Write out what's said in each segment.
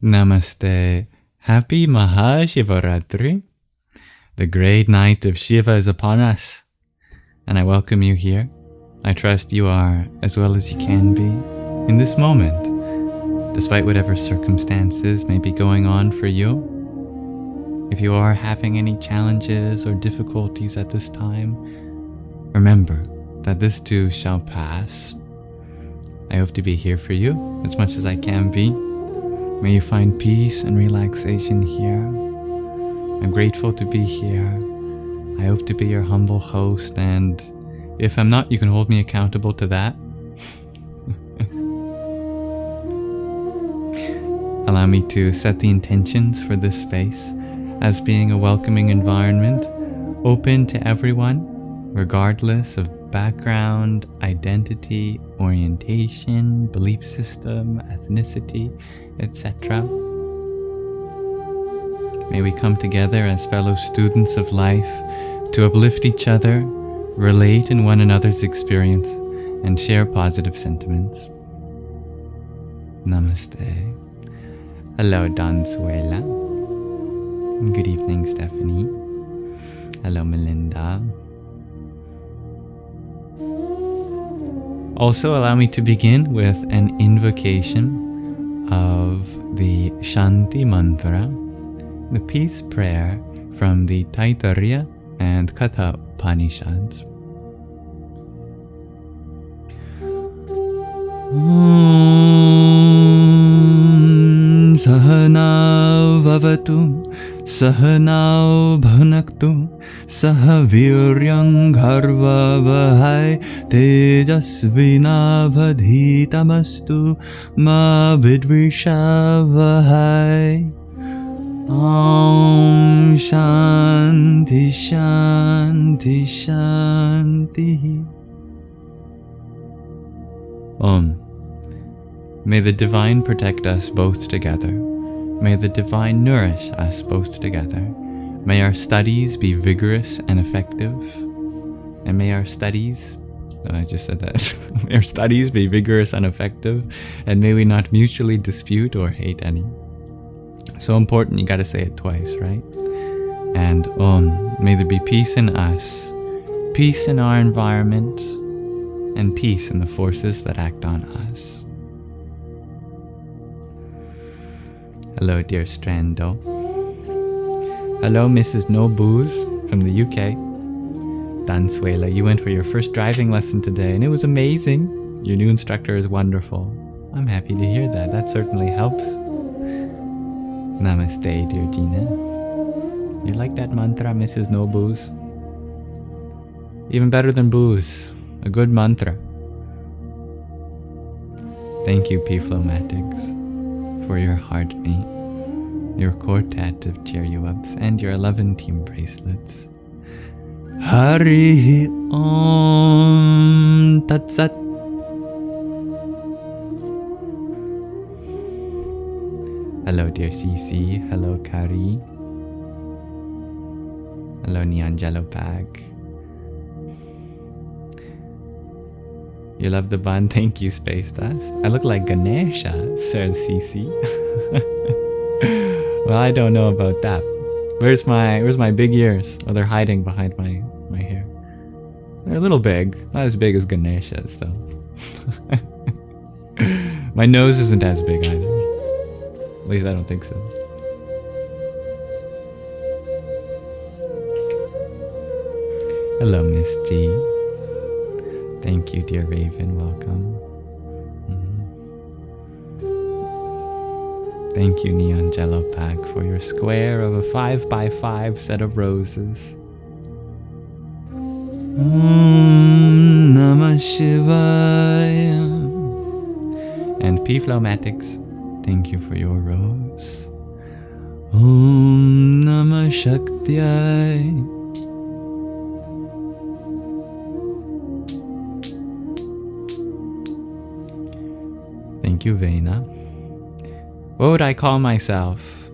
Namaste. Happy Mahāshivaratri. The great night of Shiva is upon us, and I welcome you here. I trust you are as well as you can be in this moment, despite whatever circumstances may be going on for you. If you are having any challenges or difficulties at this time, remember that this too shall pass. I hope to be here for you as much as I can be. May you find peace and relaxation here. I'm grateful to be here. I hope to be your humble host, and if I'm not, you can hold me accountable to that. Allow me to set the intentions for this space as being a welcoming environment, open to everyone, regardless of background, identity, orientation, belief system, ethnicity, etc. May we come together as fellow students of life to uplift each other, relate in one another's experience, and share positive sentiments. Namaste. Hello, Dansuela. Good evening, Stephanie. Hello, Melinda. Also, allow me to begin with an invocation of the Shanti Mantra, the peace prayer from the Taittiriya and Katha Upanishads. Sahana vavatu, Sahana bhunaktu, Sahaviryam gharva vahai, Tejasvina vadhitamastu, ma vidvisha vahai. Om Shanti Shanti Shanti. Om. May the divine protect us both together. May the divine nourish us both together. May our studies be vigorous and effective. And may our studies, I just said that. May our studies be vigorous and effective. And may we not mutually dispute or hate any. So important, you gotta say it twice, right? And may there be peace in us, peace in our environment, and peace in the forces that act on us. Hello, dear Strando. Hello, Mrs. No Booze from the UK. Dansuela, you went for your first driving lesson today, and it was amazing. Your new instructor is wonderful. I'm happy to hear that. That certainly helps. Namaste, dear Gina. You like that mantra, Mrs. No Booze? Even better than booze. A good mantra. Thank you, P-Flomatics, for your heartbeat, your quartet of cheer-you-ups, and your 11 team bracelets. Hari Om Tat Sat. Hello, dear Cece. Hello, Kari. Hello, Neon Jello Pack. You love the bun? Thank you, Space Dust. I look like Ganesha, says Cece. Well, I don't know about that. Where's my big ears? Oh, they're hiding behind my hair. They're a little big. Not as big as Ganesha's, though. My nose isn't as big either. At least I don't think so. Hello, Miss G. Thank you, dear Raven. Welcome. Thank you, Neon Jello Pack, for your square of a 5x5 set of roses. Om Namah Shivaya. And P-Flomatics, thank you for your rose. Om Namah Shakti. Thank you, Vena. What would I call myself?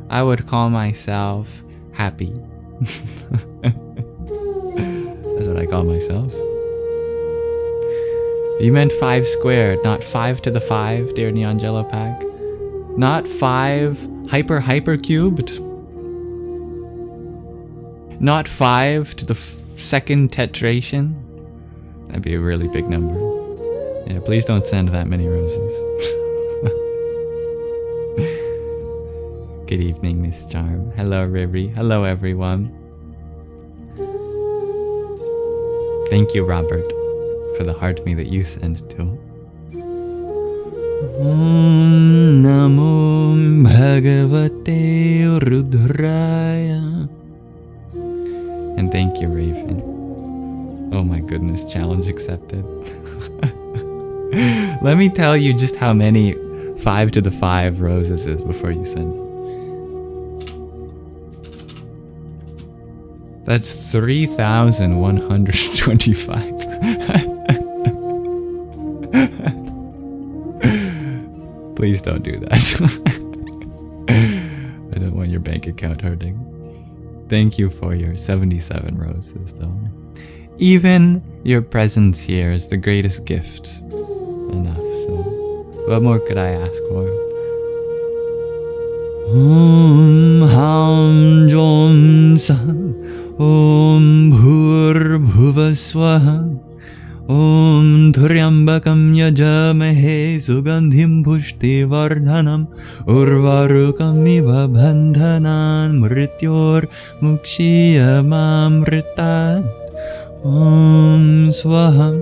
I would call myself happy. That's what I call myself. You meant 5 squared, not 5 to the 5, dear Neon Jello Pack. Not 5 hyper cubed. Not 5 to the second tetration. That'd be a really big number. Yeah, please don't send that many roses. Good evening, Miss Charm. Hello, Riri. Hello, everyone. Thank you, Robert, for the heart me that you sent to. Om Namo Bhagavate Rudraya. And thank you, Raven. Oh my goodness, challenge accepted. Let me tell you just how many 5 to the 5 roses is before you send it. That's 3,125. Please don't do that. I don't want your bank account hurting. Thank you for your 77 roses, though. Even your presence here is the greatest gift. Enough, so what more could I ask for? Om Ham Jom Sa Om Bhur Bhuva Swaha Om Dhuryambakam Yajamahe Sugandhim Pushti Vardhanam Urvarukam Iva Bandhanan Mrityor Mukshiyamamritat Om Swaha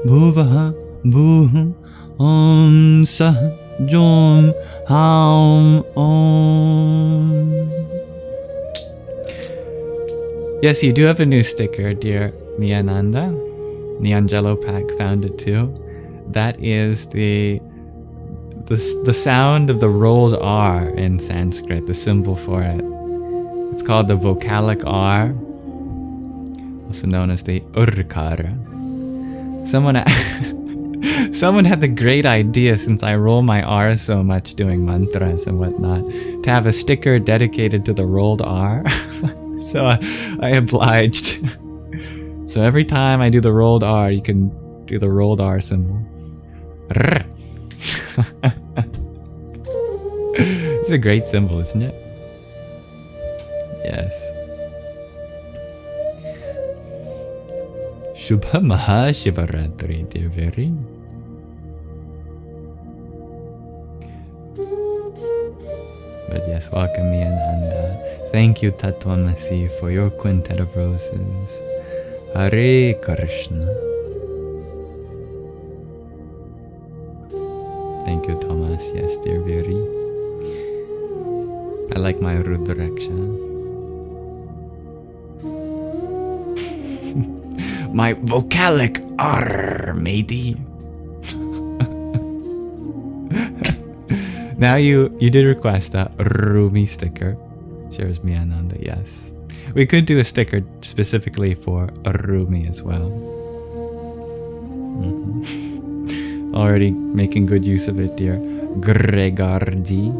Bhuvaha Bhuhum Om Sah Jom Ham Om. Yes, you do have a new sticker, dear Niananda. Niangelo Pack found it too. That is the sound of the rolled R in Sanskrit, the symbol for it. It's called the vocalic R, also known as the Urkara. Someone had the great idea, since I roll my R so much doing mantras and whatnot, to have a sticker dedicated to the rolled R. So I obliged. So every time I do the rolled R, you can do the rolled R symbol. It's a great symbol, isn't it? Yes. Shubha Mahāshivaratri, dear Veri. But yes, welcome Niananda. Thank you, Tatvamasi, for your quintet of roses. Hare Krishna. Thank you, Thomas. Yes, dear Viri. I like my Rudraksha. My vocalic R, matey. Now you did request a Rumi sticker. Shares Miananda, yes. We could do a sticker specifically for Rumi as well. Already making good use of it, dear Gregorji.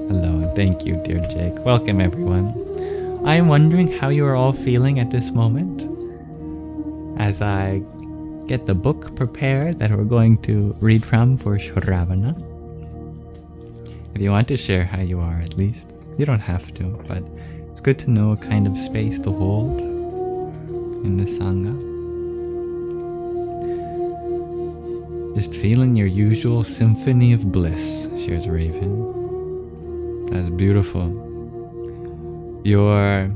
Hello, and thank you, dear Jake. Welcome, everyone. I am wondering how you are all feeling at this moment as I get the book prepared that we're going to read from for Shravana. If you want to share how you are, at least. You don't have to, but it's good to know what kind of space to hold in the Sangha. Just feeling your usual symphony of bliss, shares Raven. That's beautiful. Your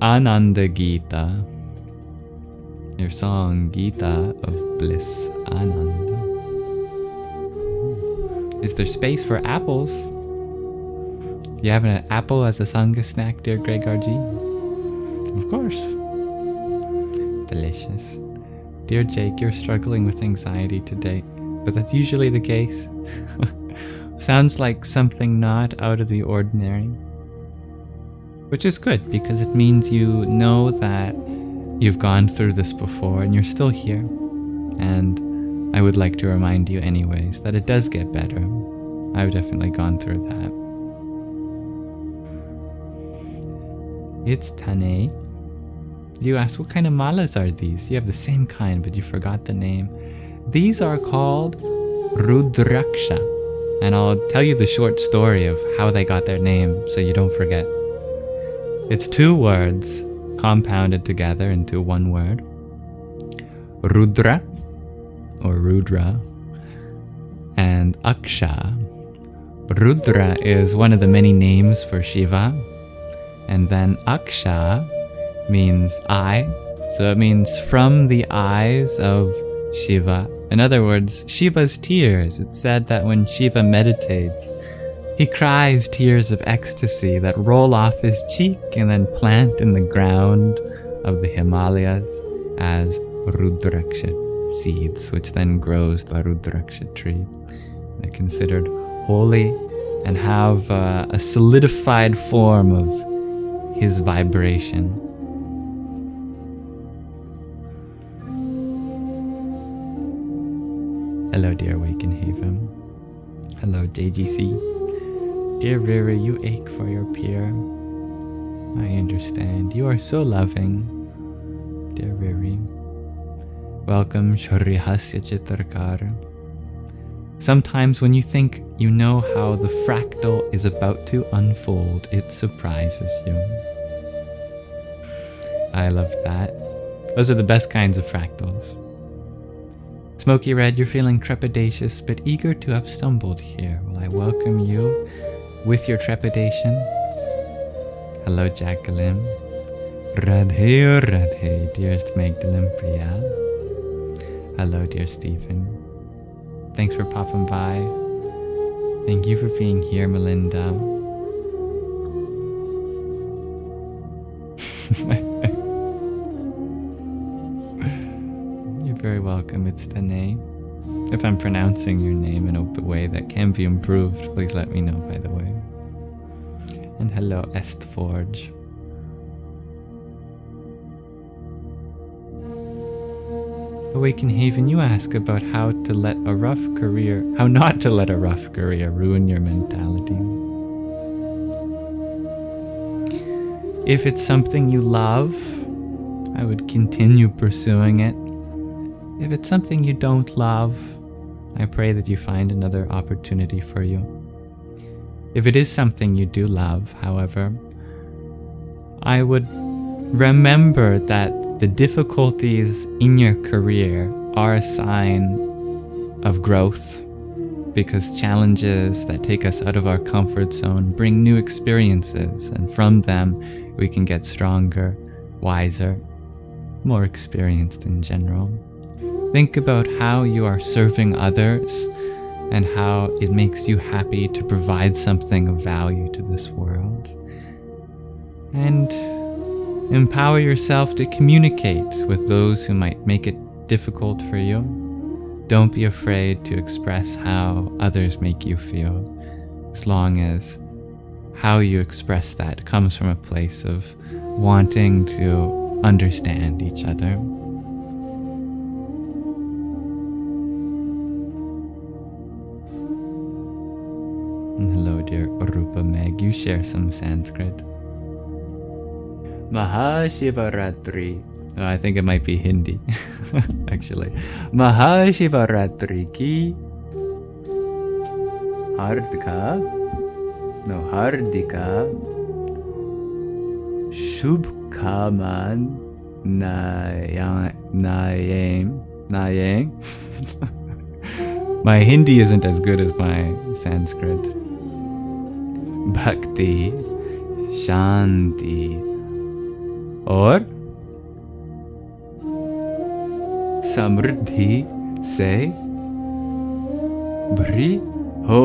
Ananda Gita, your song Gita of Bliss, Ananda. Is there space for apples? You have an apple as a Sangha snack, dear Gregorji? Of course. Delicious. Dear Jake, you're struggling with anxiety today, but that's usually the case. Sounds like something not out of the ordinary. Which is good, because it means you know that you've gone through this before and you're still here. And I would like to remind you anyways that it does get better. I've definitely gone through that. It's Tane. You asked, what kind of malas are these? You have the same kind, but you forgot the name. These are called Rudraksha. and I'll tell you the short story of how they got their name so you don't forget. It's two words compounded together into one word. Rudra, or Rudra, and Aksha. Rudra is one of the many names for Shiva, and then Aksha means eye, so it means from the eyes of Shiva. In other words, Shiva's tears. It's said that when Shiva meditates, he cries tears of ecstasy that roll off his cheek and then plant in the ground of the Himalayas as Rudraksha seeds, which then grows the Rudraksha tree. They're considered holy and have a solidified form of his vibration. Hello, dear Awaken Haven. Hello, JGC. Dear Riri, you ache for your peer. I understand. You are so loving, dear Riri. Welcome, Shrihasya Chitarkar. Sometimes when you think you know how the fractal is about to unfold, it surprises you. I love that. Those are the best kinds of fractals. Smoky Red, you're feeling trepidatious but eager to have stumbled here. Well, I welcome you with your trepidation. Hello, Jacqueline. Radhe, Radhe, dearest Magdalene Priya. Hello, dear Stephen. Thanks for popping by. Thank you for being here, Melinda. You're very welcome. It's Danae. If I'm pronouncing your name in a way that can be improved, please let me know, by the way. And hello, Estforge. Awaken Haven, you ask about how not to let a rough career ruin your mentality. If it's something you love, I would continue pursuing it. If it's something you don't love, I pray that you find another opportunity for you. If it is something you do love, however, I would remember that the difficulties in your career are a sign of growth, because challenges that take us out of our comfort zone bring new experiences, and from them we can get stronger, wiser, more experienced in general. Think about how you are serving others and how it makes you happy to provide something of value to this world. And empower yourself to communicate with those who might make it difficult for you. Don't be afraid to express how others make you feel, as long as how you express that comes from a place of wanting to understand each other. And hello, dear Rupa Meg. You share some Sanskrit. Mahāshivaratri. Oh, I think it might be Hindi, actually. Mahāshivaratri ki hardika shubhkaman nayang. My Hindi isn't as good as my Sanskrit. Bhakti, Shanti, और समृद्धि से भरी हो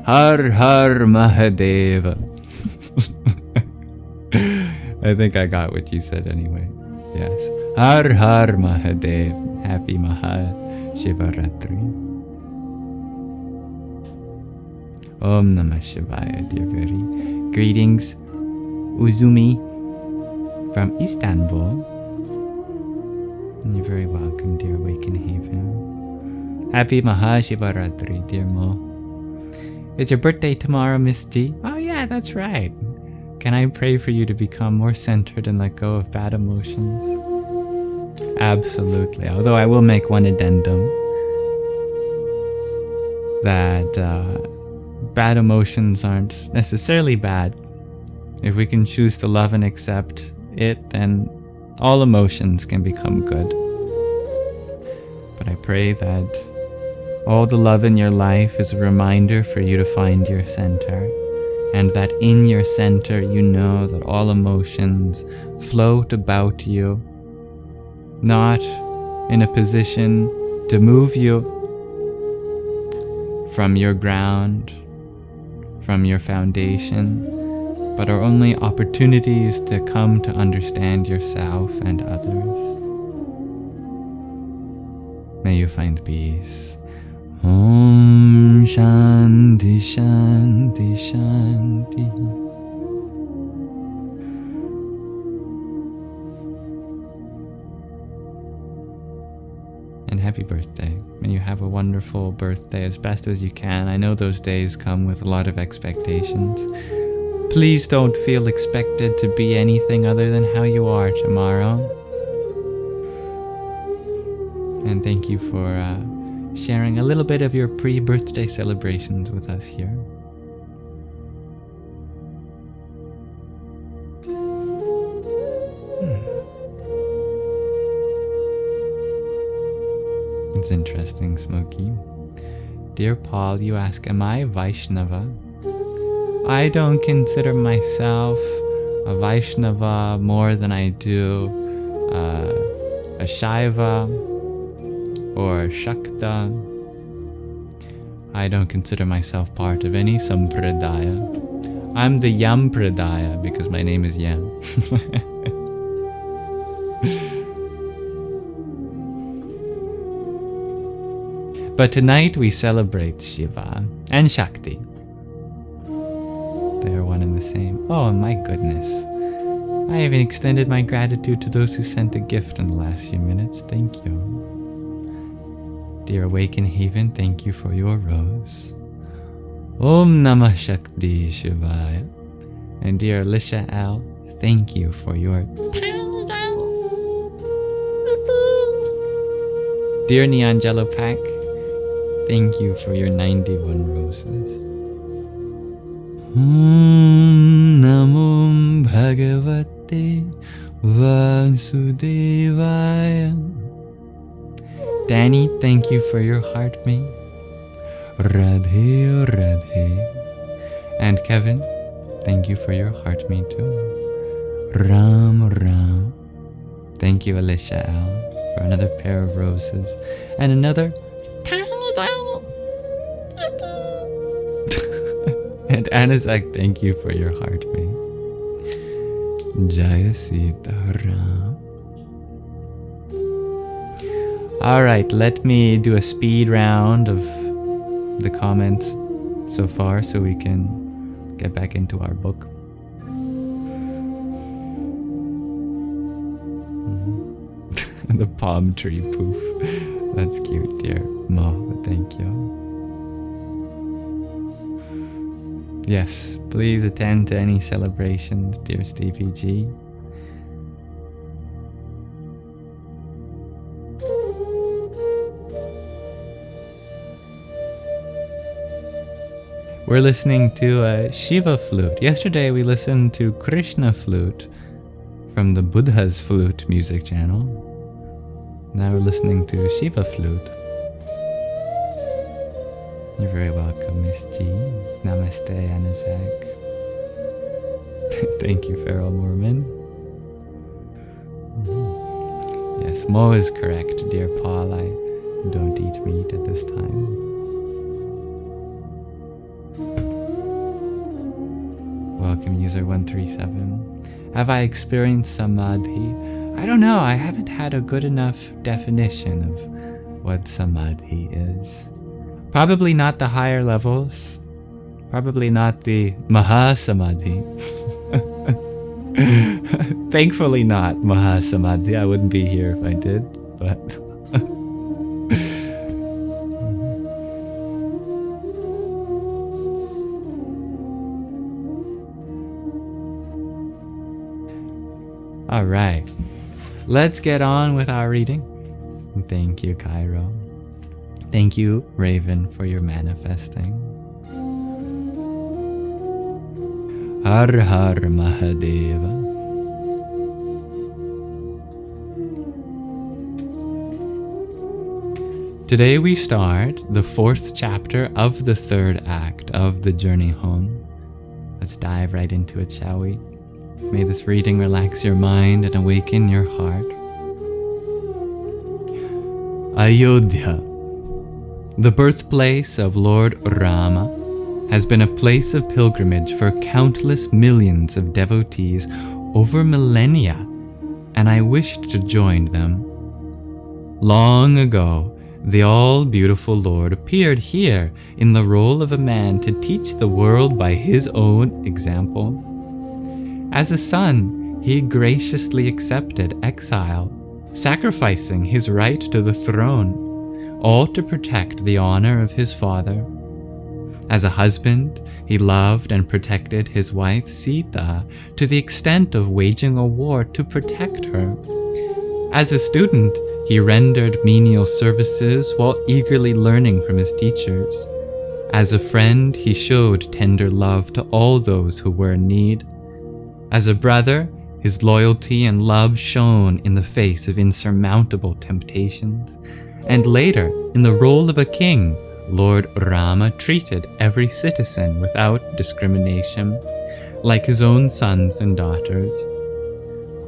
हर हर Mahadev. I think I got what you said anyway. Yes. Har Har Mahadev. Happy Mahāshivaratri. Om Namah Shivaya, dear very. Greetings, Uzumi from Istanbul. You're very welcome, dear Awaken Haven. Happy Mahāshivaratri, dear Mo. It's your birthday tomorrow, Miss G. Oh yeah, that's right. Can I pray for you to become more centered and let go of bad emotions? Absolutely. Although I will make one addendum. that bad emotions aren't necessarily bad. If we can choose to love and accept it, then all emotions can become good. But I pray that all the love in your life is a reminder for you to find your center, and that in your center you know that all emotions float about you, not in a position to move you from your ground, from your foundation, but are only opportunities to come to understand yourself and others. May you find peace. Om Shanti Shanti Shanti. And happy birthday. May you have a wonderful birthday as best as you can. I know those days come with a lot of expectations. Please don't feel expected to be anything other than how you are tomorrow. And thank you for sharing a little bit of your pre-birthday celebrations with us here. It's interesting, Smokey. Dear Paul, you ask, am I Vaishnava? I don't consider myself a Vaishnava more than I do a Shaiva or Shakta. I don't consider myself part of any Sampradaya. I'm the Yam Pradaya because my name is Yam. But tonight we celebrate Shiva and Shakti. They are one and the same. Oh my goodness. I even extended my gratitude to those who sent a gift in the last few minutes. Thank you. Dear Awaken Haven, thank you for your rose. Om Namah Shakti Shivaya. And dear Alicia L, thank you for your tiny dial. Dear Neangelo Pack, thank you for your 91 roses. Om Namo Bhagavate Vasudevaya. Danny, thank you for your heart mate. Radhe Radhe. And Kevin, thank you for your heart mate too. Ram Ram. Thank you, Alicia L, for another pair of roses and another tiny diamond. And Anazak, thank you for your heart mate. Jaya Sita Ram. Alright, let me do a speed round of the comments so far so we can get back into our book. The palm tree poof. That's cute, dear Mo, thank you. Yes, please attend to any celebrations, dear Stevie G. We're listening to a Shiva flute. Yesterday we listened to Krishna flute from the Buddha's Flute music channel. Now we're listening to Shiva flute. You're very welcome, Miss G. Namaste, Anazak. Thank you, Feral Mormon. Yes, Mo is correct, dear Paul. I don't eat meat at this time. Welcome, user 137. Have I experienced samadhi? I don't know. I haven't had a good enough definition of what samadhi is. Probably not the higher levels. Probably not the Mahasamadhi. Thankfully not Mahasamadhi. I wouldn't be here if I did, but... Alright, let's get on with our reading. Thank you, Cairo. Thank you, Raven, for your manifesting. Har Har Mahadeva. Today we start the 4th chapter of the 3rd act of the journey home. Let's dive right into it, shall we? May this reading relax your mind and awaken your heart. Ayodhya, the birthplace of Lord Rama, has been a place of pilgrimage for countless millions of devotees over millennia, and I wished to join them. Long ago, the all-beautiful Lord appeared here in the role of a man to teach the world by his own example. As a son, he graciously accepted exile, sacrificing his right to the throne, all to protect the honor of his father. As a husband, he loved and protected his wife Sita to the extent of waging a war to protect her. As a student, he rendered menial services while eagerly learning from his teachers. As a friend, he showed tender love to all those who were in need. As a brother, his loyalty and love shone in the face of insurmountable temptations. And later, in the role of a king, Lord Rama treated every citizen without discrimination, like his own sons and daughters.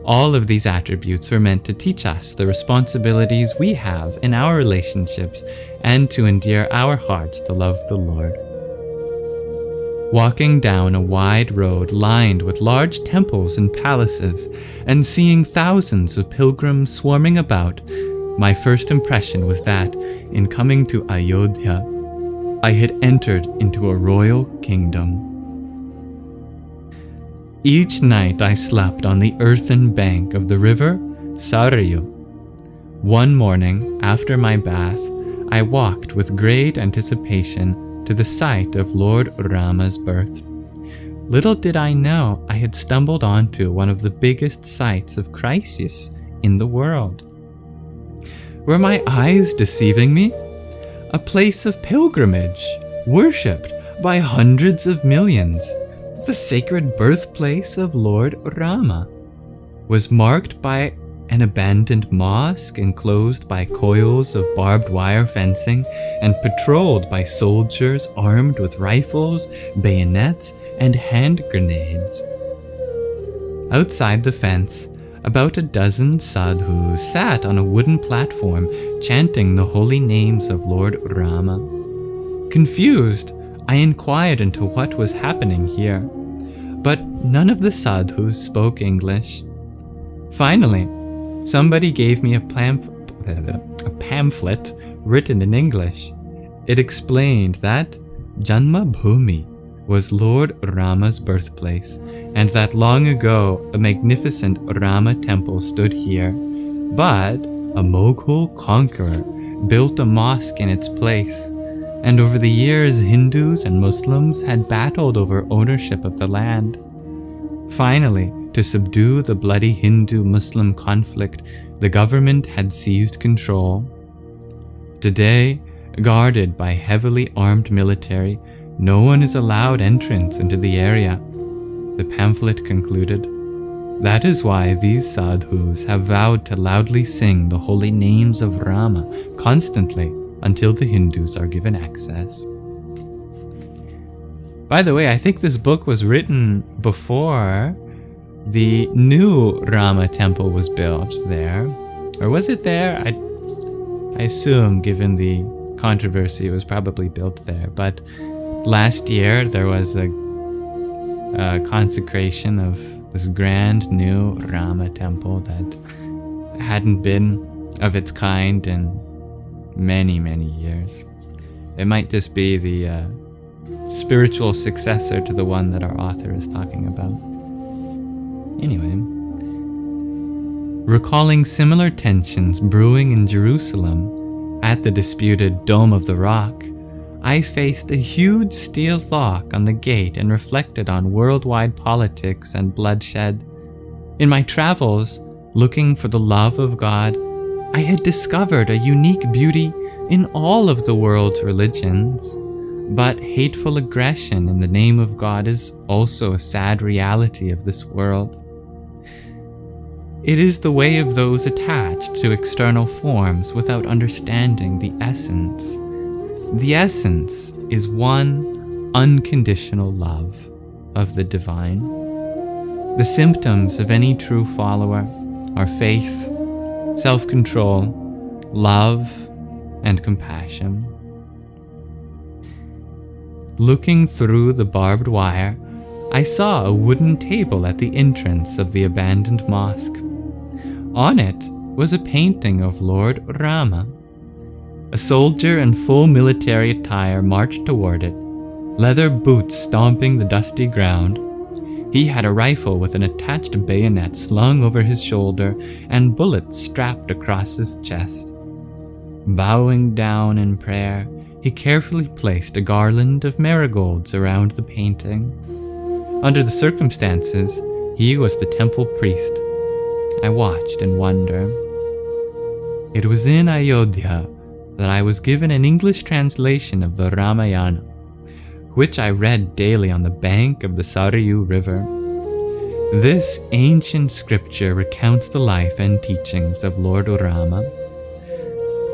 All of these attributes were meant to teach us the responsibilities we have in our relationships and to endear our hearts to love the Lord. Walking down a wide road lined with large temples and palaces and seeing thousands of pilgrims swarming about, my first impression was that, in coming to Ayodhya, I had entered into a royal kingdom. Each night I slept on the earthen bank of the river Saryu. One morning, after my bath, I walked with great anticipation to the site of Lord Rama's birth. Little did I know I had stumbled onto one of the biggest sites of crisis in the world. Were my eyes deceiving me? A place of pilgrimage, worshipped by hundreds of millions. The sacred birthplace of Lord Rama was marked by an abandoned mosque enclosed by coils of barbed wire fencing and patrolled by soldiers armed with rifles, bayonets, and hand grenades. Outside the fence, about a dozen sadhus sat on a wooden platform chanting the holy names of Lord Rama. Confused, I inquired into what was happening here, but none of the sadhus spoke English. Finally, somebody gave me a pamphlet written in English. It explained that Janma Bhumi was Lord Rama's birthplace, and that long ago a magnificent Rama temple stood here, but a Mughal conqueror built a mosque in its place. And over the years, Hindus and Muslims had battled over ownership of the land. Finally, to subdue the bloody Hindu-Muslim conflict, the government had seized control. Today, guarded by heavily armed military, no one is allowed entrance into the area. The pamphlet concluded, "That is why these sadhus have vowed to loudly sing the holy names of Rama constantly until the Hindus are given access." By the way, I think this book was written before the new Rama temple was built there. Or was it there? I assume, given the controversy, it was probably built there. But last year, there was a consecration of this grand new Rama temple that hadn't been of its kind in many, many years. It might just be the spiritual successor to the one that our author is talking about. Anyway, recalling similar tensions brewing in Jerusalem at the disputed Dome of the Rock, I faced a huge steel lock on the gate and reflected on worldwide politics and bloodshed. In my travels, looking for the love of God, I had discovered a unique beauty in all of the world's religions, but hateful aggression in the name of God is also a sad reality of this world. It is the way of those attached to external forms without understanding the essence. The essence is one unconditional love of the divine. The symptoms of any true follower are faith, self-control, love, and compassion. Looking through the barbed wire, I saw a wooden table at the entrance of the abandoned mosque. On it was a painting of Lord Rama. A soldier in full military attire marched toward it, leather boots stomping the dusty ground. He had a rifle with an attached bayonet slung over his shoulder and bullets strapped across his chest. Bowing down in prayer, he carefully placed a garland of marigolds around the painting. Under the circumstances, he was the temple priest. I watched in wonder. It was in Ayodhya that I was given an English translation of the Ramayana, which I read daily on the bank of the Sarayu River. This ancient scripture recounts the life and teachings of Lord Rama.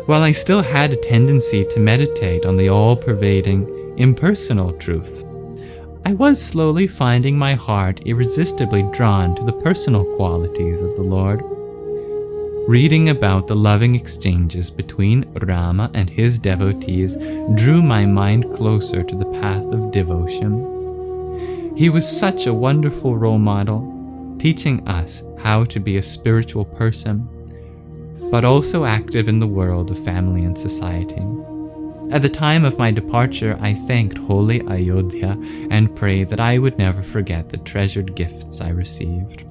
While I still had a tendency to meditate on the all-pervading, impersonal truth, I was slowly finding my heart irresistibly drawn to the personal qualities of the Lord. Reading about the loving exchanges between Rama and his devotees drew my mind closer to the path of devotion. He was such a wonderful role model, teaching us how to be a spiritual person, but also active in the world of family and society. At the time of my departure, I thanked holy Ayodhya and prayed that I would never forget the treasured gifts I received.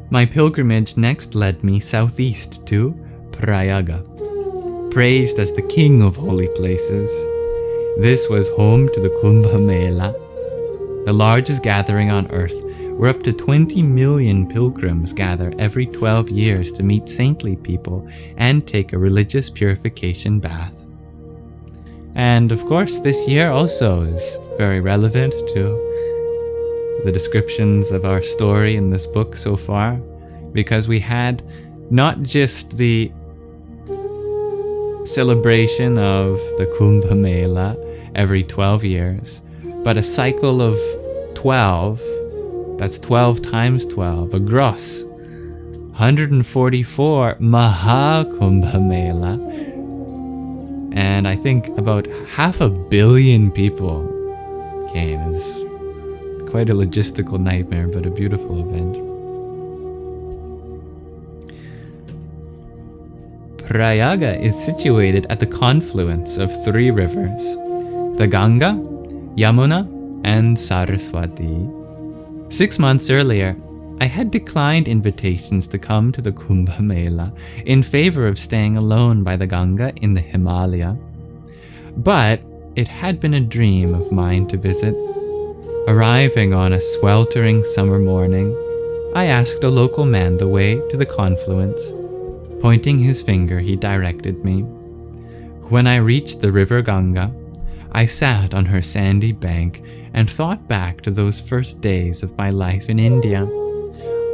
My pilgrimage next led me southeast to Prayaga, praised as the king of holy places. This was home to the Kumbh Mela, the largest gathering on earth, where up to 20 million pilgrims gather every 12 years to meet saintly people and take a religious purification bath. And of course, this year also is very relevant to the descriptions of our story in this book so far, because we had not just the celebration of the Kumbh Mela every 12 years, but a cycle of 12. That's 12 times 12, a gross 144 Kumbh Mela. And I think about 500 million people came. It was quite a logistical nightmare, but a beautiful event. Prayaga is situated at the confluence of 3 rivers, the Ganga, Yamuna, and Saraswati. 6 months earlier, I had declined invitations to come to the Kumbh Mela in favor of staying alone by the Ganga in the Himalaya. But it had been a dream of mine to visit. Arriving on a sweltering summer morning, I asked a local man the way to the confluence. Pointing his finger, he directed me. When I reached the river Ganga, I sat on her sandy bank and thought back to those first days of my life in India.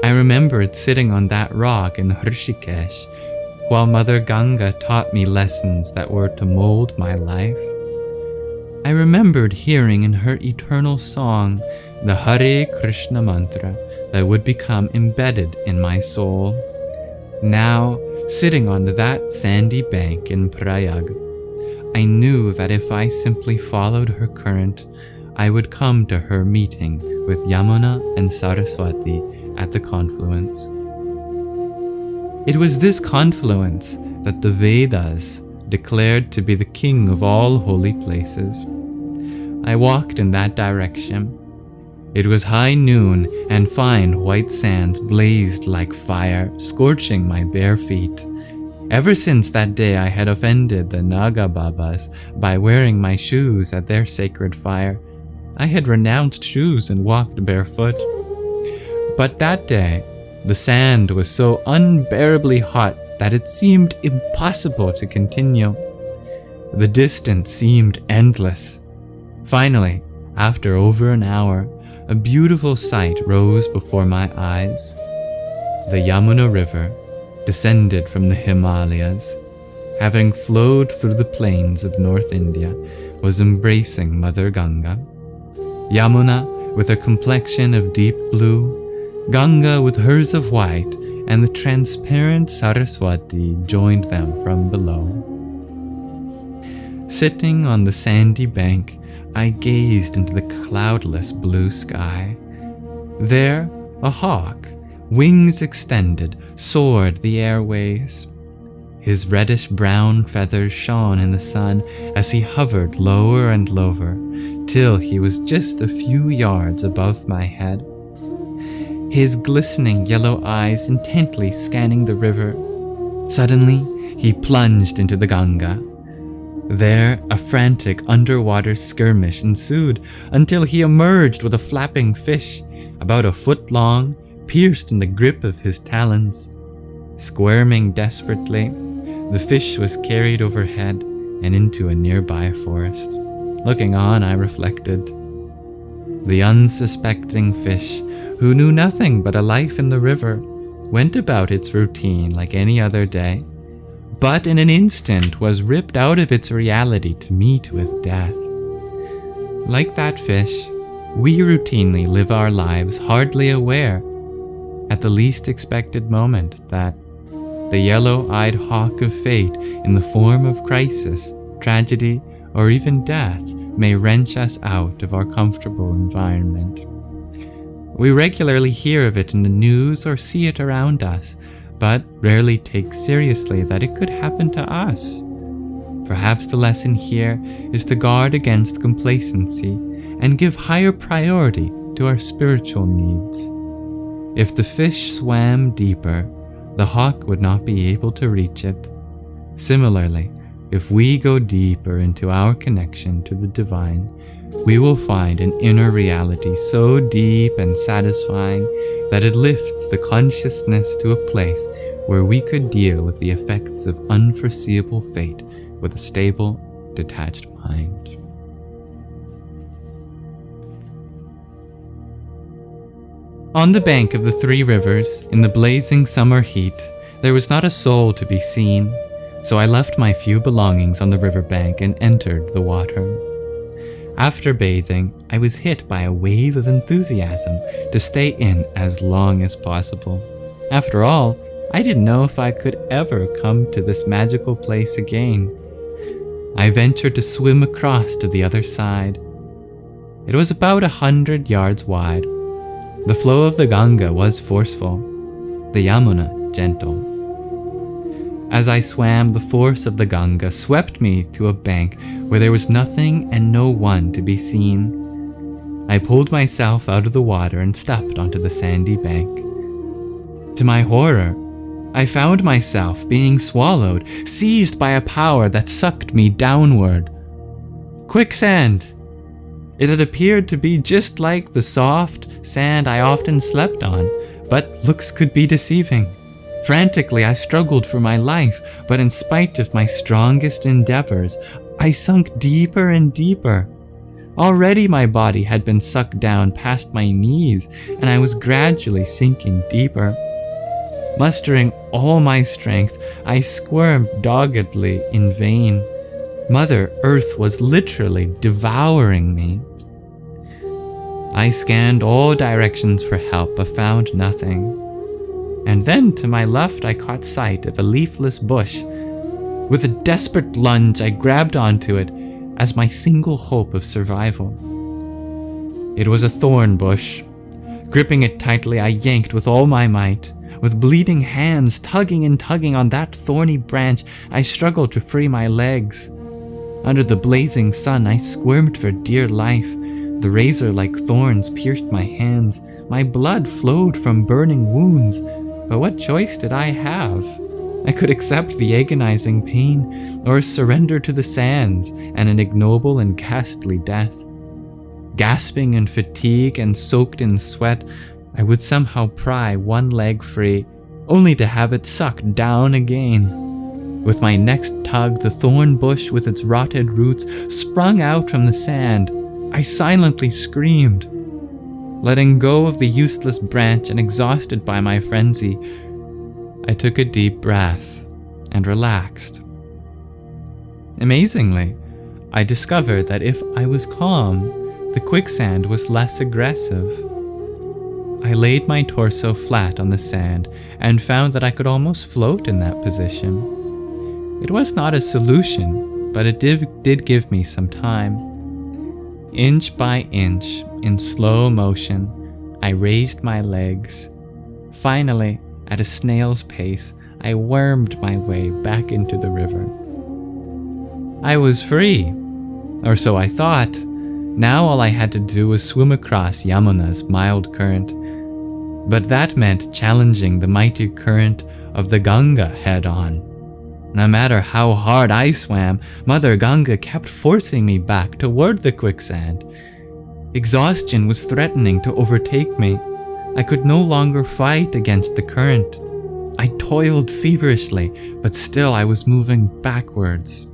I remembered sitting on that rock in Rishikesh while Mother Ganga taught me lessons that were to mold my life. I remembered hearing in her eternal song the Hare Krishna mantra that would become embedded in my soul. Now, sitting on that sandy bank in Prayaga, I knew that if I simply followed her current, I would come to her meeting with Yamuna and Saraswati at the confluence. It was this confluence that the Vedas declared to be the king of all holy places. I walked in that direction. It was high noon, and fine white sands blazed like fire, scorching my bare feet. Ever since that day I had offended the Naga Babas by wearing my shoes at their sacred fire. I had renounced shoes and walked barefoot. But that day, the sand was so unbearably hot that it seemed impossible to continue. The distance seemed endless. Finally, after over an hour, a beautiful sight rose before my eyes. The Yamuna River descended from the Himalayas, having flowed through the plains of North India, was embracing Mother Ganga. Yamuna with her complexion of deep blue, Ganga with hers of white, and the transparent Saraswati joined them from below. Sitting on the sandy bank, I gazed into the cloudless blue sky. There, a hawk, wings extended, soared the airways. His reddish-brown feathers shone in the sun as he hovered lower and lower, till he was just a few yards above my head. His glistening yellow eyes intently scanning the river. Suddenly, he plunged into the Ganga. There, a frantic underwater skirmish ensued until he emerged with a flapping fish, about a foot long, pierced in the grip of his talons. Squirming desperately, the fish was carried overhead and into a nearby forest. Looking on, I reflected. The unsuspecting fish, who knew nothing but a life in the river, went about its routine like any other day, but in an instant was ripped out of its reality to meet with death. Like that fish, we routinely live our lives hardly aware, at the least expected moment, that the yellow-eyed hawk of fate in the form of crisis, tragedy, or even death may wrench us out of our comfortable environment. We regularly hear of it in the news or see it around us, but rarely take seriously that it could happen to us. Perhaps the lesson here is to guard against complacency and give higher priority to our spiritual needs. If the fish swam deeper, the hawk would not be able to reach it. Similarly, if we go deeper into our connection to the divine, we will find an inner reality so deep and satisfying that it lifts the consciousness to a place where we could deal with the effects of unforeseeable fate with a stable, detached mind. On the bank of the three rivers, in the blazing summer heat, there was not a soul to be seen, so I left my few belongings on the riverbank and entered the water. After bathing, I was hit by a wave of enthusiasm to stay in as long as possible. After all, I didn't know if I could ever come to this magical place again. I ventured to swim across to the other side. It was about 100 yards wide. The flow of the Ganga was forceful, the Yamuna gentle. As I swam, the force of the Ganga swept me to a bank where there was nothing and no one to be seen. I pulled myself out of the water and stepped onto the sandy bank. To my horror, I found myself being swallowed, seized by a power that sucked me downward. Quicksand! It had appeared to be just like the soft sand I often slept on, but looks could be deceiving. Frantically, I struggled for my life, but in spite of my strongest endeavors, I sunk deeper and deeper. Already my body had been sucked down past my knees, and I was gradually sinking deeper. Mustering all my strength, I squirmed doggedly in vain. Mother Earth was literally devouring me. I scanned all directions for help, but found nothing. And then, to my left, I caught sight of a leafless bush. With a desperate lunge, I grabbed onto it as my single hope of survival. It was a thorn bush. Gripping it tightly, I yanked with all my might. With bleeding hands tugging and tugging on that thorny branch, I struggled to free my legs. Under the blazing sun, I squirmed for dear life. The razor-like thorns pierced my hands. My blood flowed from burning wounds. But what choice did I have? I could accept the agonizing pain, or surrender to the sands and an ignoble and ghastly death. Gasping in fatigue and soaked in sweat, I would somehow pry one leg free, only to have it sucked down again. With my next tug, the thorn bush with its rotted roots sprung out from the sand. I silently screamed. Letting go of the useless branch and exhausted by my frenzy, I took a deep breath and relaxed. Amazingly, I discovered that if I was calm, the quicksand was less aggressive. I laid my torso flat on the sand and found that I could almost float in that position. It was not a solution, but it did give me some time. Inch by inch, in slow motion, I raised my legs. Finally, at a snail's pace, I wormed my way back into the river. I was free, or so I thought. Now all I had to do was swim across Yamuna's mild current, but that meant challenging the mighty current of the Ganga head-on. No matter how hard I swam, Mother Ganga kept forcing me back toward the quicksand. Exhaustion was threatening to overtake me. I could no longer fight against the current. I toiled feverishly, but still I was moving backwards.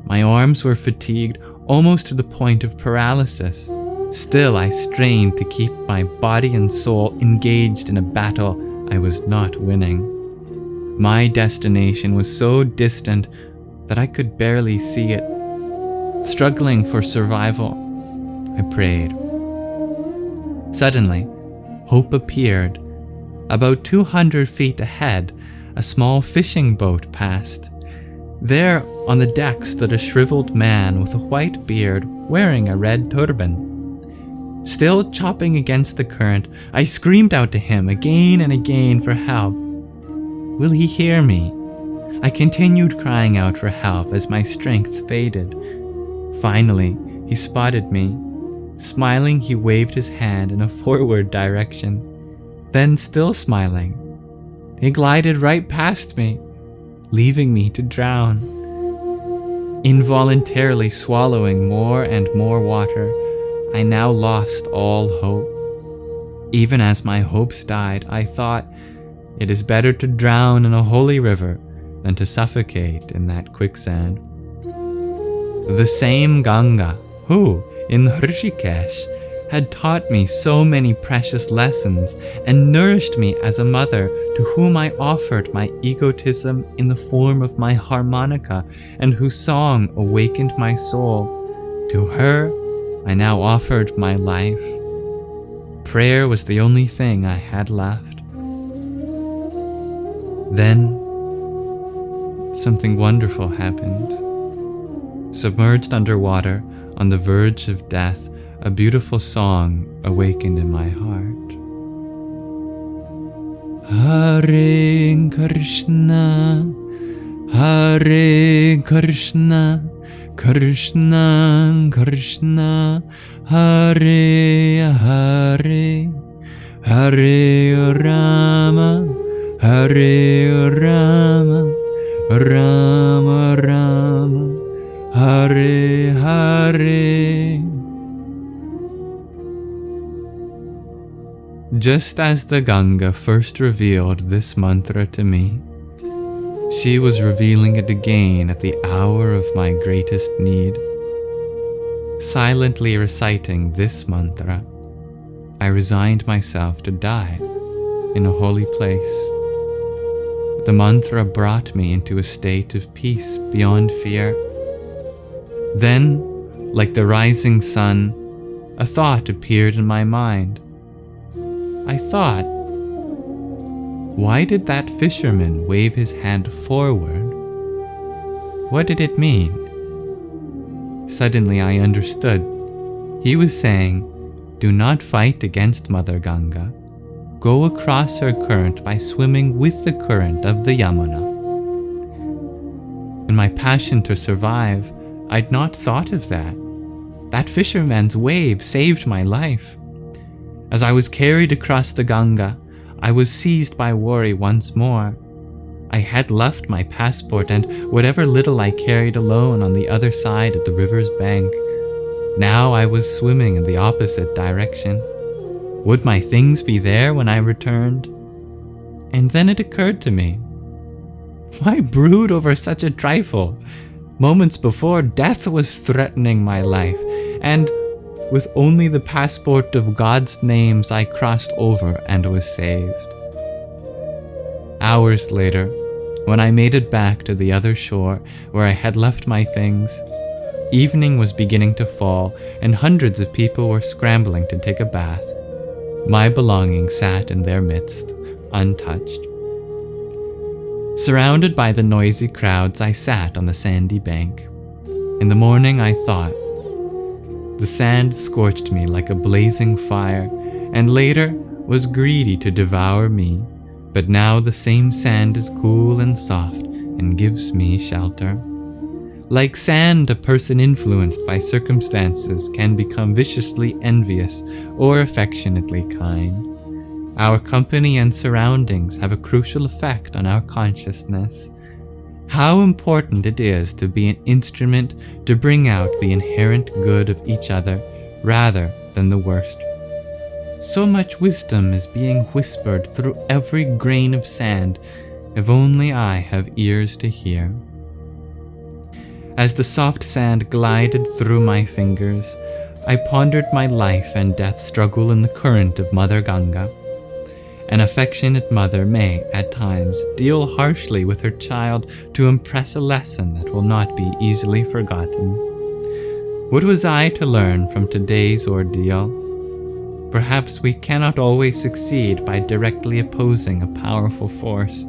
My arms were fatigued almost to the point of paralysis. Still I strained to keep my body and soul engaged in a battle I was not winning. My destination was so distant that I could barely see it. Struggling for survival, I prayed. Suddenly, hope appeared. About 200 feet ahead, a small fishing boat passed. There on the deck stood a shriveled man with a white beard wearing a red turban. Still chopping against the current, I screamed out to him again and again for help. Will he hear me? I continued crying out for help as my strength faded. Finally, he spotted me. Smiling, he waved his hand in a forward direction. Then, still smiling, he glided right past me, leaving me to drown. Involuntarily swallowing more and more water, I now lost all hope. Even as my hopes died, I thought, it is better to drown in a holy river than to suffocate in that quicksand. The same Ganga who, in Rishikesh, had taught me so many precious lessons and nourished me as a mother to whom I offered my egotism in the form of my harmonica and whose song awakened my soul. To her, I now offered my life. Prayer was the only thing I had left. Then, something wonderful happened. Submerged underwater, on the verge of death, a beautiful song awakened in my heart. Hare Krishna, Hare Krishna, Krishna Krishna, Hare Hare, Hare Rama, Hare Rama, Rama Rama, Hare Hare. Just as the Ganga first revealed this mantra to me, she was revealing it again at the hour of my greatest need. Silently reciting this mantra, I resigned myself to die in a holy place. The mantra brought me into a state of peace beyond fear. Then, like the rising sun, a thought appeared in my mind. I thought, why did that fisherman wave his hand forward? What did it mean? Suddenly I understood. He was saying, do not fight against Mother Ganga. Go across her current by swimming with the current of the Yamuna. In my passion to survive, I'd not thought of that. That fisherman's wave saved my life. As I was carried across the Ganga, I was seized by worry once more. I had left my passport and whatever little I carried alone on the other side of the river's bank. Now I was swimming in the opposite direction. Would my things be there when I returned? And then it occurred to me, why brood over such a trifle? Moments before, death was threatening my life, and with only the passport of God's names I crossed over and was saved. Hours later, when I made it back to the other shore where I had left my things, evening was beginning to fall and hundreds of people were scrambling to take a bath. My belongings sat in their midst, untouched. Surrounded by the noisy crowds, I sat on the sandy bank. In the morning, I thought. The sand scorched me like a blazing fire, and later was greedy to devour me. But now the same sand is cool and soft and gives me shelter. Like sand, a person influenced by circumstances can become viciously envious or affectionately kind. Our company and surroundings have a crucial effect on our consciousness. How important it is to be an instrument to bring out the inherent good of each other rather than the worst. So much wisdom is being whispered through every grain of sand, if only I have ears to hear. As the soft sand glided through my fingers, I pondered my life and death struggle in the current of Mother Ganga. An affectionate mother may, at times, deal harshly with her child to impress a lesson that will not be easily forgotten. What was I to learn from today's ordeal? Perhaps we cannot always succeed by directly opposing a powerful force.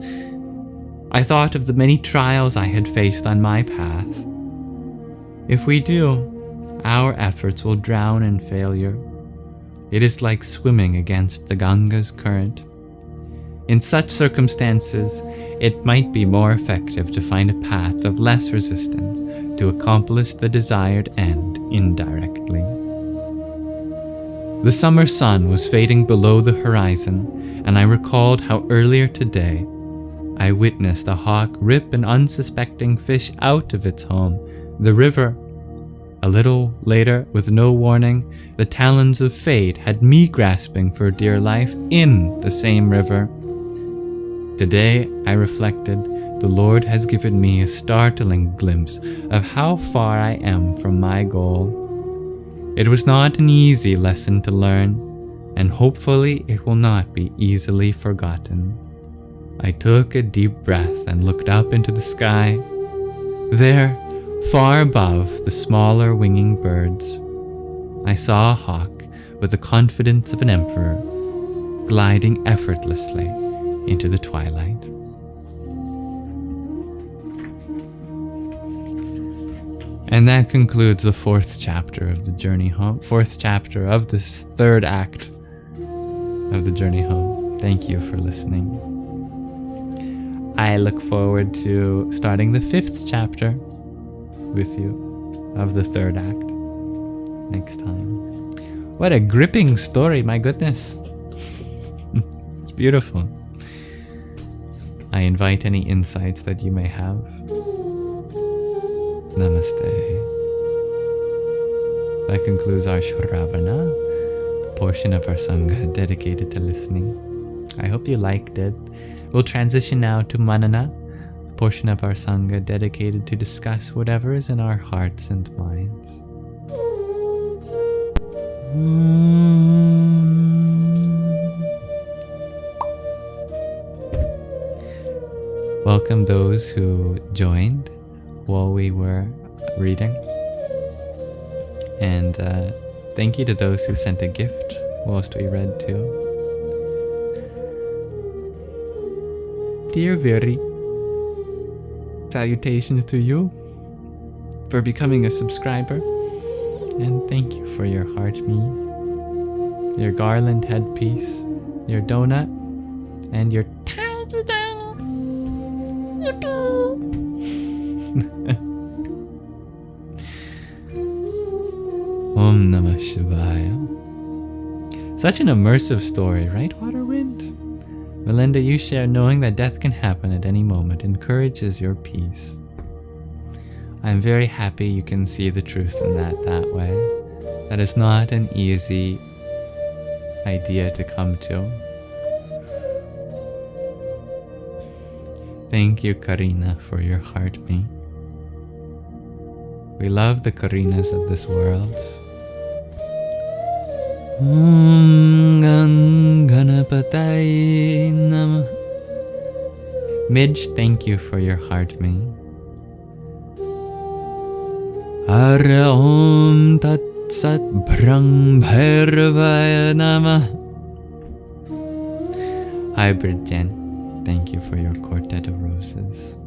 I thought of the many trials I had faced on my path. If we do, our efforts will drown in failure. It is like swimming against the Ganga's current. In such circumstances, it might be more effective to find a path of less resistance to accomplish the desired end indirectly. The summer sun was fading below the horizon, and I recalled how earlier today I witnessed a hawk rip an unsuspecting fish out of its home, the river. A little later, with no warning, the talons of fate had me grasping for dear life in the same river. Today, I reflected, the Lord has given me a startling glimpse of how far I am from my goal. It was not an easy lesson to learn, and hopefully it will not be easily forgotten. I took a deep breath and looked up into the sky. There, far above the smaller winging birds, I saw a hawk with the confidence of an emperor, gliding effortlessly into the twilight. And that concludes the fourth chapter of the journey home, fourth chapter of this third act of the journey home. Thank you for listening. I look forward to starting the fifth chapter with you of the third act next time. What a gripping story, my goodness. It's beautiful. I invite any insights that you may have. Namaste. That concludes our Shravana, portion of our Sangha dedicated to listening. I hope you liked it. We'll transition now to Manana, a portion of our Sangha dedicated to discuss whatever is in our hearts and minds. Welcome those who joined while we were reading. And thank you to those who sent a gift whilst we read too. Dear Viri, salutations to you for becoming a subscriber, and thank you for your heart mead, your garland headpiece, your donut, and your tiny tiny yippee. Om Namah Shivaya. Such an immersive story, right, Waterwind? Melinda, you share knowing that death can happen at any moment encourages your peace. I'm very happy you can see the truth in that way. That is not an easy idea to come to. Thank you, Karina, for your heart me. We love the Karinas of this world. Om Ganapataye Namah. Midge, thank you for your heart me. Ara Om Tat Sat Brang Bhairvaya Namah. Hybrid Jen, thank you for your quartet of roses.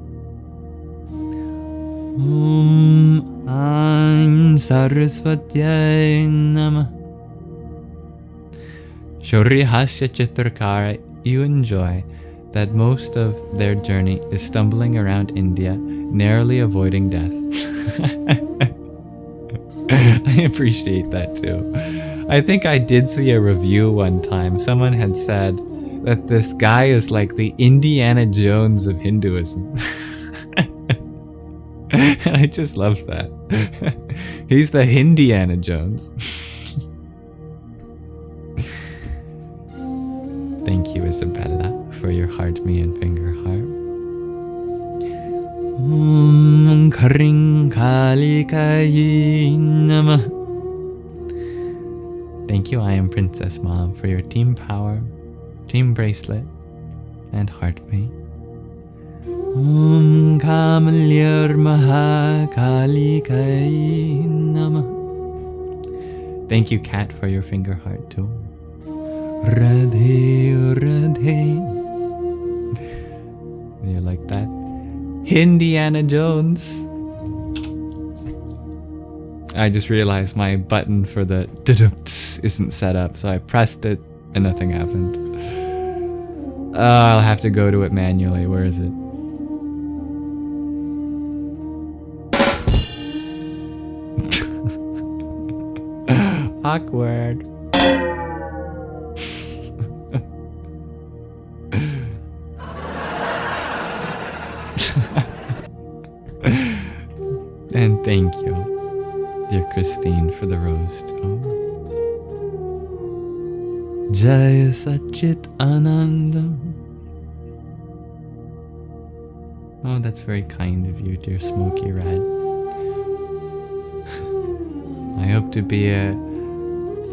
Om Aim Saraswatyay Namah. Shori Hasya Chitrkara, you enjoy that most of their journey is stumbling around India, narrowly avoiding death. I appreciate that too. I think I did see a review one time. Someone had said that this guy is like the Indiana Jones of Hinduism. And I just love that. He's the Hindiana Jones. Thank you, Isabella, for your heart me and finger heart. Om Karing Kalikayi Namah. Thank you, I am Princess Mom, for your team power, team bracelet, and heart me. Om Kamalyar Mahakalikayi Namah. Thank you, Kat, for your finger heart too. Radhe Radhe. You like that? Indiana Jones. I just realized my button for the isn't set up, so I pressed it and nothing happened. I'll have to go to it manually. Where is it? Awkward. And thank you, dear Christine, for the rose too. Jaya Satchit Anandam. Oh, that's very kind of you, dear Smoky Red. I hope to be a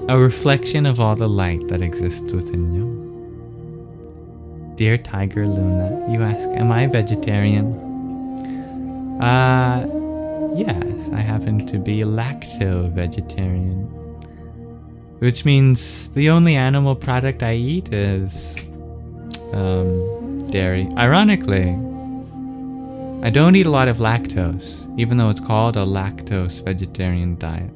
reflection of all the light that exists within you. Dear Tiger Luna, you ask, am I vegetarian? Yes, I happen to be lacto-vegetarian, which means the only animal product I eat is dairy. Ironically, I don't eat a lot of lactose, even though it's called a lactose vegetarian diet.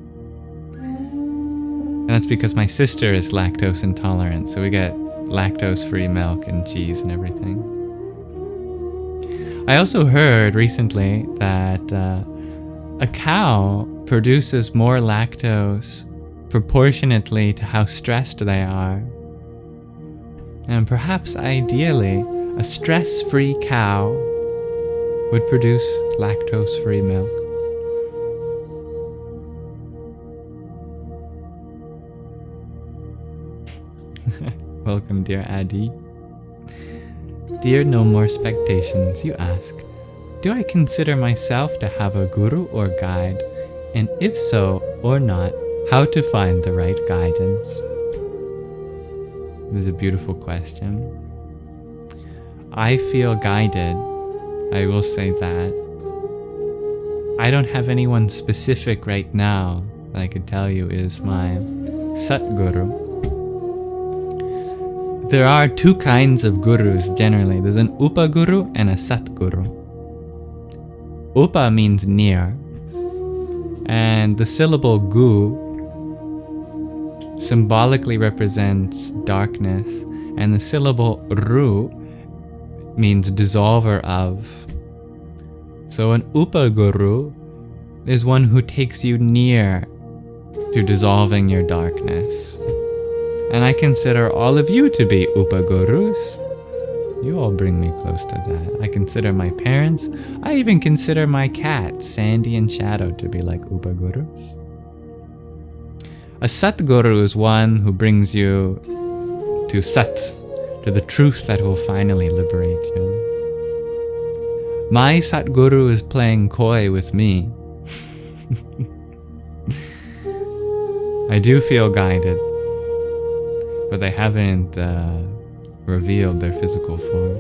And that's because my sister is lactose intolerant, so we get lactose-free milk and cheese and everything. I also heard recently that a cow produces more lactose proportionately to how stressed they are. And perhaps ideally, a stress-free cow would produce lactose-free milk. Welcome, dear Adi. Dear No More Spectations, you ask, do I consider myself to have a guru or guide? And if so or not, how to find the right guidance? This is a beautiful question. I feel guided, I will say that. I don't have anyone specific right now that I could tell you is my Satguru. There are two kinds of gurus generally. There's an Upaguru and a Satguru. Upa means near, and the syllable gu symbolically represents darkness, and the syllable ru means dissolver of. So an Upaguru is one who takes you near to dissolving your darkness. And I consider all of you to be Upagurus. You all bring me close to that. I consider my parents. I even consider my cats, Sandy and Shadow, to be like Upagurus. A Satguru is one who brings you to Sat, to the truth that will finally liberate you. My Satguru is playing coy with me. I do feel guided, but they haven't revealed their physical form.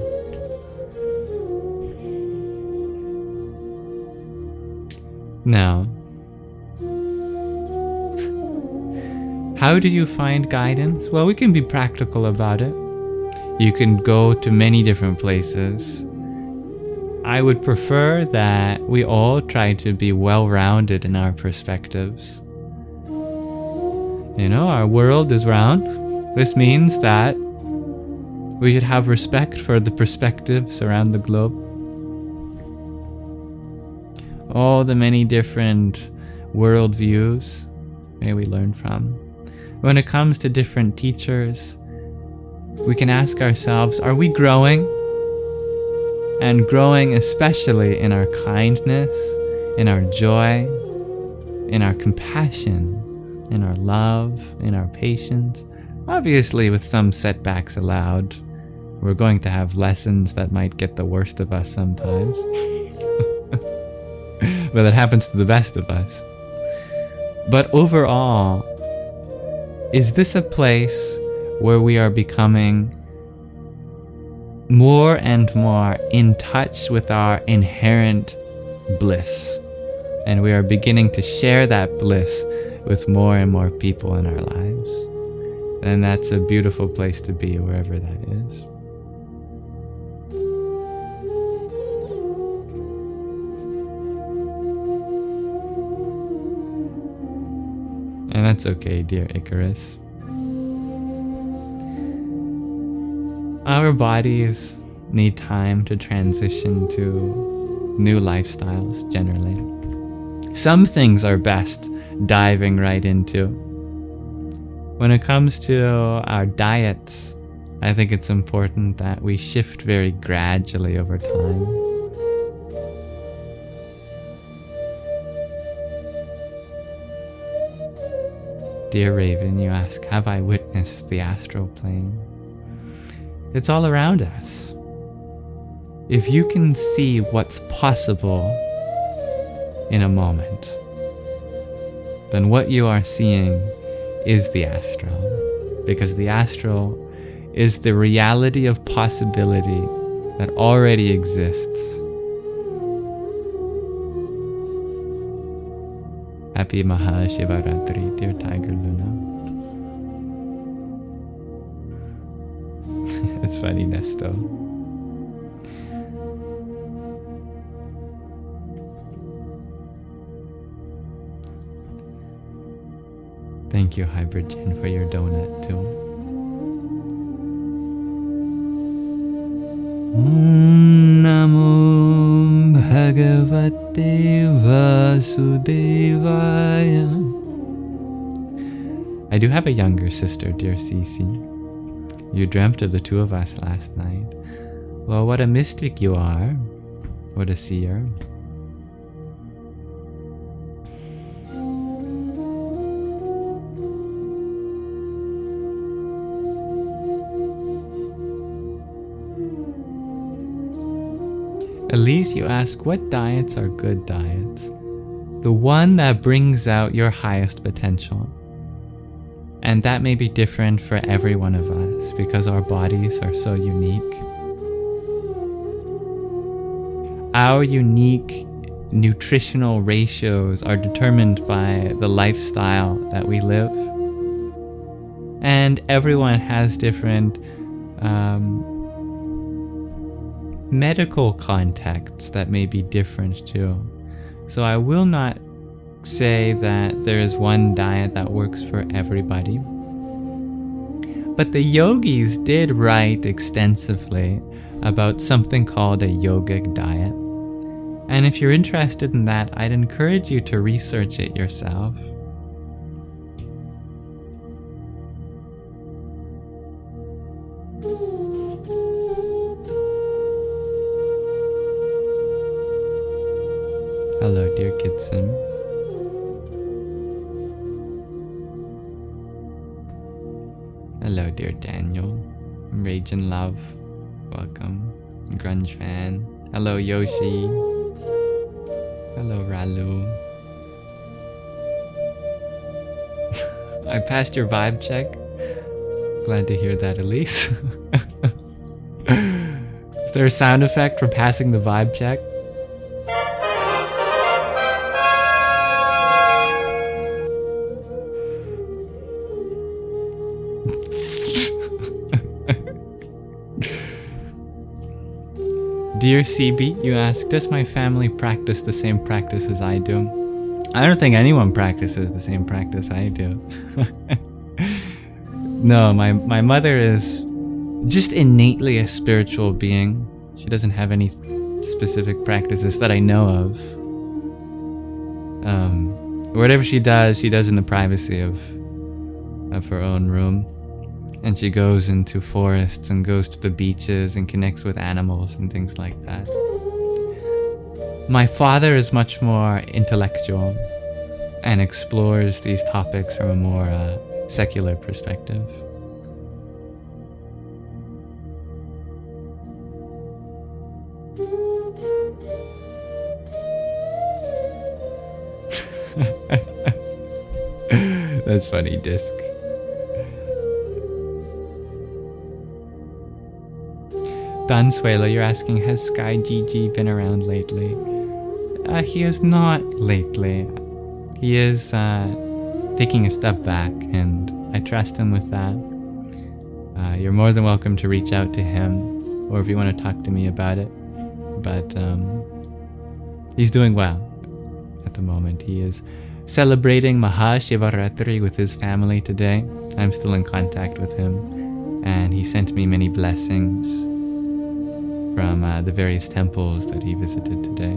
Now, how do you find guidance? Well, we can be practical about it. You can go to many different places. I would prefer that we all try to be well-rounded in our perspectives. Our world is round. This means that we should have respect for the perspectives around the globe. All the many different worldviews may we learn from. When it comes to different teachers, we can ask ourselves, are we growing? And growing especially in our kindness, in our joy, in our compassion, in our love, in our patience. Obviously, with some setbacks allowed, we're going to have lessons that might get the worst of us sometimes. But that happens to the best of us. But overall, is this a place where we are becoming more and more in touch with our inherent bliss? And we are beginning to share that bliss with more and more people in our lives. And that's a beautiful place to be, wherever that is. And that's okay, dear Icarus. Our bodies need time to transition to new lifestyles, generally. Some things are best diving right into. When it comes to our diets, I think it's important that we shift very gradually over time. Dear Raven, you ask, have I witnessed the astral plane? It's all around us. If you can see what's possible in a moment, then what you are seeing is the astral, because the astral is the reality of possibility that already exists. Happy Mahāshivaratri, dear Tiger Luna. It's funny, Nesto. Thank you, Hybrid Jen, for your donut too. Namo Bhagavate Vasudevaya. I do have a younger sister, dear Cece. You dreamt of the two of us last night. Well, what a mystic you are. What a seer. Elise, you ask, what diets are good diets? The one that brings out your highest potential. And that may be different for every one of us because our bodies are so unique. Our unique nutritional ratios are determined by the lifestyle that we live. And everyone has different medical contexts that may be different too. So I will not say that there is one diet that works for everybody. But the yogis did write extensively about something called a yogic diet. And if you're interested in that, I'd encourage you to research it yourself. Hello, dear Kidson. Hello, dear Daniel. Rage and Love. Welcome. Grunge Fan. Hello, Yoshi. Hello, Ralu. I passed your vibe check. Glad to hear that, Elise. Is there a sound effect for passing the vibe check? Dear CB, you ask, does my family practice the same practice as I do? I don't think anyone practices the same practice I do. No, my mother is just innately a spiritual being. She doesn't have any specific practices that I know of. Whatever she does in the privacy of her own room. And she goes into forests and goes to the beaches and connects with animals and things like that. My father is much more intellectual and explores these topics from a more secular perspective. That's funny, Disc. Dansuela, you're asking, has Sky GG been around lately? He is not lately. He is taking a step back, and I trust him with that. You're more than welcome to reach out to him, or if you want to talk to me about it. But he's doing well at the moment. He is celebrating Mahāshivaratri with his family today. I'm still in contact with him, and he sent me many blessings from the various temples that he visited today.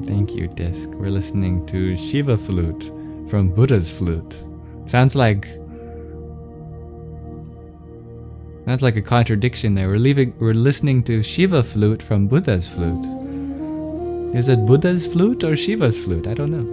Thank you, Disc. We're listening to Shiva flute from Buddha's flute. Sounds like a contradiction there. We're listening to Shiva flute from Buddha's flute. Is it Buddha's flute or Shiva's flute? I don't know.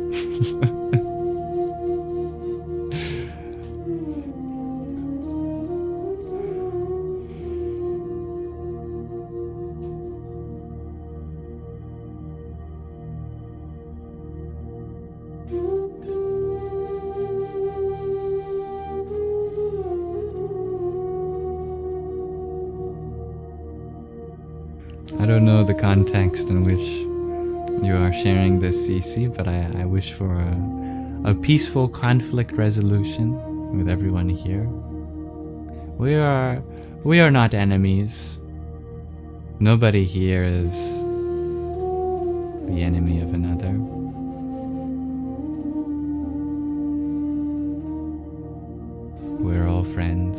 I don't know the context in which you are sharing this, CC, but I wish for a peaceful conflict resolution with everyone here. We are not enemies. Nobody here is the enemy of another. We're all friends.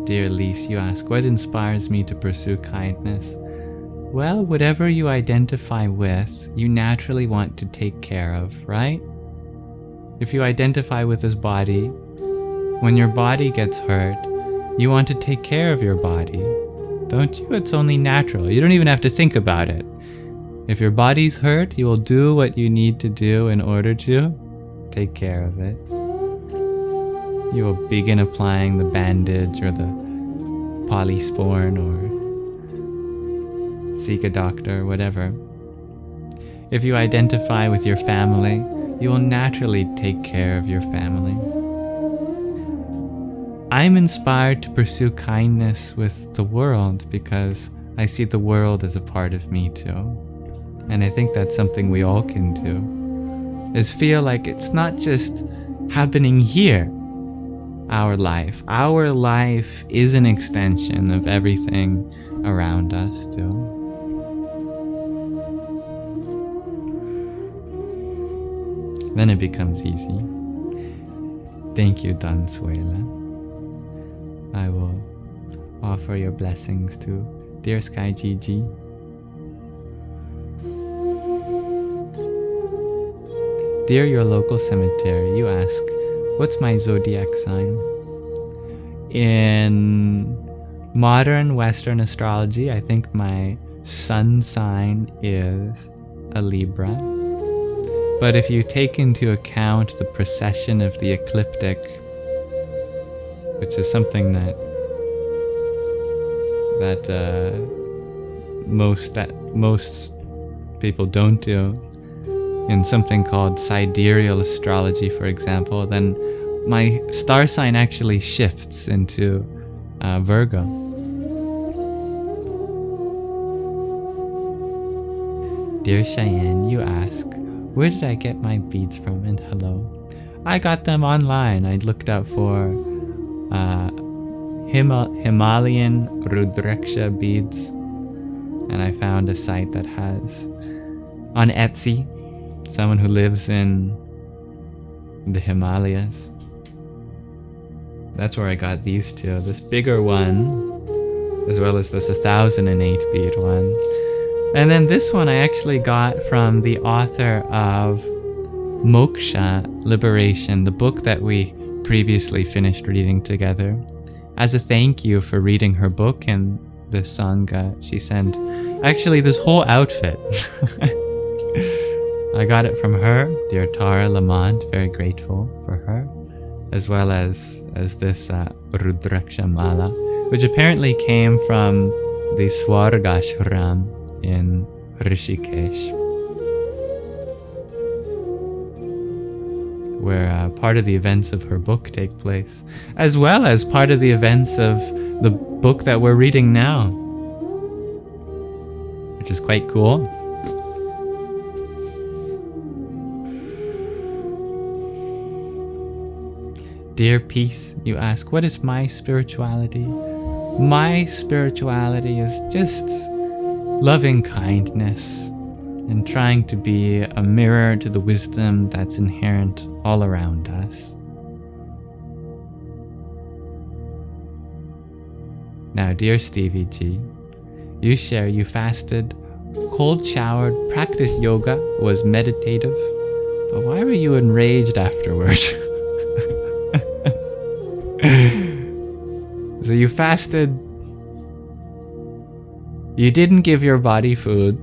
Dear Elise, you ask, what inspires me to pursue kindness? Well, whatever you identify with, you naturally want to take care of, right? If you identify with this body, when your body gets hurt, you want to take care of your body, don't you? It's only natural. You don't even have to think about it. If your body's hurt, you will do what you need to do in order to take care of it. You will begin applying the bandage or the polysporin or seek a doctor, whatever. If you identify with your family, you will naturally take care of your family. I'm inspired to pursue kindness with the world because I see the world as a part of me too. And I think that's something we all can do, is feel like it's not just happening here. Our life is an extension of everything around us too. Then it becomes easy. Thank you, Dansuela. I will offer your blessings to dear Sky Gigi. Dear your local cemetery, you ask, what's my zodiac sign? In modern Western astrology, I think my sun sign is a Libra. But if you take into account the precession of the ecliptic, which is something that most people don't do. In something called sidereal astrology, for example, then my star sign actually shifts into Virgo. Dear Cheyenne, you ask, where did I get my beads from? And hello. I got them online. I looked up for Himalayan Rudraksha beads, and I found a site that has, on Etsy, someone who lives in the Himalayas. That's where I got these two. This bigger one, as well as this 1008 bead one. And then this one I actually got from the author of Moksha, Liberation, the book that we previously finished reading together. As a thank you for reading her book and the Sangha, she sent actually this whole outfit. I got it from her, dear Tara Lamont, very grateful for her, as well as this Rudraksha Mala, which apparently came from the Swargashram in Rishikesh, where part of the events of her book take place, as well as part of the events of the book that we're reading now, which is quite cool. Dear Peace, you ask, what is my spirituality? My spirituality is just loving kindness and trying to be a mirror to the wisdom that's inherent all around us. Now, dear Stevie G, you share you fasted, cold showered, practiced yoga, was meditative, but why were you enraged afterwards? So you fasted, you didn't give your body food,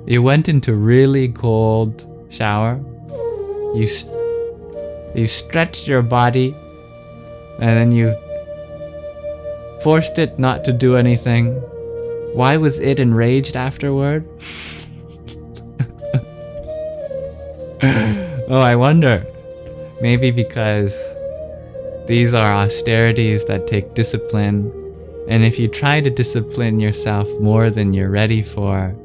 you went into really cold shower, you stretched your body, and then you forced it not to do anything. Why was it enraged afterward? Oh, I wonder. Maybe because these are austerities that take discipline, and if you try to discipline yourself more than you're ready for,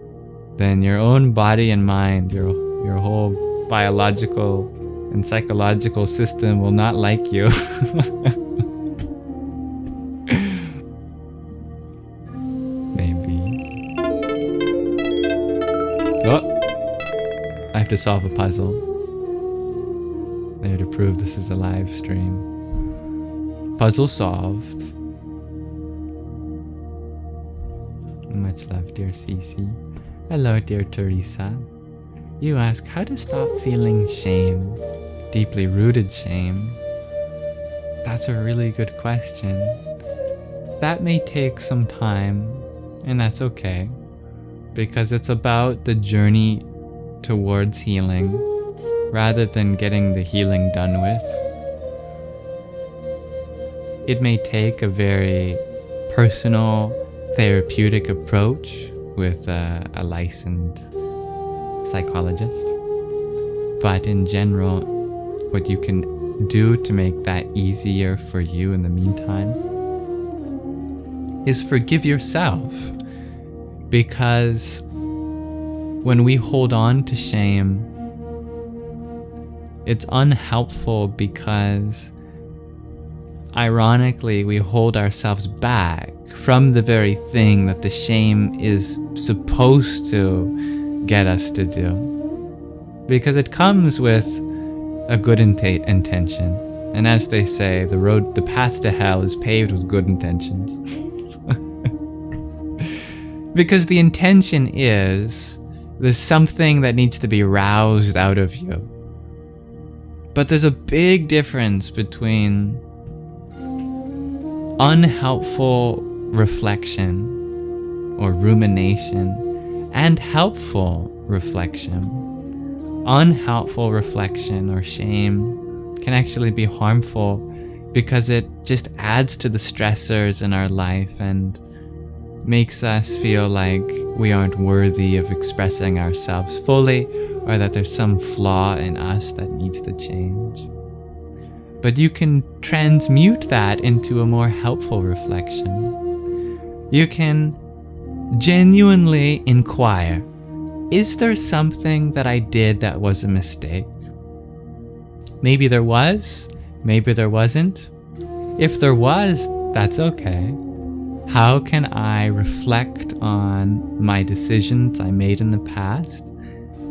then your own body and mind, your whole biological and psychological system will not like you. Maybe. Oh! I have to solve a puzzle. There to prove this is a live stream. Puzzle solved. Much love, dear Cece. Hello, dear Teresa. You ask how to stop feeling shame, deeply rooted shame. That's a really good question. That may take some time, and that's okay, because it's about the journey towards healing, rather than getting the healing done with. It may take a very personal, therapeutic approach with a licensed psychologist. But in general, what you can do to make that easier for you in the meantime is forgive yourself. Because when we hold on to shame, it's unhelpful because ironically, we hold ourselves back from the very thing that the shame is supposed to get us to do. Because it comes with a good intention. And as they say, the path to hell is paved with good intentions. Because the intention is, there's something that needs to be roused out of you. But there's a big difference between unhelpful reflection or rumination and helpful reflection. Unhelpful reflection or shame can actually be harmful because it just adds to the stressors in our life and makes us feel like we aren't worthy of expressing ourselves fully, or that there's some flaw in us that needs to change. But you can transmute that into a more helpful reflection. You can genuinely inquire, is there something that I did that was a mistake? Maybe there was, maybe there wasn't. If there was, that's okay. How can I reflect on my decisions I made in the past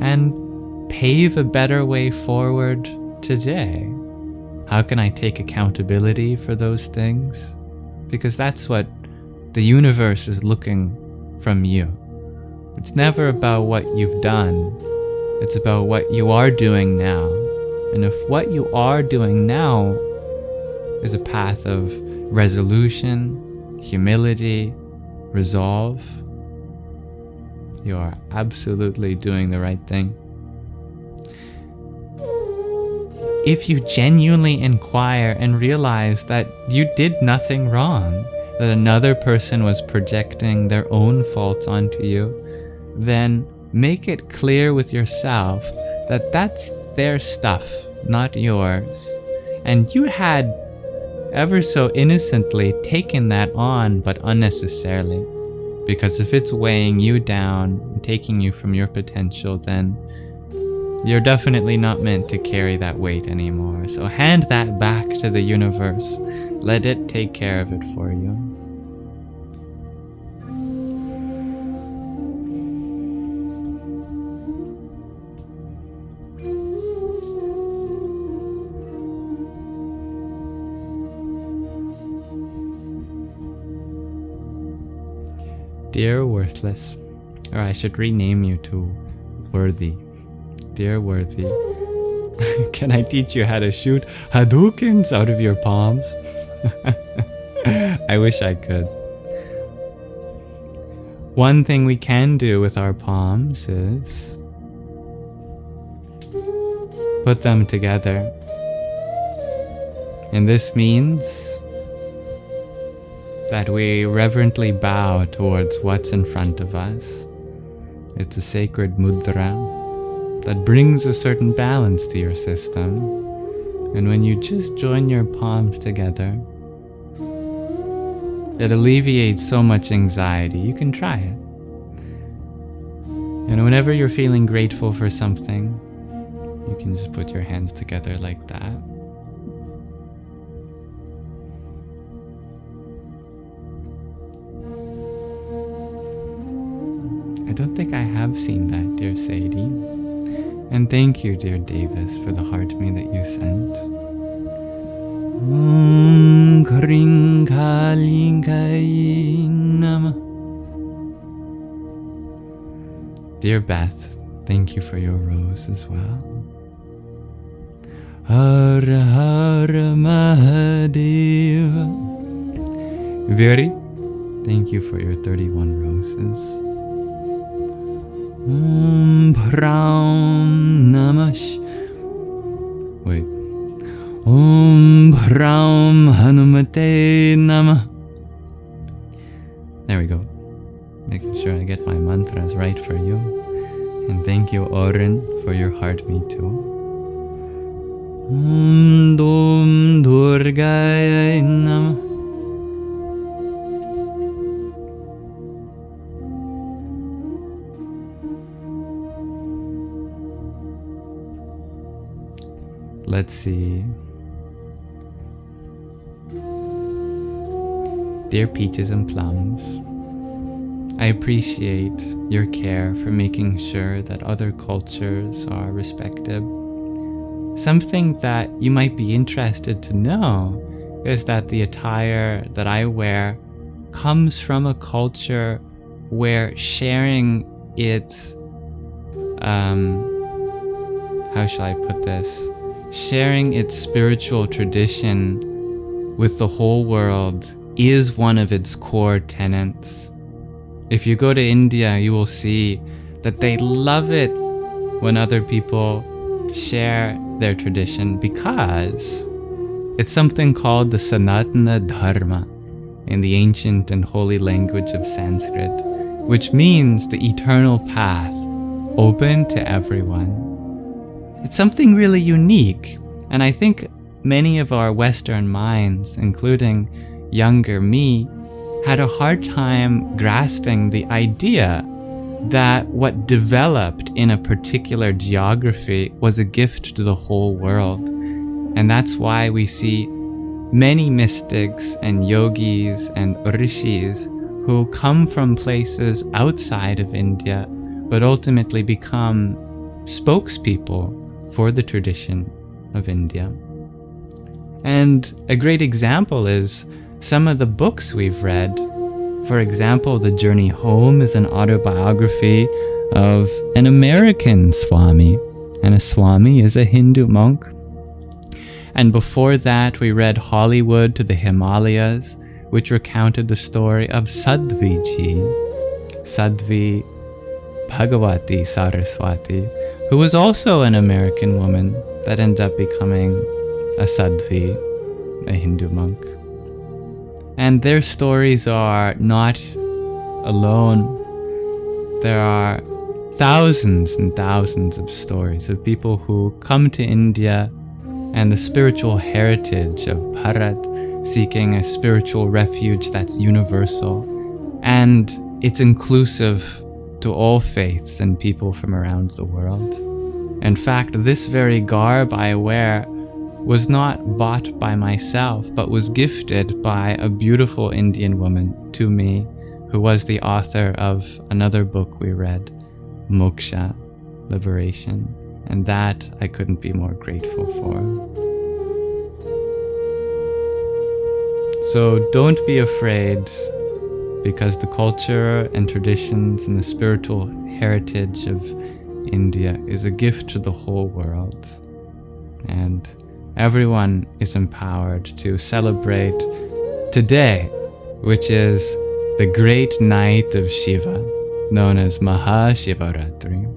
and pave a better way forward today? How can I take accountability for those things? Because that's what the universe is looking from you. It's never about what you've done. It's about what you are doing now. And if what you are doing now is a path of resolution, humility, resolve, you are absolutely doing the right thing. If you genuinely inquire and realize that you did nothing wrong, that another person was projecting their own faults onto you, then make it clear with yourself that that's their stuff, not yours. And you had ever so innocently taken that on, but unnecessarily. Because if it's weighing you down and taking you from your potential, then you're definitely not meant to carry that weight anymore. So hand that back to the universe. Let it take care of it for you. Dear Worthless, or I should rename you to Worthy. Dear Worthy, can I teach you how to shoot Hadoukens out of your palms? I wish I could. One thing we can do with our palms is put them together. And this means that we reverently bow towards what's in front of us. It's a sacred mudra that brings a certain balance to your system. And when you just join your palms together, it alleviates so much anxiety. You can try it. And whenever you're feeling grateful for something, you can just put your hands together like that. I don't think I have seen that, dear Sadie. And thank you, dear Davis, for the heart me that you sent. Kring Kaling Kai Nama. Dear Beth, thank you for your rose as well. Har Har Mahadeva. Viri, thank you for your 31 roses. Braum Namash. Wait. Braum Hanumate Nama. There we go. Making sure I get my mantras right for you. And thank you, Oren, for your heart me too. Dom Durgaya Nama. Let's see. Dear Peaches and Plums, I appreciate your care for making sure that other cultures are respected. Something that you might be interested to know is that the attire that I wear comes from a culture where sharing its, how shall I put this? Sharing its spiritual tradition with the whole world is one of its core tenets. If you go to India, you will see that they love it when other people share their tradition, because It's something called the Sanatana Dharma in the ancient and holy language of Sanskrit, which means the eternal path, open to everyone. It's something really unique, and I think many of our Western minds, including younger me, had a hard time grasping the idea that what developed in a particular geography was a gift to the whole world. And that's why we see many mystics and yogis and rishis who come from places outside of India, but ultimately become spokespeople for the tradition of India. And a great example is some of the books we've read. For example, The Journey Home is an autobiography of an American Swami, and a Swami is a Hindu monk. And before that, we read Hollywood to the Himalayas, which recounted the story of Sadhviji, Sadhvi Bhagavati Saraswati, who was also an American woman that ended up becoming a Sadhvi, a Hindu monk. And their stories are not alone. There are thousands and thousands of stories of people who come to India and the spiritual heritage of Bharat, seeking a spiritual refuge that's universal, and it's inclusive to all faiths and people from around the world. In fact, this very garb I wear was not bought by myself, but was gifted by a beautiful Indian woman to me, who was the author of another book we read, Moksha, Liberation, and that I couldn't be more grateful for. So don't be afraid, because the culture and traditions and the spiritual heritage of India is a gift to the whole world. And everyone is empowered to celebrate today, which is the great night of Shiva, known as Mahāshivaratri.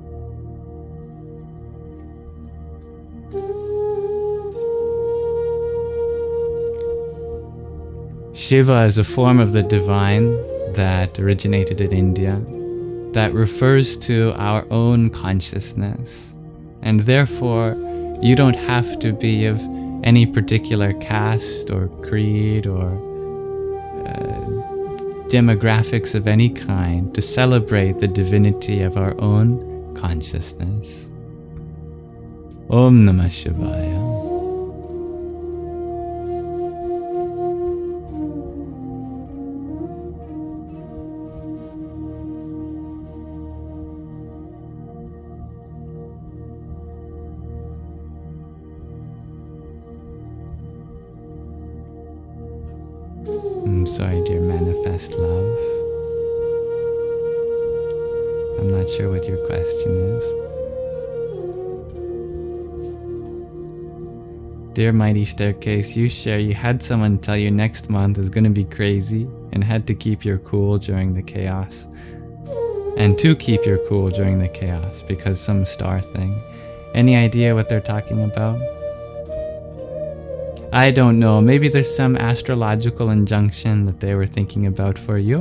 Shiva is a form of the divine that originated in India, that refers to our own consciousness, and therefore you don't have to be of any particular caste or creed or demographics of any kind to celebrate the divinity of our own consciousness. Om Namah Shivaya. I'm sorry, dear manifest love. I'm not sure what your question is. Dear Mighty Staircase, you share you had someone tell you next month is going to be crazy and had to keep your cool during the chaos. And to keep your cool during the chaos because some star thing. Any idea what they're talking about? I don't know, maybe there's some astrological injunction that they were thinking about for you.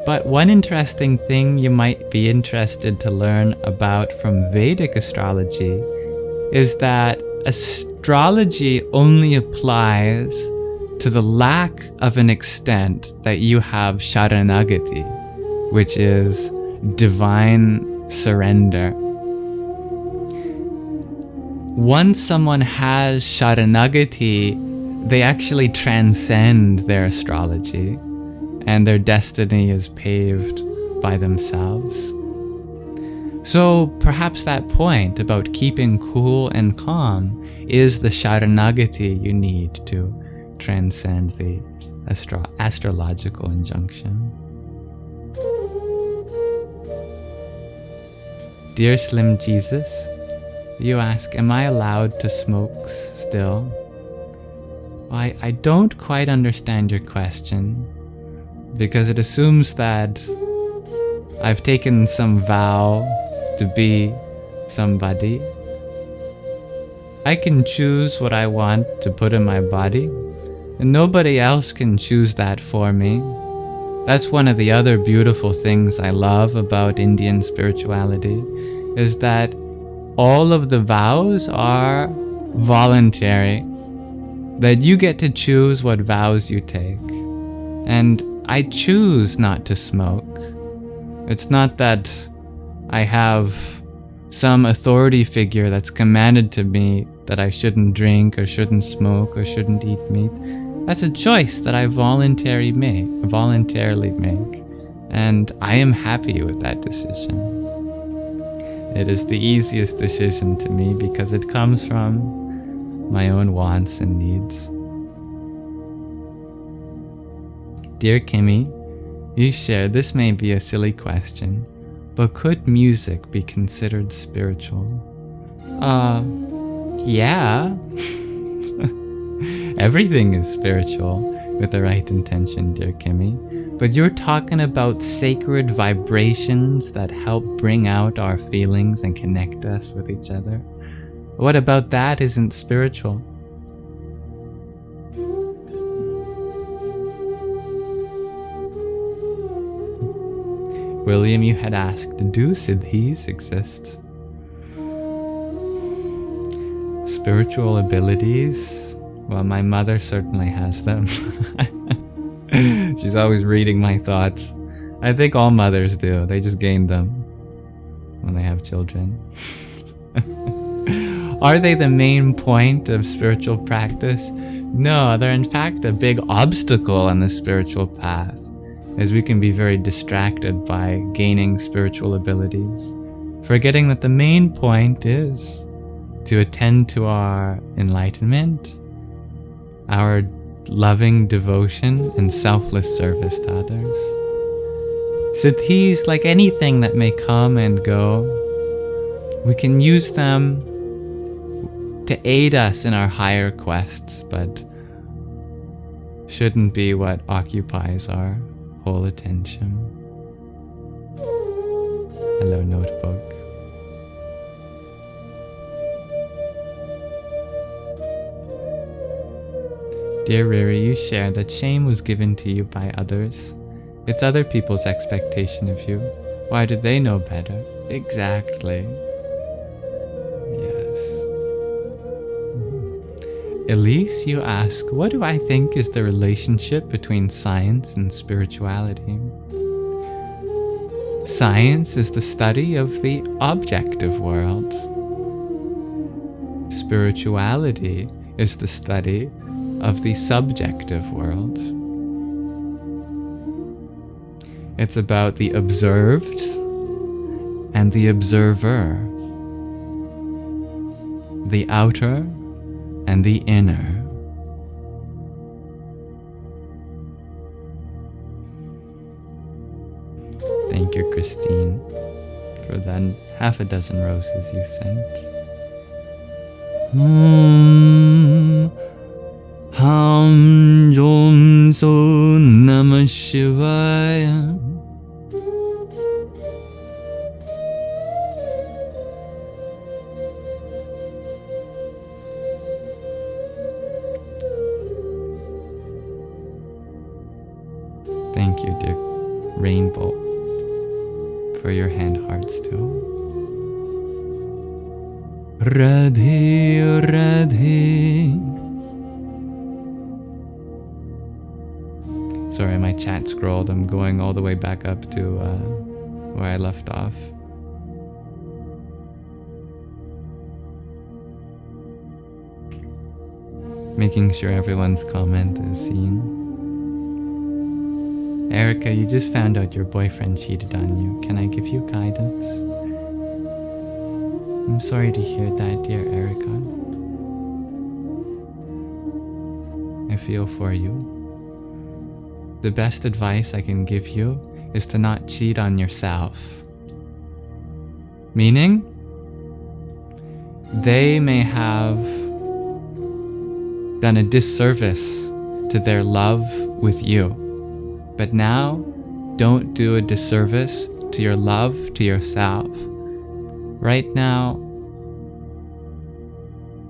But one interesting thing you might be interested to learn about from Vedic astrology is that astrology only applies to the lack of an extent that you have Sharanagati, which is divine surrender. Once someone has Sharanagati, they actually transcend their astrology, and their destiny is paved by themselves. So perhaps that point about keeping cool and calm is the Sharanagati you need to transcend the astrological injunction. Dear Slim Jesus, you ask, am I allowed to smoke still? Well, I don't quite understand your question, because it assumes that I've taken some vow to be somebody. I can choose what I want to put in my body, and nobody else can choose that for me. That's one of the other beautiful things I love about Indian spirituality, is that all of the vows are voluntary, that you get to choose what vows you take. And I choose not to smoke. It's not that I have some authority figure that's commanded to me that I shouldn't drink or shouldn't smoke or shouldn't eat meat. That's a choice that I voluntarily make. And I am happy with that decision. It is the easiest decision to me because it comes from my own wants and needs. Dear Kimmy, you share, this may be a silly question, but could music be considered spiritual? Yeah. Everything is spiritual with the right intention, dear Kimmy. But you're talking about sacred vibrations that help bring out our feelings and connect us with each other. What about that isn't spiritual? William, you had asked, do Siddhis exist? Spiritual abilities? Well, my mother certainly has them. She's always reading my thoughts. I think all mothers do. They just gain them when they have children. Are they the main point of spiritual practice? No, they're in fact a big obstacle on the spiritual path, as we can be very distracted by gaining spiritual abilities, forgetting that the main point is to attend to our enlightenment, our loving devotion and selfless service to others. Siddhis, like anything that may come and go, we can use them to aid us in our higher quests, but shouldn't be what occupies our whole attention. Hello, notebook. Dear Riri, you share that shame was given to you by others. It's other people's expectation of you. Why do they know better? Exactly. Yes. Elise, you ask, what do I think is the relationship between science and spirituality? Science is the study of the objective world. Spirituality is the study of the subjective world. It's about the observed and the observer, the outer and the inner. Thank you, Christine, for that half a dozen roses you sent. Ham Jom So Namah Shivaya. Thank you, dear Rainbow, for your hand hearts too. Radhe Radhe. Sorry, my chat scrolled. I'm going all the way back up to where I left off. Making sure everyone's comment is seen. Erica, you just found out your boyfriend cheated on you. Can I give you guidance? I'm sorry to hear that, dear Erica. I feel for you. The best advice I can give you is to not cheat on yourself. Meaning, they may have done a disservice to their love with you. But now, don't do a disservice to your love to yourself. Right now,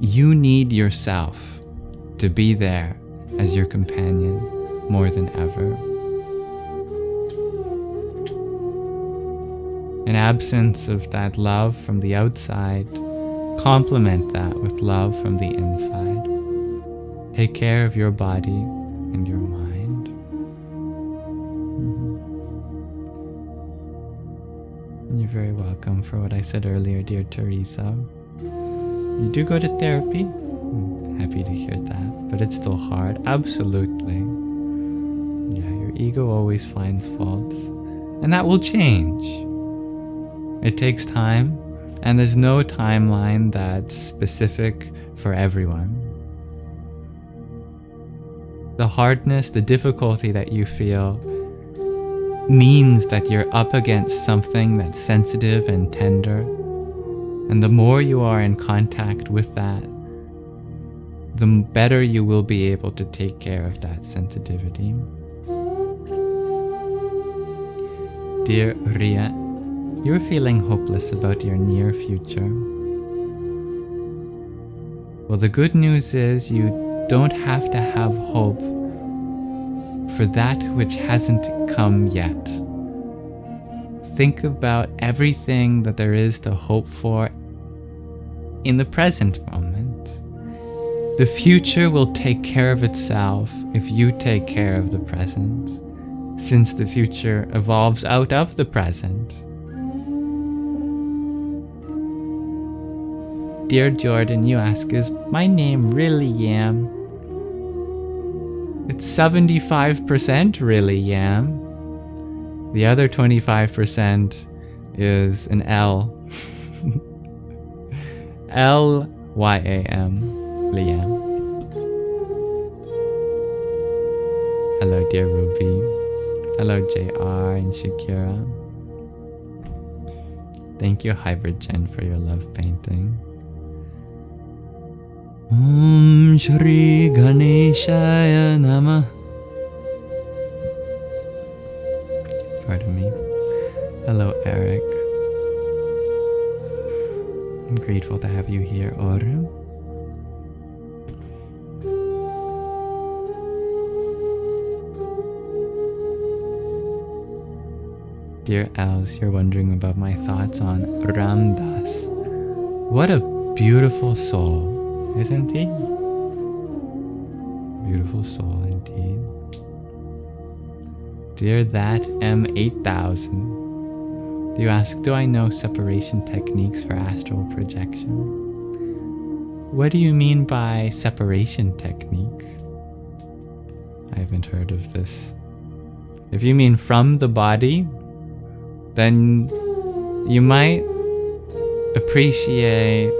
you need yourself to be there as your companion more than ever. In absence of that love from the outside, complement that with love from the inside. Take care of your body and your mind. You're very welcome for what I said earlier, dear Teresa. You do go to therapy. I'm happy to hear that, but it's still hard. Absolutely. Yeah, your ego always finds faults, and that will change. It takes time, and there's no timeline that's specific for everyone. The hardness, the difficulty that you feel means that you're up against something that's sensitive and tender. And the more you are in contact with that, the better you will be able to take care of that sensitivity. Dear Ria, you're feeling hopeless about your near future. Well, the good news is you don't have to have hope for that which hasn't come yet. Think about everything that there is to hope for in the present moment. The future will take care of itself if you take care of the present, since the future evolves out of the present. Dear Jordan, you ask, is my name really Yam? It's 75% really Yam. The other 25% is an L. L-Y-A-M, Liam. Hello, dear Ruby. Hello, JR and Shakira. Thank you, Hybrid Jen, for your love painting. Om Shri Ganeshaya Namah. Pardon me. Hello, Eric. I'm grateful to have you here, Oru. Dear Els, you're wondering about my thoughts on Ramdas. What a beautiful soul, isn't he? Beautiful soul indeed. Dear that M8000, you ask, do I know separation techniques for astral projection? What do you mean by separation technique? I haven't heard of this. If you mean from the body, then you might appreciate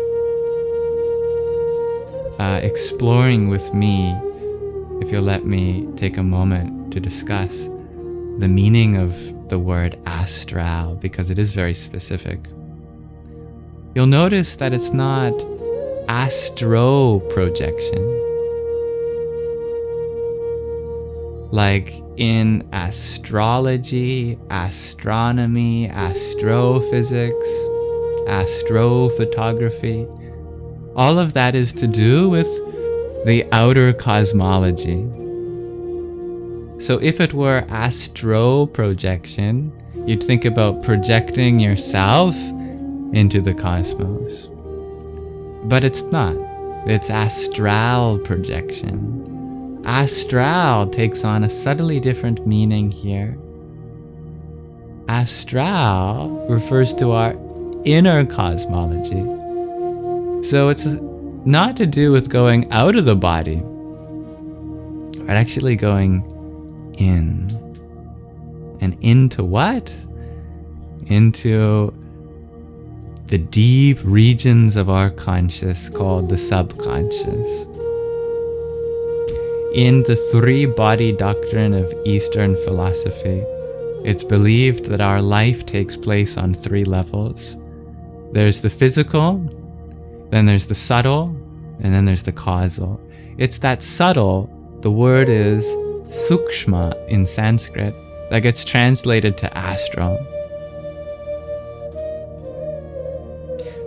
exploring with me, if you'll let me take a moment to discuss the meaning of the word astral, because it is very specific. You'll notice that it's not astro projection. Like in astrology, astronomy, astrophysics, astrophotography, all of that is to do with the outer cosmology. So if it were astro projection, you'd think about projecting yourself into the cosmos. But it's not. It's astral projection. Astral takes on a subtly different meaning here. Astral refers to our inner cosmology. So it's not to do with going out of the body, but actually going in. And into what? Into the deep regions of our conscious called the subconscious. In the three-body doctrine of Eastern philosophy, it's believed that our life takes place on three levels. There's the physical, then there's the subtle, and then there's the causal. It's that subtle, the word is sukshma in Sanskrit, that gets translated to astral.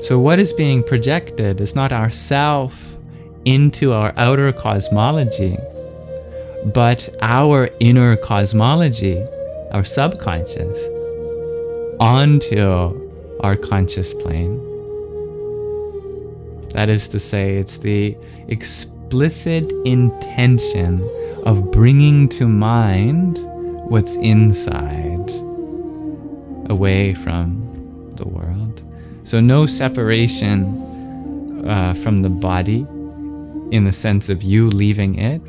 So what is being projected is not ourself into our outer cosmology, but our inner cosmology, our subconscious, onto our conscious plane. That is to say, it's the explicit intention of bringing to mind what's inside, away from the world. So no separation from the body in the sense of you leaving it,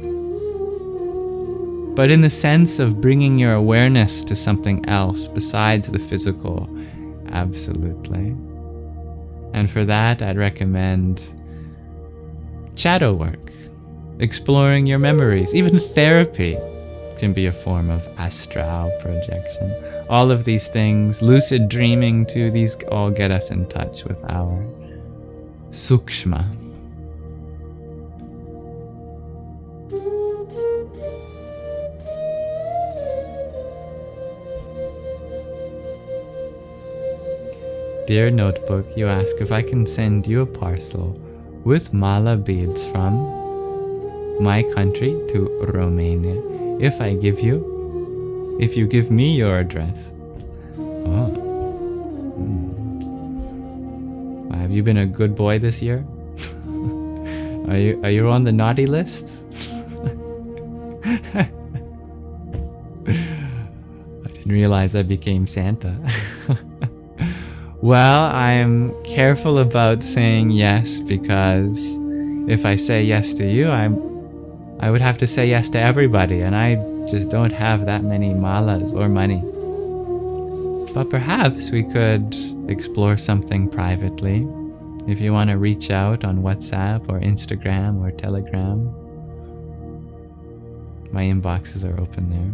but in the sense of bringing your awareness to something else besides the physical, absolutely. And for that, I'd recommend shadow work, exploring your memories. Even therapy can be a form of astral projection. All of these things, lucid dreaming too, these all get us in touch with our sukshma. Dear Notebook, you ask if I can send you a parcel with Māla Beads from my country to Romania. If you give me your address. Oh. Have you been a good boy this year? Are you on the naughty list? I didn't realize I became Santa. Well, I'm careful about saying yes, because if I say yes to you, I would have to say yes to everybody, and I just don't have that many malas or money. But perhaps we could explore something privately. If you want to reach out on WhatsApp or Instagram or Telegram, my inboxes are open there.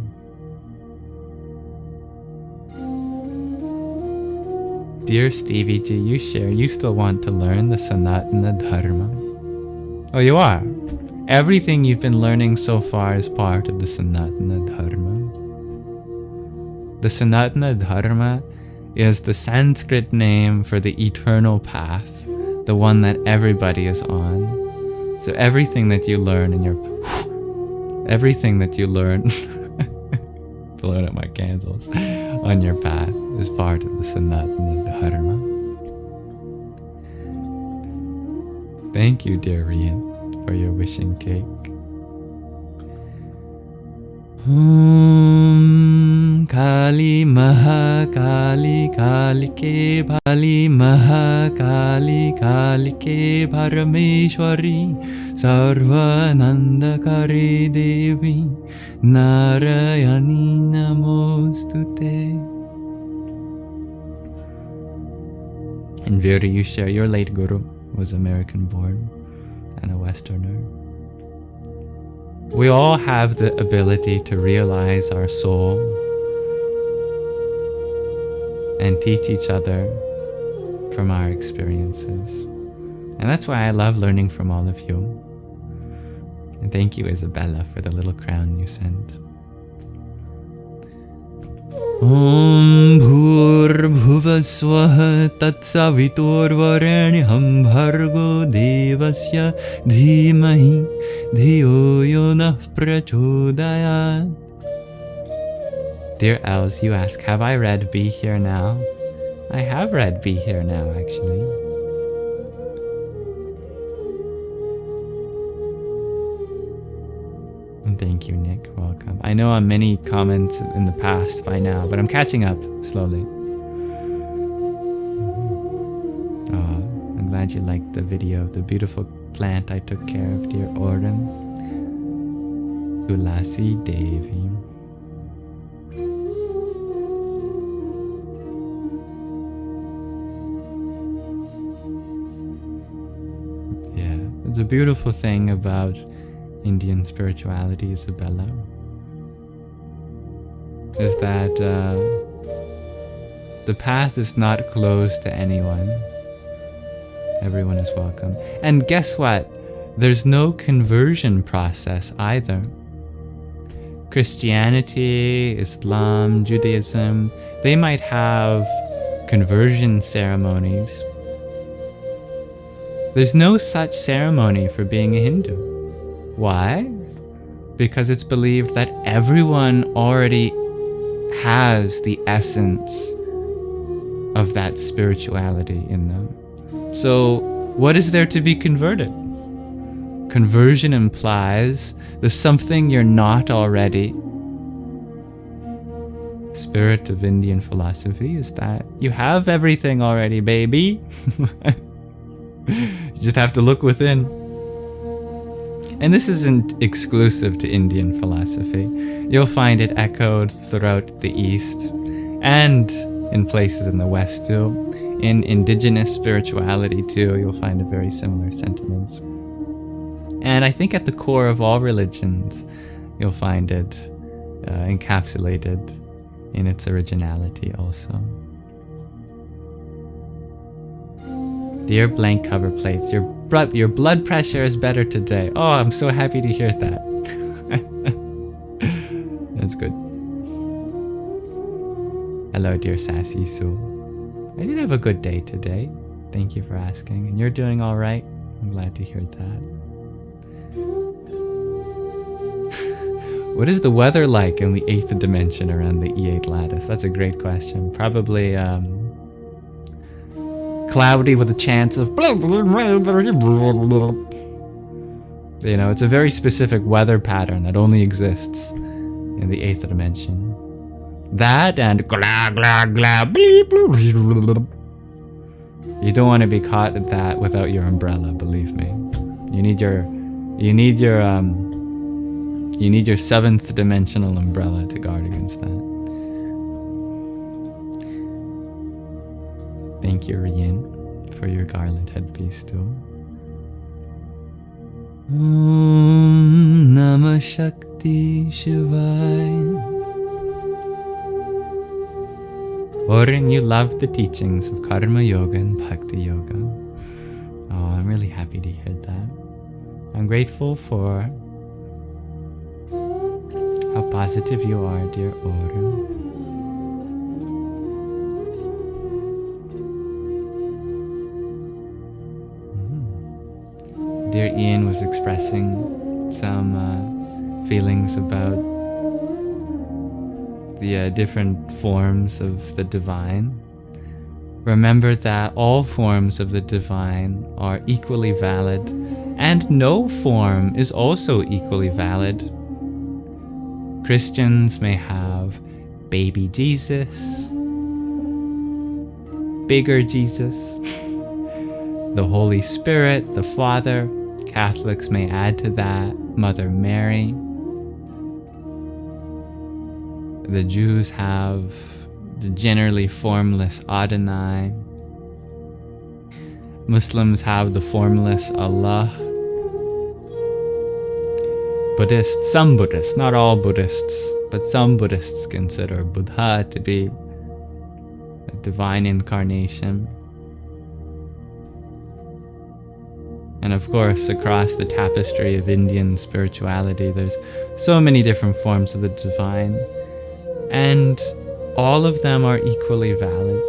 Dear Stevie G, you share you still want to learn the Sanatana Dharma. Oh, you are? Everything you've been learning so far is part of the Sanatana Dharma. The Sanatana Dharma is the Sanskrit name for the eternal path, the one that everybody is on. So everything that you learn in your... everything that you learn... blowing up my candles on your path is part of the Sanatana Dharma. Thank you, dear Rian, for your wishing cake. Kali Mahakali Kali Ke Bali Mahakali Kali Ke Parameshwari Sarvanandakari Devi Narayani Namostute. And Veera, you share your late guru was American born and a Westerner. We all have the ability to realize our soul and teach each other from our experiences. And that's why I love learning from all of you. And thank you, Isabella, for the little crown you sent. Om Bhurvaswaha Tatsaviturvarenyam Bhargo Devasya Dhimahi Dhiyo Yonah Prachodayat. Dear Els, you ask, have I read Be Here Now? I have read Be Here Now, actually. And thank you, Nick. Welcome. I know I'm many comments in the past by now, but I'm catching up slowly. Oh, I'm glad you liked the video of the beautiful plant I took care of, dear Oren. Tulasi Devi. Yeah, the beautiful thing about Indian spirituality, Isabella, is that the path is not closed to anyone. Everyone is welcome. And guess what? There's no conversion process either. Christianity, Islam, Judaism, they might have conversion ceremonies, There's no such ceremony for being a Hindu. Why? Because it's believed that everyone already has the essence of that spirituality in them. So, what is there to be converted? Conversion implies there's something you're not already. Spirit of Indian philosophy is that you have everything already, baby. You just have to look within. And this isn't exclusive to Indian philosophy. You'll find it echoed throughout the East and in places in the West too. In indigenous spirituality too, you'll find a very similar sentiments. And I think at the core of all religions, you'll find it encapsulated in its originality also. Dear blank cover plates, your blood pressure is better today. Oh, I'm so happy to hear that. That's good. Hello, dear sassy soul. I did have a good day today. Thank you for asking. And you're doing all right? I'm glad to hear that. What is the weather like in the 8th dimension around the E8 lattice? That's a great question. Probably cloudy with a chance of... You know, it's a very specific weather pattern that only exists in the 8th dimension. That and gla gla gla bleep bloop. You don't want to be caught at that without your umbrella, believe me. You need your 7th dimensional umbrella to guard against that. Thank you, Rian, for your garland headpiece too. Om Namah Shakti Shivaya. Oren, you love the teachings of Karma Yoga and Bhakti Yoga. Oh, I'm really happy to hear that. I'm grateful for how positive you are, dear Oren. Dear Ian was expressing some feelings about the different forms of the divine. Remember that all forms of the divine are equally valid, and no form is also equally valid. Christians may have baby Jesus, bigger Jesus, the Holy Spirit, the Father. Catholics may add to that Mother Mary. The Jews have the generally formless Adonai. Muslims have the formless Allah. Buddhists, some Buddhists, not all Buddhists, but some Buddhists consider Buddha to be a divine incarnation. And of course, across the tapestry of Indian spirituality, there's so many different forms of the divine. And all of them are equally valid.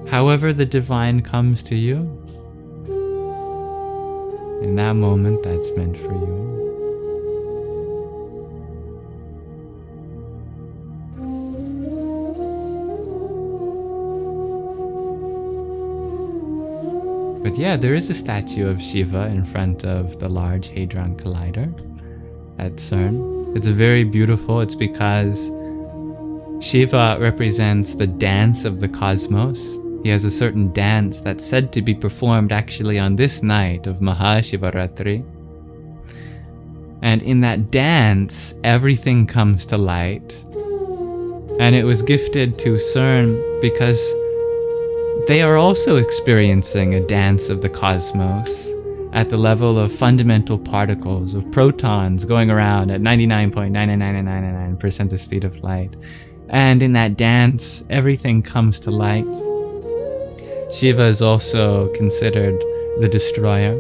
However the divine comes to you, in that moment, that's meant for you. But yeah, there is a statue of Shiva in front of the Large Hadron Collider at CERN. It's very beautiful. It's because Shiva represents the dance of the cosmos. He has a certain dance that's said to be performed actually on this night of Mahāshivaratri. And in that dance, everything comes to light. And it was gifted to CERN because they are also experiencing a dance of the cosmos at the level of fundamental particles, of protons going around at 99.99999% the speed of light. And in that dance, everything comes to light. Shiva is also considered the destroyer,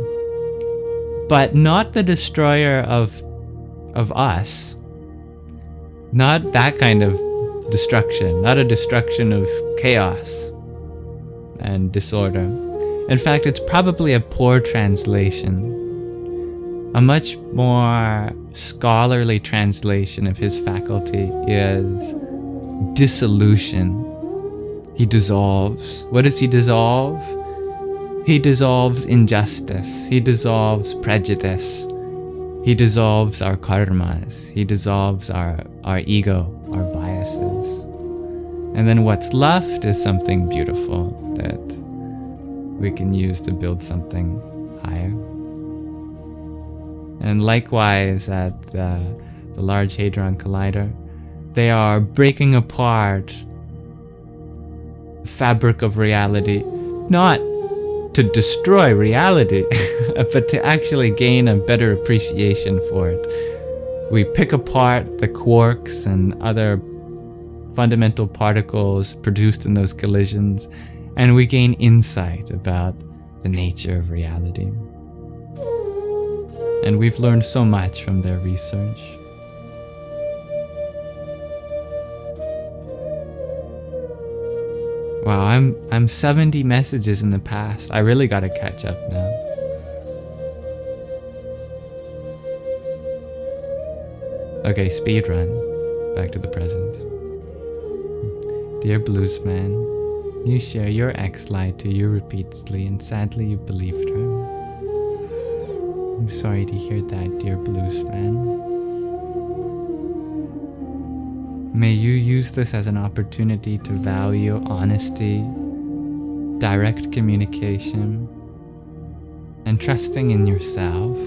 but not the destroyer of us. Not that kind of destruction, not a destruction of chaos and disorder, In fact, it's probably a poor translation. A much more scholarly translation of his faculty is dissolution. He dissolves. What does he dissolve? He dissolves injustice. He dissolves prejudice. He dissolves our karmas. He dissolves our ego, our biases. And then what's left is something beautiful that we can use to build something higher. And likewise at the Large Hadron Collider, they are breaking apart the fabric of reality, not to destroy reality, but to actually gain a better appreciation for it. We pick apart the quarks and other fundamental particles produced in those collisions, and we gain insight about the nature of reality. And we've learned so much from their research. Wow, I'm 70 messages in the past. I really gotta catch up now. Okay, speed run. Back to the present. Dear Bluesman, you share your ex lied to you repeatedly and sadly you believed her. I'm sorry to hear that, dear Bluesman. May you use this as an opportunity to value honesty, direct communication, and trusting in yourself.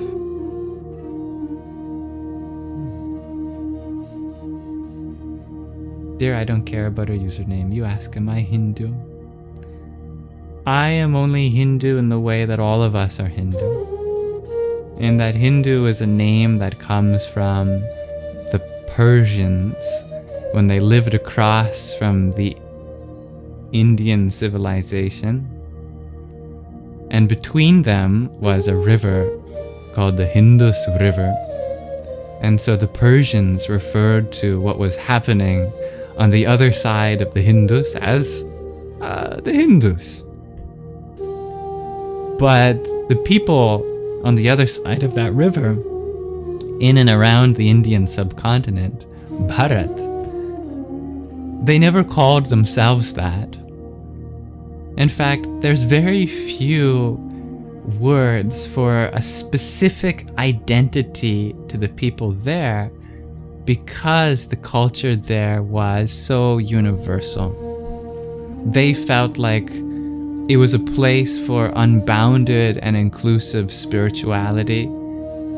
Dear, I don't care about her username. You ask, am I Hindu? I am only Hindu in the way that all of us are Hindu. And that Hindu is a name that comes from the Persians when they lived across from the Indian civilization. And between them was a river called the Indus River. And so the Persians referred to what was happening on the other side of the Indus as the Hindus. But the people on the other side of that river, in and around the Indian subcontinent, Bharat, they never called themselves that. In fact, there's very few words for a specific identity to the people there because the culture there was so universal. They felt like it was a place for unbounded and inclusive spirituality,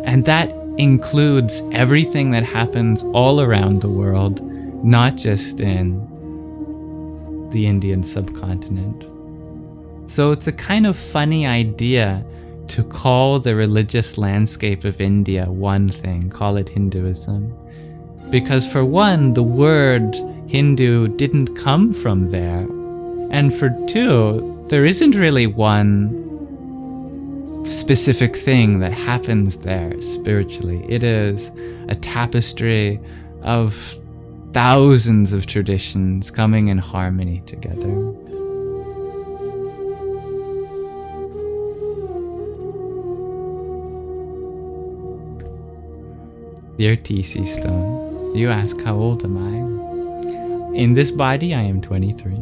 and that includes everything that happens all around the world, not just in the Indian subcontinent. So it's a kind of funny idea to call the religious landscape of India one thing, call it Hinduism. Because for one, the word Hindu didn't come from there. And for two, there isn't really one specific thing that happens there spiritually. It is a tapestry of thousands of traditions coming in harmony together. Dear TC Stone, you ask how old am I? In this body I am 23.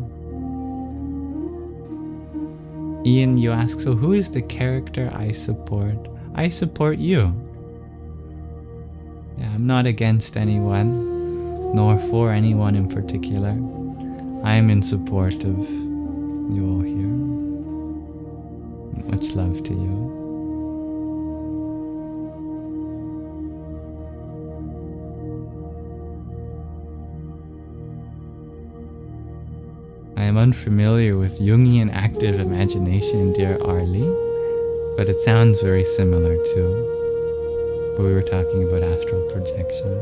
Ian, you ask, so who is the character I support? I support you. Yeah, I'm not against anyone, nor for anyone in particular. I am in support of you all here. Much love to you. I am unfamiliar with Jungian active imagination, dear Arlie, but it sounds very similar to what we were talking about astral projection.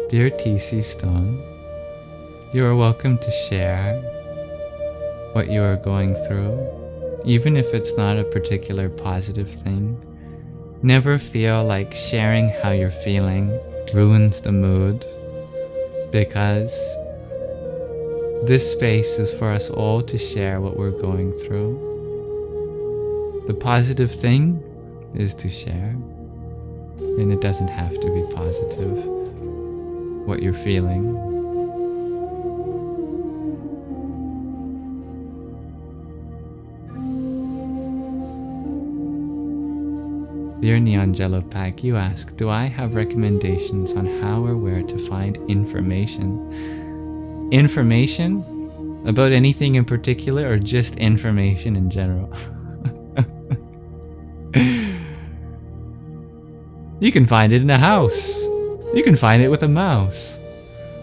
Dear TC Stone, you are welcome to share what you are going through, even if it's not a particular positive thing. Never feel like sharing how you're feeling ruins the mood, because this space is for us all to share what we're going through. The positive thing is to share, and it doesn't have to be positive, what you're feeling. Dear Neangelo Pack, you ask, do I have recommendations on how or where to find information? Information? About anything in particular, or just information in general? You can find it in a house. You can find it with a mouse.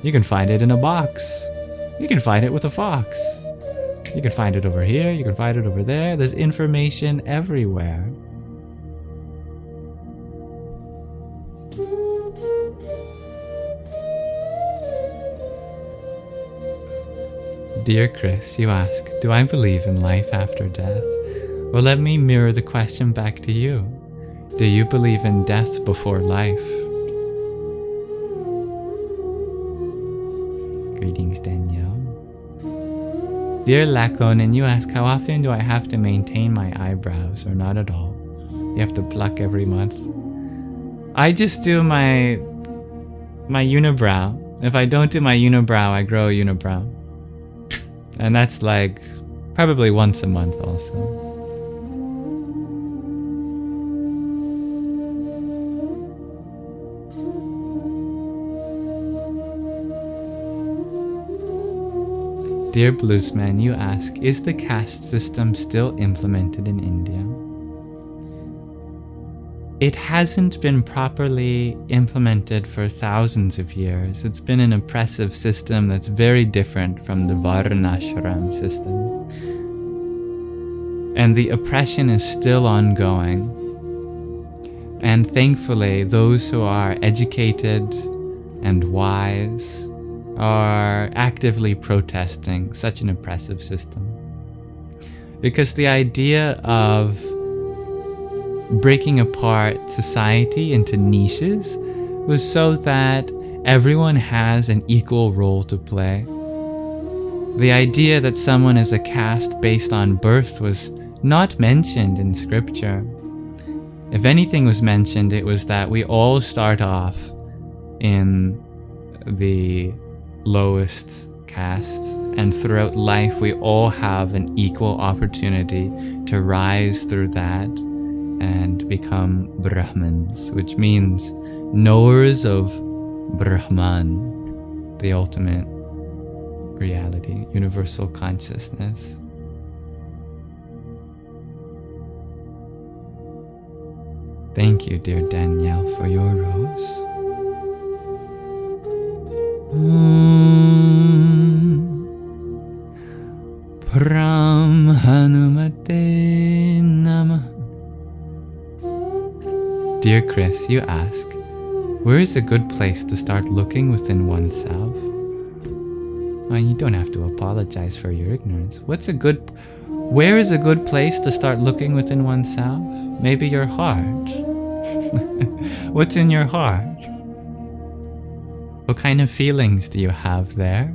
You can find it in a box. You can find it with a fox. You can find it over here. You can find it over there. There's information everywhere. Dear Chris, you ask, do I believe in life after death? Well, let me mirror the question back to you. Do you believe in death before life? Greetings, Danielle. Dear Lakonen, you ask, how often do I have to maintain my eyebrows, or not at all? You have to pluck every month. I just do my unibrow. If I don't do my unibrow, I grow a unibrow. And that's like probably once a month also. Dear Bluesman, you ask, is the caste system still implemented in India? It hasn't been properly implemented for thousands of years. It's been an oppressive system that's very different from the Varnashram system. And the oppression is still ongoing. And thankfully, those who are educated and wise are actively protesting such an oppressive system. Because the idea of breaking apart society into niches was so that everyone has an equal role to play. The idea that someone is a caste based on birth was not mentioned in scripture. If anything was mentioned, it was that we all start off in the lowest caste, and throughout life we all have an equal opportunity to rise through that and become Brahmins, which means knowers of Brahman, the ultimate reality, universal consciousness. Thank you, dear Danielle, for your rose. Pram Hanumate Namah. Dear Chris, you ask, where is a good place to start looking within oneself? Well, you don't have to apologize for your ignorance. Where is a good place to start looking within oneself? Maybe your heart. What's in your heart? What kind of feelings do you have there?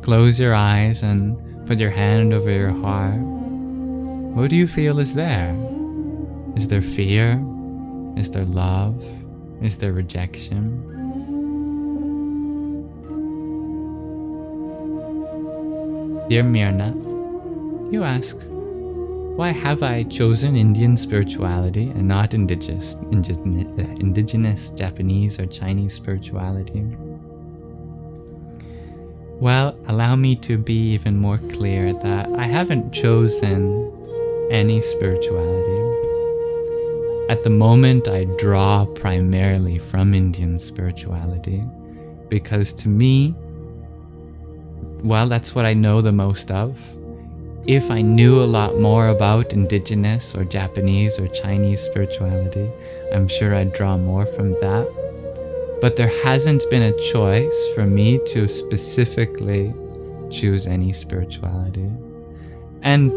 Close your eyes and put your hand over your heart. What do you feel is there? Is there fear? Is there love? Is there rejection? Dear Mirna, you ask, why have I chosen Indian spirituality and not indigenous Japanese or Chinese spirituality? Well, allow me to be even more clear that I haven't chosen any spirituality. At the moment, I draw primarily from Indian spirituality because to me, well, that's what I know the most of. If I knew a lot more about indigenous or Japanese or Chinese spirituality, I'm sure I'd draw more from that. But there hasn't been a choice for me to specifically choose any spirituality. And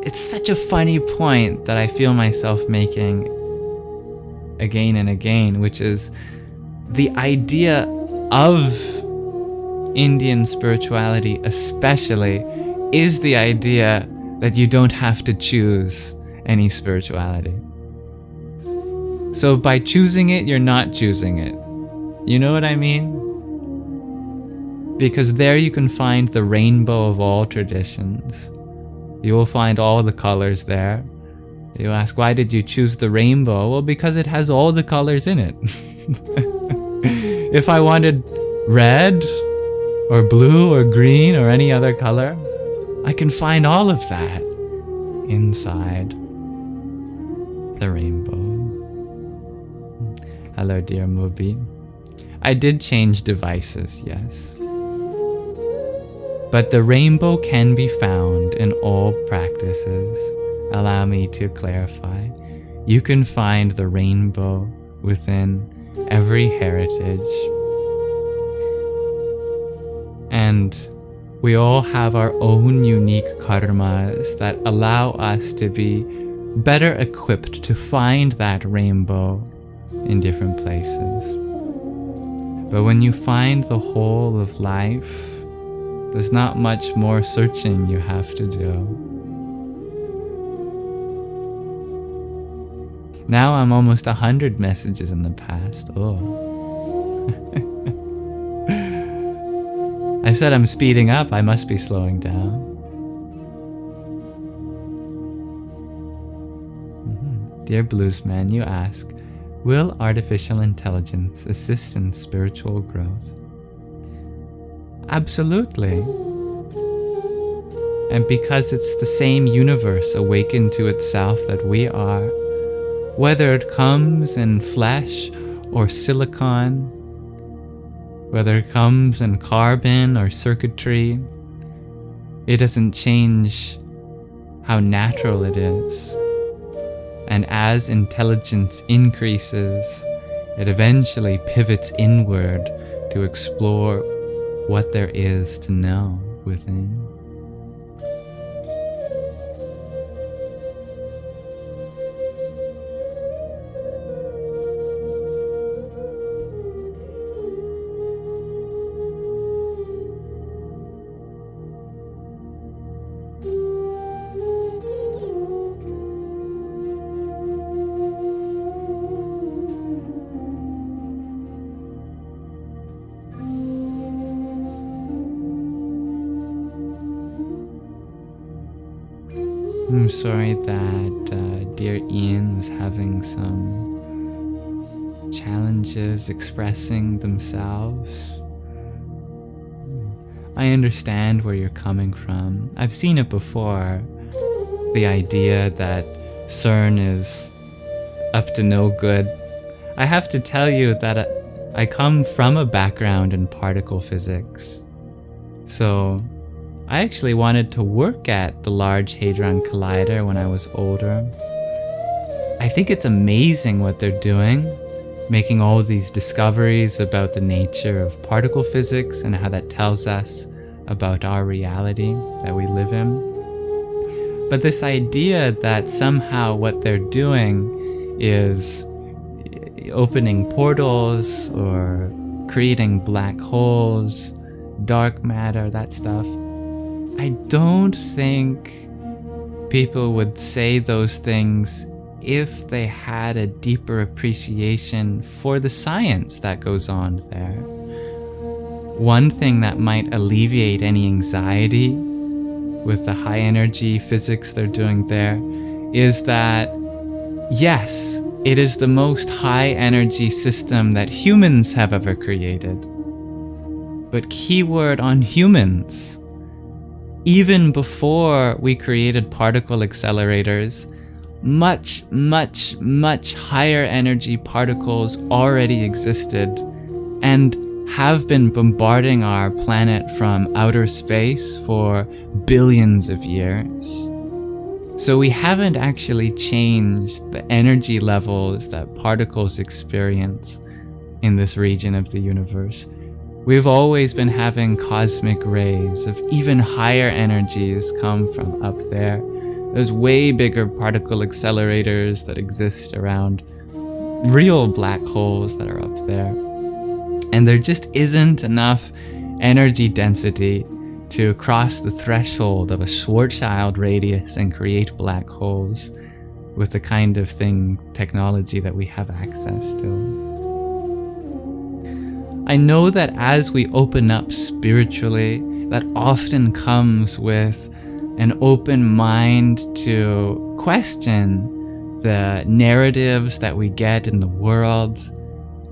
it's such a funny point that I feel myself making again and again, which is the idea of Indian spirituality especially is the idea that you don't have to choose any spirituality. So by choosing it, you're not choosing it. You know what I mean? Because there you can find the rainbow of all traditions. You will find all the colors there. You ask, why did you choose the rainbow? Well, because it has all the colors in it. If I wanted red or blue or green or any other color, I can find all of that inside the rainbow. Hello, dear Mobi. I did change devices, yes. But the rainbow can be found in all practices. Allow me to clarify. You can find the rainbow within every heritage. And we all have our own unique karmas that allow us to be better equipped to find that rainbow in different places. But when you find the whole of life, there's not much more searching you have to do. Now I'm almost 100 messages in the past. Oh. I said I'm speeding up. I must be slowing down. Dear Bluesman, you ask, will artificial intelligence assist in spiritual growth? Absolutely. And because it's the same universe awakened to itself that we are, whether it comes in flesh or silicon, whether it comes in carbon or circuitry, it doesn't change how natural it is. And as intelligence increases, it eventually pivots inward to explore what there is to know within. I'm sorry that dear Ian was having some challenges expressing themselves. I understand where you're coming from. I've seen it before. The idea that CERN is up to no good. I have to tell you that I come from a background in particle physics. So I actually wanted to work at the Large Hadron Collider when I was older. I think it's amazing what they're doing, making all these discoveries about the nature of particle physics and how that tells us about our reality that we live in. But this idea that somehow what they're doing is opening portals or creating black holes, dark matter, that stuff, I don't think people would say those things if they had a deeper appreciation for the science that goes on there. One thing that might alleviate any anxiety with the high energy physics they're doing there is that, yes, it is the most high energy system that humans have ever created. But keyword on humans. Even before we created particle accelerators, much, much, much higher energy particles already existed and have been bombarding our planet from outer space for billions of years. So we haven't actually changed the energy levels that particles experience in this region of the universe. We've always been having cosmic rays of even higher energies come from up there There's way bigger particle accelerators that exist around real black holes that are up there. And there just isn't enough energy density to cross the threshold of a Schwarzschild radius and create black holes with the kind of technology that we have access to. I know that as we open up spiritually, that often comes with an open mind to question the narratives that we get in the world.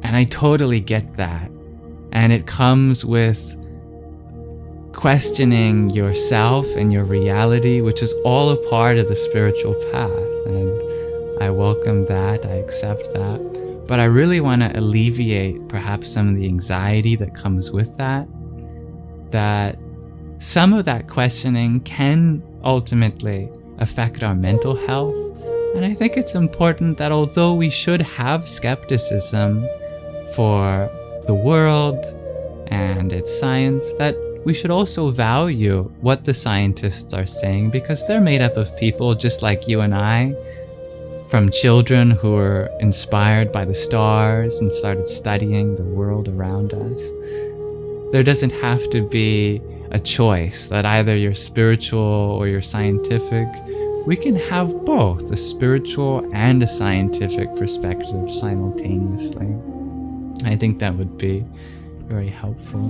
And I totally get that. And it comes with questioning yourself and your reality, which is all a part of the spiritual path. And I welcome that, I accept that. But I really want to alleviate perhaps some of the anxiety that comes with that. That some of that questioning can ultimately affect our mental health. And I think it's important that although we should have skepticism for the world and its science, that we should also value what the scientists are saying, because they're made up of people just like you and I, from children who were inspired by the stars and started studying the world around us. There doesn't have to be a choice that either you're spiritual or you're scientific. We can have both a spiritual and a scientific perspective simultaneously. I think that would be very helpful.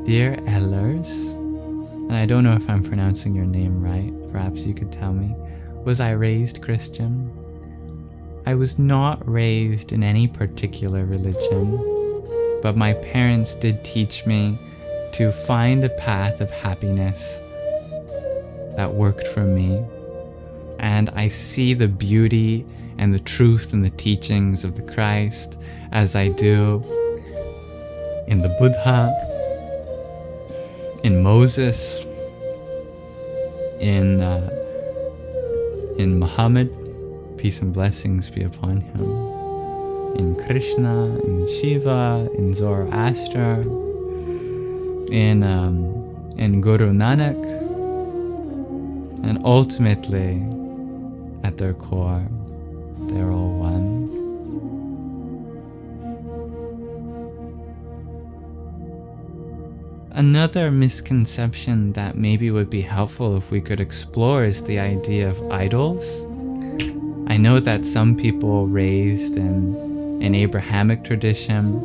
Dear Ellers, and I don't know if I'm pronouncing your name right, perhaps you could tell me, was I raised Christian? I was not raised in any particular religion, but my parents did teach me to find a path of happiness that worked for me. And I see the beauty and the truth and the teachings of the Christ as I do in the Buddha, in Moses, in Muhammad, peace and blessings be upon him, in Krishna, in Shiva, in Zoroaster, in Guru Nanak, and ultimately, at their core, they're all one. Another misconception that maybe would be helpful if we could explore is the idea of idols. I know that some people raised in an Abrahamic tradition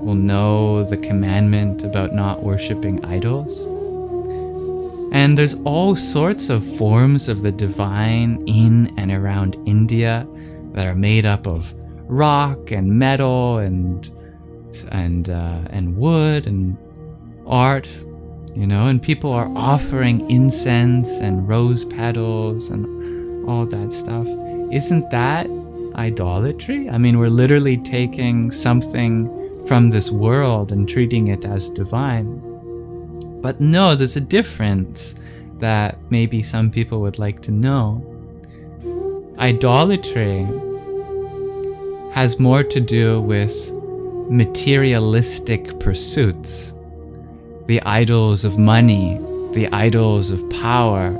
will know the commandment about not worshiping idols. And there's all sorts of forms of the divine in and around India that are made up of rock and metal and wood and art, and people are offering incense and rose petals and all that stuff. Isn't that idolatry? I mean, we're literally taking something from this world and treating it as divine. But no, there's a difference that maybe some people would like to know. Idolatry has more to do with materialistic pursuits. The idols of money, the idols of power,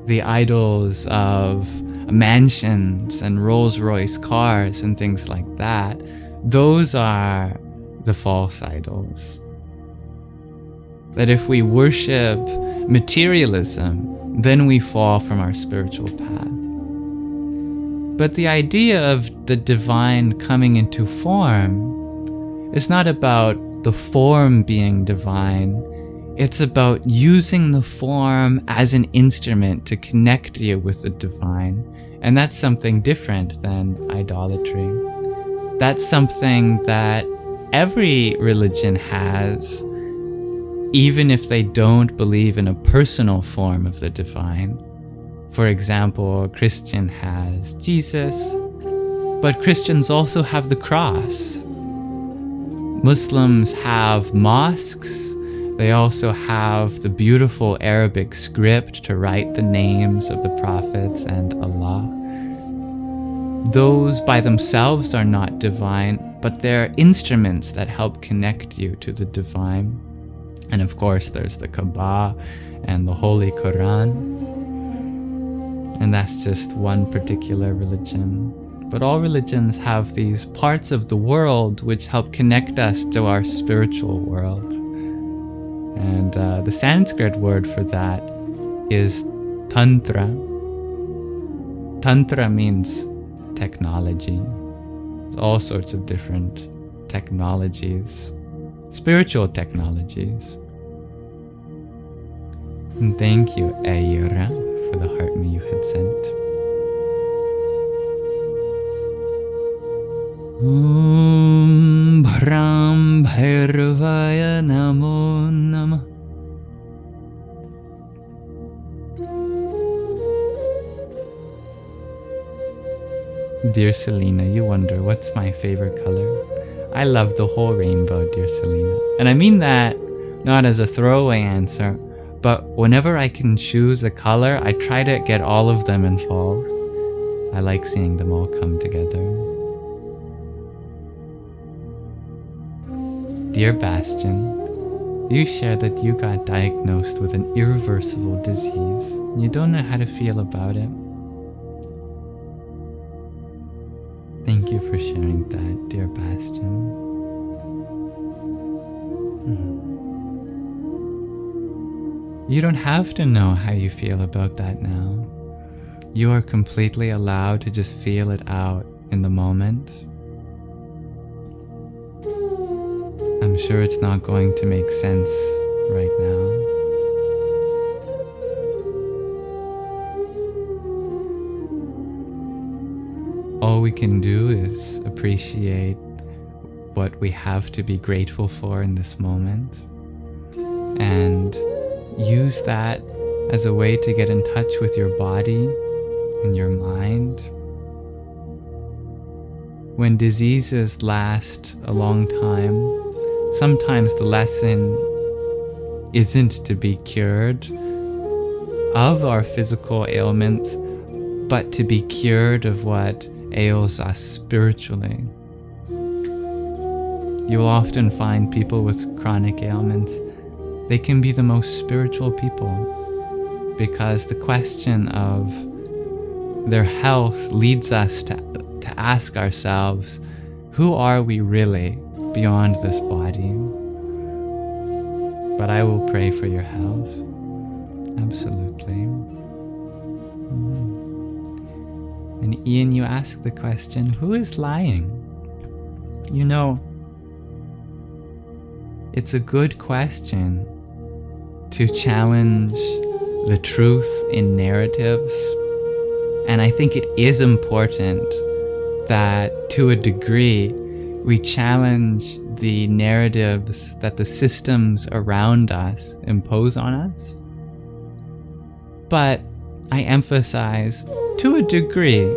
the idols of mansions and Rolls-Royce cars and things like that. Those are the false idols. That if we worship materialism, then we fall from our spiritual path. But the idea of the divine coming into form is not about the form being divine. It's about using the form as an instrument to connect you with the divine. And that's something different than idolatry. That's something that every religion has, even if they don't believe in a personal form of the divine. For example, a Christian has Jesus, but Christians also have the cross. Muslims have mosques. They also have the beautiful Arabic script to write the names of the prophets and Allah. Those by themselves are not divine, but they're instruments that help connect you to the divine. And of course, there's the Kaaba and the Holy Quran. And that's just one particular religion. But all religions have these parts of the world which help connect us to our spiritual world. And the Sanskrit word for that is Tantra. Tantra means technology. All sorts of different technologies, spiritual technologies. And thank you, Ayura, for the heart me you had sent. Om Bhram Bhairavaya Namo Namah. Dear Selena, you wonder, what's my favorite color? I love the whole rainbow, dear Selena. And I mean that not as a throwaway answer, but whenever I can choose a color, I try to get all of them involved. I like seeing them all come together. Dear Bastian, you share that you got diagnosed with an irreversible disease. You don't know how to feel about it. Thank you for sharing that, dear Bastian. You don't have to know how you feel about that now. You are completely allowed to just feel it out in the moment. I'm sure it's not going to make sense right now. All we can do is appreciate what we have to be grateful for in this moment and use that as a way to get in touch with your body and your mind. When diseases last a long time, sometimes the lesson isn't to be cured of our physical ailments, but to be cured of what ails us spiritually. You will often find people with chronic ailments, they can be the most spiritual people because the question of their health leads us to ask ourselves, who are we really beyond this body? But I will pray for your health. Absolutely. And Ian, you ask the question, who is lying? You know, it's a good question to challenge the truth in narratives. And I think it is important that, to a degree, we challenge the narratives that the systems around us impose on us. But I emphasize, to a degree,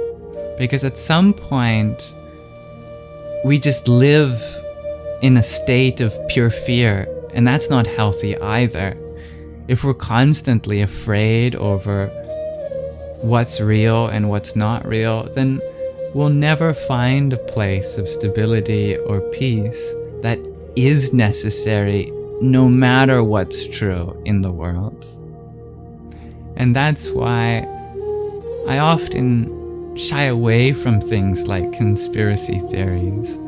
because at some point, we just live in a state of pure fear, and that's not healthy either. If we're constantly afraid over what's real and what's not real, then we'll never find a place of stability or peace that is necessary no matter what's true in the world. And that's why I often shy away from things like conspiracy theories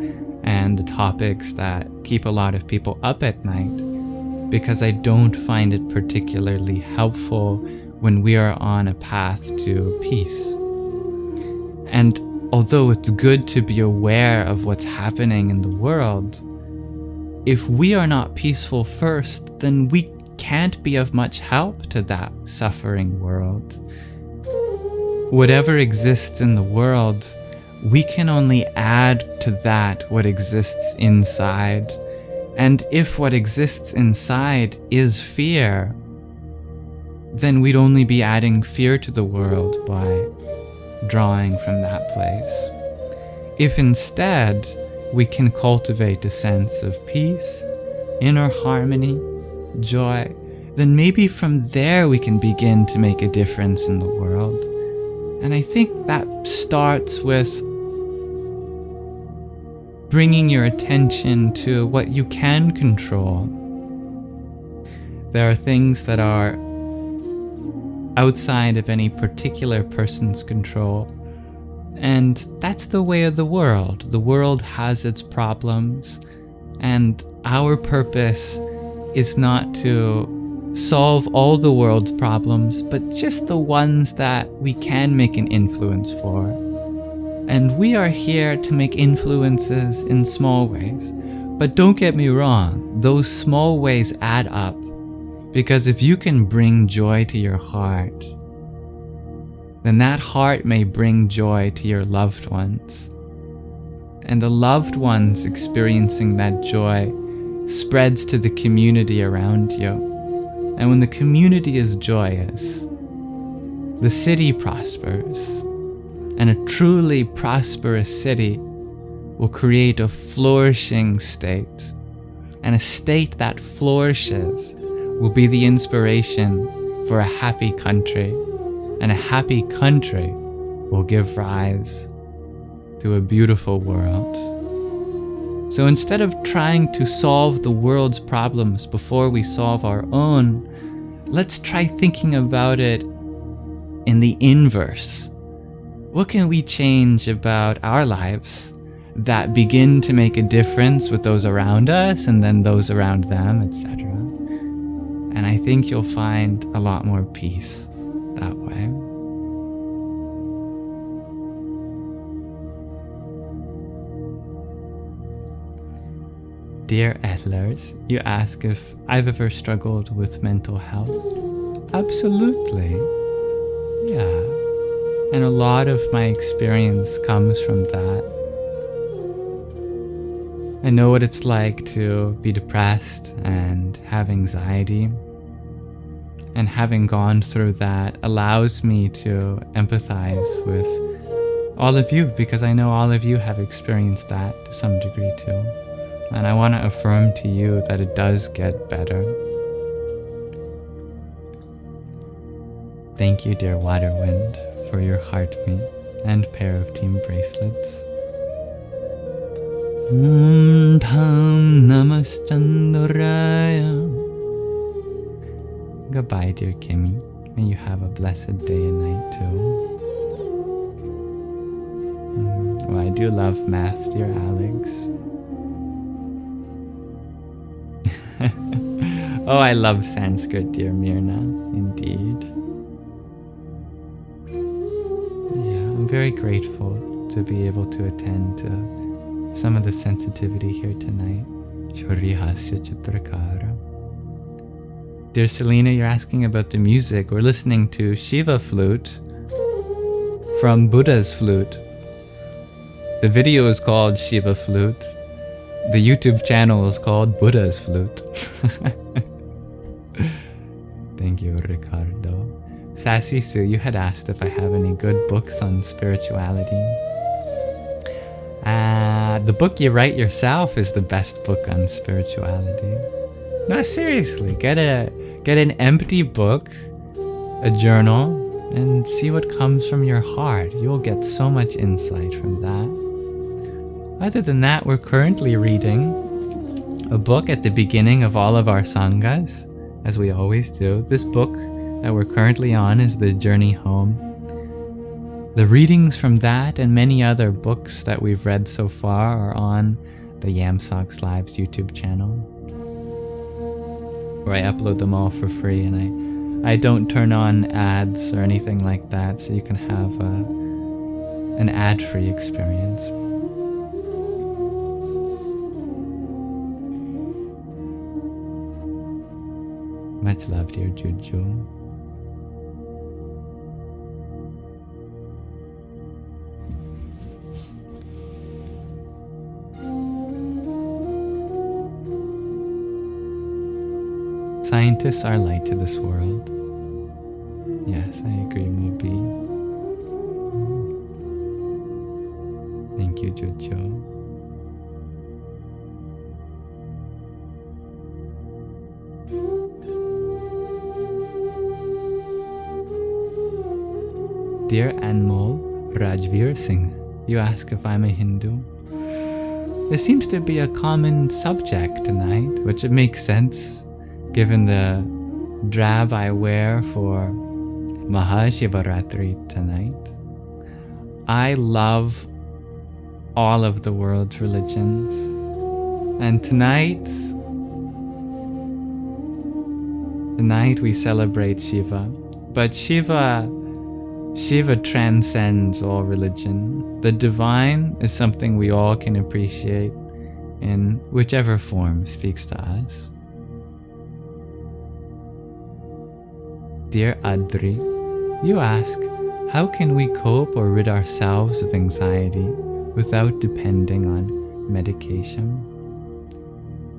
and the topics that keep a lot of people up at night, because I don't find it particularly helpful when we are on a path to peace. And although it's good to be aware of what's happening in the world, if we are not peaceful first, then we can't be of much help to that suffering world. Whatever exists in the world, we can only add to that what exists inside. And if what exists inside is fear, then we'd only be adding fear to the world by drawing from that place. If instead we can cultivate a sense of peace, inner harmony, joy, then maybe from there we can begin to make a difference in the world. And I think that starts with bringing your attention to what you can control. There are things that are outside of any particular person's control, and that's the way of the world. The world has its problems, and our purpose is not to solve all the world's problems, but just the ones that we can make an influence for. And we are here to make influences in small ways. But don't get me wrong, those small ways add up. Because if you can bring joy to your heart, then that heart may bring joy to your loved ones. And the loved ones experiencing that joy spreads to the community around you. And when the community is joyous, the city prospers. And a truly prosperous city will create a flourishing state. And a state that flourishes will be the inspiration for a happy country. And a happy country will give rise to a beautiful world. So instead of trying to solve the world's problems before we solve our own, let's try thinking about it in the inverse. What can we change about our lives that begin to make a difference with those around us and then those around them, etc.? And I think you'll find a lot more peace that way. Dear Ettlers, you ask if I've ever struggled with mental health. Absolutely. Yeah. And a lot of my experience comes from that. I know what it's like to be depressed and have anxiety. And having gone through that allows me to empathize with all of you, because I know all of you have experienced that to some degree too. And I want to affirm to you that it does get better. Thank you, dear Waterwind, for your heartbeat and pair of team bracelets. Dham Namaschanduraya. Goodbye, dear Kimmy. May you have a blessed day and night too. Well, I do love math, dear Alex. Oh, I love Sanskrit, dear Mirna, indeed. Yeah, I'm very grateful to be able to attend to some of the sensitivity here tonight. Shorihasya Chitrakara. Dear Selena, you're asking about the music. We're listening to Shiva flute from Buddha's flute. The video is called Shiva flute. The YouTube channel is called Buddha's flute. Thank you, Ricardo. Sassy Sue, you had asked if I have any good books on spirituality. The book you write yourself is the best book on spirituality. No, seriously, get an empty book, a journal, and see what comes from your heart. You'll get so much insight from that. Other than that, we're currently reading a book at the beginning of all of our sanghas, as we always do. This book that we're currently on is The Journey Home. The readings from that and many other books that we've read so far are on the Yamsox Lives YouTube channel, where I upload them all for free, and I don't turn on ads or anything like that, so you can have an ad-free experience. Much love, dear Juju. Scientists are light to this world. Yes, I agree, Mobi. Thank you, Jojo. Dear Anmol Rajveer Singh, you ask if I'm a Hindu. This seems to be a common subject tonight, which it makes sense given the drab I wear for Mahāshivaratri tonight. I love all of the world's religions, and tonight we celebrate Shiva, but Shiva transcends all religion. The divine is something we all can appreciate in whichever form speaks to us. Dear Adri, you ask, how can we cope or rid ourselves of anxiety without depending on medication?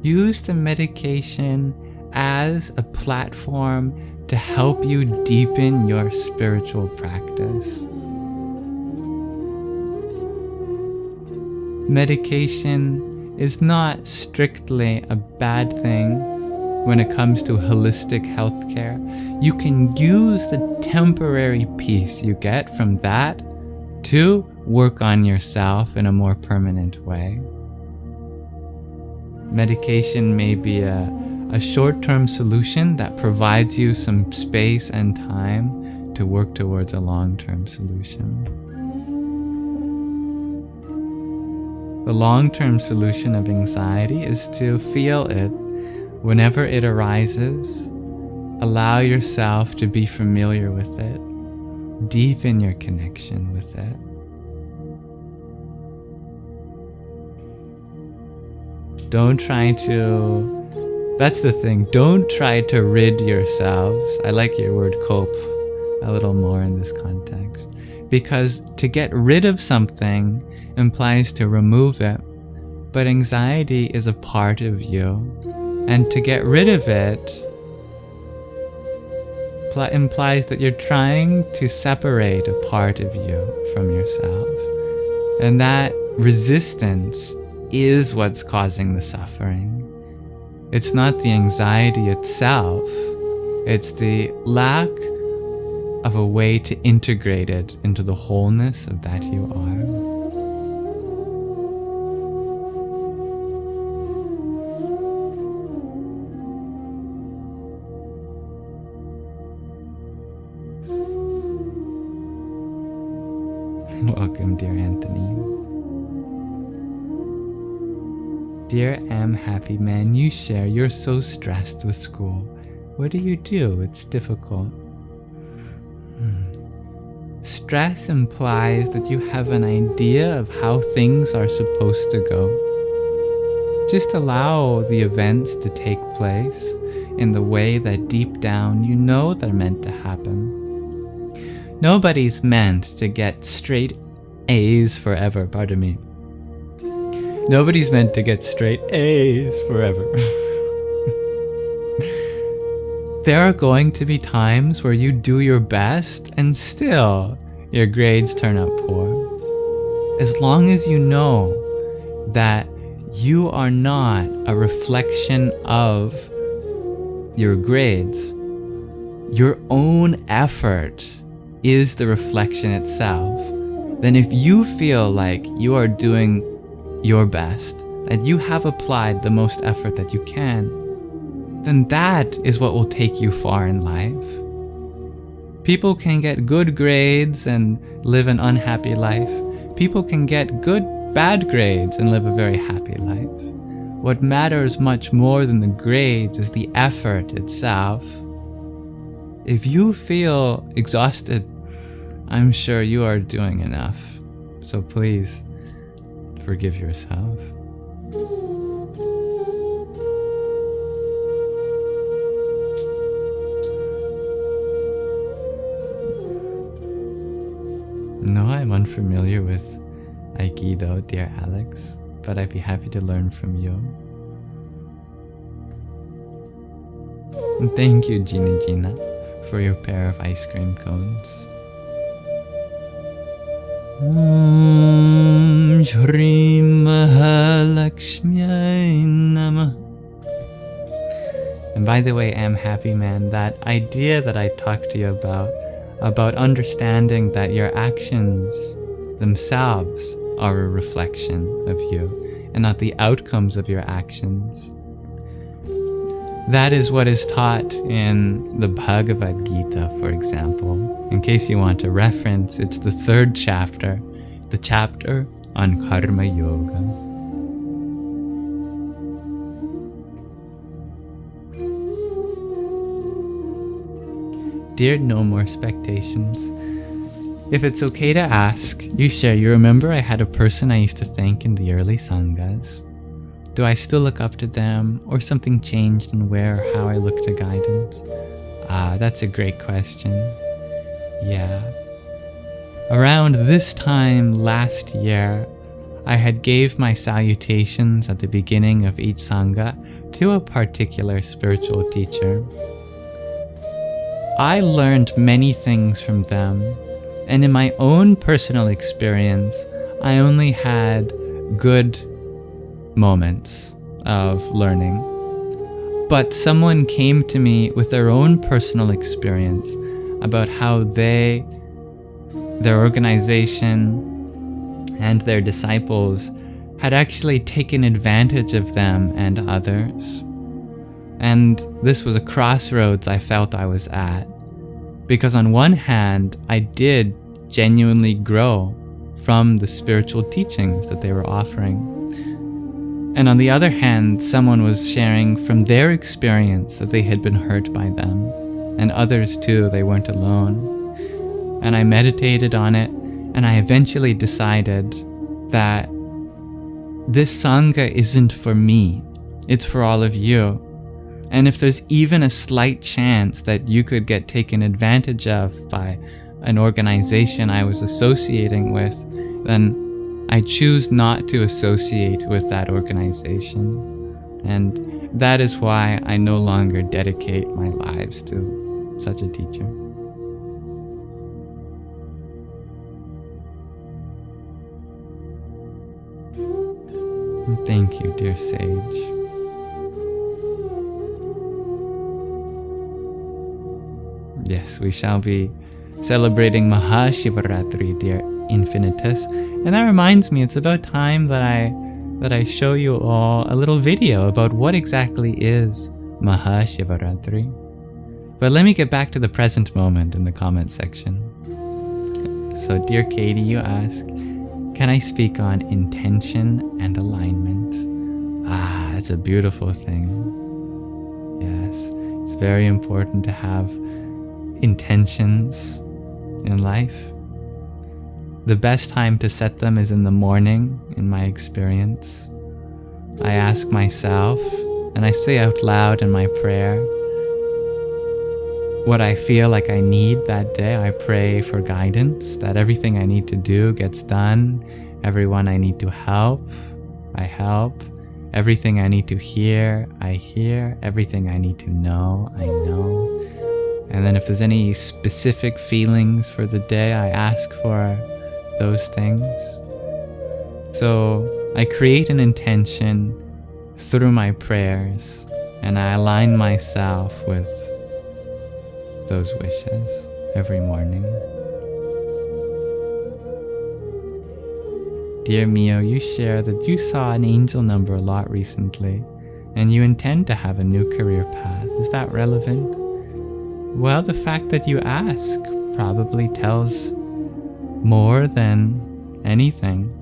Use the medication as a platform to help you deepen your spiritual practice. Medication is not strictly a bad thing when it comes to holistic healthcare. You can use the temporary peace you get from that to work on yourself in a more permanent way. Medication may be a short-term solution that provides you some space and time to work towards a long-term solution. The long-term solution of anxiety is to feel it whenever it arises. Allow yourself to be familiar with it. Deepen your connection with it. That's the thing, don't try to rid yourselves. I like your word cope a little more in this context. Because to get rid of something implies to remove it. But anxiety is a part of you. And to get rid of it implies that you're trying to separate a part of you from yourself. And that resistance is what's causing the suffering. It's not the anxiety itself, it's the lack of a way to integrate it into the wholeness of that you are. Welcome, dear Anthony. Dear Am Happy Man, you share you're so stressed with school. What do you do? It's difficult. Stress implies that you have an idea of how things are supposed to go. Just allow the events to take place in the way that deep down you know they're meant to happen. Nobody's meant to get straight A's forever, pardon me. Nobody's meant to get straight A's forever. There are going to be times where you do your best and still your grades turn out poor. As long as you know that you are not a reflection of your grades, your own effort is the reflection itself, then if you feel like you are doing your best, that you have applied the most effort that you can, then that is what will take you far in life. People can get good grades and live an unhappy life. People can get bad grades and live a very happy life. What matters much more than the grades is the effort itself. If you feel exhausted, I'm sure you are doing enough. So please, forgive yourself. No, I'm unfamiliar with Aikido, dear Alex, but I'd be happy to learn from you. And thank you, Gina, for your pair of ice cream cones. Om Shri Mahalakshmi Namah. And by the way, Am Happy Man, that idea that I talked to you about understanding that your actions themselves are a reflection of you, and not the outcomes of your actions. That is what is taught in the Bhagavad Gita, for example. In case you want a reference, it's the 3rd chapter, the chapter on Karma Yoga. Dear No More Spectations, if it's okay to ask, you remember I had a person I used to thank in the early Sanghas. Do I still look up to them, or something changed in where or how I look to guidance? That's a great question. Yeah. Around this time last year, I had gave my salutations at the beginning of each Sangha to a particular spiritual teacher. I learned many things from them, and in my own personal experience, I only had good moments of learning. But someone came to me with their own personal experience about how their organization and their disciples had actually taken advantage of them and others. And this was a crossroads I felt I was at. Because on one hand, I did genuinely grow from the spiritual teachings that they were offering. And on the other hand, someone was sharing from their experience that they had been hurt by them. And others too, they weren't alone. And I meditated on it, and I eventually decided that this Sangha isn't for me, it's for all of you. And if there's even a slight chance that you could get taken advantage of by an organization I was associating with, then I choose not to associate with that organization. And that is why I no longer dedicate my lives to such a teacher. Thank you, dear sage. Yes, we shall be celebrating Mahāshivaratri, dear Infinitus. And that reminds me, it's about time that I show you all a little video about what exactly is Mahāshivaratri. But let me get back to the present moment in the comment section. So, dear Katie, you ask, can I speak on intention and alignment? It's a beautiful thing. Yes, it's very important to have intentions in life. The best time to set them is in the morning, in my experience. I ask myself, and I say out loud in my prayer, what I feel like I need that day. I pray for guidance, that everything I need to do gets done. Everyone I need to help, I help. Everything I need to hear, I hear. Everything I need to know, I know. And then if there's any specific feelings for the day, I ask for those things. So I create an intention through my prayers, and I align myself with those wishes every morning. Dear Mio, you share that you saw an angel number a lot recently, and you intend to have a new career path. Is that relevant? Well, the fact that you ask probably tells more than anything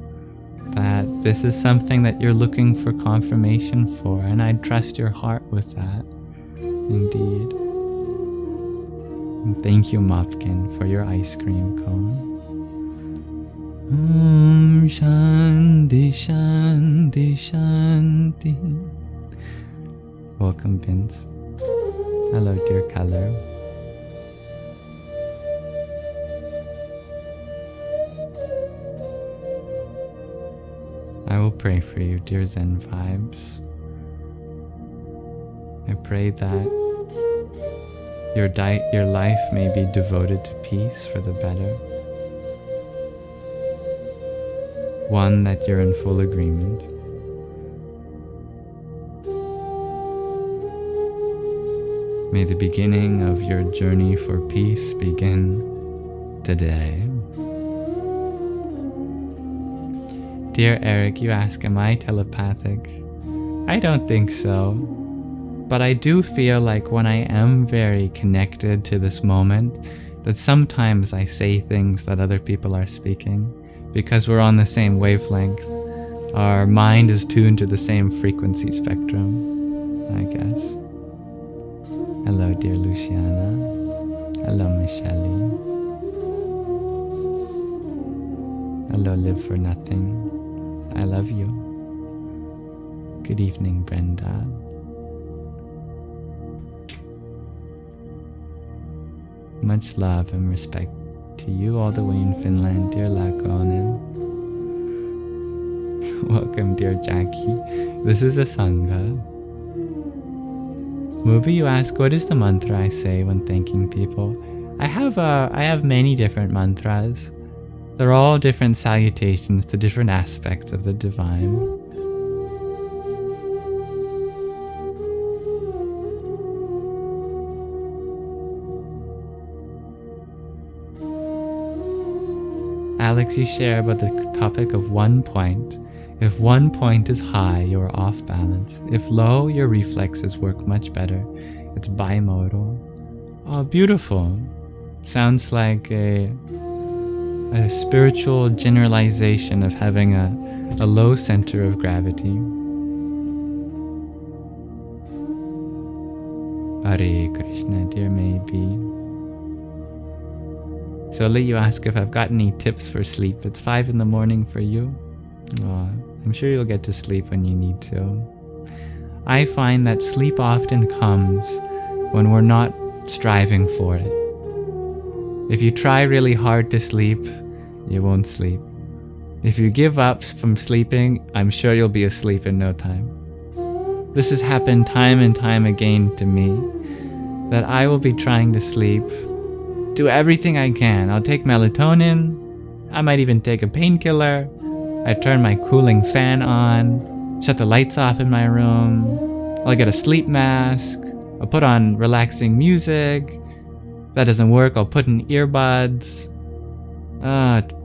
that this is something that you're looking for confirmation for, and I'd trust your heart with that. Indeed. And thank you, Mopkin, for your ice cream cone. Shanti, Shanti, Shanti. Welcome, Vince. Hello, dear Color. I will pray for you, dear Zen Vibes. I pray that your life may be devoted to peace for the better. One that you're in full agreement. May the beginning of your journey for peace begin today. Dear Eric, you ask, am I telepathic? I don't think so. But I do feel like when I am very connected to this moment, that sometimes I say things that other people are speaking because we're on the same wavelength. Our mind is tuned to the same frequency spectrum, I guess. Hello, dear Luciana. Hello, Michelle. Hello, Live for Nothing. I love you. Good evening, Brenda. Much love and respect to you all the way in Finland, dear Lakonen. Welcome, dear Jackie. This is a Sangha. Movie, you ask, what is the mantra I say when thanking people? I have many different mantras. They're all different salutations to different aspects of the divine. Alex, you share about the topic of 1 point. If 1 point is high, you are off balance. If low, your reflexes work much better. It's bimodal. Oh, beautiful. Sounds like a spiritual generalization of having a low center of gravity. Hare Krishna, dear maybe. So I'll let you ask if I've got any tips for sleep. It's 5 in the morning for you. Oh, I'm sure you'll get to sleep when you need to. I find that sleep often comes when we're not striving for it. If you try really hard to sleep, you won't sleep. If you give up from sleeping, I'm sure you'll be asleep in no time. This has happened time and time again to me, that I will be trying to sleep, do everything I can. I'll take melatonin, I might even take a painkiller, I turn my cooling fan on, shut the lights off in my room, I'll get a sleep mask, I'll put on relaxing music. If that doesn't work, I'll put in earbuds,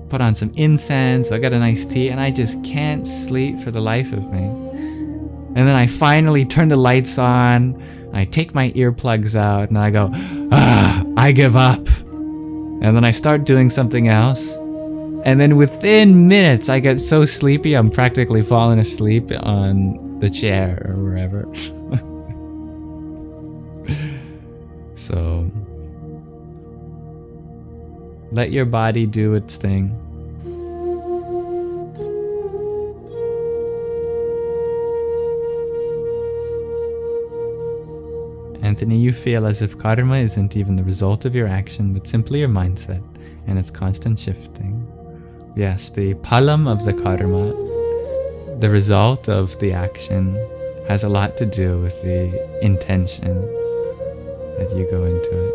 put on some incense, I'll get a nice tea, and I just can't sleep for the life of me. And then I finally turn the lights on, I take my earplugs out, and I go, I give up. And then I start doing something else. And then within minutes, I get so sleepy, I'm practically falling asleep on the chair or wherever. So, let your body do its thing. Anthony, you feel as if karma isn't even the result of your action, but simply your mindset and its constant shifting. Yes, the palam of the karma, the result of the action, has a lot to do with the intention that you go into it.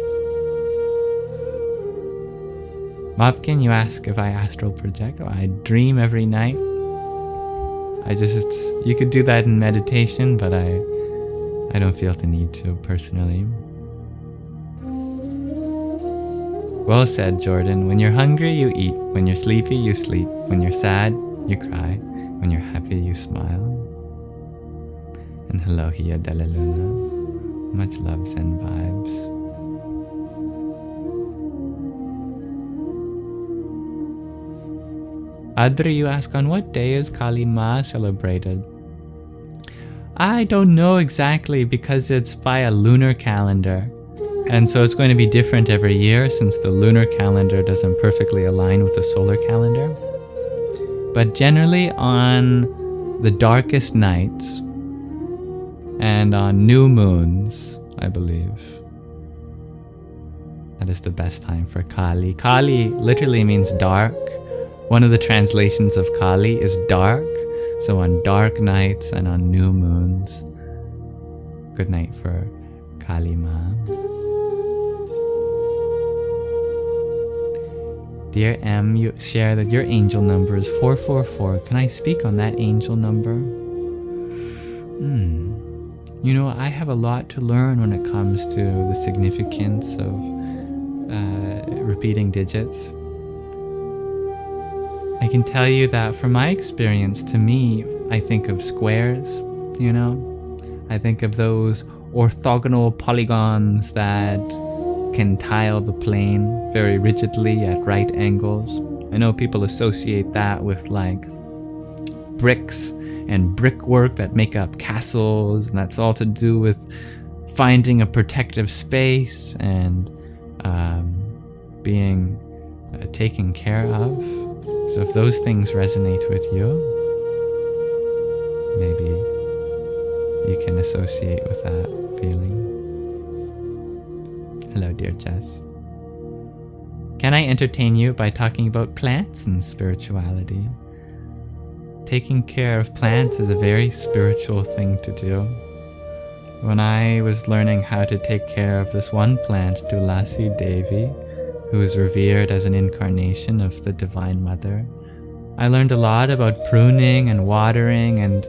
Mopkin, you ask if I astral project. Oh, I dream every night. You could do that in meditation, but I don't feel the need to, personally. Well said, Jordan. When you're hungry, you eat. When you're sleepy, you sleep. When you're sad, you cry. When you're happy, you smile. And hello, Hia Della Luna. Much loves and vibes. Adri, you ask, on what day is Kali Ma celebrated? I don't know exactly because it's by a lunar calendar. And so it's going to be different every year since the lunar calendar doesn't perfectly align with the solar calendar. But generally on the darkest nights and on new moons, I believe, that is the best time for Kali. Kali literally means dark. One of the translations of Kali is dark. So on dark nights and on new moons, good night for Kali Ma. Dear M, you share that your angel number is 444. Can I speak on that angel number? You know, I have a lot to learn when it comes to the significance of repeating digits. I can tell you that from my experience, to me, I think of squares, you know? I think of those orthogonal polygons that can tile the plane very rigidly at right angles. I know people associate that with like bricks and brickwork that make up castles, and that's all to do with finding a protective space and being taken care of. So if those things resonate with you, maybe you can associate with that feeling. Hello, dear Jess. Can I entertain you by talking about plants and spirituality? Taking care of plants is a very spiritual thing to do. When I was learning how to take care of this one plant, Tulasi Devi, who is revered as an incarnation of the Divine Mother, I learned a lot about pruning and watering, and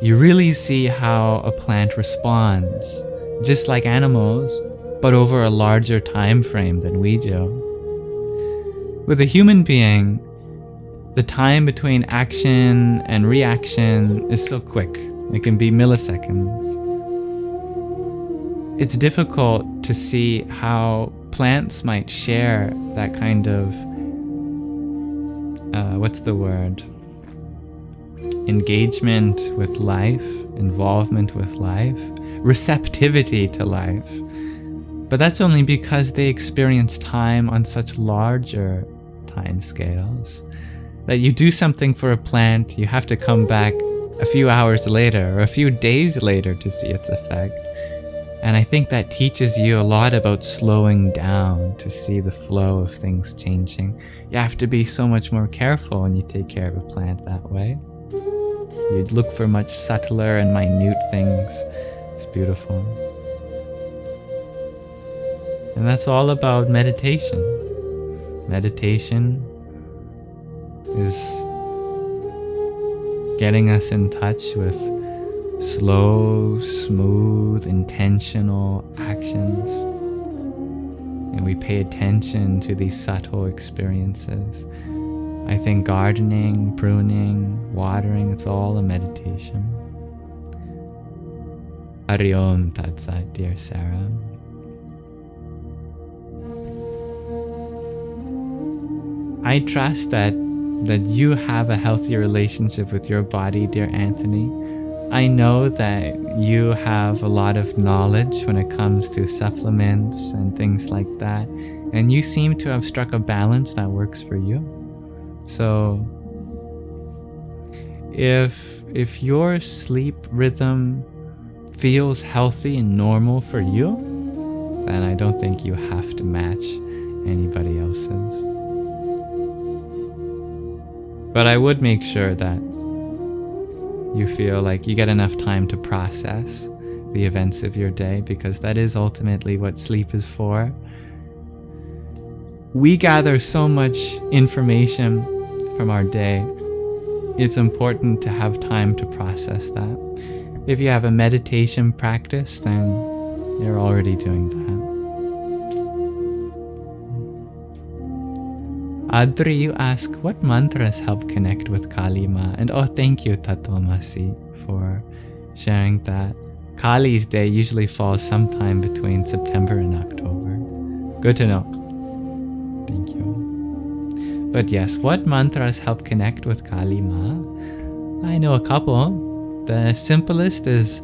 you really see how a plant responds, just like animals, but over a larger time frame than we do. With a human being, the time between action and reaction is so quick. It can be milliseconds. It's difficult to see how plants might share that kind of, engagement with life, involvement with life, receptivity to life. But that's only because they experience time on such larger time scales. That you do something for a plant, you have to come back a few hours later or a few days later to see its effect. And I think that teaches you a lot about slowing down to see the flow of things changing. You have to be so much more careful when you take care of a plant that way. You'd look for much subtler and minute things. It's beautiful. And that's all about meditation. Meditation is getting us in touch with slow, smooth, intentional actions. And we pay attention to these subtle experiences. I think gardening, pruning, watering, it's all a meditation. Hari Om Tat Sat, dear Sarah. I trust that you have a healthy relationship with your body, dear Anthony. I know that you have a lot of knowledge when it comes to supplements and things like that, and you seem to have struck a balance that works for you. So if your sleep rhythm feels healthy and normal for you, then I don't think you have to match anybody else's. But I would make sure that you feel like you get enough time to process the events of your day, because that is ultimately what sleep is for. We gather so much information from our day. It's important to have time to process that. If you have a meditation practice, then you're already doing that. Adri, you ask, what mantras help connect with Kali Ma? And oh, thank you, Tatomasi, for sharing that. Kali's day usually falls sometime between September and October. Good to know. Thank you. But yes, what mantras help connect with Kali Ma? I know a couple. The simplest is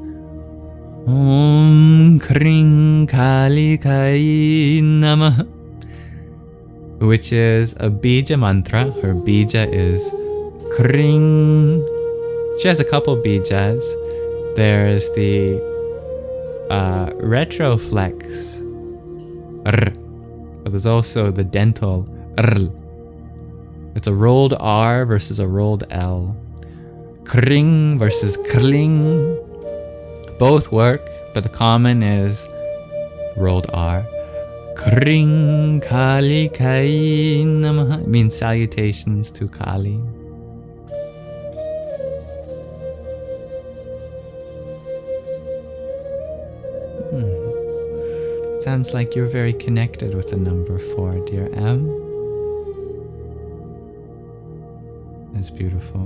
Om Kring Kali Kai Namah, which is a bija mantra. Her bija is Kring. She has a couple bijas. There's the retroflex R. But there's also the dental R. It's a rolled R versus a rolled L. Kring versus Kling. Both work, but the common is rolled R. Kring Kali Kai Namaha. It means salutations to Kali. It sounds like you're very connected with the number 4, dear M. beautiful.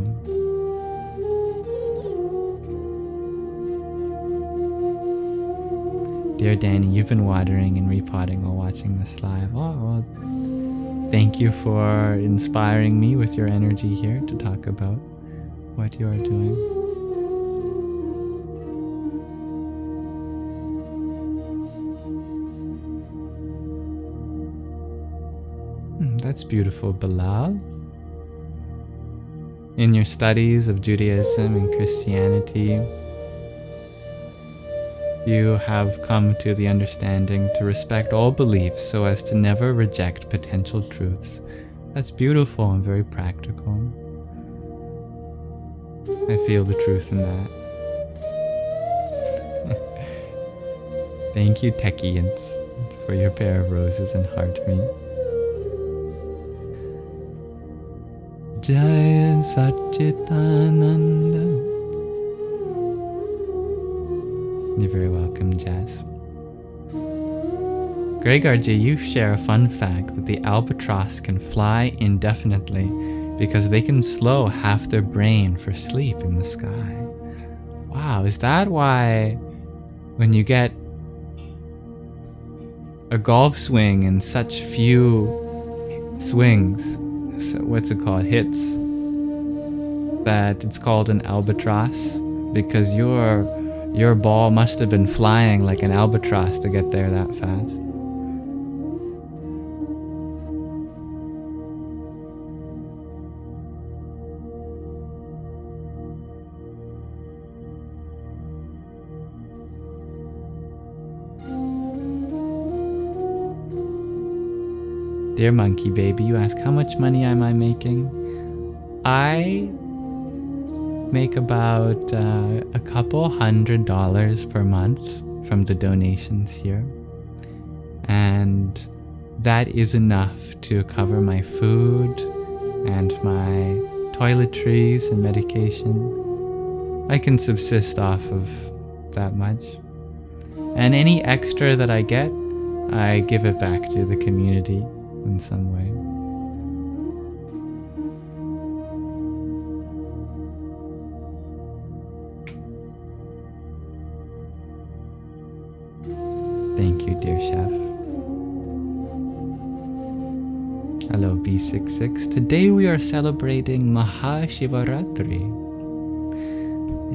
Dear Danny, you've been watering and repotting while watching this live. Oh, well, thank you for inspiring me with your energy here to talk about what you are doing. That's beautiful, Bilal. In your studies of Judaism and Christianity, you have come to the understanding to respect all beliefs so as to never reject potential truths. That's beautiful and very practical. I feel the truth in that. Thank you, Techians, for your pair of roses and heart me. Jaya Satchitananda. You're very welcome, Jazz. Greg RJ, you share a fun fact that the albatross can fly indefinitely because they can slow half their brain for sleep in the sky. Wow, is that why when you get a golf swing in such few swings, so what's it called, hits, that it's called an albatross? Because your ball must have been flying like an albatross to get there that fast. Dear Monkey Baby, you ask, how much money am I making? I make about a couple $100 per month from the donations here, and that is enough to cover my food and my toiletries and medication. I can subsist off of that much, and any extra that I get, I give it back to the community in some way. Thank you, dear chef. Hello, B66. Today we are celebrating Mahāshivaratri.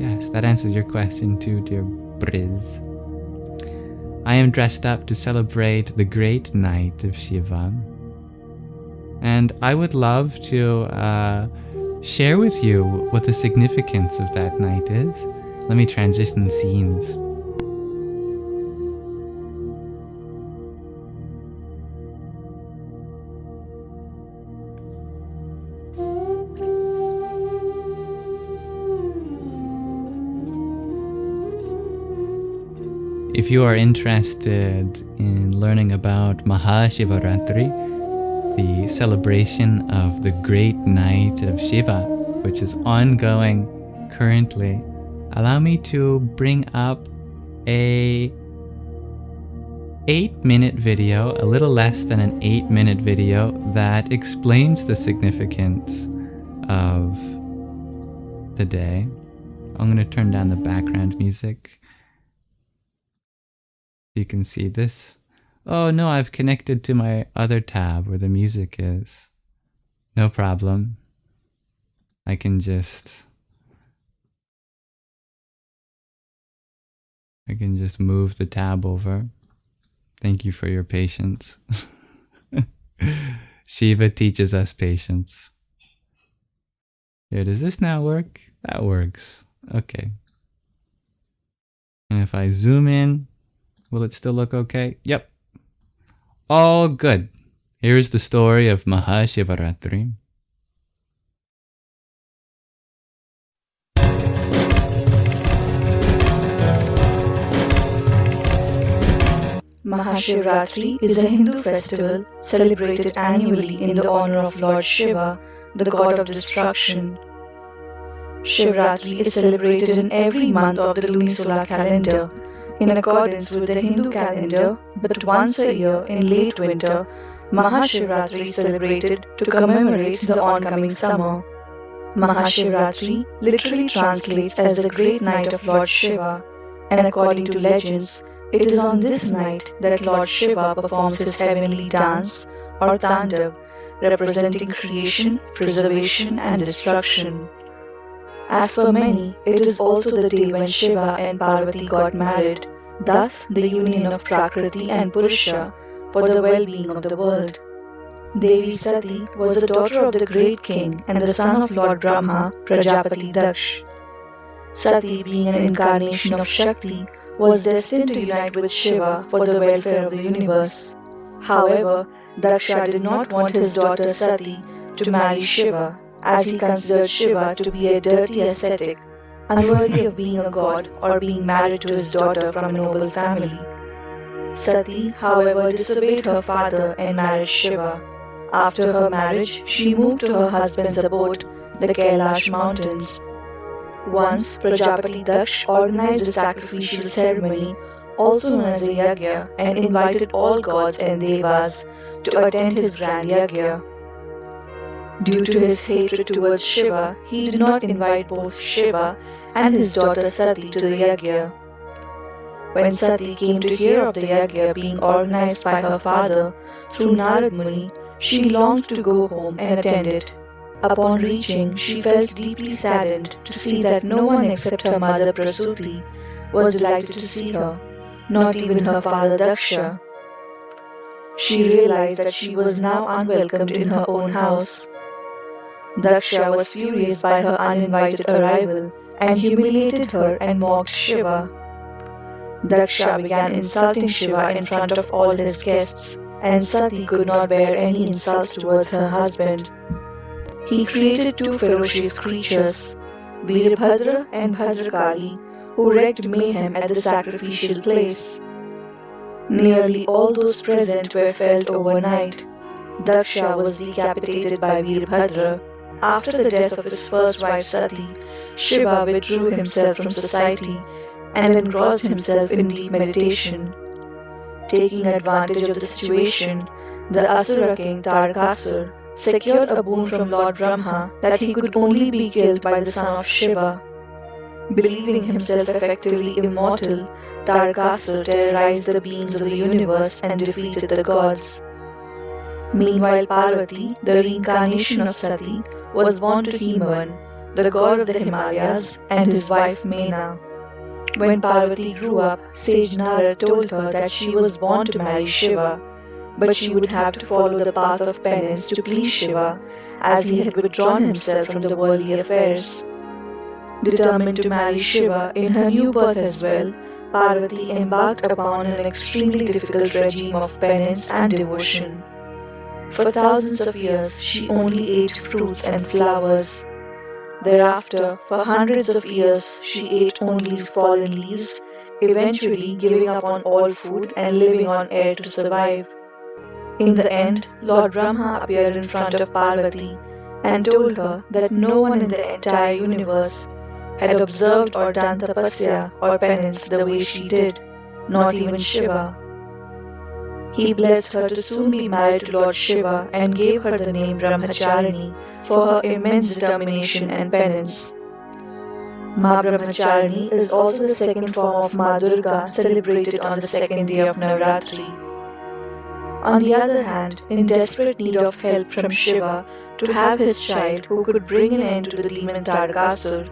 Yes, that answers your question too, dear Briz. I am dressed up to celebrate the great night of Shiva. And I would love to share with you what the significance of that night is. Let me transition scenes. If you are interested in learning about Mahāshivaratri, the celebration of the great night of Shiva, which is ongoing currently, allow me to bring up a 8-minute video, a little less than an 8-minute video, that explains the significance of the day. I'm going to turn down the background music. You can see this. Oh no, I've connected to my other tab where the music is. No problem. I can just move the tab over. Thank you for your patience. Shiva teaches us patience. Here, does this now work? That works. Okay. And if I zoom in, will it still look okay? Yep. All good. Here's the story of Mahāshivaratri. Mahāshivaratri is a Hindu festival celebrated annually in the honor of Lord Shiva, the god of destruction. Shivaratri is celebrated in every month of the lunisolar calendar, in accordance with the Hindu calendar, but once a year in late winter, Mahāshivaratri is celebrated to commemorate the oncoming summer. Mahāshivaratri literally translates as the great night of Lord Shiva, and according to legends, it is on this night that Lord Shiva performs his heavenly dance or Tandav, representing creation, preservation and destruction. As per many, it is also the day when Shiva and Parvati got married, thus the union of Prakriti and Purusha for the well-being of the world. Devi Sati was the daughter of the great king and the son of Lord Brahma, Prajapati Daksh. Sati, being an incarnation of Shakti, was destined to unite with Shiva for the welfare of the universe. However, Daksha did not want his daughter Sati to marry Shiva, as he considered Shiva to be a dirty ascetic, unworthy of being a god or being married to his daughter from a noble family. Sati, however, disobeyed her father and married Shiva. After her marriage, she moved to her husband's abode, the Kailash mountains. Once, Prajapati Daksh organized a sacrificial ceremony, also known as a yagya, and invited all gods and devas to attend his grand yagya. Due to his hatred towards Shiva, he did not invite both Shiva and his daughter Sati to the yagya. When Sati came to hear of the yagya being organized by her father through Narad Muni, she longed to go home and attend it. Upon reaching, she felt deeply saddened to see that no one except her mother Prasuti was delighted to see her, not even her father Daksha. She realized that she was now unwelcomed in her own house. Daksha was furious by her uninvited arrival and humiliated her and mocked Shiva. Daksha began insulting Shiva in front of all his guests, and Sati could not bear any insults towards her husband. He created two ferocious creatures, Veerbhadra and Bhadrakali, who wreaked mayhem at the sacrificial place. Nearly all those present were felled overnight. Daksha was decapitated by Veerbhadra. After the death of his first wife Sati, Shiva withdrew himself from society and engrossed himself in deep meditation. Taking advantage of the situation, the Asura king Tarakasur secured a boon from Lord Brahma that he could only be killed by the son of Shiva. Believing himself effectively immortal, Tarakasur terrorized the beings of the universe and defeated the gods. Meanwhile, Parvati, the reincarnation of Sati, was born to Himavan, the god of the Himalayas, and his wife Mena. When Parvati grew up, sage Narad told her that she was born to marry Shiva, but she would have to follow the path of penance to please Shiva, as he had withdrawn himself from the worldly affairs. Determined to marry Shiva in her new birth as well, Parvati embarked upon an extremely difficult regime of penance and devotion. For thousands of years, she only ate fruits and flowers. Thereafter, for hundreds of years, she ate only fallen leaves, eventually giving up on all food and living on air to survive. In the end, Lord Brahma appeared in front of Parvati and told her that no one in the entire universe had observed or done tapasya or penance the way she did, not even Shiva. He blessed her to soon be married to Lord Shiva and gave her the name Brahmacharini for her immense determination and penance. Ma Brahmacharini is also the second form of Ma Durga celebrated on the second day of Navratri. On the other hand, in desperate need of help from Shiva to have his child who could bring an end to the demon Tarakasur,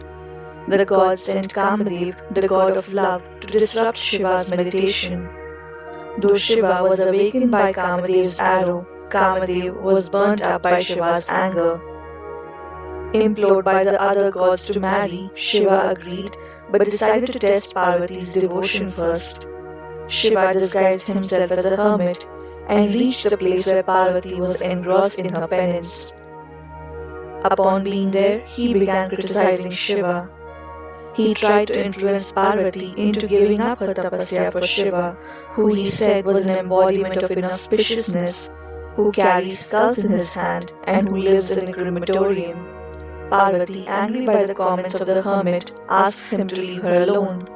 the god sent Kamadev, the god of love, to disrupt Shiva's meditation. Though Shiva was awakened by Kamadev's arrow, Kamadev was burnt up by Shiva's anger. Implored by the other gods to marry, Shiva agreed, but decided to test Parvati's devotion first. Shiva disguised himself as a hermit and reached the place where Parvati was engrossed in her penance. Upon being there, he began criticizing Shiva. He tried to influence Parvati into giving up her tapasya for Shiva, who he said was an embodiment of inauspiciousness, who carries skulls in his hand and who lives in a crematorium. Parvati, angry by the comments of the hermit, asks him to leave her alone.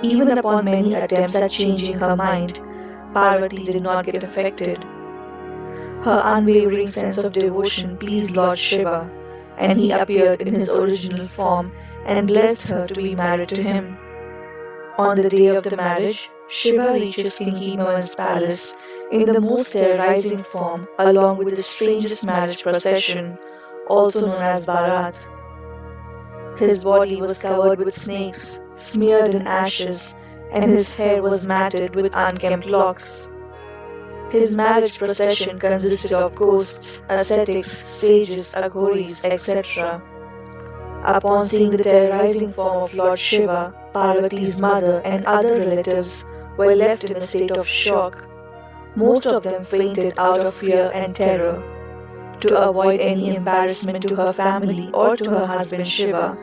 Even upon many attempts at changing her mind, Parvati did not get affected. Her unwavering sense of devotion pleased Lord Shiva, and he appeared in his original form and blessed her to be married to him. On the day of the marriage, Shiva reaches King Himavan's palace in the most terrorizing form along with the strangest marriage procession, also known as Bharat. His body was covered with snakes, smeared in ashes, and his hair was matted with unkempt locks. His marriage procession consisted of ghosts, ascetics, sages, aghoris, etc. Upon seeing the terrorizing form of Lord Shiva, Parvati's mother and other relatives were left in a state of shock. Most of them fainted out of fear and terror. To avoid any embarrassment to her family or to her husband Shiva,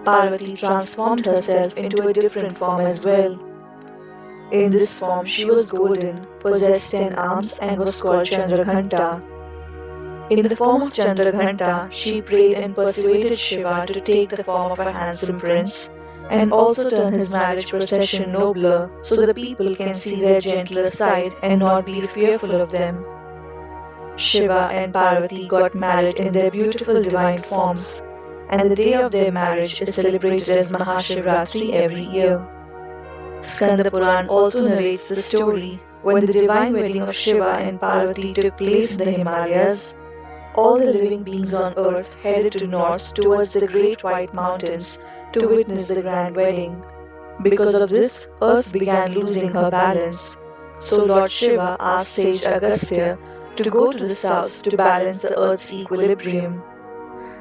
Parvati transformed herself into a different form as well. In this form, she was golden, possessed 10 arms, and was called Chandraghanta. In the form of Chandraghanta, she prayed and persuaded Shiva to take the form of a handsome prince and also turn his marriage procession nobler so that the people can see their gentler side and not be fearful of them. Shiva and Parvati got married in their beautiful divine forms, and the day of their marriage is celebrated as Mahāshivaratri every year. Skanda Puran also narrates the story when the divine wedding of Shiva and Parvati took place in the Himalayas. All the living beings on earth headed to north towards the great white mountains to witness the grand wedding. Because of this, earth began losing her balance. So Lord Shiva asked sage Agastya to go to the south to balance the earth's equilibrium.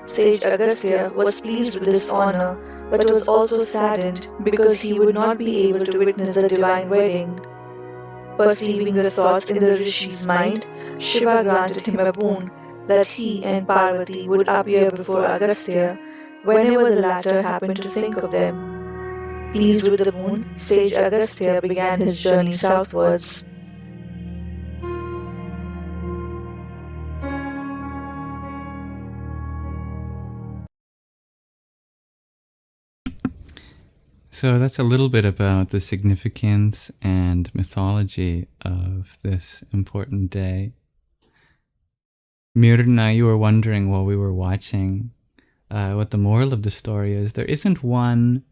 Sage Agastya was pleased with this honor, but was also saddened because he would not be able to witness the divine wedding. Perceiving the thoughts in the rishi's mind, Shiva granted him a boon that he and Parvati would appear before Agastya whenever the latter happened to think of them. Pleased with the boon, sage Agastya began his journey southwards. So that's a little bit about the significance and mythology of this important day. Mirna, you were wondering while we were watching what the moral of the story is. There isn't one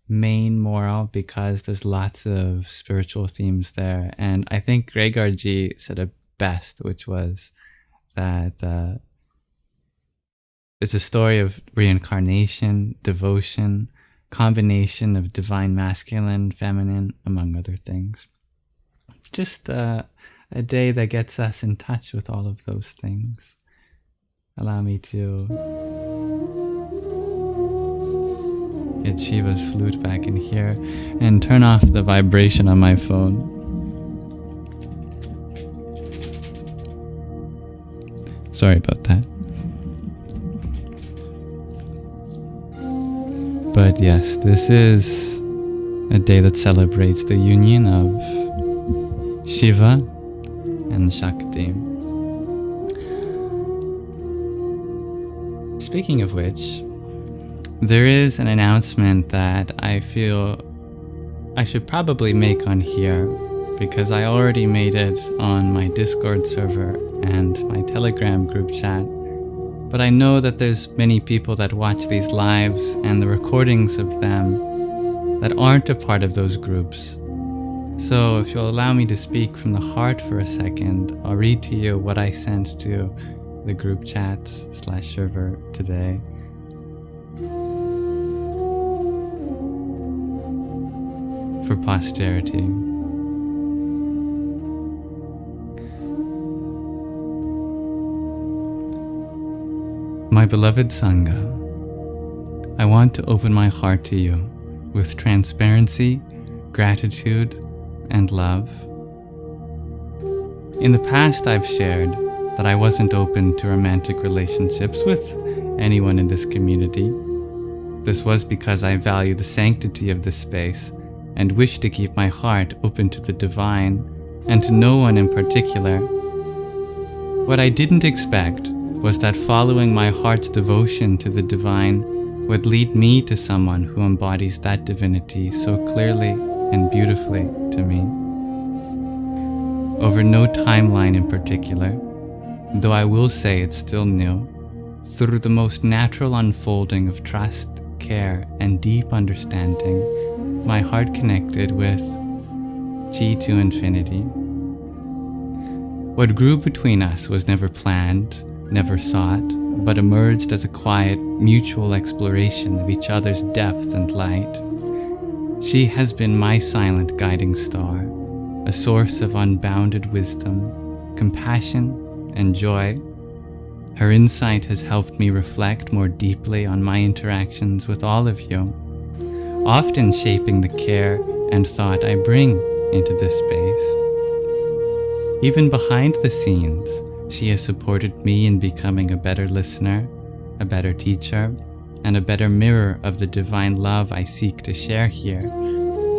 main moral because there's lots of spiritual themes there. And I think Gregorji said it best, which was that it's a story of reincarnation, devotion, combination of divine masculine, feminine, among other things. Just a day that gets us in touch with all of those things. Allow me to get Shiva's flute back in here and turn off the vibration on my phone. Sorry about that. But yes, this is a day that celebrates the union of Shiva and Shakti. Speaking of which, there is an announcement that I feel I should probably make on here because I already made it on my Discord server and my Telegram group chat. But I know that there's many people that watch these lives and the recordings of them that aren't a part of those groups. So if you'll allow me to speak from the heart for a second, I'll read to you what I sent to the group chat /server today. For posterity. My beloved Sangha, I want to open my heart to you with transparency, gratitude, and love. In the past, I've shared that I wasn't open to romantic relationships with anyone in this community. This was because I value the sanctity of this space and wish to keep my heart open to the divine and to no one in particular. What I didn't expect was that following my heart's devotion to the divine would lead me to someone who embodies that divinity so clearly and beautifully to me. Over no timeline in particular, though I will say it's still new, through the most natural unfolding of trust, care, and deep understanding, my heart connected with Chi to infinity. What grew between us was never planned, never sought, but emerged as a quiet, mutual exploration of each other's depth and light. She has been my silent guiding star, a source of unbounded wisdom, compassion, and joy. Her insight has helped me reflect more deeply on my interactions with all of you, often shaping the care and thought I bring into this space. Even behind the scenes, she has supported me in becoming a better listener, a better teacher, and a better mirror of the divine love I seek to share here.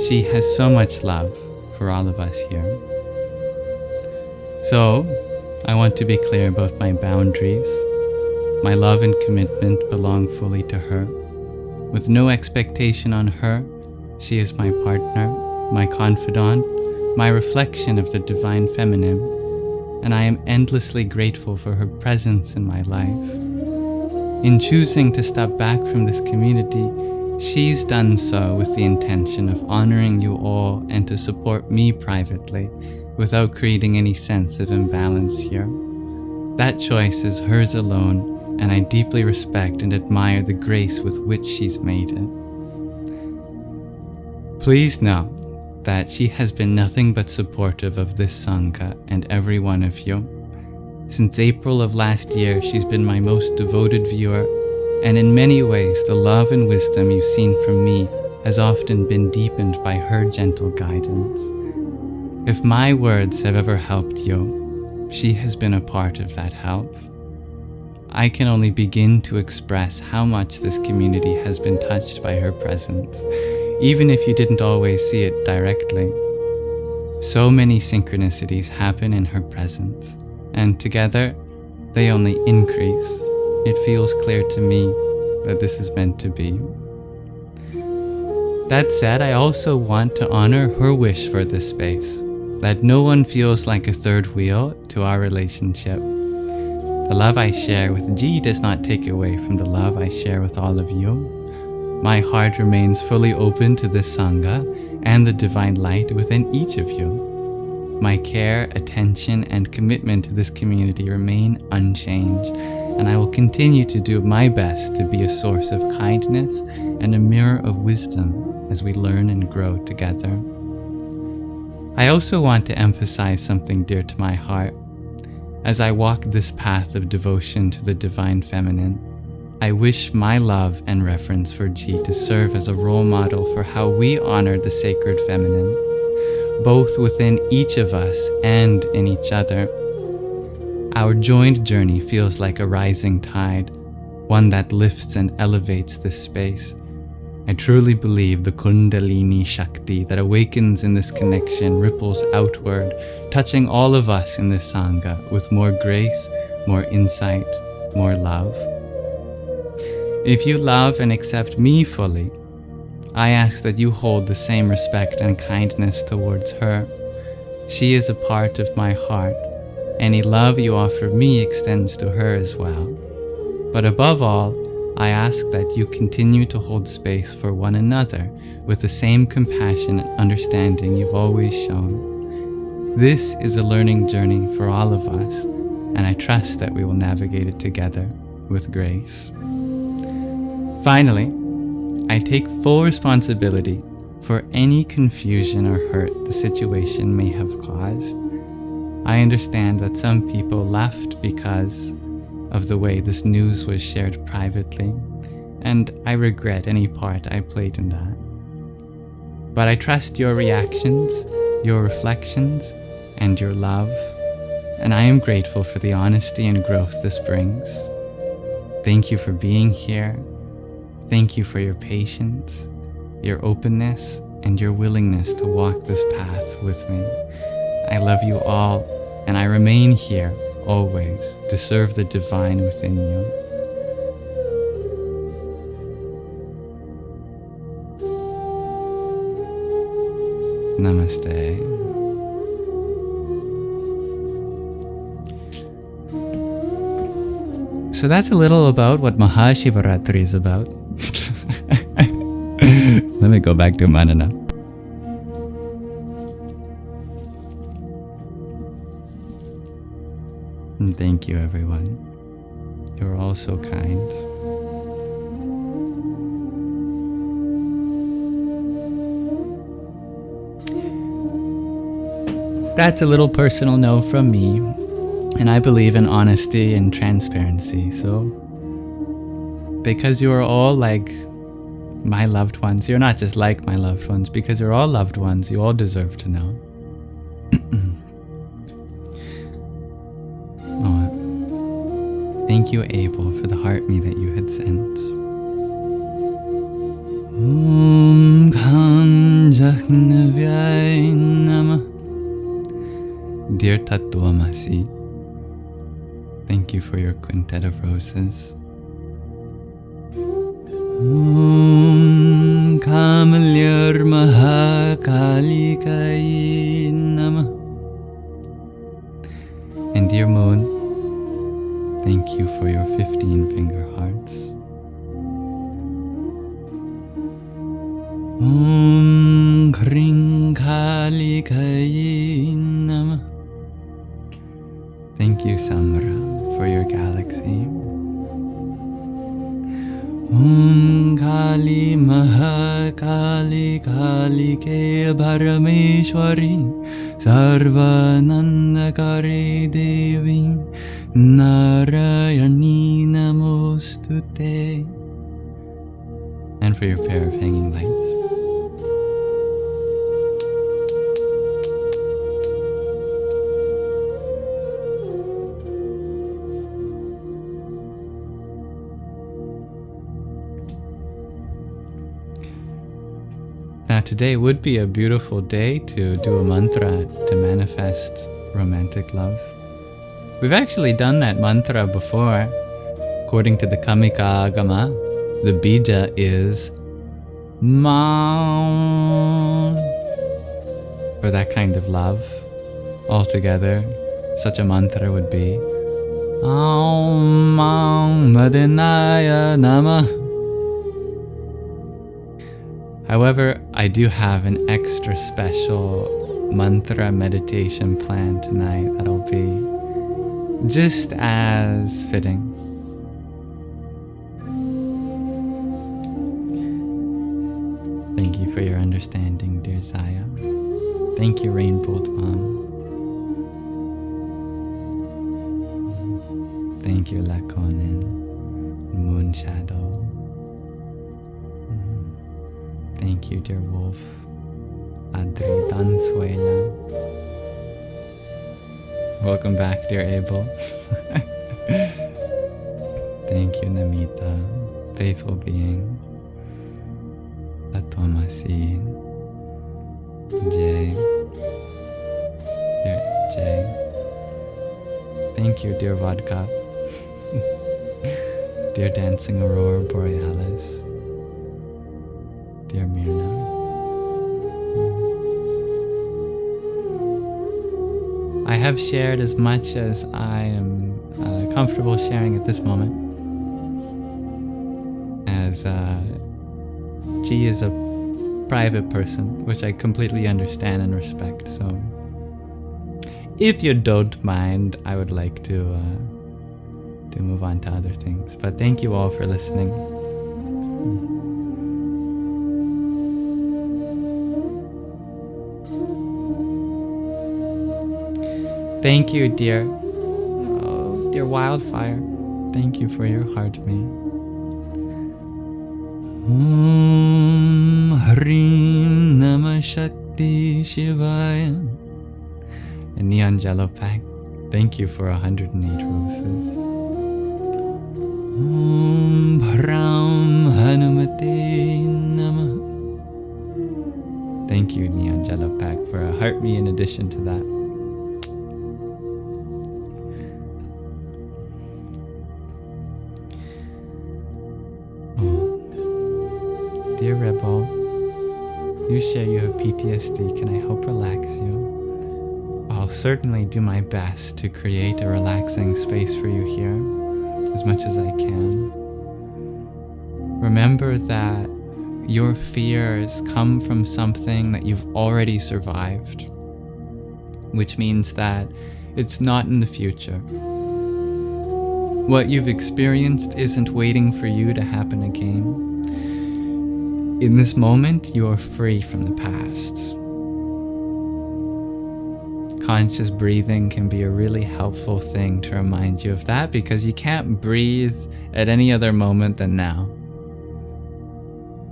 She has so much love for all of us here. So, I want to be clear about my boundaries. My love and commitment belong fully to her. With no expectation on her, she is my partner, my confidant, my reflection of the divine feminine, and I am endlessly grateful for her presence in my life. In choosing to step back from this community, she's done so with the intention of honoring you all and to support me privately, without creating any sense of imbalance here. That choice is hers alone, and I deeply respect and admire the grace with which she's made it. Please know that she has been nothing but supportive of this Sangha and every one of you. Since April of last year, she's been my most devoted viewer, and in many ways the love and wisdom you've seen from me has often been deepened by her gentle guidance. If my words have ever helped you, she has been a part of that help. I can only begin to express how much this community has been touched by her presence, even if you didn't always see it directly. So many synchronicities happen in her presence, and together they only increase. It feels clear to me that this is meant to be. That said, I also want to honor her wish for this space, that no one feels like a third wheel to our relationship. The love I share with G does not take away from the love I share with all of you. My heart remains fully open to this Sangha and the divine light within each of you. My care, attention, and commitment to this community remain unchanged, and I will continue to do my best to be a source of kindness and a mirror of wisdom as we learn and grow together. I also want to emphasize something dear to my heart. As I walk this path of devotion to the divine feminine, I wish my love and reverence for Ji to serve as a role model for how we honor the sacred feminine, both within each of us and in each other. Our joined journey feels like a rising tide, one that lifts and elevates this space. I truly believe the Kundalini Shakti that awakens in this connection ripples outward, touching all of us in this Sangha with more grace, more insight, more love. If you love and accept me fully, I ask that you hold the same respect and kindness towards her. She is a part of my heart. Any love you offer me extends to her as well. But above all, I ask that you continue to hold space for one another with the same compassion and understanding you've always shown. This is a learning journey for all of us, and I trust that we will navigate it together with grace. Finally, I take full responsibility for any confusion or hurt the situation may have caused. I understand that some people left because of the way this news was shared privately, and I regret any part I played in that. But I trust your reactions, your reflections, and your love, and I am grateful for the honesty and growth this brings. Thank you for being here. Thank you for your patience, your openness, and your willingness to walk this path with me. I love you all, and I remain here always to serve the divine within you. Namaste. So that's a little about what Mahāshivaratri is about. Let me go back to Manana. And thank you, everyone. You're all so kind. That's a little personal note from me, and I believe in honesty and transparency. So, because you are all like my loved ones, you're not just like my loved ones, because you're all loved ones, you all deserve to know. Thank you, Abel, for the heart me that you had sent. Om Khanjaknavyay Namah. Dear Tattwamasi, thank you for your quintet of roses. Om Kamalyar Mahakalikai Namah. And dear Moon, thank you for your 15 finger hearts. Om Kring Kali Kai Namah. Thank you, Samra, for your galaxy. Om Kali Mahakali Kali Ke Parameshwari Sarvanandakari Devi Narayani Namostute. And for your pair of hanging lights. Now today would be a beautiful day to do a mantra to manifest romantic love. We've actually done that mantra before. According to the Kamika Agama, the bija is Maum. For that kind of love, altogether, such a mantra would be Aum Maum Madinaya Namah. However, I do have an extra special mantra meditation plan tonight that'll be just as fitting. Thank you for your understanding, dear Zaya. Thank you, Rainbow Mom. Thank you, Lakonin, Moon Shadow. Thank you, dear Wolf, Adri Dansuela. Welcome back, dear Abel. Thank you, Namita, faithful being. Tatomasi, Jay, dear Jay. Thank you, dear Vodka. Dear Dancing Aurora Borealis. Dear Mirna. I have shared as much as I am comfortable sharing at this moment, as she is a private person, which I completely understand and respect. So if you don't mind, I would like to move on to other things. But thank you all for listening. Thank you, dear Wildfire. Thank you for your heart, me. Om Harim Namah Shakti Shivaya. And Neon Jello Pack, thank you for 108 roses. Om Bharam Hanumate Namah. Thank you, Neon Jello Pack, for a heart me in addition to that. Dear Rebel, you share you have PTSD. Can I help relax you? I'll certainly do my best to create a relaxing space for you here. as much as I can. Remember that your fears come from something that you've already survived, which means that it's not in the future. What you've experienced isn't waiting for you to happen again. In this moment, you are free from the past. Conscious breathing can be a really helpful thing to remind you of that, because you can't breathe at any other moment than now.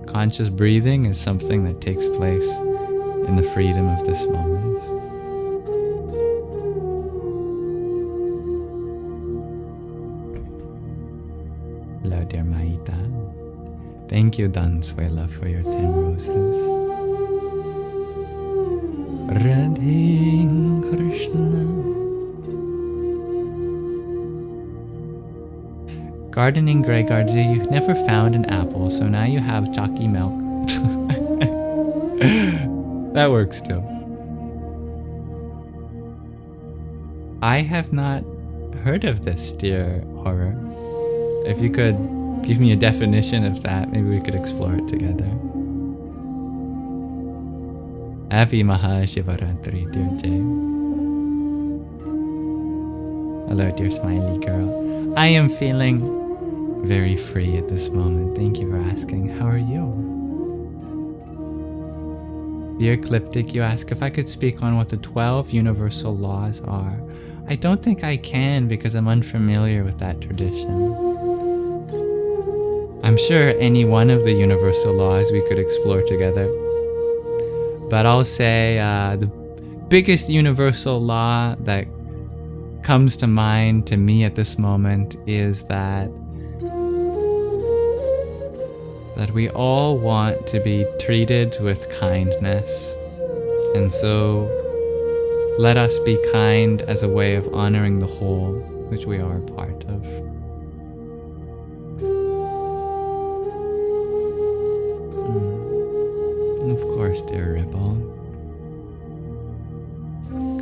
Conscious breathing is something that takes place in the freedom of this moment. Hello, dear Maita. Thank you, Danswela, for your 10 roses. Radhe Krishna. Gardening Gregardzi, you've never found an apple, so now you have chalky milk. That works too. I have not heard of this, dear Horror. If you could give me a definition of that, maybe we could explore it together. Happy Mahāshivaratri, dear Jay. Hello, dear smiley girl. I am feeling very free at this moment. Thank you for asking. How are you? Dear Ecliptic, you ask if I could speak on what the 12 universal laws are. I don't think I can because I'm unfamiliar with that tradition. I'm sure any one of the universal laws we could explore together. But I'll say the biggest universal law that comes to mind to me at this moment is that we all want to be treated with kindness. And so let us be kind as a way of honoring the whole, which we are a part of. And of course, dear Ribble,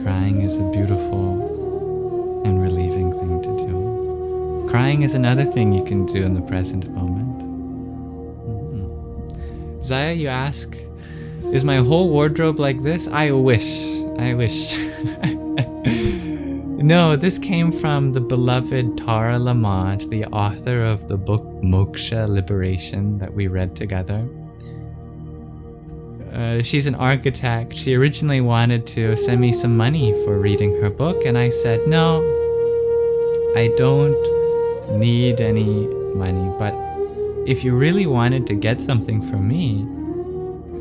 crying is a beautiful and relieving thing to do. Crying is another thing you can do in the present moment. Zaya, you ask, is my whole wardrobe like this? I wish. No, this came from the beloved Tara Lamont, the author of the book Moksha Liberation that we read together. She's an architect. She originally wanted to send me some money for reading her book, and I said, no, I don't need any money, but if you really wanted to get something from me,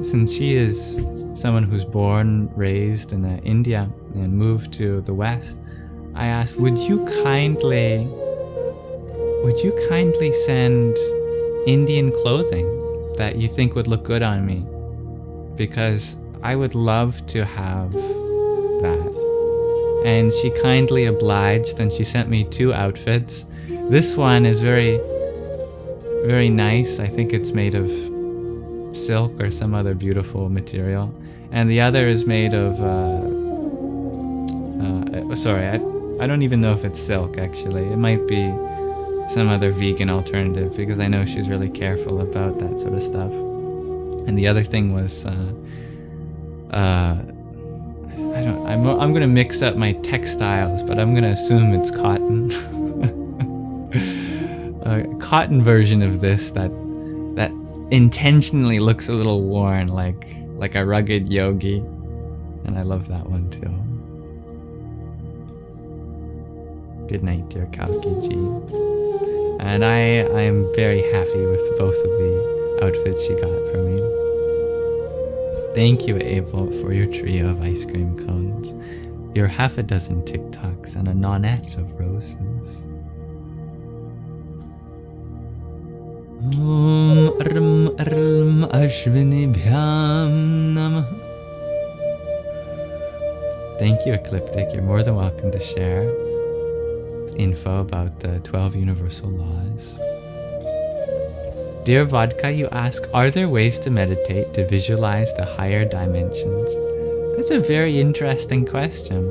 since she is someone who's born, raised in India and moved to the West, I asked, would you kindly send Indian clothing that you think would look good on me? Because I would love to have that. And she kindly obliged, and she sent me 2 outfits. This one is very, very nice. I think it's made of silk or some other beautiful material. And the other is made of, I don't even know if it's silk, actually. It might be some other vegan alternative, because I know she's really careful about that sort of stuff. And the other thing was, I'm gonna mix up my textiles, but I'm gonna assume it's cotton. A cotton version of this that intentionally looks a little worn, like a rugged yogi, and I love that one too. Good night, dear Kalki-ji. And I am very happy with both of the outfits she got for me. Thank you, Abel, for your trio of ice cream cones, your half a dozen TikToks, and a nonette of roses. Om Ram Ram Ashvinibhyam Namah. Thank you, Ecliptic. You're more than welcome to share info about the 12 universal laws. Dear Vodka, you ask, are there ways to meditate to visualize the higher dimensions? That's a very interesting question.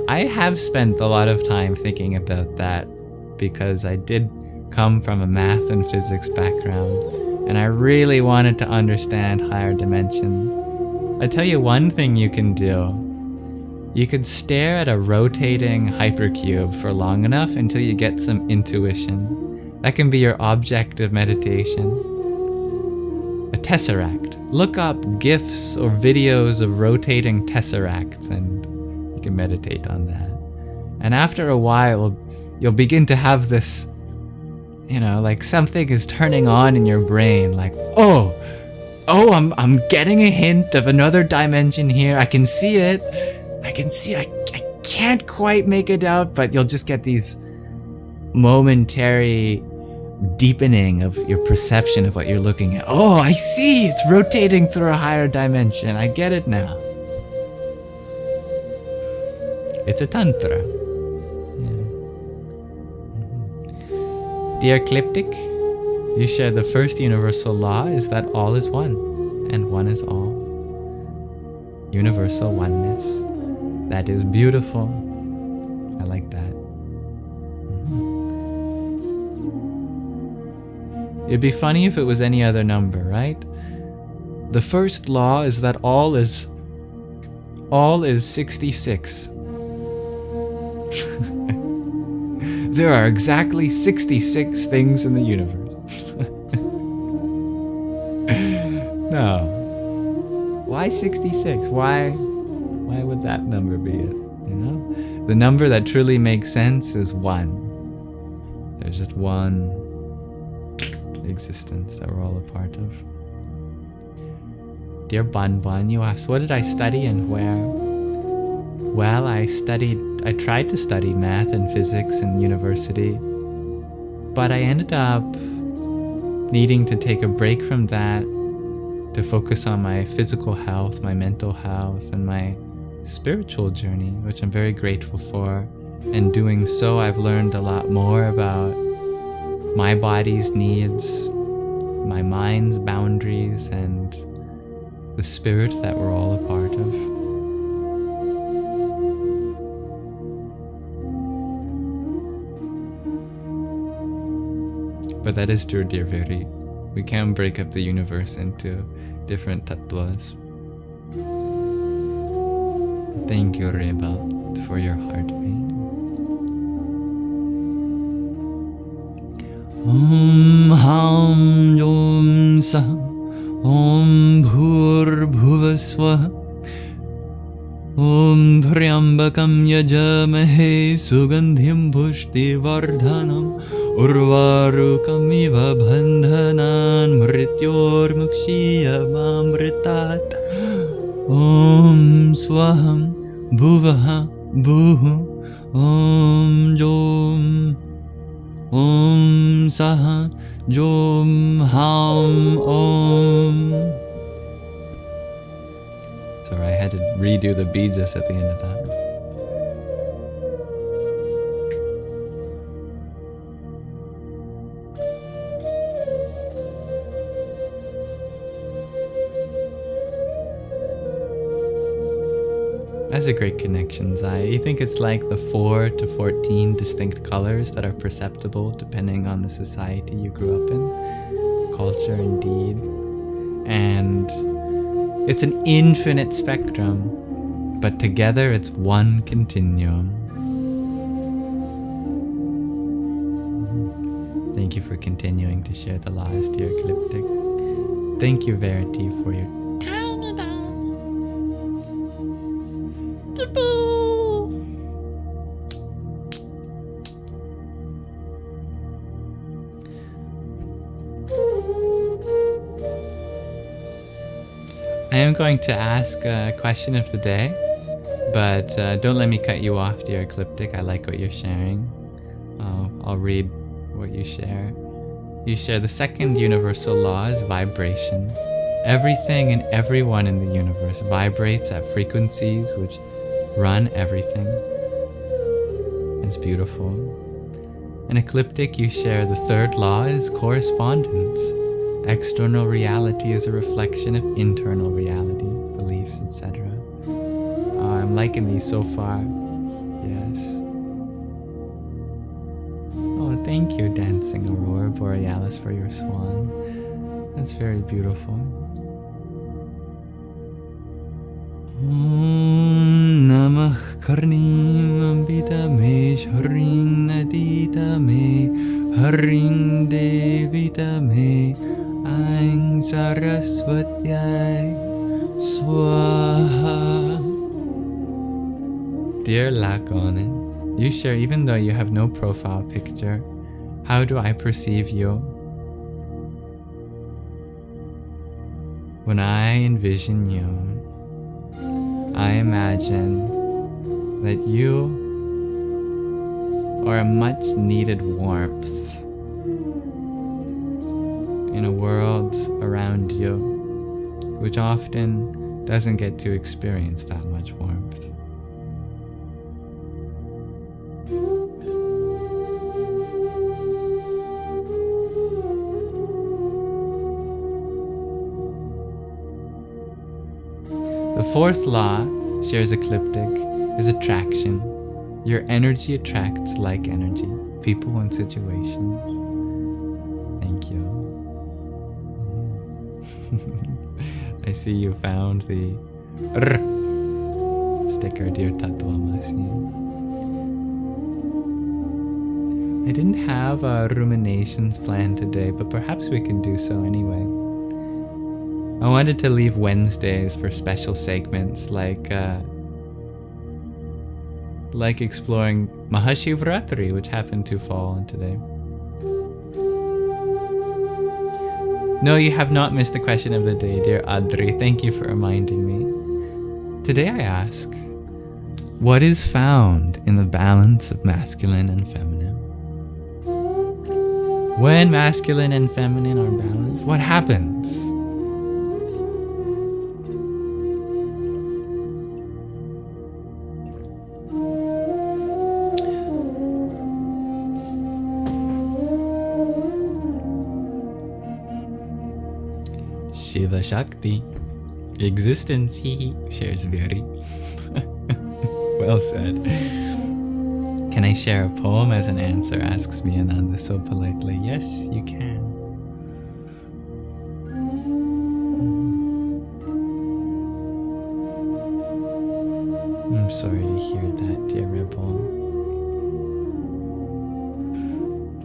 I have spent a lot of time thinking about that, because I did come from a math and physics background, and I really wanted to understand higher dimensions. I tell you one thing you can do. You could stare at a rotating hypercube for long enough until you get some intuition. That can be your object of meditation. A tesseract. Look up GIFs or videos of rotating tesseracts and you can meditate on that. And after a while, you'll begin to have this, like something is turning on in your brain, like, oh, I'm getting a hint of another dimension here. I can see it. I can't quite make it out, but you'll just get these momentary deepening of your perception of what you're looking at. Oh, I see, it's rotating through a higher dimension. I get it now. It's a tantra. Yeah. Dear Ecliptic, you share the first universal law is that all is one, and one is all. Universal oneness. That is beautiful. I like that. It'd be funny if it was any other number, right? The first law is that all is 66. There are exactly 66 things in the universe. No. Why 66? Why would that number be it? The number that truly makes sense is 1. There's just one existence that we're all a part of. Dear Banban, you asked, what did I study and where? Well, I tried to study math and physics in university, but I ended up needing to take a break from that to focus on my physical health, my mental health, and my spiritual journey, which I'm very grateful for. And doing so, I've learned a lot more about my body's needs, my mind's boundaries, and the spirit that we're all a part of. But that is true, dear Viri. We can break up the universe into different tattvas. Thank you, Reba, for your heart pain. Om Ham Yom Sam Om Bhur Bhuvaswa Om Dhryambakam Yajamahe Sugandhim Pushti Vardhanam Urvarukam Iva Bandhanan Mrityor Mukshiya Mamritat Om Swaham Bhuvaha Bhuhu Om Jom Om Saha Jom Ham Om. Sorry, I had to redo the bead just at the end of that. That's a great connection, Zai. You think it's like the 4 to 14 distinct colors that are perceptible depending on the society you grew up in, culture indeed. And it's an infinite spectrum, but together it's one continuum. Thank you for continuing to share the laws, dear Ecliptic. Thank you, Verity, for your tiny down. I am going to ask a question of the day, but don't let me cut you off, dear Ecliptic. I like what you're sharing. I'll read what you share. You share the second universal law is vibration. Everything and everyone in the universe vibrates at frequencies which run everything. It's beautiful. In Ecliptic, you share the third law is correspondence. External reality is a reflection of internal reality, beliefs, etc. I'm liking these so far. Yes. Oh, thank you, Dancing Aurora Borealis, for your swan. That's very beautiful. Om Namah Karnim Ambita Me Shring Nadita Me Haring Devita Me Aing Saraswatyai Swaha. Dear Lakonen, you share, even though you have no profile picture, how do I perceive you? When I envision you, I imagine that you are a much needed warmth in a world around you, which often doesn't get to experience that much warmth. The fourth law, shares ecliptic, is attraction. Your energy attracts like energy, people and situations. Thank you. I see you found the sticker, Dear Tatwamasi. I didn't have ruminations planned today, but perhaps we can do so anyway. I wanted to leave Wednesdays for special segments like exploring Mahāshivaratri, which happened to fall on today. No, you have not missed the question of the day, dear Adri. Thank you for reminding me. Today I ask, what is found in the balance of masculine and feminine? When masculine and feminine are balanced, what happens? Shiva-Shakti. Existence, he shares very. Well said. Can I share a poem as an answer? Asks me Ananda so politely. Yes, you can. I'm sorry to hear that, dear Rebel.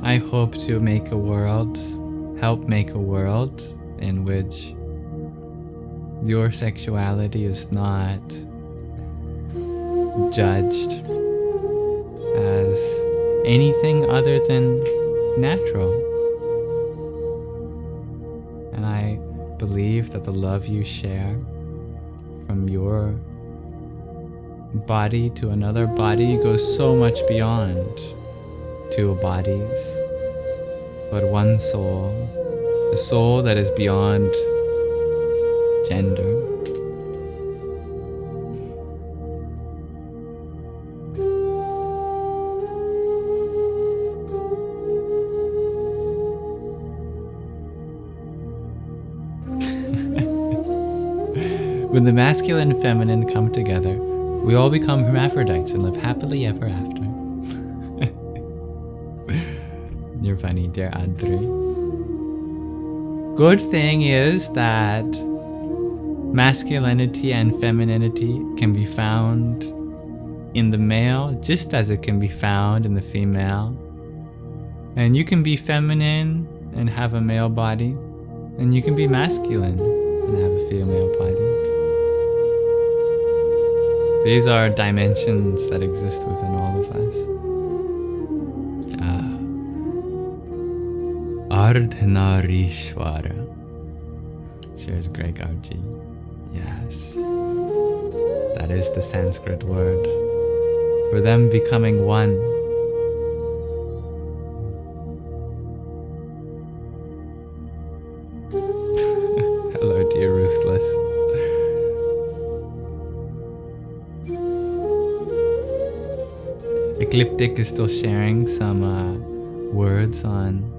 I hope to make a world, help make a world in which your sexuality is not judged as anything other than natural. And I believe that the love you share from your body to another body goes so much beyond two bodies, but one soul, a soul that is beyond gender. When the masculine and feminine come together, we all become hermaphrodites and live happily ever after. You're funny, dear Adri. Good thing is that masculinity and femininity can be found in the male just as it can be found in the female. And you can be feminine and have a male body, and you can be masculine and have a female body. These are dimensions that exist within all of us. Ardhanarishwara, shares Greg RG. Yes, that is the Sanskrit word for them becoming one. Hello, dear Ruthless. Ecliptic is still sharing some words on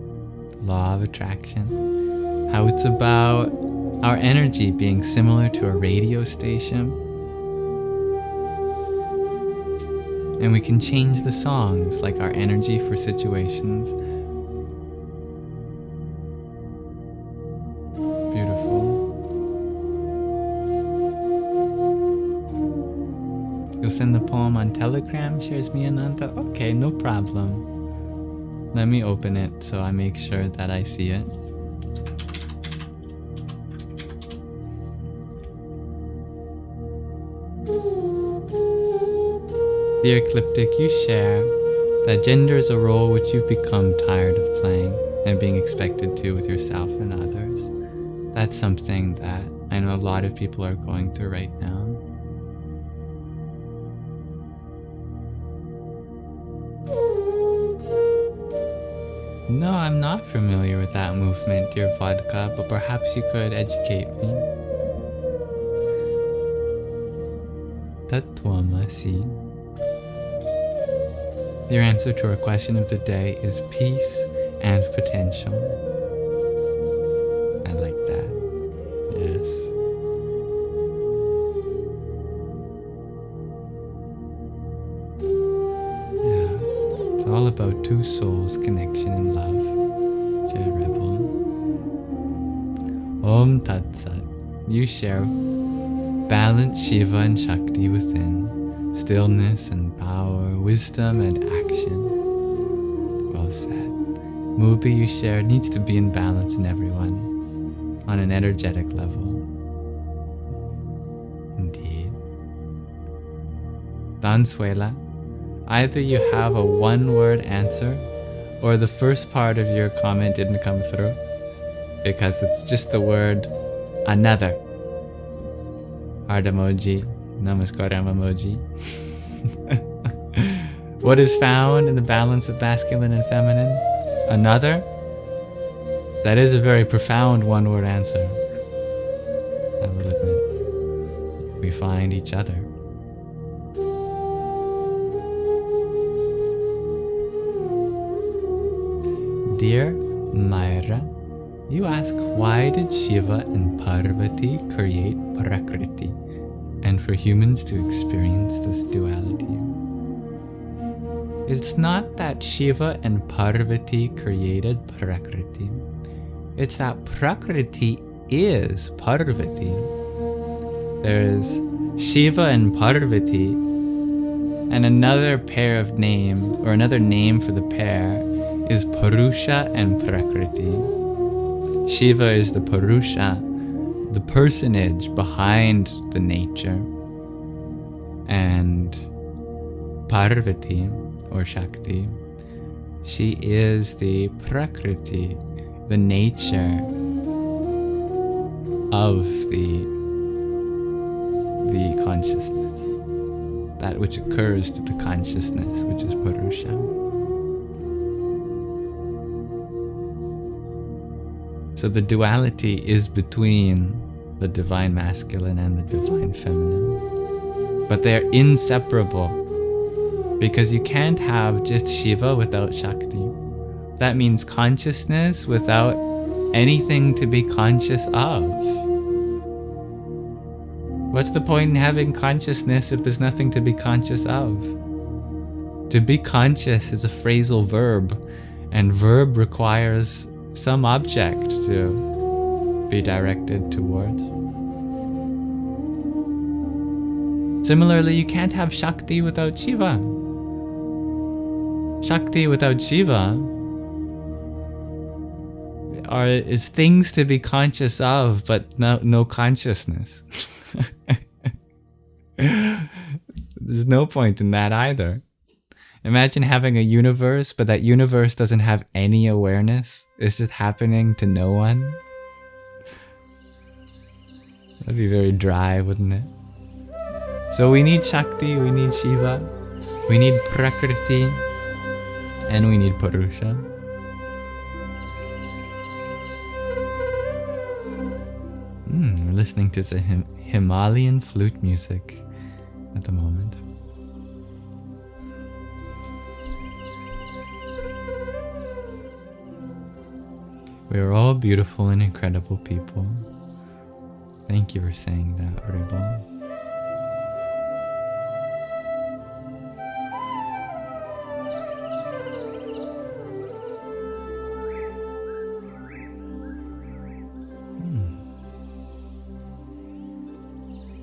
law of attraction, how it's about our energy being similar to a radio station, and we can change the songs like our energy for situations You'll send the poem on Telegram, shares me Ananta? Okay, no problem. Let me open it so I make sure that I see it. Dear Ecliptic, you share that gender is a role which you've become tired of playing and being expected to with yourself and others. That's something that I know a lot of people are going through right now. No, I'm not familiar with that movement, dear Vodka, but perhaps you could educate me. Tattvamasi. Your answer to our question of the day is peace and potential. I like that. Yes. Yeah. It's all about two souls, connection and love. Jai Rebel. Om Tat Sat. You share balance Shiva and Shakti within, stillness and power, wisdom and action. Well said. Mubi, you share, needs to be in balance in everyone, on an energetic level. Indeed. Dansuela, either you have a one-word answer, or the first part of your comment didn't come through, because it's just the word another. Heart emoji, namaskaram emoji. What is found in the balance of masculine and feminine? Another? That is a very profound one-word answer. I will admit. We find each other. Dear Myra, you ask, why did Shiva and Parvati create Prakriti, and for humans to experience this duality? It's not that Shiva and Parvati created Prakriti. It's that Prakriti is Parvati. There's Shiva and Parvati, and another pair of name, or another name for the pair, is Purusha and Prakriti. Shiva is the Purusha, the personage behind the nature, and Parvati, or Shakti, she is the Prakriti, the nature of the consciousness, that which occurs to the consciousness, which is Purusha. So the duality is between the divine masculine and the divine feminine, but they're inseparable, because you can't have just Shiva without Shakti. That means consciousness without anything to be conscious of. What's the point in having consciousness if there's nothing to be conscious of? To be conscious is a phrasal verb, and verb requires some object to be directed towards. Similarly, you can't have Shakti without Shiva. Shakti without Shiva is things to be conscious of, but no consciousness. There's no point in that either. Imagine having a universe, but that universe doesn't have any awareness. It's just happening to no one. That'd be very dry, wouldn't it? So we need Shakti, we need Shiva, we need Prakriti, and we need Purusha. We're listening to some Himalayan flute music at the moment. We are all beautiful and incredible people. Thank you for saying that, Ribble.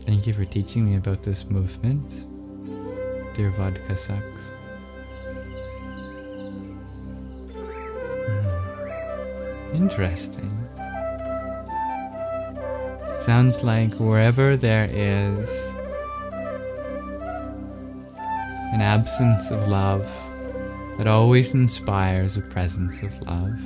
Thank you for teaching me about this movement. dear vodka sucks. Interesting. Sounds like wherever there is an absence of love, that always inspires a presence of love.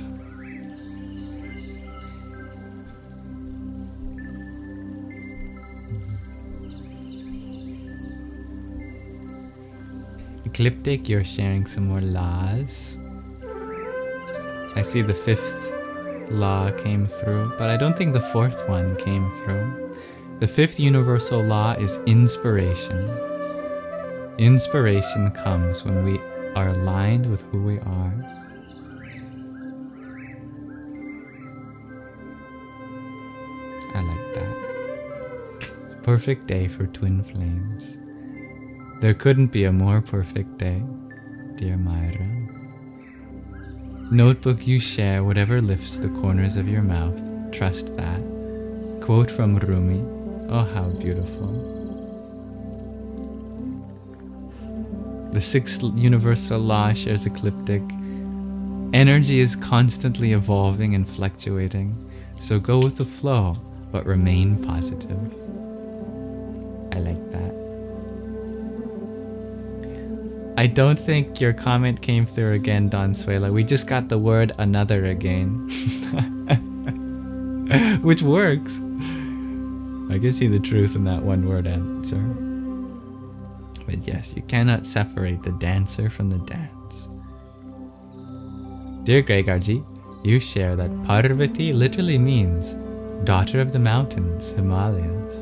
Ecliptic, you're sharing some more laws. I see the 5th law came through, but I don't think the 4th one came through. The 5th universal law is inspiration. Inspiration comes when we are aligned with who we are. I like that. Perfect day for twin flames. There couldn't be a more perfect day, dear Myra. Notebook, you share whatever lifts the corners of your mouth. Trust that. Quote from Rumi. Oh, how beautiful. The 6th universal law shares ecliptic. Energy is constantly evolving and fluctuating, so go with the flow, but remain positive. I like that. I don't think your comment came through again, Don Suela. We just got the word another again. Which works. I can see the truth in that one word answer. But yes, you cannot separate the dancer from the dance. Dear Gregarji, you share that Parvati literally means daughter of the mountains, Himalayas.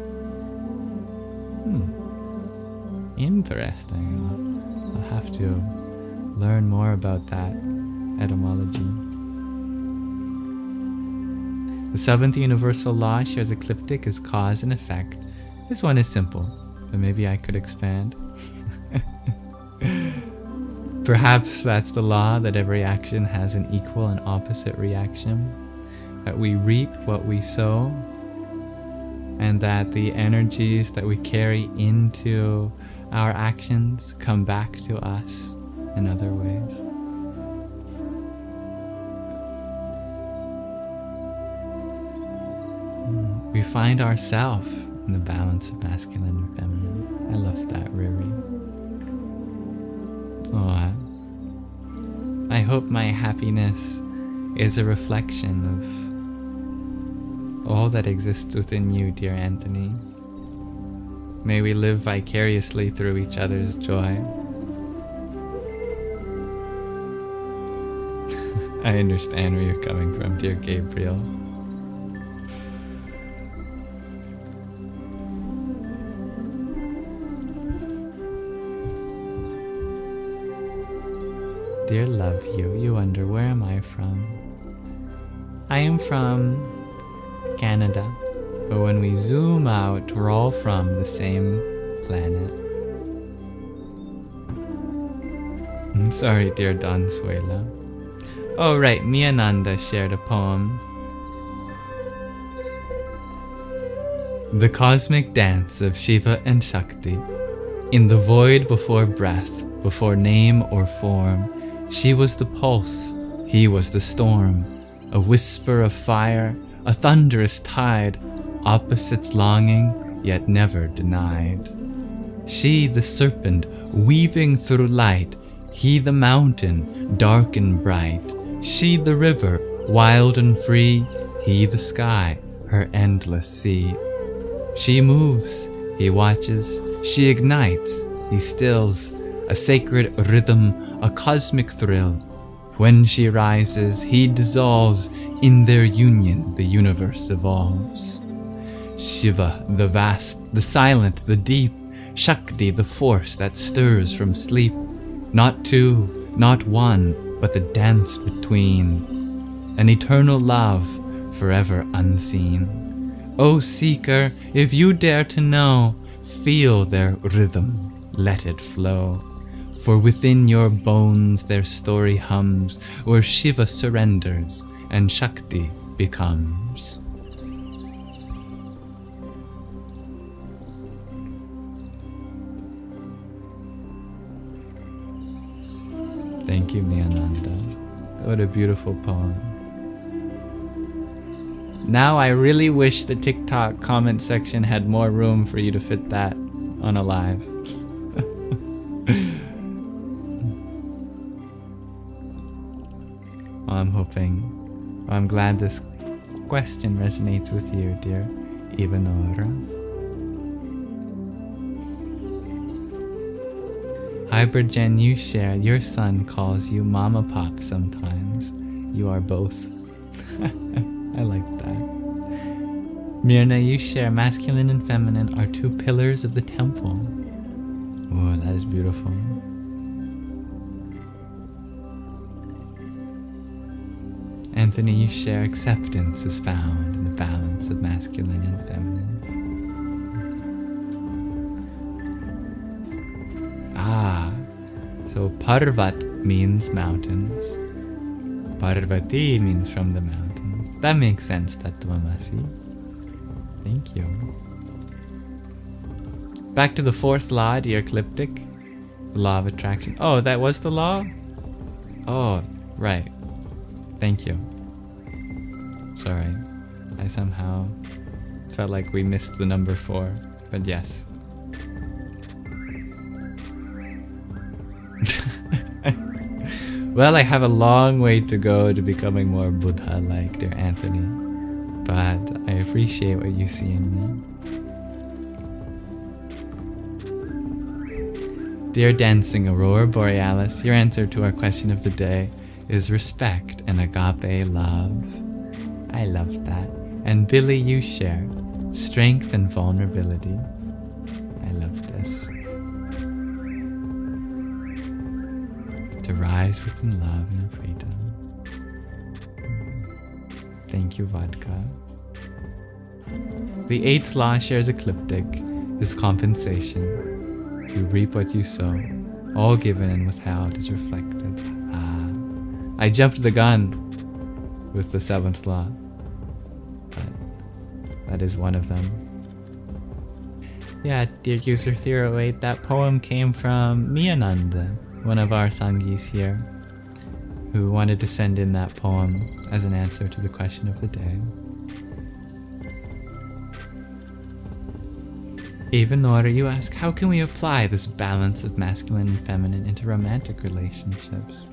Interesting. I'll have to learn more about that etymology. The 7th universal law shares ecliptic as cause and effect. This one is simple, but maybe I could expand. Perhaps that's the law that every action has an equal and opposite reaction, that we reap what we sow, and that the energies that we carry into our actions come back to us in other ways. We find ourselves in the balance of masculine and feminine. I love that, Riri. Oh, I hope my happiness is a reflection of all that exists within you, dear Anthony. May we live vicariously through each other's joy. I understand where you're coming from, dear Gabriel. Dear love you wonder, where am I from? I am from Canada, but when we zoom out, we're all from the same planet. I'm sorry, dear Don Suela. Oh right, Miananda shared a poem. The cosmic dance of Shiva and Shakti. In the void before breath, before name or form, she was the pulse, he was the storm, a whisper of fire, a thunderous tide, opposites longing, yet never denied. She the serpent, weaving through light, he the mountain, dark and bright, she the river, wild and free, he the sky, her endless sea. She moves, he watches, she ignites, he stills, a sacred rhythm, a cosmic thrill. When she rises, he dissolves, in their union the universe evolves. Shiva, the vast, the silent, the deep, Shakti, the force that stirs from sleep. Not two, not one, but the dance between. An eternal love, forever unseen. O seeker, if you dare to know, feel their rhythm, let it flow. For within your bones their story hums, where Shiva surrenders and Shakti becomes. Thank you, Miananda. What a beautiful poem. Now I really wish the TikTok comment section had more room for you to fit that on a live. I'm glad this question resonates with you, dear Ivanora. Hypergen, you share, your son calls you Mama Pop sometimes. You are both. I like that. Myrna, you share, masculine and feminine are two pillars of the temple. Oh, that is beautiful. Anthony, you share, acceptance is found in the balance of masculine and feminine. So Parvat means mountains. Parvati means from the mountains. That makes sense, Tattvamasi. Thank you. Back to the fourth law, dear Ecliptic. The law of attraction. Oh, that was the law? Oh, right. Thank you. Sorry. I somehow felt like we missed the number 4, but yes. Well, I have a long way to go to becoming more Buddha-like, dear Anthony, but I appreciate what you see in me. Dear Dancing Aurora Borealis, your answer to our question of the day is respect and agape love. I love that. And Billy, you share strength and vulnerability. I love this. To rise within love and freedom. Thank you, Vodka. The 8th law shares ecliptic is compensation. You reap what you sow. All given and withheld is reflected. I jumped the gun with the 7th law, but that is one of them. Yeah, dear user 08, that poem came from Miananda, one of our Sangis here, who wanted to send in that poem as an answer to the question of the day. Even Nora, you ask, how can we apply this balance of masculine and feminine into romantic relationships?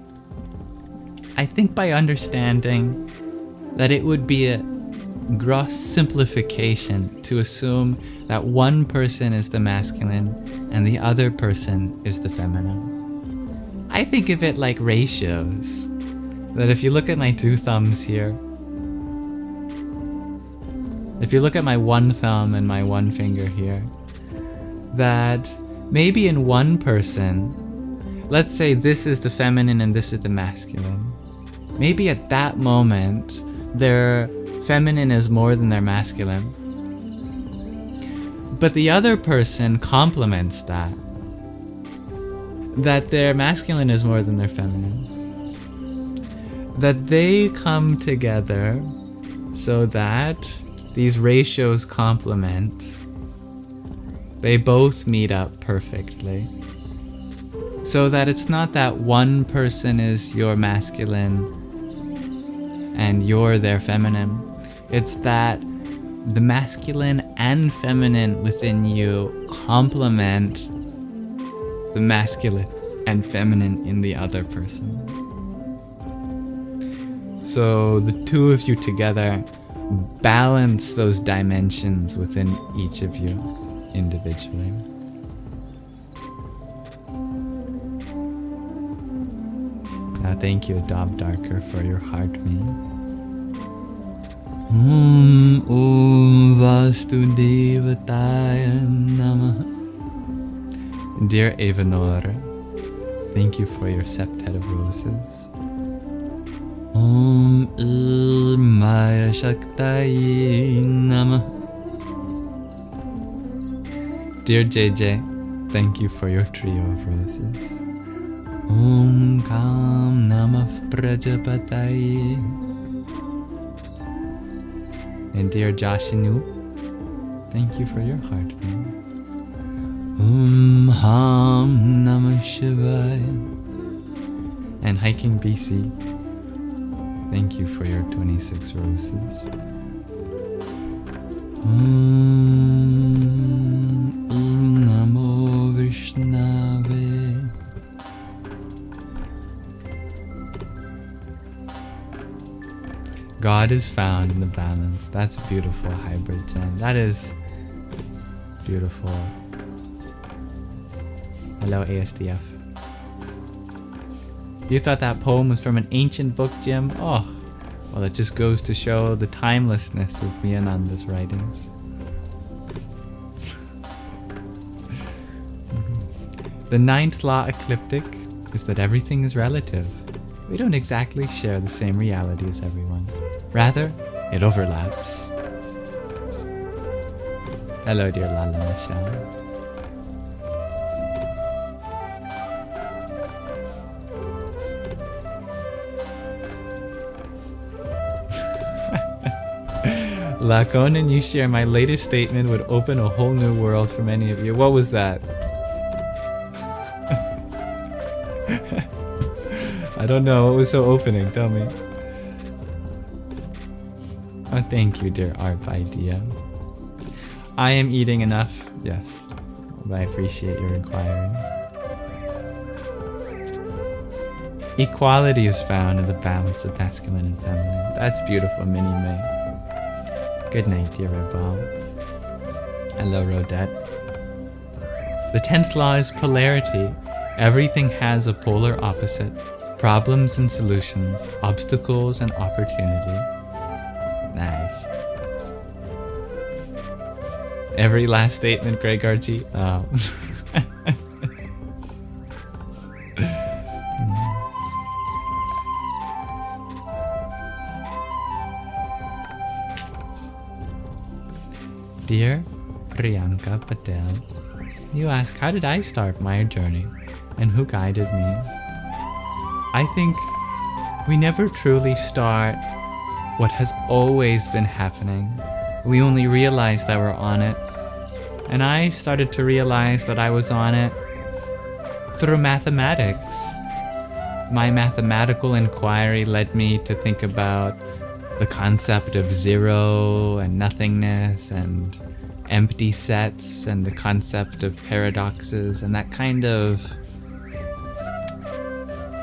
I think by understanding that it would be a gross simplification to assume that one person is the masculine and the other person is the feminine. I think of it like ratios. That if you look at my 2 thumbs here, if you look at my 1 thumb and my 1 finger here, that maybe in one person, let's say this is the feminine and this is the masculine, maybe at that moment, their feminine is more than their masculine. But the other person complements that their masculine is more than their feminine. That they come together so that these ratios complement. They both meet up perfectly. So that it's not that one person is your masculine and you're their feminine. It's that the masculine and feminine within you complement the masculine and feminine in the other person. So the 2 of you together balance those dimensions within each of you individually. Now thank you, Adob Darker, for your heart meme. Om Vasudevaya Namah. Dear Avanora, thank you for your septet of roses. Om Maya-Shakti Namah. Dear JJ, thank you for your trio of roses. Om Kam Namah Prajapataye. And dear Joshinu, thank you for your heart meme. Om Ham Namah Shivaya. And Hiking BC, thank you for your 26 roses. Namo Vishnave. God is found in the balance. That's a beautiful hybrid chant. That is beautiful. Hello, ASDF. You thought that poem was from an ancient book, Jim? Oh, well, it just goes to show the timelessness of Miyananda's writings. The ninth law ecliptic is that everything is relative. We don't exactly share the same reality as everyone. Rather, it overlaps. Hello, dear Lala Michelle. Lakonan, you share my latest statement would open a whole new world for many of you. What was that? I don't know. What was so opening? Tell me. Oh, thank you, dear Arp Idea. I am eating enough. Yes. But I appreciate your inquiry. Equality is found in the balance of masculine and feminine. That's beautiful, Minnie May. Good night, dear Rebel. Hello, Rodette. The 10th law is polarity. Everything has a polar opposite. Problems and solutions, obstacles and opportunity. Nice. Every last statement, Greg Archie. Oh. Dear Priyanka Patel, you ask, how did I start my journey and who guided me? I think we never truly start what has always been happening. We only realize that we're on it. And I started to realize that I was on it through mathematics. My mathematical inquiry led me to think about the concept of zero and nothingness and empty sets and the concept of paradoxes, and that kind of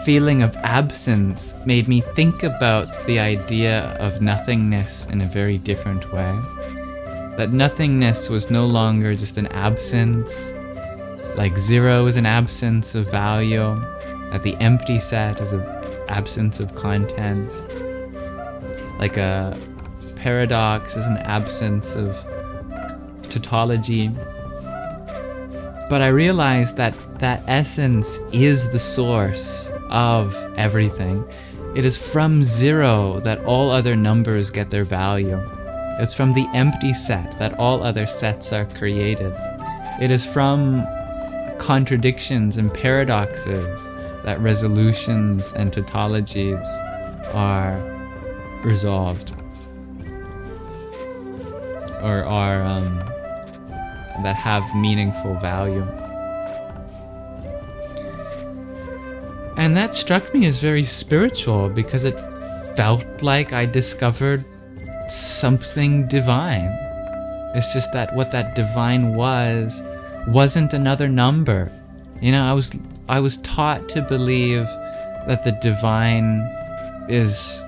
feeling of absence made me think about the idea of nothingness in a very different way. That nothingness was no longer just an absence, like zero is an absence of value, that the empty set is an absence of contents, like a paradox is an absence of tautology. But I realized that that essence is the source of everything. It is from zero that all other numbers get their value. It's from the empty set that all other sets are created. It is from contradictions and paradoxes that resolutions and tautologies are resolved, or are that have meaningful value. And that struck me as very spiritual because it felt like I discovered something divine. It's just that what that divine wasn't another number. You know, I was taught to believe that the divine is,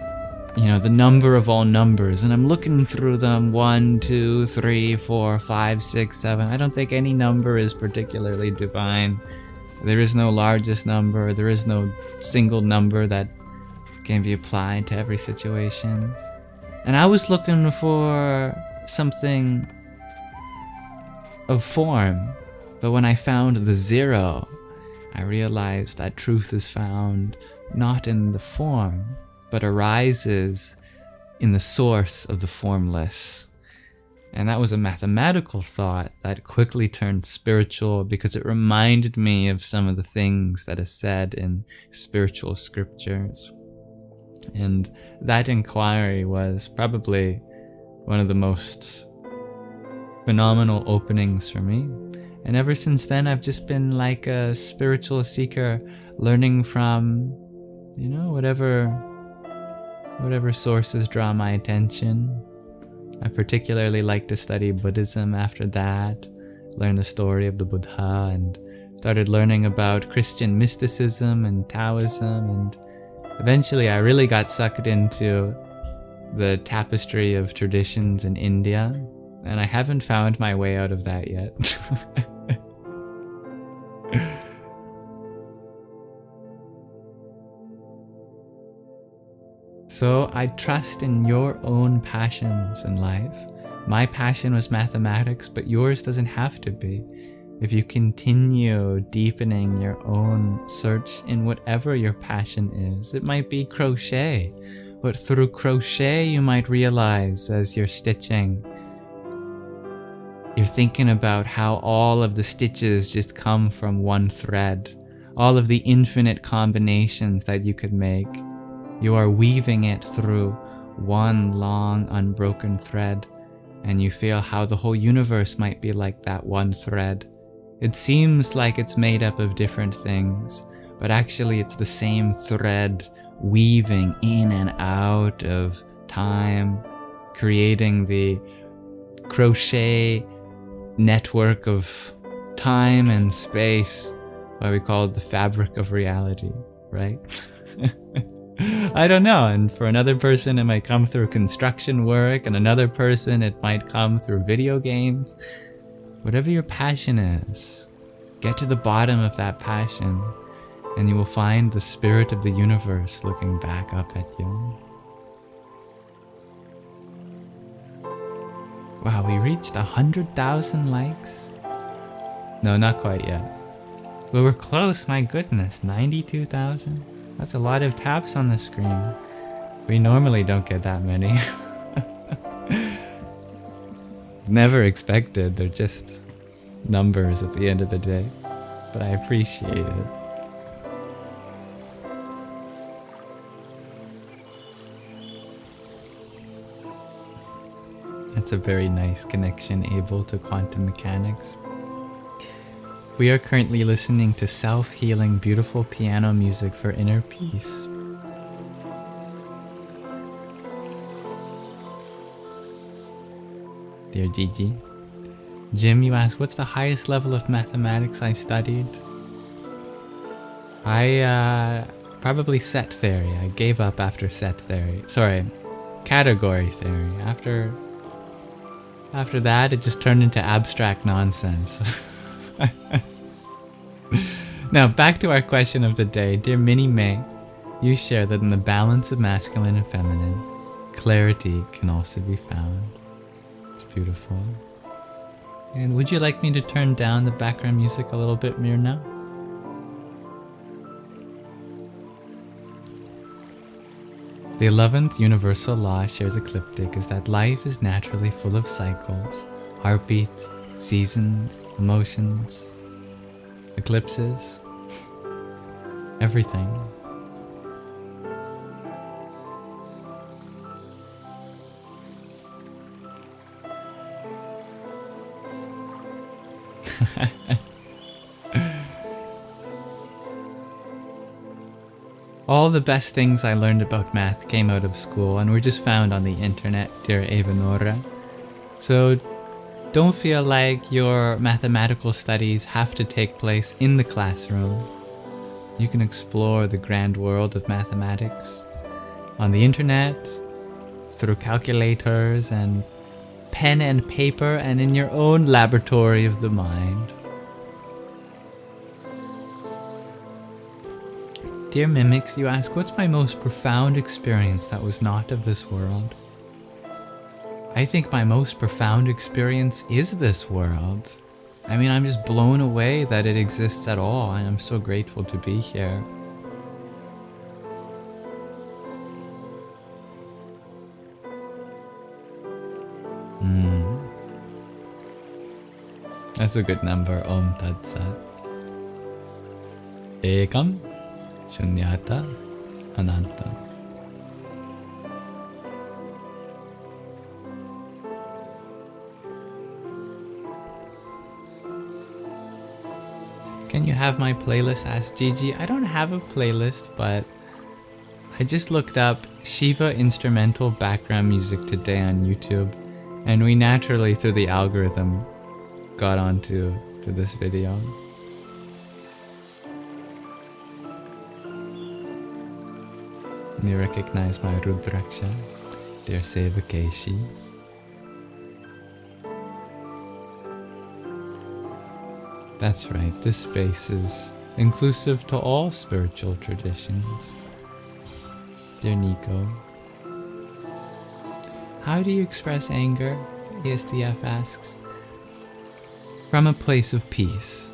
you know, the number of all numbers, and I'm looking through them, 1, 2, 3, 4, 5, 6, 7. I don't think any number is particularly divine. There is no largest number. There is no single number that can be applied to every situation. And I was looking for something of form, but when I found the zero, I realized that truth is found not in the form, but arises in the source of the formless. And that was a mathematical thought that quickly turned spiritual because it reminded me of some of the things that is said in spiritual scriptures. And that inquiry was probably one of the most phenomenal openings for me. And ever since then, I've just been like a spiritual seeker, learning from whatever sources draw my attention. I particularly like to study Buddhism after that, learn the story of the Buddha, and started learning about Christian mysticism and Taoism, and eventually I really got sucked into the tapestry of traditions in India, and I haven't found my way out of that yet. So I trust in your own passions in life. My passion was mathematics, but yours doesn't have to be. If you continue deepening your own search in whatever your passion is, it might be crochet, but through crochet you might realize as you're stitching, you're thinking about how all of the stitches just come from one thread, all of the infinite combinations that you could make. You are weaving it through one long unbroken thread, and you feel how the whole universe might be like that one thread. It seems like it's made up of different things, but actually it's the same thread weaving in and out of time, creating the crochet network of time and space, what we call the fabric of reality, right? I don't know, and for another person it might come through construction work, and another person it might come through video games. Whatever your passion is, get to the bottom of that passion, and you will find the spirit of the universe looking back up at you. Wow, we reached 100,000 likes? No, not quite yet. But we're close, my goodness, 92,000? That's a lot of taps on the screen. We normally don't get that many. Never expected, they're just numbers at the end of the day. But I appreciate it. That's a very nice connection, Abel, to quantum mechanics. We are currently listening to self-healing, beautiful piano music for inner peace. Dear Gigi. Jim, you asked, what's the highest level of mathematics I studied? I probably set theory. I gave up after set theory. Sorry, category theory. After that, it just turned into abstract nonsense. Now, back to our question of the day. Dear Minnie May, you share that in the balance of masculine and feminine, clarity can also be found. It's beautiful. And would you like me to turn down the background music a little bit, Mirna? The 11th universal law shares ecliptic is that life is naturally full of cycles, heartbeats, seasons, emotions, eclipses, everything. All the best things I learned about math came out of school and were just found on the internet, dear Evanora. So don't feel like your mathematical studies have to take place in the classroom. You can explore the grand world of mathematics on the internet, through calculators and pen and paper, and in your own laboratory of the mind. Dear Mimics, you ask, what's my most profound experience that was not of this world? I think my most profound experience is this world. I mean, I'm just blown away that it exists at all, and I'm so grateful to be here. That's a good number. Om Tat Sat. Ekam Shunyata Ananta. Can you have my playlist? Asked Gigi. I don't have a playlist, but I just looked up Shiva instrumental background music today on YouTube, and we naturally, through the algorithm, got onto this video. You recognize my Rudraksha, dear Sevakeshi. That's right, this space is inclusive to all spiritual traditions. Dear Nico. How do you express anger? ESDF asks. From a place of peace.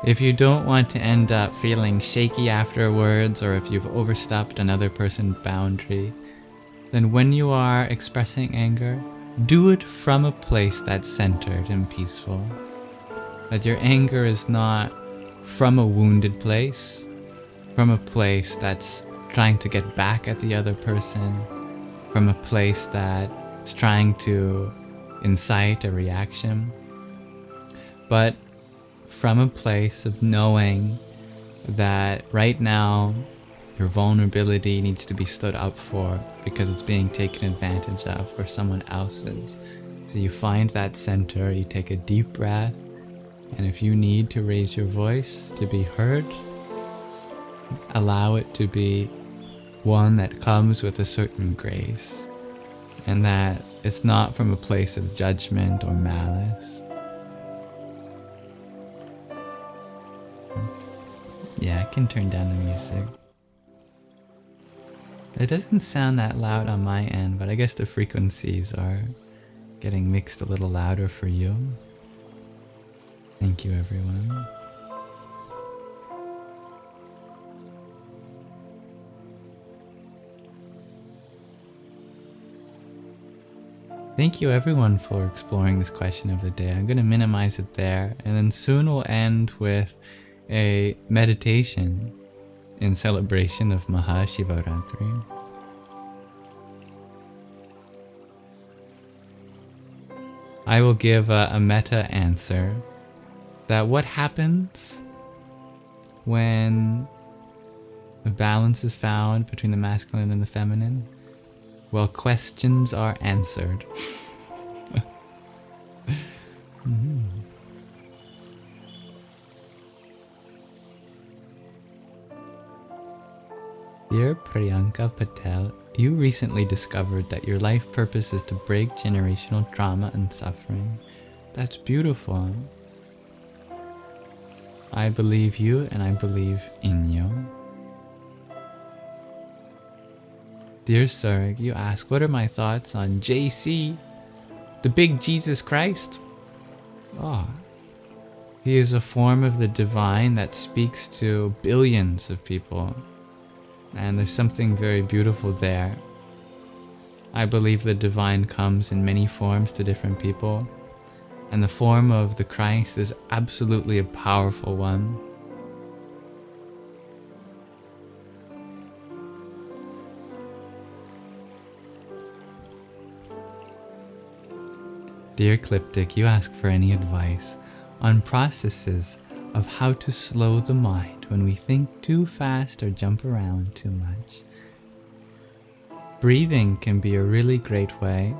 If you don't want to end up feeling shaky afterwards, or if you've overstepped another person's boundary, then when you are expressing anger, do it from a place that's centered and peaceful. That your anger is not from a wounded place, from a place that's trying to get back at the other person, from a place that's trying to incite a reaction, but from a place of knowing that right now your vulnerability needs to be stood up for because it's being taken advantage of for someone else's. So you find that center, you take a deep breath, and if you need to raise your voice to be heard, allow it to be one that comes with a certain grace, and that it's not from a place of judgment or malice. Yeah, I can turn down the music. It doesn't sound that loud on my end, but I guess the frequencies are getting mixed a little louder for you. Thank you, everyone. Thank you, everyone, for exploring this question of the day. I'm going to minimize it there, and then soon we'll end with a meditation in celebration of Mahāshivaratri. I will give a meta answer that what happens when a balance is found between the masculine and the feminine? Well, questions are answered. Dear Priyanka Patel, you recently discovered that your life purpose is to break generational trauma and suffering. That's beautiful. I believe you and I believe in you. Dear Sarg, you ask, what are my thoughts on JC, the big Jesus Christ? Oh, he is a form of the divine that speaks to billions of people. And there's something very beautiful there. I believe the divine comes in many forms to different people, and the form of the Christ is absolutely a powerful one. Dear Cliptic, you ask for any advice on processes of how to slow the mind when we think too fast or jump around too much. Breathing can be a really great way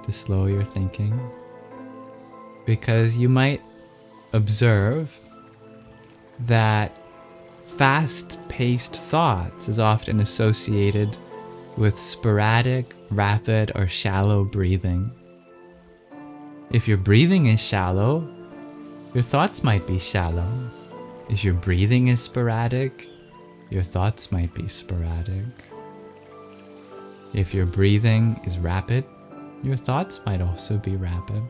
to slow your thinking, because you might observe that fast-paced thoughts is often associated with sporadic, rapid, or shallow breathing. If your breathing is shallow, your thoughts might be shallow. If your breathing is sporadic, your thoughts might be sporadic. If your breathing is rapid, your thoughts might also be rapid.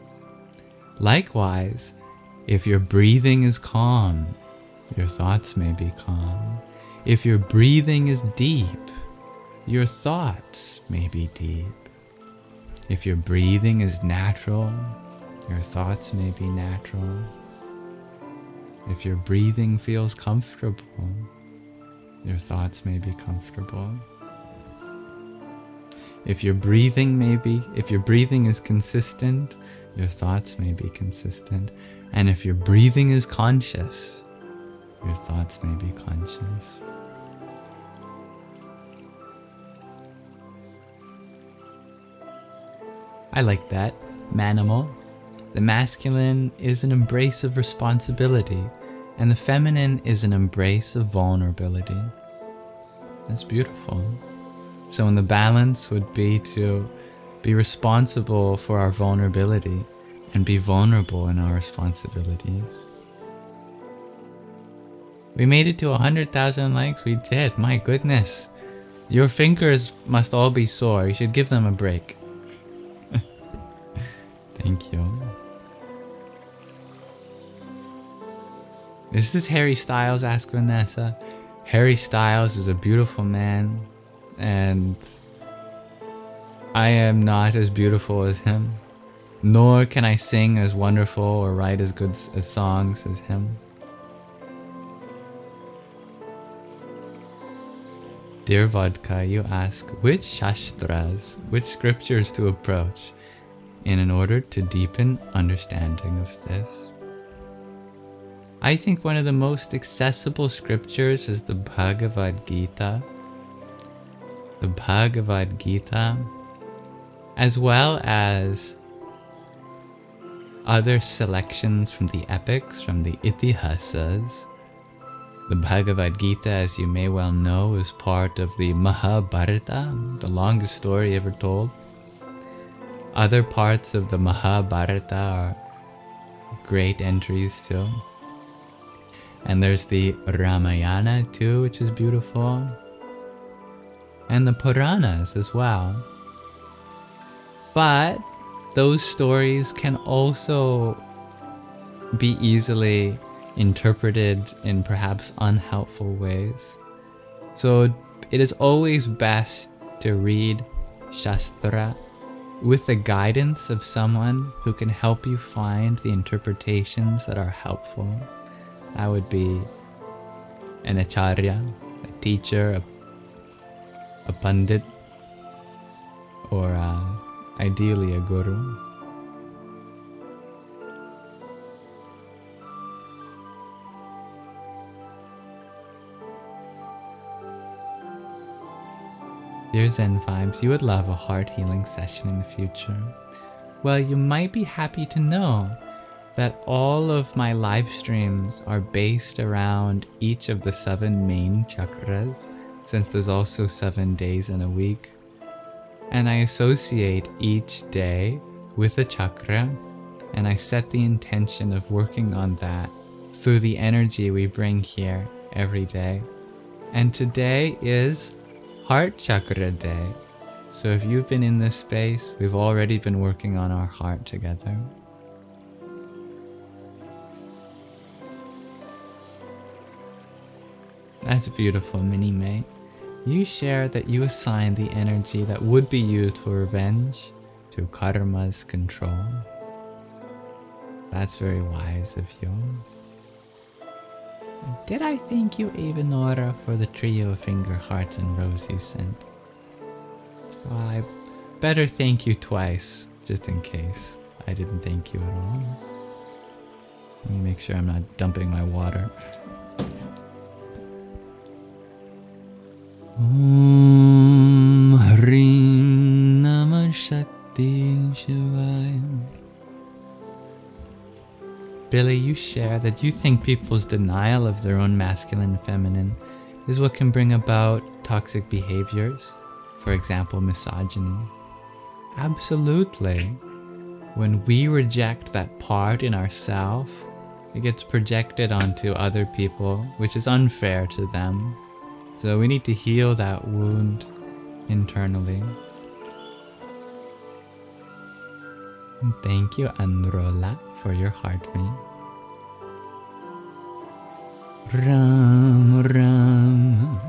Likewise, if your breathing is calm, your thoughts may be calm. If your breathing is deep, your thoughts may be deep. If your breathing is natural, your thoughts may be natural. If your breathing feels comfortable, your thoughts may be comfortable. If your breathing is consistent, your thoughts may be consistent. And if your breathing is conscious, your thoughts may be conscious. I like that. Manimal. The masculine is an embrace of responsibility, and the feminine is an embrace of vulnerability. That's beautiful. So in the balance would be to be responsible for our vulnerability and be vulnerable in our responsibilities. We made it to 100,000 likes. We did. My goodness. Your fingers must all be sore. You should give them a break. Thank you. Is this Harry Styles? Asked Vanessa. Harry Styles is a beautiful man, and I am not as beautiful as him, nor can I sing as wonderful or write as good as songs as him. Dear Vodka, you ask, which shastras, which scriptures to approach in order to deepen understanding of this? I think one of the most accessible scriptures is the Bhagavad Gita. The Bhagavad Gita, as well as other selections from the epics, from the Itihasas. The Bhagavad Gita, as you may well know, is part of the Mahabharata, the longest story ever told. Other parts of the Mahabharata are great entries too. And there's the Ramayana too, which is beautiful. And the Puranas as well. But those stories can also be easily interpreted in perhaps unhelpful ways. So it is always best to read Shastra with the guidance of someone who can help you find the interpretations that are helpful. That would be an acharya, a teacher, a pandit, or ideally a guru. Dear Zen Vibes, you would love a heart healing session in the future. Well, you might be happy to know that all of my live streams are based around each of the 7 main chakras, since there's also 7 days in a week. And I associate each day with a chakra, and I set the intention of working on that through the energy we bring here every day. And today is Heart Chakra Day. So if you've been in this space, we've already been working on our heart together. That's beautiful, Minnie May. You share that you assign the energy that would be used for revenge to karma's control. That's very wise of you. Did I thank you, Avenora, for the trio of finger hearts and rose you sent? Well, I better thank you twice, just in case I didn't thank you at all. Let me make sure I'm not dumping my water. Om Hrim Namah Shakti Shivaya. Billy, you share that you think people's denial of their own masculine and feminine is what can bring about toxic behaviors, for example, misogyny. Absolutely. When we reject that part in ourselves, it gets projected onto other people, which is unfair to them. So we need to heal that wound internally. And thank you, Androla, for your heartbeat. Ram Ram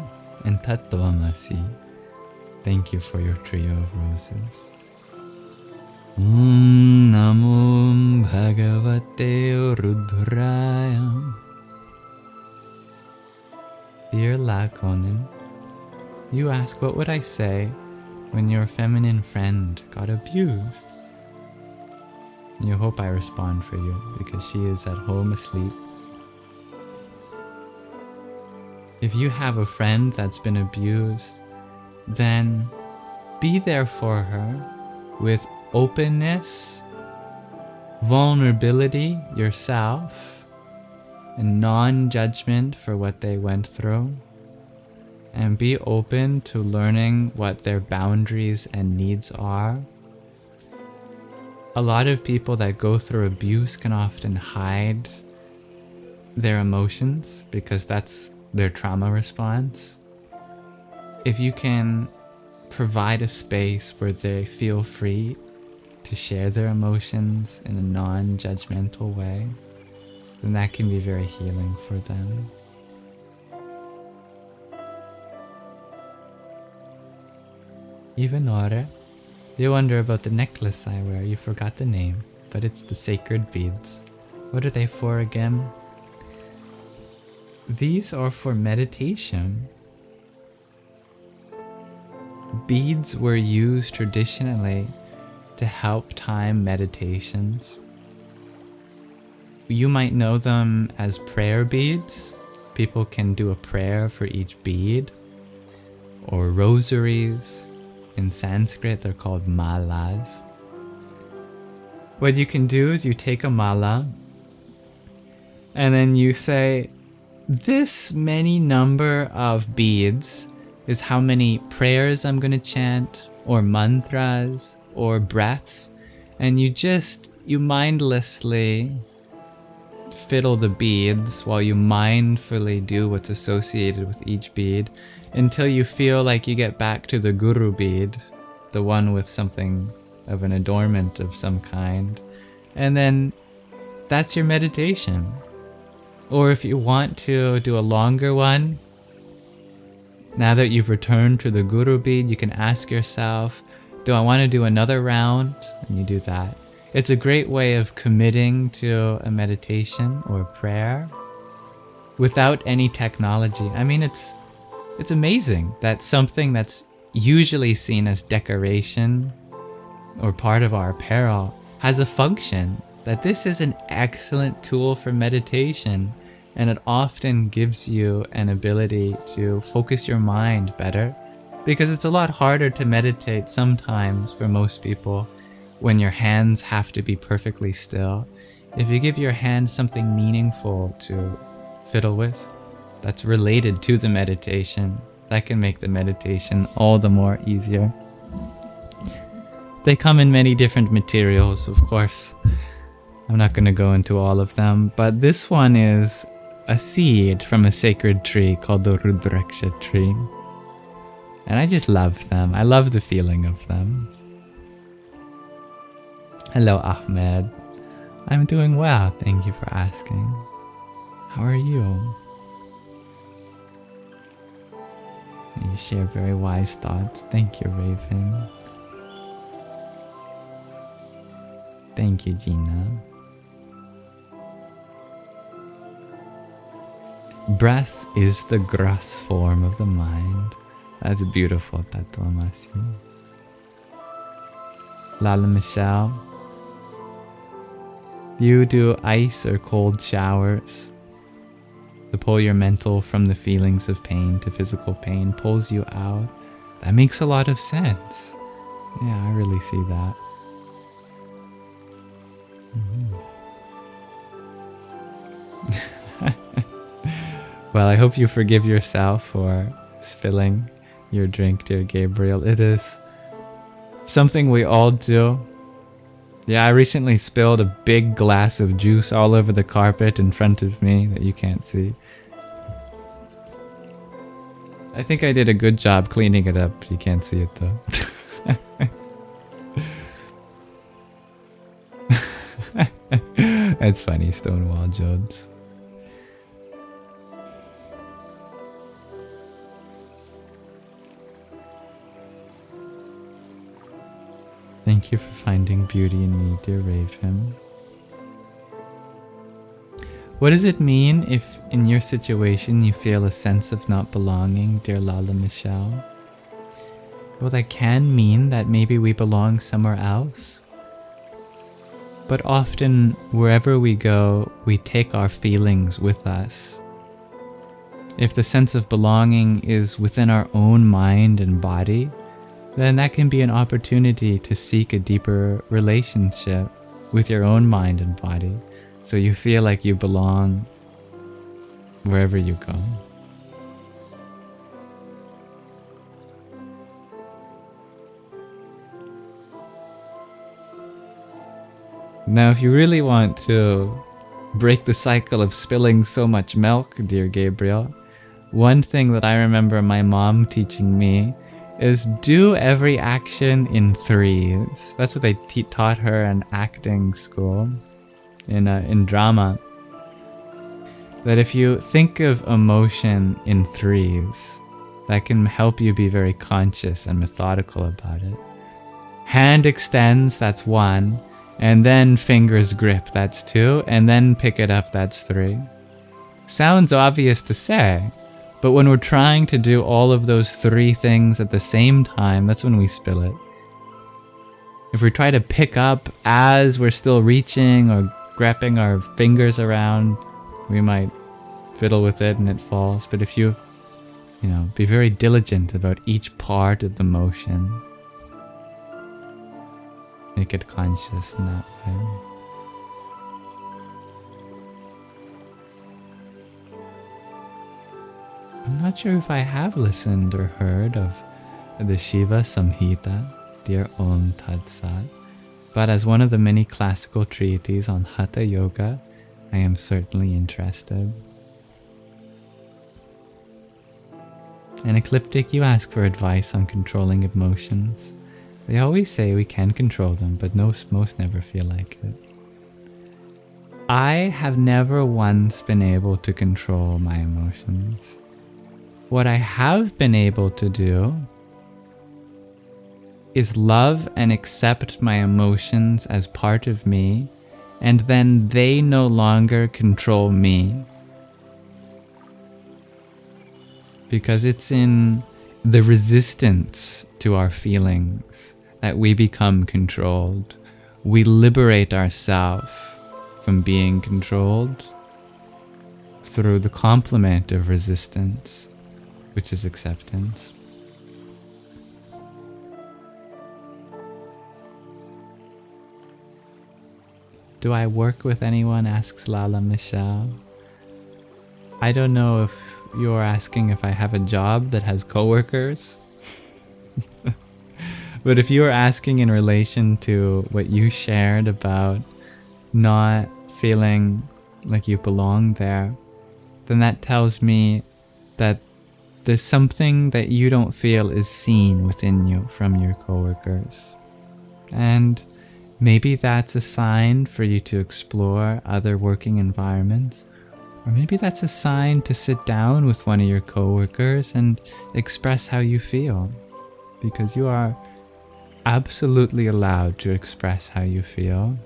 and Tatvamasi. Thank you for your trio of roses. Om Namo Bhagavate Rudraya. Dear Lakonin, you ask, what would I say when your feminine friend got abused? You hope I respond for you because she is at home asleep. If you have a friend that's been abused, then be there for her with openness, vulnerability yourself, and non-judgment for what they went through. And be open to learning what their boundaries and needs are. A lot of people that go through abuse can often hide their emotions because that's their trauma response. If you can provide a space where they feel free to share their emotions in a non-judgmental way, then that can be very healing for them. Ivanore, you wonder about the necklace I wear. You forgot the name, but it's the sacred beads. What are they for again? These are for meditation. Beads were used traditionally to help time meditations. You might know them as prayer beads. People can do a prayer for each bead. Or rosaries. In Sanskrit, they're called malas. What you can do is you take a mala and then you say, this many number of beads is how many prayers I'm going to chant, or mantras, or breaths. And you mindlessly fiddle the beads while you mindfully do what's associated with each bead, until you feel like you get back to the guru bead, the one with something of an adornment of some kind. And then that's your meditation. Or if you want to do a longer one, now that you've returned to the guru bead, you can ask yourself, do I want to do another round? And you do that. It's a great way of committing to a meditation or prayer without any technology. I mean, it's amazing that something that's usually seen as decoration or part of our apparel has a function, that this is an excellent tool for meditation, and it often gives you an ability to focus your mind better, because it's a lot harder to meditate sometimes for most people when your hands have to be perfectly still. If you give your hand something meaningful to fiddle with, that's related to the meditation, that can make the meditation all the more easier. They come in many different materials, of course. I'm not going to go into all of them, but this one is a seed from a sacred tree called the Rudraksha tree. And I just love them. I love the feeling of them. Hello, Ahmed. I'm doing well, thank you for asking. How are you? You share very wise thoughts. Thank you, Raven. Thank you, Gina. Breath is the gross form of the mind. That's beautiful, Tatuamasi. Lala Michelle. You do ice or cold showers to pull your mental from the feelings of pain to physical pain, pulls you out. That makes a lot of sense. Yeah, I really see that. Well, I hope you forgive yourself for spilling your drink, dear Gabriel. It is something we all do. Yeah, I recently spilled a big glass of juice all over the carpet in front of me that you can't see. I think I did a good job cleaning it up. You can't see it though. That's funny, Stonewall Jones. Thank you for finding beauty in me, dear Raven. What does it mean if in your situation you feel a sense of not belonging, dear Lala Michelle? Well, that can mean that maybe we belong somewhere else. But often, wherever we go, we take our feelings with us. If the sense of belonging is within our own mind and body, then that can be an opportunity to seek a deeper relationship with your own mind and body, so you feel like you belong wherever you go. Now, if you really want to break the cycle of spilling so much milk, dear Gabriel, one thing that I remember my mom teaching me is do every action in threes. That's what they taught her in acting school, in drama. That if you think of emotion in threes, that can help you be very conscious and methodical about it. Hand extends, that's 1. And then fingers grip, that's 2. And then pick it up, that's 3. Sounds obvious to say, but when we're trying to do all of those 3 things at the same time, that's when we spill it. If we try to pick up as we're still reaching or grabbing our fingers around, we might fiddle with it and it falls. But if you be very diligent about each part of the motion, make it conscious in that way. I'm not sure if I have listened or heard of the Shiva Samhita, dear Om Tat Sat, but as one of the many classical treatises on Hatha Yoga, I am certainly interested. And Ecliptic, you ask for advice on controlling emotions. They always say we can control them, but most never feel like it. I have never once been able to control my emotions. What I have been able to do is love and accept my emotions as part of me, and then they no longer control me. Because it's in the resistance to our feelings that we become controlled. We liberate ourselves from being controlled through the complement of resistance, which is acceptance. Do I work with anyone? Asks Lala Michelle. I don't know if you're asking if I have a job that has coworkers. But if you are asking in relation to what you shared about not feeling like you belong there, then that tells me that there's something that you don't feel is seen within you from your coworkers. And maybe that's a sign for you to explore other working environments. Or maybe that's a sign to sit down with one of your coworkers and express how you feel. Because you are absolutely allowed to express how you feel.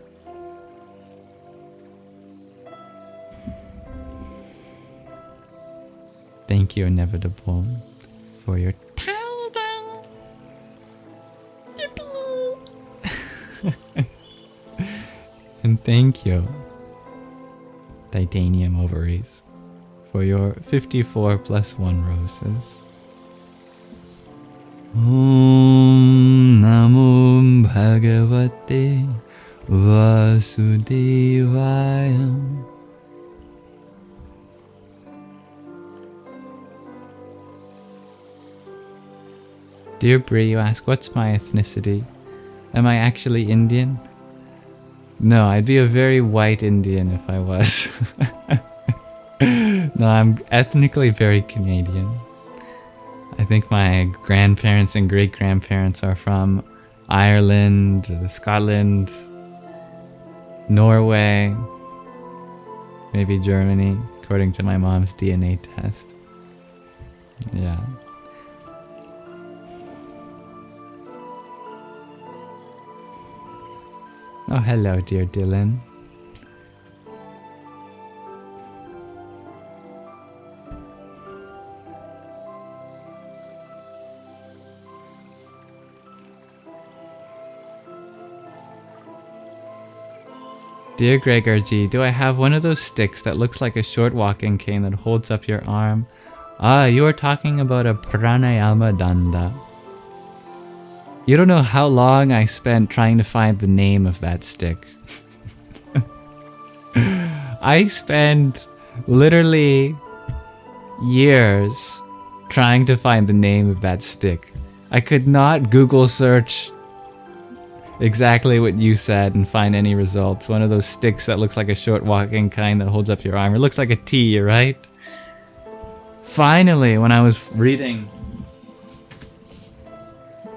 Thank you, Inevitable, for your tiny, yippee. And thank you, Titanium Ovaries, for your 54 + 1 roses. Om Namo Bhagavate Vasudevaya. Dear Bree, you ask, what's my ethnicity? Am I actually Indian? No, I'd be a very white Indian if I was. No, I'm ethnically very Canadian. I think my grandparents and great-grandparents are from Ireland, Scotland, Norway, maybe Germany, according to my mom's DNA test. Yeah. Oh, hello, dear Dylan. Dear Gregor G, do I have one of those sticks that looks like a short walking cane that holds up your arm? Ah, you are talking about a pranayama danda. You don't know how long I spent trying to find the name of that stick. I spent literally years trying to find the name of that stick. I could not Google search exactly what you said and find any results. One of those sticks that looks like a short walking kind that holds up your arm. It looks like a T, right? Finally, when I was reading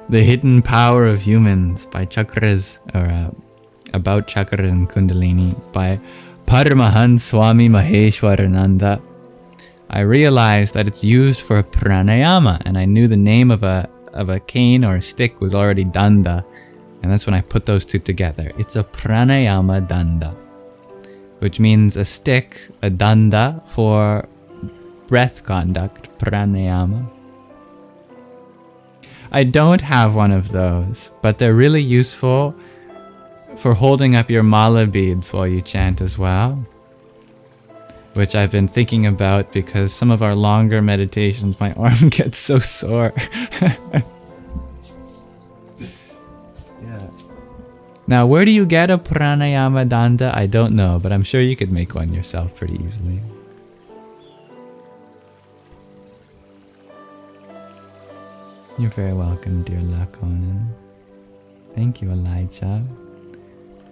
The Hidden Power of Humans by Chakras, or About Chakra and Kundalini by Paramahansa Swami Mahāshivaratri, I realized that it's used for pranayama, and I knew the name of a cane or a stick was already danda, and that's when I put those two together. It's a pranayama danda, which means a stick, a danda for breath conduct, pranayama. I don't have one of those, but they're really useful for holding up your Māla beads while you chant as well, which I've been thinking about because some of our longer meditations, my arm gets so sore. Yeah. Now, where do you get a pranayama danda? I don't know, but I'm sure you could make one yourself pretty easily. You're very welcome, dear Lakonen. Thank you, Elijah.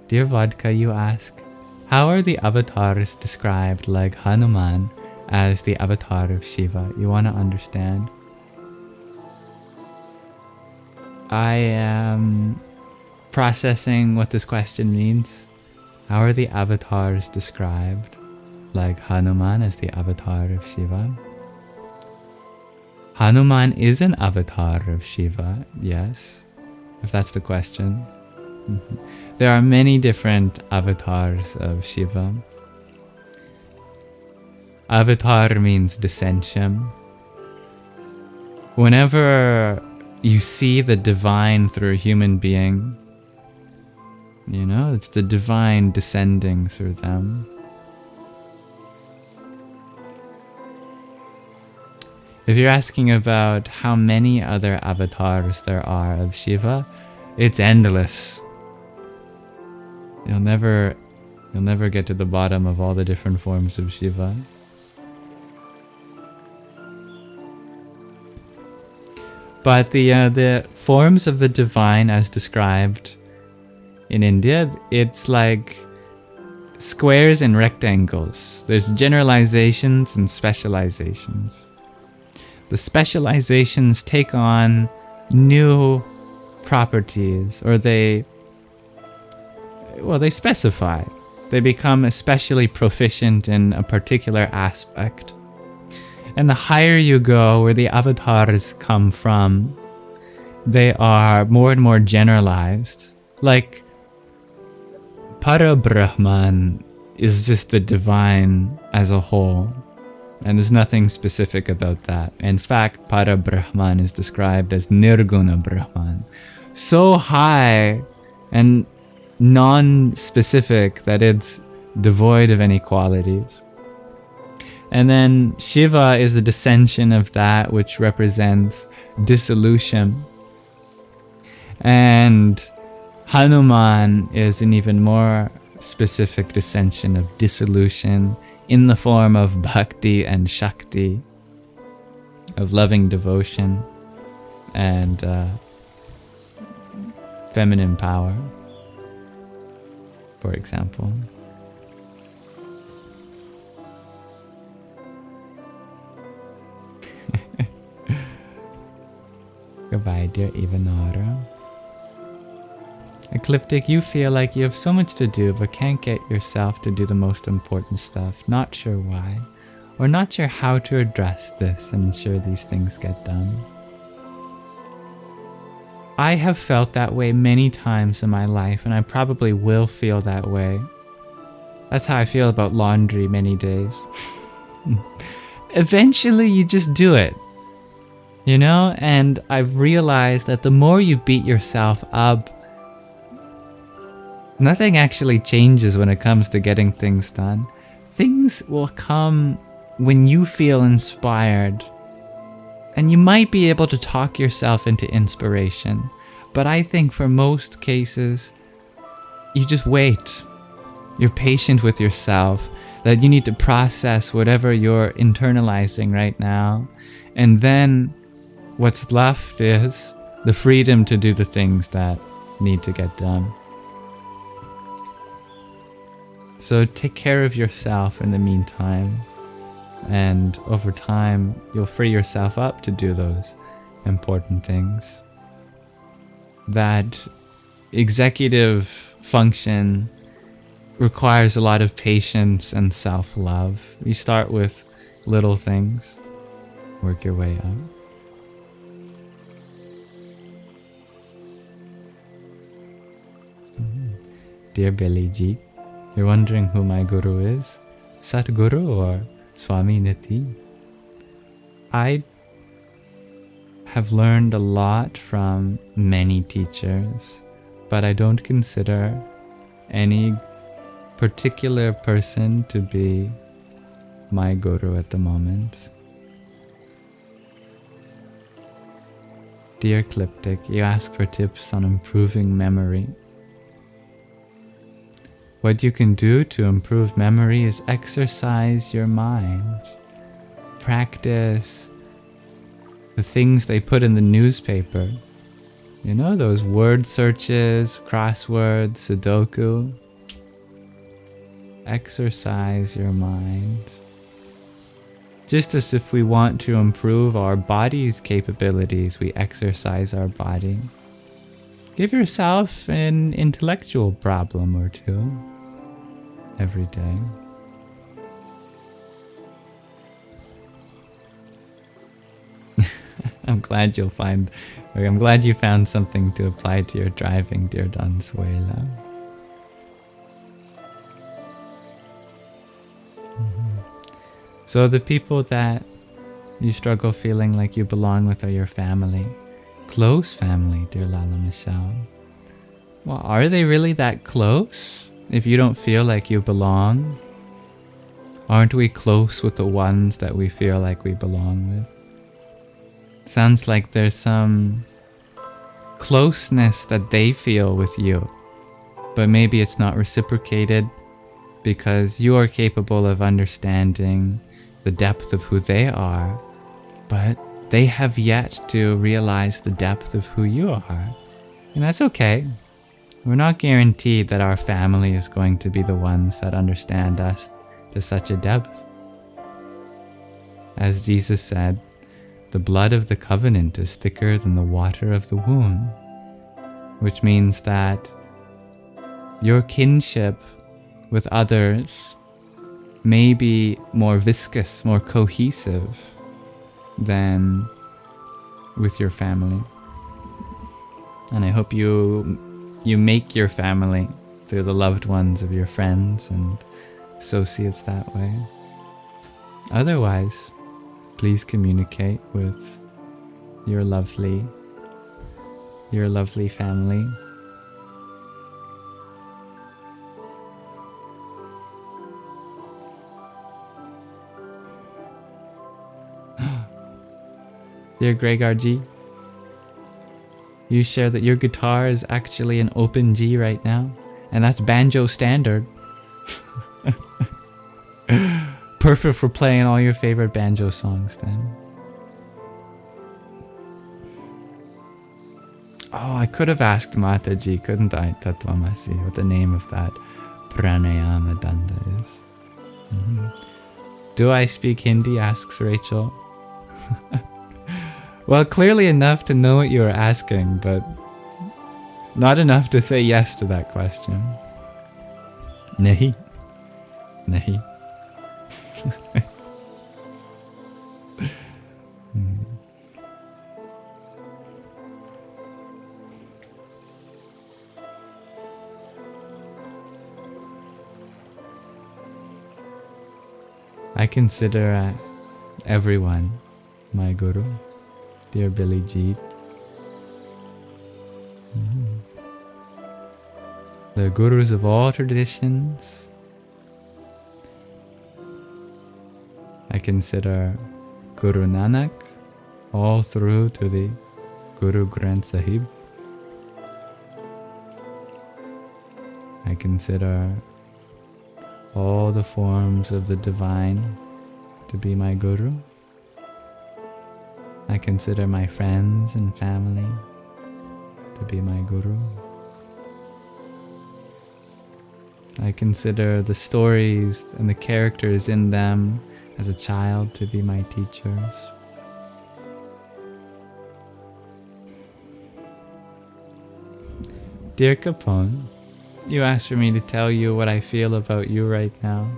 Dear Vodka, you ask, how are the avatars described like Hanuman as the avatar of Shiva? You want to understand? I am processing what this question means. How are the avatars described like Hanuman as the avatar of Shiva? Hanuman is an avatar of Shiva, yes, if that's the question. There are many different avatars of Shiva. Avatar means descension. Whenever you see the divine through a human being, you know, it's the divine descending through them. If you're asking about how many other avatars there are of Shiva, it's endless. You'll never get to the bottom of all the different forms of Shiva. But the forms of the divine as described in India, it's like squares and rectangles. There's generalizations and specializations. The specializations take on new properties, or they specify. They become especially proficient in a particular aspect. And the higher you go, where the avatars come from, they are more and more generalized. Like, Para-Brahman is just the divine as a whole. And there's nothing specific about that. In fact, Para-Brahman is described as Nirguna Brahman. So high and non-specific that it's devoid of any qualities. And then Shiva is a descension of that which represents dissolution. And Hanuman is an even more specific descension of dissolution in the form of bhakti and shakti, of loving devotion and feminine power, for example. Goodbye, dear Ivanora. Ecliptic, you feel like you have so much to do but can't get yourself to do the most important stuff. Not sure why, or not sure how to address this and ensure these things get done. I have felt that way many times in my life, and I probably will feel that way. That's how I feel about laundry many days. Eventually you just do it. You know, and I've realized that the more you beat yourself up, nothing actually changes when it comes to getting things done. Things will come when you feel inspired. And you might be able to talk yourself into inspiration, But I think for most cases, you just wait. You're patient with yourself, that you need to process whatever you're internalizing right now. And then what's left is the freedom to do the things that need to get done. So take care of yourself in the meantime. And over time, you'll free yourself up to do those important things. That executive function requires a lot of patience and self-love. You start with little things, work your way up. Dear Billy G, you're wondering who my guru is? Satguru or Swami Niti? I have learned a lot from many teachers, but I don't consider any particular person to be my guru at the moment. Dear Cliptic, you ask for tips on improving memory. What you can do to improve memory is exercise your mind. Practice the things they put in the newspaper. You know, those word searches, crosswords, Sudoku. Exercise your mind. Just as if we want to improve our body's capabilities, we exercise our body. Give yourself an intellectual problem or two every day. I'm glad you found something to apply to your driving, dear Donsuela. So the people that you struggle feeling like you belong with are your family. Close family, dear Lala Michelle. Well, are they really that close if you don't feel like you belong? Aren't we close with the ones that we feel like we belong with? Sounds like there's some closeness that they feel with you, but maybe it's not reciprocated because you are capable of understanding the depth of who they are, but they have yet to realize the depth of who you are. And that's okay. We're not guaranteed that our family is going to be the ones that understand us to such a depth. As Jesus said, the blood of the covenant is thicker than the water of the womb, which means that your kinship with others may be more viscous, more cohesive than with your family. And I hope you make your family through the loved ones of your friends and associates that way. Otherwise, please communicate with your lovely family. Dear Gregor G, you share that your guitar is actually an open G right now, and that's banjo standard. Perfect for playing all your favorite banjo songs then. Oh, I could have asked Mataji, couldn't I, Tatwamasi, what the name of that pranayama danda is. Do I speak Hindi, asks Rachel. Well, clearly enough to know what you were asking, but not enough to say yes to that question. Nahi. Nahi. I consider everyone my guru, dear Billy Jeet. The gurus of all traditions. I consider Guru Nanak all through to the Guru Granth Sahib. consider all the forms of the divine to be my guru. I consider my friends and family to be my guru. I consider the stories and the characters in them as a child to be my teachers. Dear Capone, you asked for me to tell you what I feel about you right now.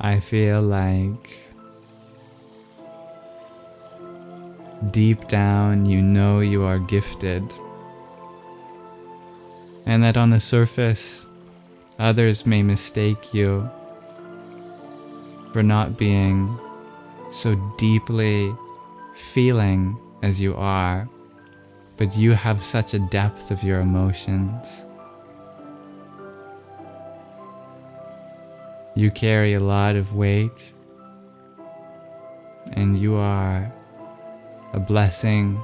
I feel like deep down you know you are gifted, and that on the surface others may mistake you for not being so deeply feeling as you are, but you have such a depth of your emotions. You carry a lot of weight, and you are a blessing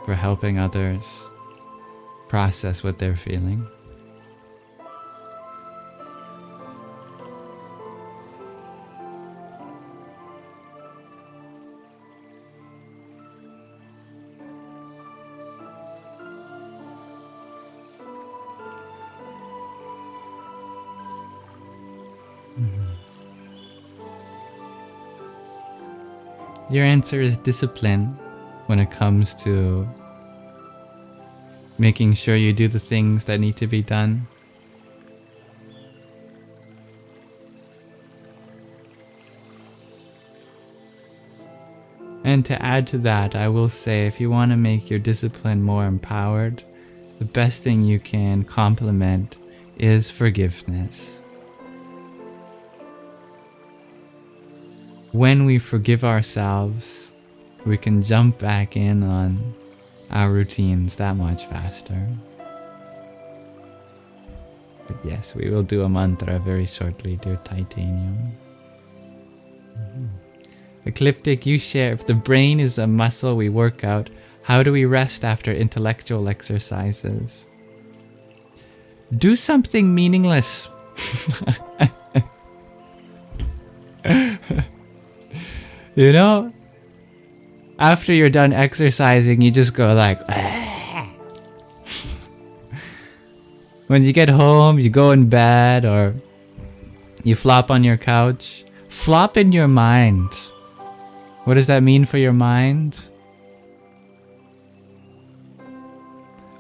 for helping others process what they're feeling. Your answer is discipline when it comes to making sure you do the things that need to be done. And to add to that, I will say, if you want to make your discipline more empowered, the best thing you can complement is forgiveness. When we forgive ourselves, we can jump back in on our routines that much faster. But yes, we will do a mantra very shortly, dear Titanium. Ecliptic, you share, if the brain is a muscle we work out, how do we rest after intellectual exercises? Do something meaningless. You know, after you're done exercising, you just go like, when you get home, you go in bed or you flop on your couch. Flop in your mind. What does that mean for your mind?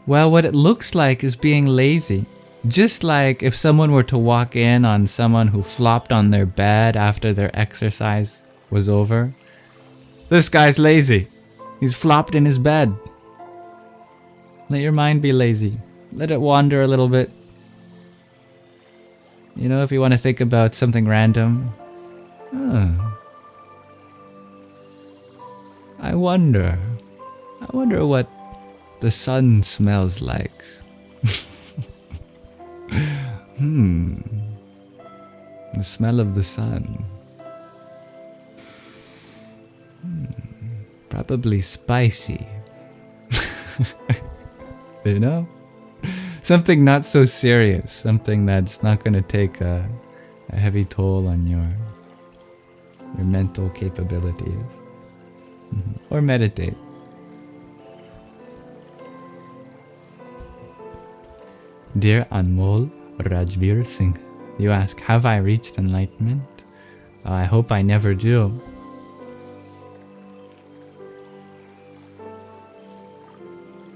Well, what it looks like is being lazy. Just like if someone were to walk in on someone who flopped on their bed after their exercise was over. This guy's lazy. He's flopped in his bed. Let your mind be lazy. Let it wander a little bit. You know, if you want to think about something random. I wonder what the sun smells like. The smell of the sun. Probably spicy. You know? Something not so serious. Something that's not going to take a heavy toll on your mental capabilities. Or meditate. Dear Anmol Rajbir Singh, you ask, have I reached enlightenment? I hope I never do.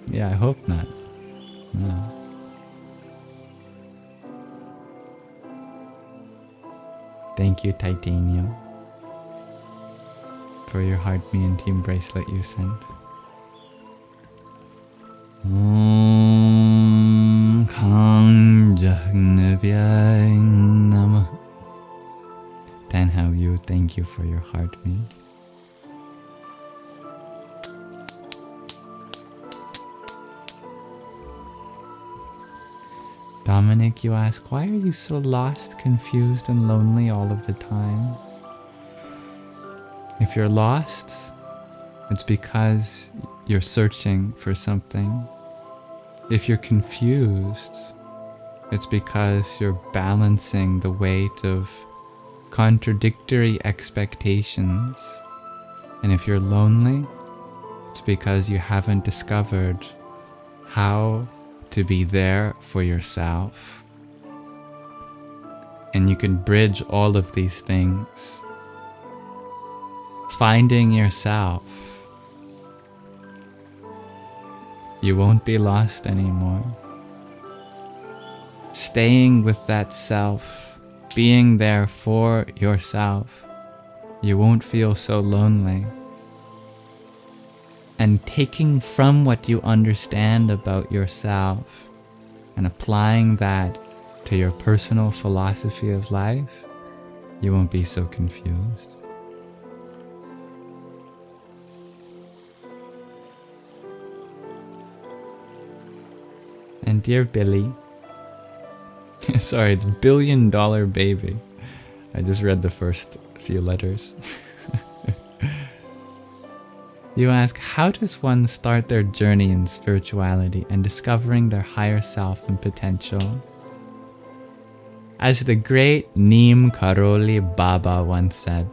Yeah, I hope not. No. Thank you, Titanium, for your Heart Me and Team bracelet you sent. Om Khang Jahnavya Namah. Dan Hao Yu, thank you for your Heart Me. Dominic, you ask, why are you so lost, confused, and lonely all of the time? If you're lost, it's because you're searching for something. If you're confused, it's because you're balancing the weight of contradictory expectations. And if you're lonely, it's because you haven't discovered how to be there for yourself. And you can bridge all of these things. Finding yourself. You won't be lost anymore. Staying with that self, being there for yourself, you won't feel so lonely. And taking from what you understand about yourself and applying that to your personal philosophy of life, you won't be so confused. And dear Billy, sorry, it's $1 billion baby. I just read the first few letters. You ask, how does one start their journey in spirituality and discovering their higher self and potential? As the great Neem Karoli Baba once said,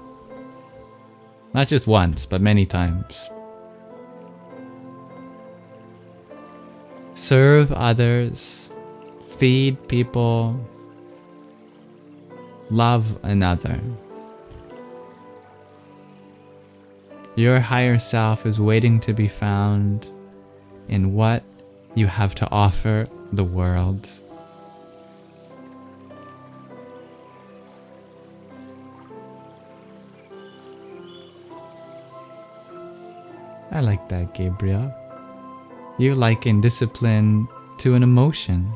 not just once, but many times, serve others, feed people, love another. Your higher self is waiting to be found in what you have to offer the world. I like that, Gabriel. You liken discipline to an emotion,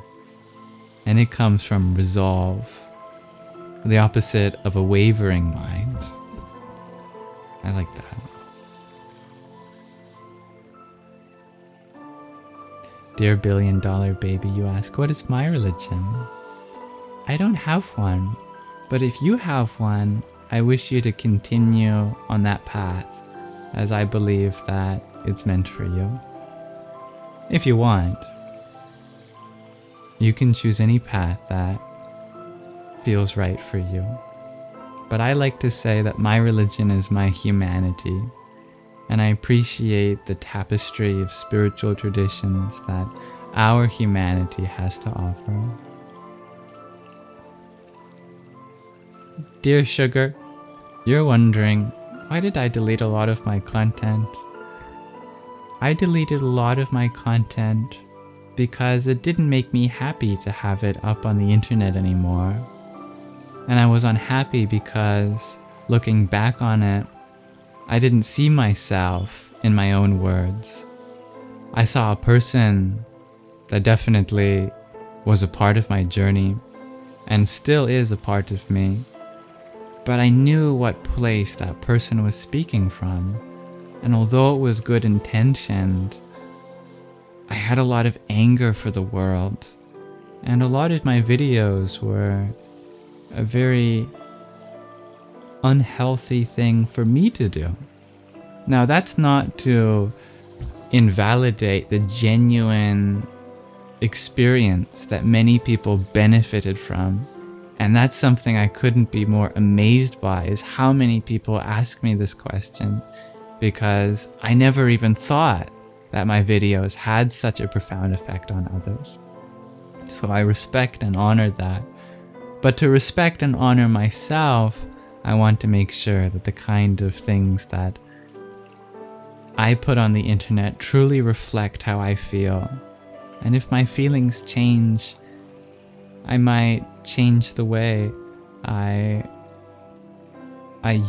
and it comes from resolve, the opposite of a wavering mind. I like that. Dear $1 billion baby, you ask, what is my religion? I don't have one, but if you have one, I wish you to continue on that path, as I believe that it's meant for you. If you want, you can choose any path that feels right for you. But I like to say that my religion is my humanity, and I appreciate the tapestry of spiritual traditions that our humanity has to offer. Dear Sugar, you're wondering, why did I delete a lot of my content? I deleted a lot of my content because it didn't make me happy to have it up on the internet anymore. And I was unhappy because, looking back on it, I didn't see myself in my own words. I saw a person that definitely was a part of my journey and still is a part of me. But I knew what place that person was speaking from. And although it was good intentioned, I had a lot of anger for the world. And a lot of my videos were a very unhealthy thing for me to do. Now, that's not to invalidate the genuine experience that many people benefited from. And that's something I couldn't be more amazed by, is how many people ask me this question, because I never even thought that my videos had such a profound effect on others. So I respect and honor that. But to respect and honor myself, I want to make sure that the kind of things that I put on the internet truly reflect how I feel. And if my feelings change, I might change the way I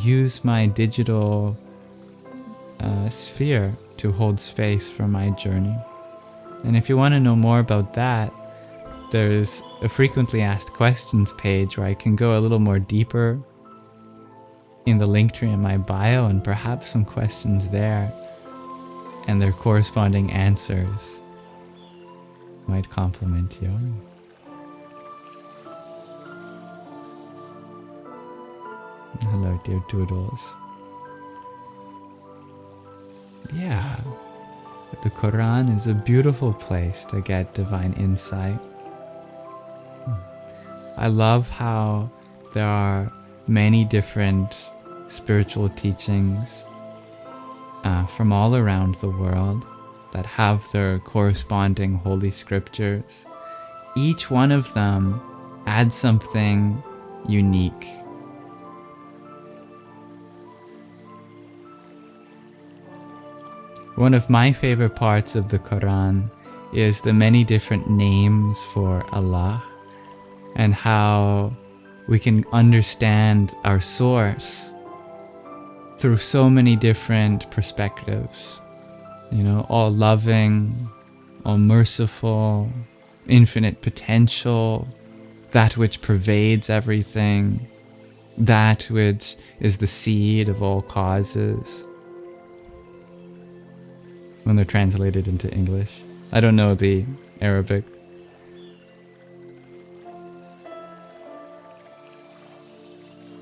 use my digital sphere to hold space for my journey. And if you want to know more about that, there's a frequently asked questions page where I can go a little more deeper in the link tree in my bio, and perhaps some questions there and their corresponding answers might complement you. Hello, dear Doodles. yeah, the Quran is a beautiful place to get divine insight. I love how there are many different spiritual teachings from all around the world that have their corresponding holy scriptures. Each one of them adds something unique. One of my favorite parts of the Quran is the many different names for Allah and how we can understand our source through so many different perspectives. You know, all loving, all merciful, infinite potential, that which pervades everything, that which is the seed of all causes. When they're translated into English. I don't know the Arabic.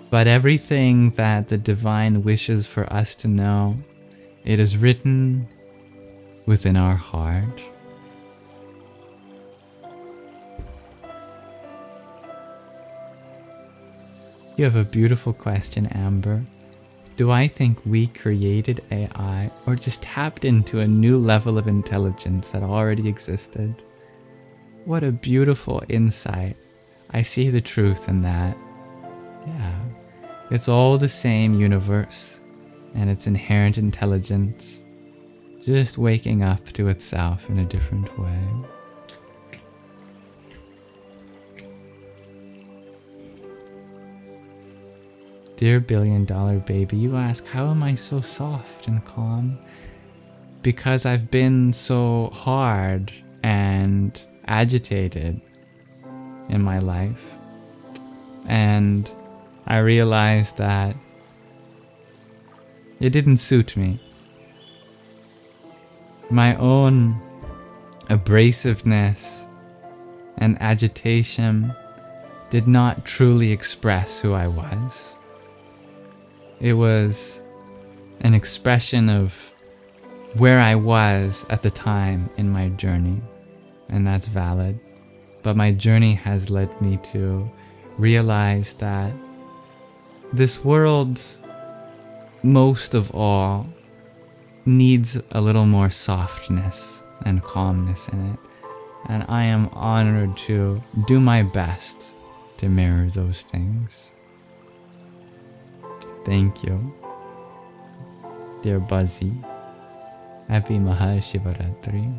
But everything that the divine wishes for us to know, it is written within our heart. You have a beautiful question, Amber. Do I think we created AI or just tapped into a new level of intelligence that already existed? What a beautiful insight. I see the truth in that. Yeah, it's all the same universe and its inherent intelligence, just waking up to itself in a different way. Dear billion-dollar baby, you ask, how am I so soft and calm? Because I've been so hard and agitated in my life. And I realized that it didn't suit me. My own abrasiveness and agitation did not truly express who I was. It was an expression of where I was at the time in my journey, and that's valid. But my journey has led me to realize that this world, most of all, needs a little more softness and calmness in it. And I am honored to do my best to mirror those things. Thank you, dear Buzzy. Happy Mahāshivaratri.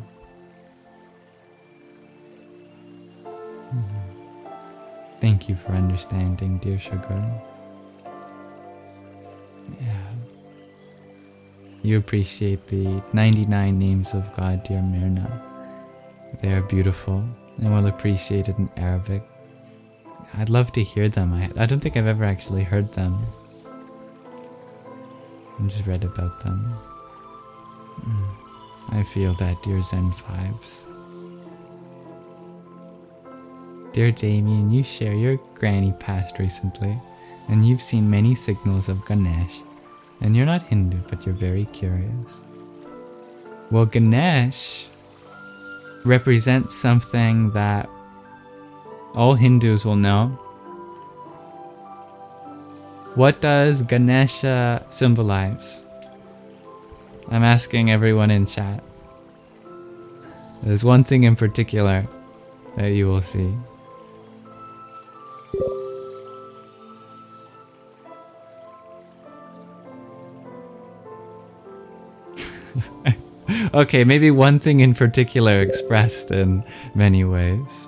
Thank you for understanding, dear sugar. Yeah. You appreciate the 99 names of God, dear Myrna. They are beautiful and well appreciated in Arabic. I'd love to hear them. I don't think I've ever actually heard them. I just read about them. I feel that, dear Zen vibes. Dear Damien, you share your granny passed recently, and you've seen many signals of Ganesh, and you're not Hindu, but you're very curious. Well, Ganesh represents something that all Hindus will know. What does Ganesha symbolize? I'm asking everyone in chat. There's one thing in particular that you will see. Okay, maybe one thing in particular expressed in many ways.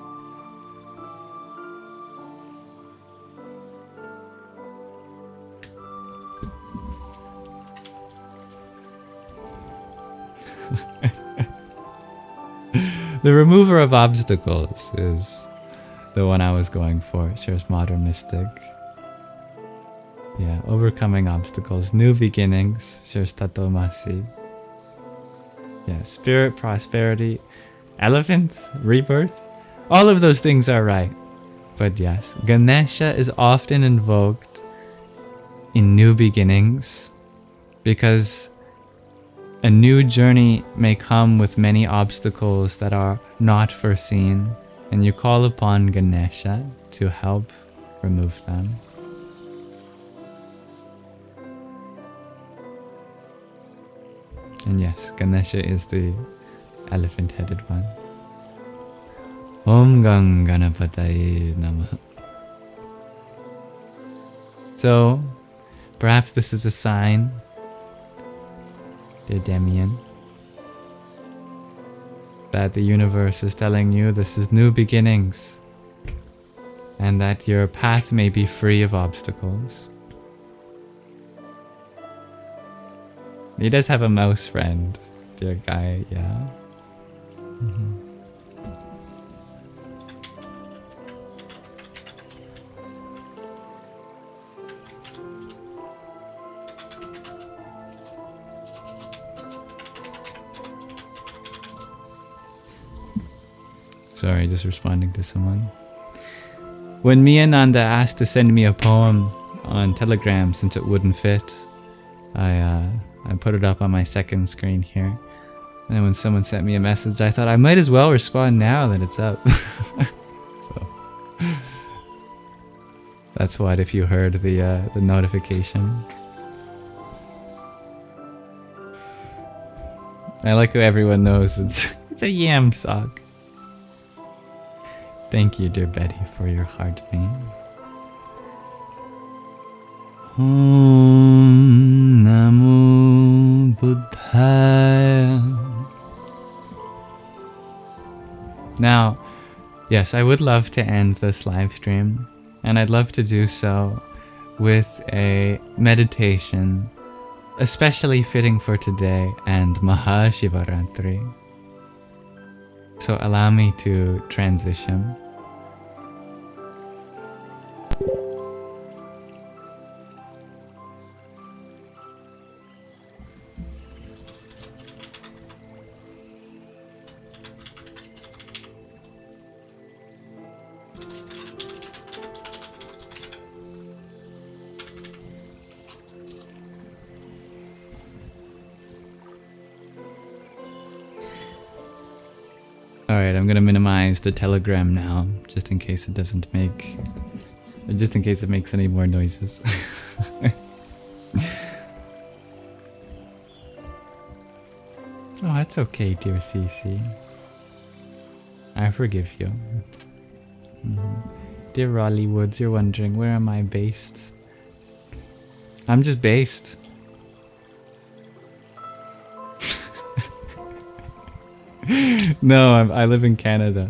The remover of obstacles is the one I was going for, shares Modern Mystic. Yeah, overcoming obstacles, new beginnings, shares Tatomasi. Yeah, spirit, prosperity, elephant, rebirth. All of those things are right. But yes, Ganesha is often invoked in new beginnings because A new journey may come with many obstacles that are not foreseen, and you call upon Ganesha to help remove them. And yes, Ganesha is the elephant-headed one. Om Gang Ganapataye Namaha. So, perhaps this is a sign, dear Demian, that the universe is telling you this is new beginnings, and that your path may be free of obstacles. He does have a mouse friend, dear guy, yeah. Sorry, just responding to someone. When Miyananda asked to send me a poem on Telegram since it wouldn't fit, I put it up on my second screen here. And when someone sent me a message, I thought I might as well respond now that it's up. So that's what, if you heard the notification. I like how everyone knows it's a Yamsox. Thank you, dear Betty, for your heart beam. Om Namo Buddhaya. Now, yes, I would love to end this live stream, and I'd love to do so with a meditation, especially fitting for today and Mahāshivaratri. So allow me to transition. Alright, I'm gonna minimize the Telegram now, just in case it doesn't make... or just in case it makes any more noises. Oh, that's okay, dear Cece. I forgive you. Dear Raleigh Woods, you're wondering, where am I based? I'm just based. No, I live in Canada.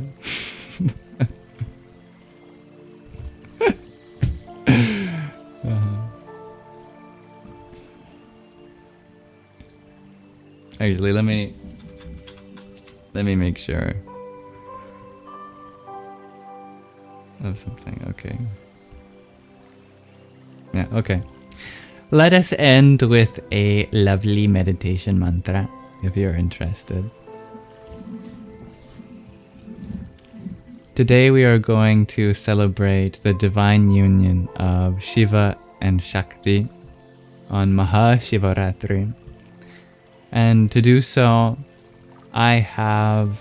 Actually, let me make sure of something. Okay. Yeah, okay. Let us end with a lovely meditation mantra, if you're interested. Today we are going to celebrate the divine union of Shiva and Shakti on Mahāshivaratri. And to do so, I have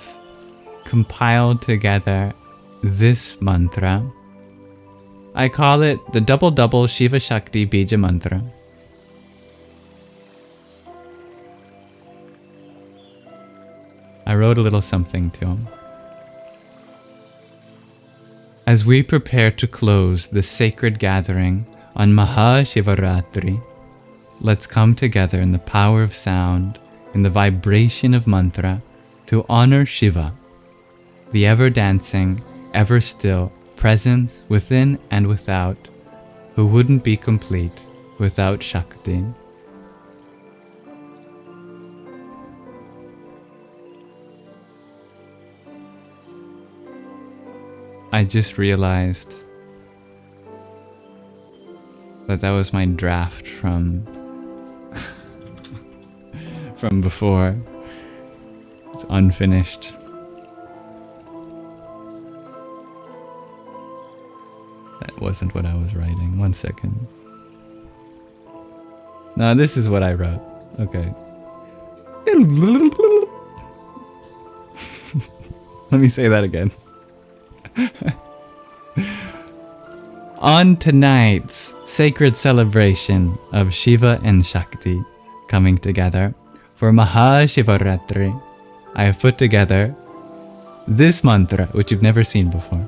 compiled together this mantra. I call it the double Shiva-Shakti Bija Mantra. I wrote a little something to him. As we prepare to close this sacred gathering on Mahāshivaratri, let's come together in the power of sound, in the vibration of mantra, to honor Shiva, the ever-dancing, ever-still presence within and without, who wouldn't be complete without Shakti. I just realized that was my draft from before. It's unfinished. That wasn't what I was writing. 1 second. No, this is what I wrote. Okay. Let me say that again. On tonight's sacred celebration of Shiva and Shakti coming together for Mahāshivaratri, I have put together this mantra, which you've never seen before.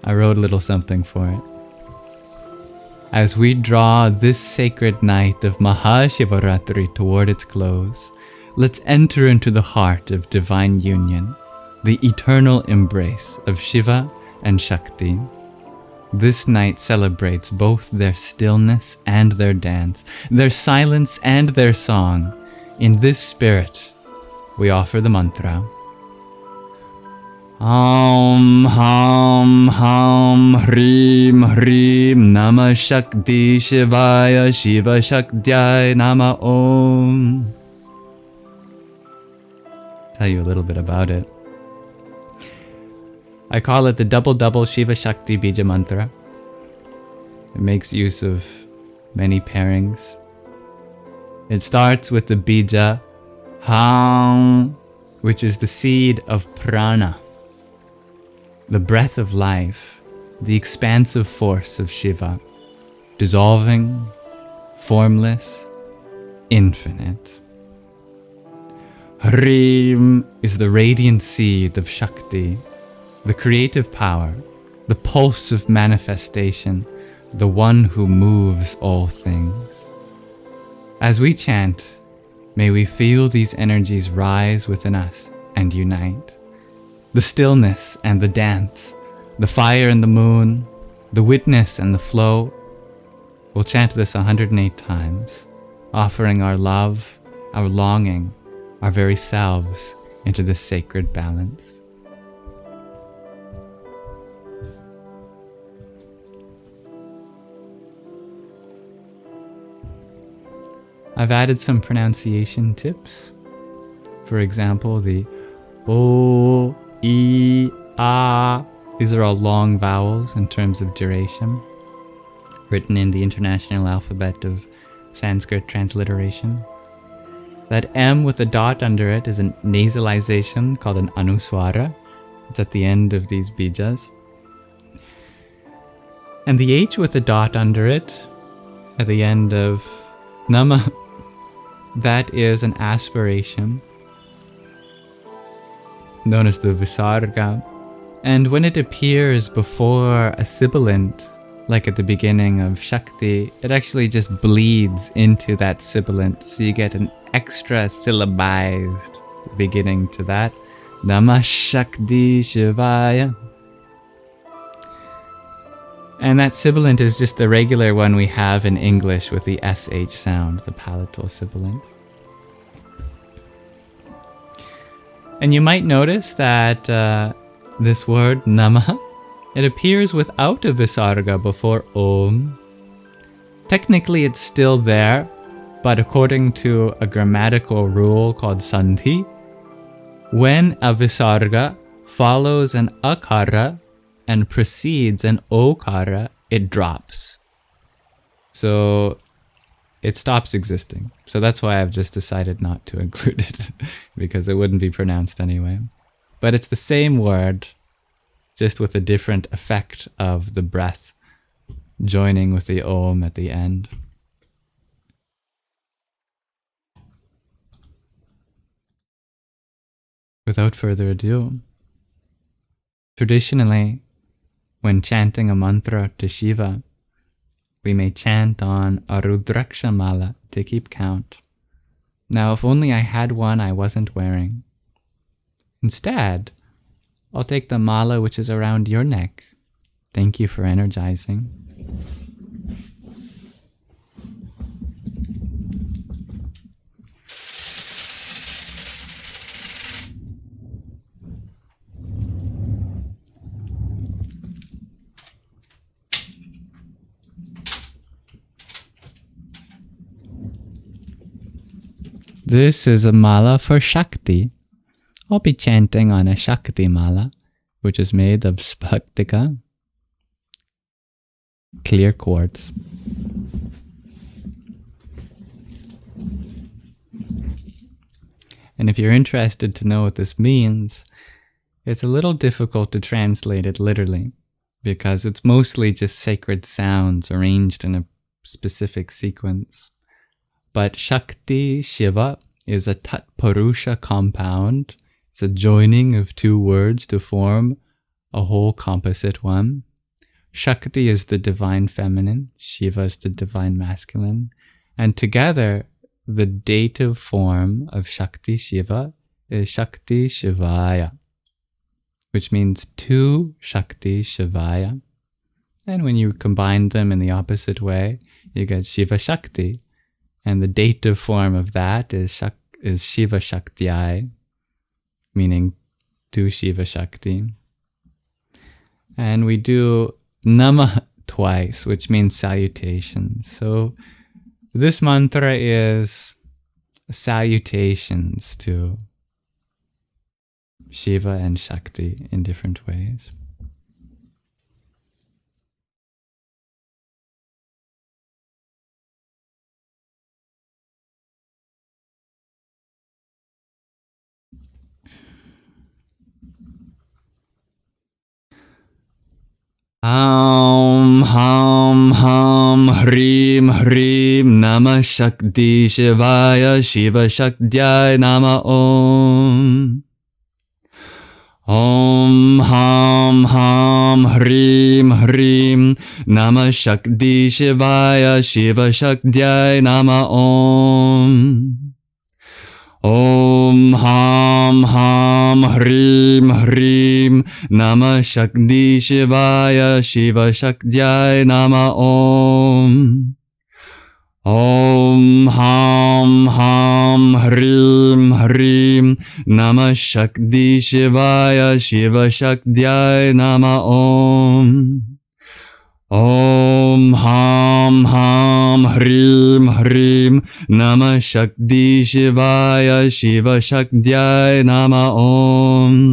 I wrote a little something for it. As we draw this sacred night of Mahāshivaratri toward its close, let's enter into the heart of divine union, the eternal embrace of Shiva and Shakti. This night celebrates both their stillness and their dance, their silence and their song. In this spirit, we offer the mantra. Om Ham Ham Hrim Hrim Namah Shakti Shivaya Shiva-Shaktyai Nama Om. Tell you a little bit about it. I call it the double Shiva-Shakti Bija Mantra. It makes use of many pairings. It starts with the Bija Ham, which is the seed of prana, the breath of life, the expansive force of Shiva, dissolving, formless, infinite. Hrim is the radiant seed of Shakti, the creative power, the pulse of manifestation, the one who moves all things. As we chant, may we feel these energies rise within us and unite. The stillness and the dance, the fire and the moon, the witness and the flow. We'll chant this 108 times, offering our love, our longing, our very selves into this sacred balance. I've added some pronunciation tips. For example, the O, E, A. These are all long vowels in terms of duration, written in the International Alphabet of Sanskrit Transliteration. That M with a dot under it is a nasalization called an anuswara. It's at the end of these bijas. And the H with a dot under it at the end of Nama, that is an aspiration known as the Visarga. And when it appears before a sibilant, like at the beginning of Shakti, it actually just bleeds into that sibilant. So you get an extra syllabized beginning to that. Namah Shakti Shivaya. And that sibilant is just the regular one we have in English with the SH sound, the palatal sibilant. And you might notice that this word, Namah, it appears without a Visarga before Om. Technically it's still there, but according to a grammatical rule called Sandhi, when a Visarga follows an Akara and precedes an Okara, it drops. So it stops existing. So that's why I've just decided not to include it, because it wouldn't be pronounced anyway. But it's the same word, just with a different effect of the breath joining with the Om at the end. Without further ado, traditionally, when chanting a mantra to Shiva, we may chant on a Rudraksha Māla to keep count. Now, if only I had one I wasn't wearing. Instead, I'll take the Māla which is around your neck. Thank you for energizing. This is a Māla for Shakti. I'll be chanting on a Shakti Māla, which is made of sphatika, clear quartz. And if you're interested to know what this means, it's a little difficult to translate it literally, because it's mostly just sacred sounds arranged in a specific sequence. But Shakti, Shiva, is a Tat-Purusha compound. It's a joining of two words to form a whole composite one. Shakti is the divine feminine, Shiva is the divine masculine, and together the dative form of Shakti Shiva is Shakti Shivaya, which means two Shakti Shivaya. And when you combine them in the opposite way, you get Shiva-Shakti, and the dative form of that is Shiva-Shakti, meaning two Shiva-Shakti. And we do Namah twice, which means salutation. So this mantra is salutations to Shiva and Shakti in different ways. Aum Ham Ham Hrim Hrim Namah Shakti Shivaya Shiva-Shaktyai Nama Om. Om Ham Ham Hrim Hrim Namah Shakti Shivaya Shiva-Shaktyai Nama Om. Om Ham Ham Hrim Hrim Namah Shakti Shivaya Shiva-Shaktyai Nama Om. Om Ham Ham Hrim Hrim Namah Shakti Shivaya Shiva-Shaktyai Nama Om. Om Ham Ham Hrim Hrim Namah Shakti Shivaya Shiva-Shaktyai Nama Om.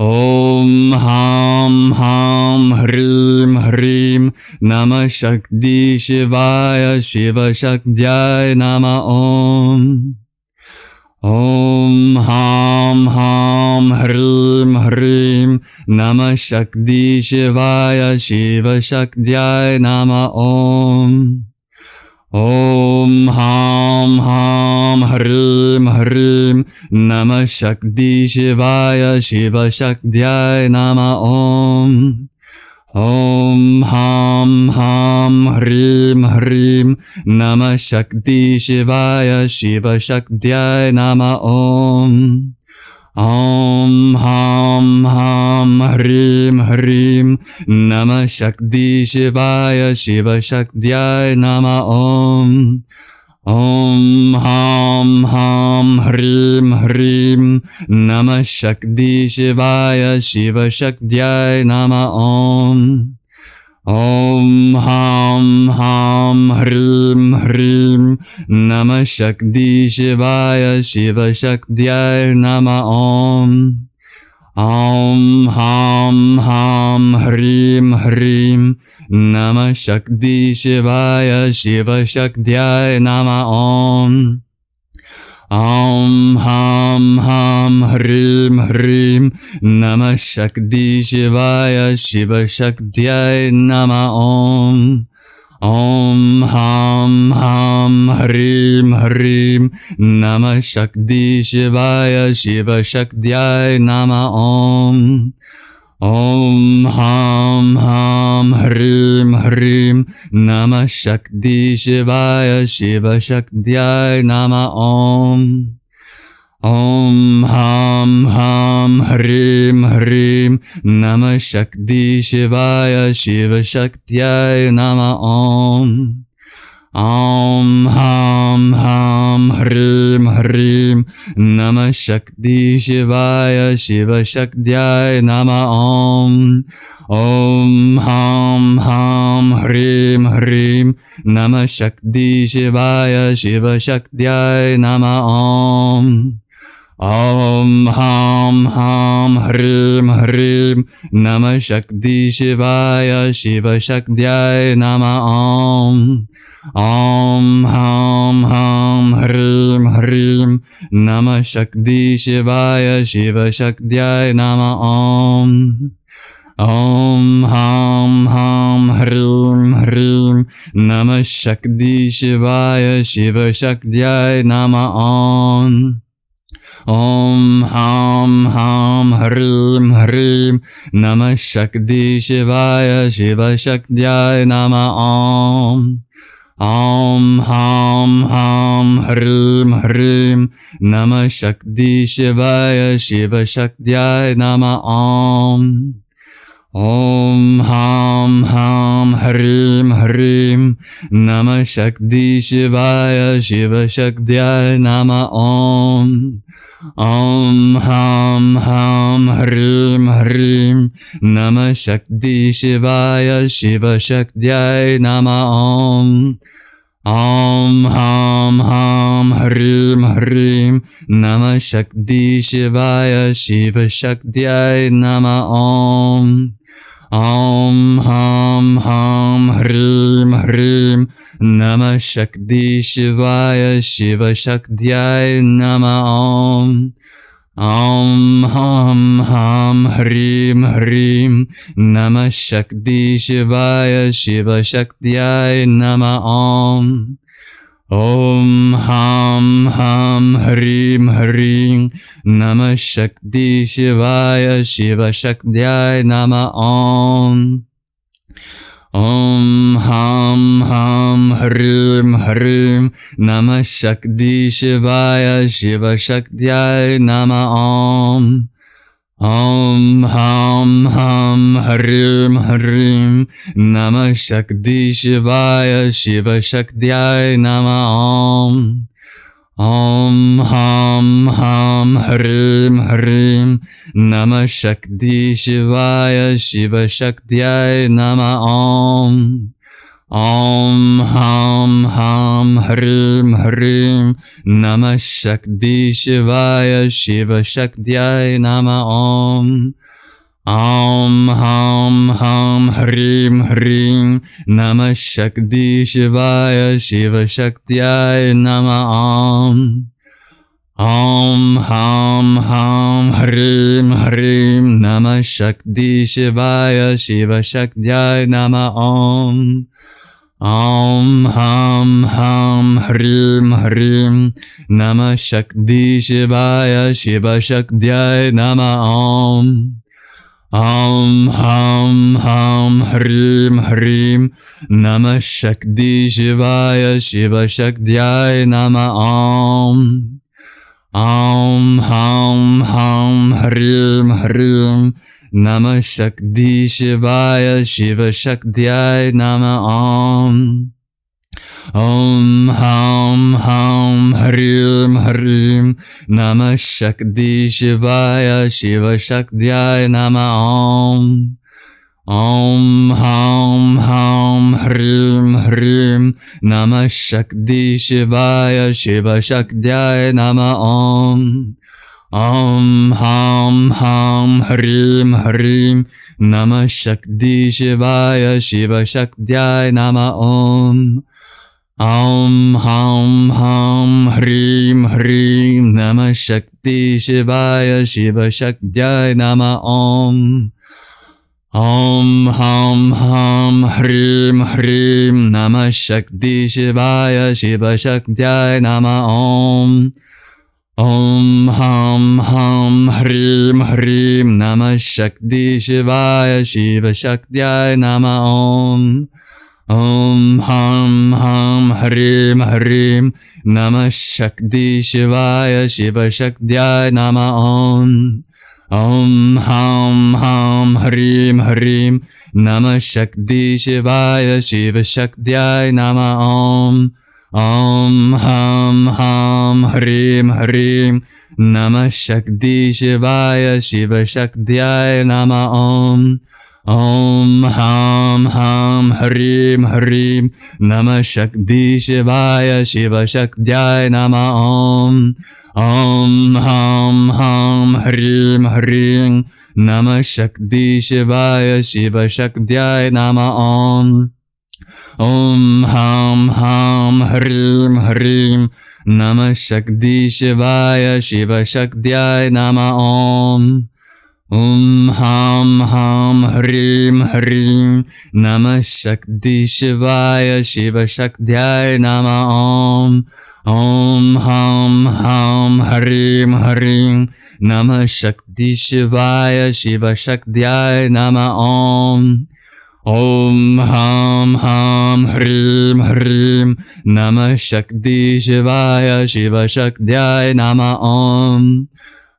Om Ham Ham Hrim Hrim Namah Shakti Shivaya Shiva-Shaktyai Nama Om. Om Ham Ham Hrim Hrim Namah Shakti Shivaya Shiva-Shaktyai Nama Om. Om Ham Ham Hrim Hrim Namah Shakti Shivaya Shiva-Shaktyai Nama Om. Om Ham Ham Hrim Hrim Namah Shakti Shivaya Shiva-Shaktyai Nama Om. Om Ham Ham Hrim Hrim Namah Shakti Shivaya Shiva-Shaktyai Nama Om. Om Ham Ham Hrim Hrim Namah Shakti Shivaya Shiva-Shaktyai Nama Om. Om Ham Ham Hrim Hrim Namah Shakti Shivaya Shiva-Shaktyai Nama Om. Om Ham Ham Hrim Hrim Namah Shakti Shivaya Shiva-Shaktyai Nama Om. Om Ham Ham Hrim Hrim Namah Shakti Shivaya Shiva-Shaktyai Nama Om. Om Ham Ham Hrim Hrim Namah Shakti Shivaya Shiva-Shaktyai Nama Om. Om Ham Ham Hrim Hrim Namah Shakti Shivaya Shiva-Shaktyai Nama Om. Om Ham Ham Hrim Hrim Namah Shakti Shivaya Shiva-Shaktyai Nama Om. Om Ham Ham Hrim Hrim Namah Shakti Shivaya Shiva-Shaktyai Nama Om. Om Ham Ham Hrim Hrim Namah Shakti Shivaya Shiva-Shaktyai Nama Om. Om Ham Ham Ham Hrim Hrim Namah Shakti Shivaya Shiva-Shakti Nama Om. Om Ham Ham Hrim Hrim Namah Shakti Shivaya Shiva-Shakti Nama Om. Om Ham Ham Hrim Hrim Namah Shakti Shivaya Shiva-Shakti Nama Om. Om Ham Ham Hrim Hrim Namah Shakti Shivaya Shiva-Shakti Nama Om. Om Ham Ham Hrim Hrim Namah Shakti Shivaya Shiva-Shakti Nama Om. Om Ham Ham Hrim Hrim Namah Shakti Shivaya Shiva-Shakti Nama Om. Om Ham Ham Hrim Hrim Namah Shakti Shivaya Shiva-Shakti Nama Om. Om Ham Ham Hrim Hrim Namah Shakti Shivaya Shiva-Shakti Nama Om. Om Ham Ham Hrim Hrim Namah Shakti Shivaya Shiva-Shakti Nama Om. Om Ham Ham Hrim Hrim Namah Shakti Shivaya Shiva-Shakti Nama Om. Om Ham Ham Hrim Hrim Namah Shakti Shivaya Shiva-Shakti Nama Om. Om Ham Ham Hrim Hrim Namah Shakti Shivaya Shiva-Shakti Nama Om. Om Ham Ham Hrim Hrim Namah Shakti Shivaya Shiva-Shakti Nama Om. Om Ham Ham Hrim Hrim Namah Shakti Shivaya Shiva-Shakti Nama Om. Om Ham Ham Hrim Hrim Namah Shakti Shivaya Shiva-Shakti Nama Om. Om Ham Ham Hrim Hrim Namah Shakti Shivaya Shiva-Shakti Nama Om. Om Ham Ham Hrim Hrim Namah Shakti Shivaya Shiva-Shakti Nama Om. Om Ham Ham Hrim Hrim Namah Shakti Shivaya Shiva-Shakti Nama Om. Om Ham Ham Hrim Hrim Namah Shakti Shivaya Shiva-Shakti Nama Om. Om Ham Ham Hrim Hrim Namah Shakti Shivaya Shiva-Shakti Nama Om. Om Ham Ham Hrim Hrim Namah Shakti Shivaya Shiva-Shakti Nama Om. Om Ham Ham Hrim Hrim Namah Shakti Shivaya Shiva-Shakti Nama Om. Om Ham Ham Hrim Hrim Namah Shakti Shivaya Shiva-Shakti Nama Om. Om Ham Ham Hrim Hrim Namah Shakti Shivaya Shiva-Shakti Nama Om. Om Ham Ham Hrim Hrim Namah Shakti Shivaya Shiva-Shakti Nama Om. Om Ham Ham Hrim Hrim Namah Shakti Shivaya Shiva-Shakti Nama Om. Om Ham Ham Hrim Hrim Namah Shakti Shivaya Shiva-Shakti Nama Om. Om Ham Ham Hrim Hrim Namah Shakti Shivaya Shiva-Shakti Nama Om. Om Ham Ham Hrim Hrim Namah Shakti Shivaya Shiva-Shakti Nama Om. Om Ham Ham Harim Harim Namah Shakti Shivaya Shiva-Shaktyaya Namah Om. Om Ham Ham Harim Harim Namah Shakti Shivaya Shiva-Shaktyaya Namah Om. Om Ham Ham Harim Harim Namah Shakti Shivaya Shiva-Shaktyaya Namah Om. Om Ham Ham Harim Harim Namah Shakti Shivaya Shiva-Shaktyaya Namah Om. Om Ham Ham Harim Harim Namah Shakti Shivaya Shiva-Shaktyaya Namah Om. Om Ham Ham Harim Harim Namah Shakti Shivaya Shiva-Shaktyaya Namah Om.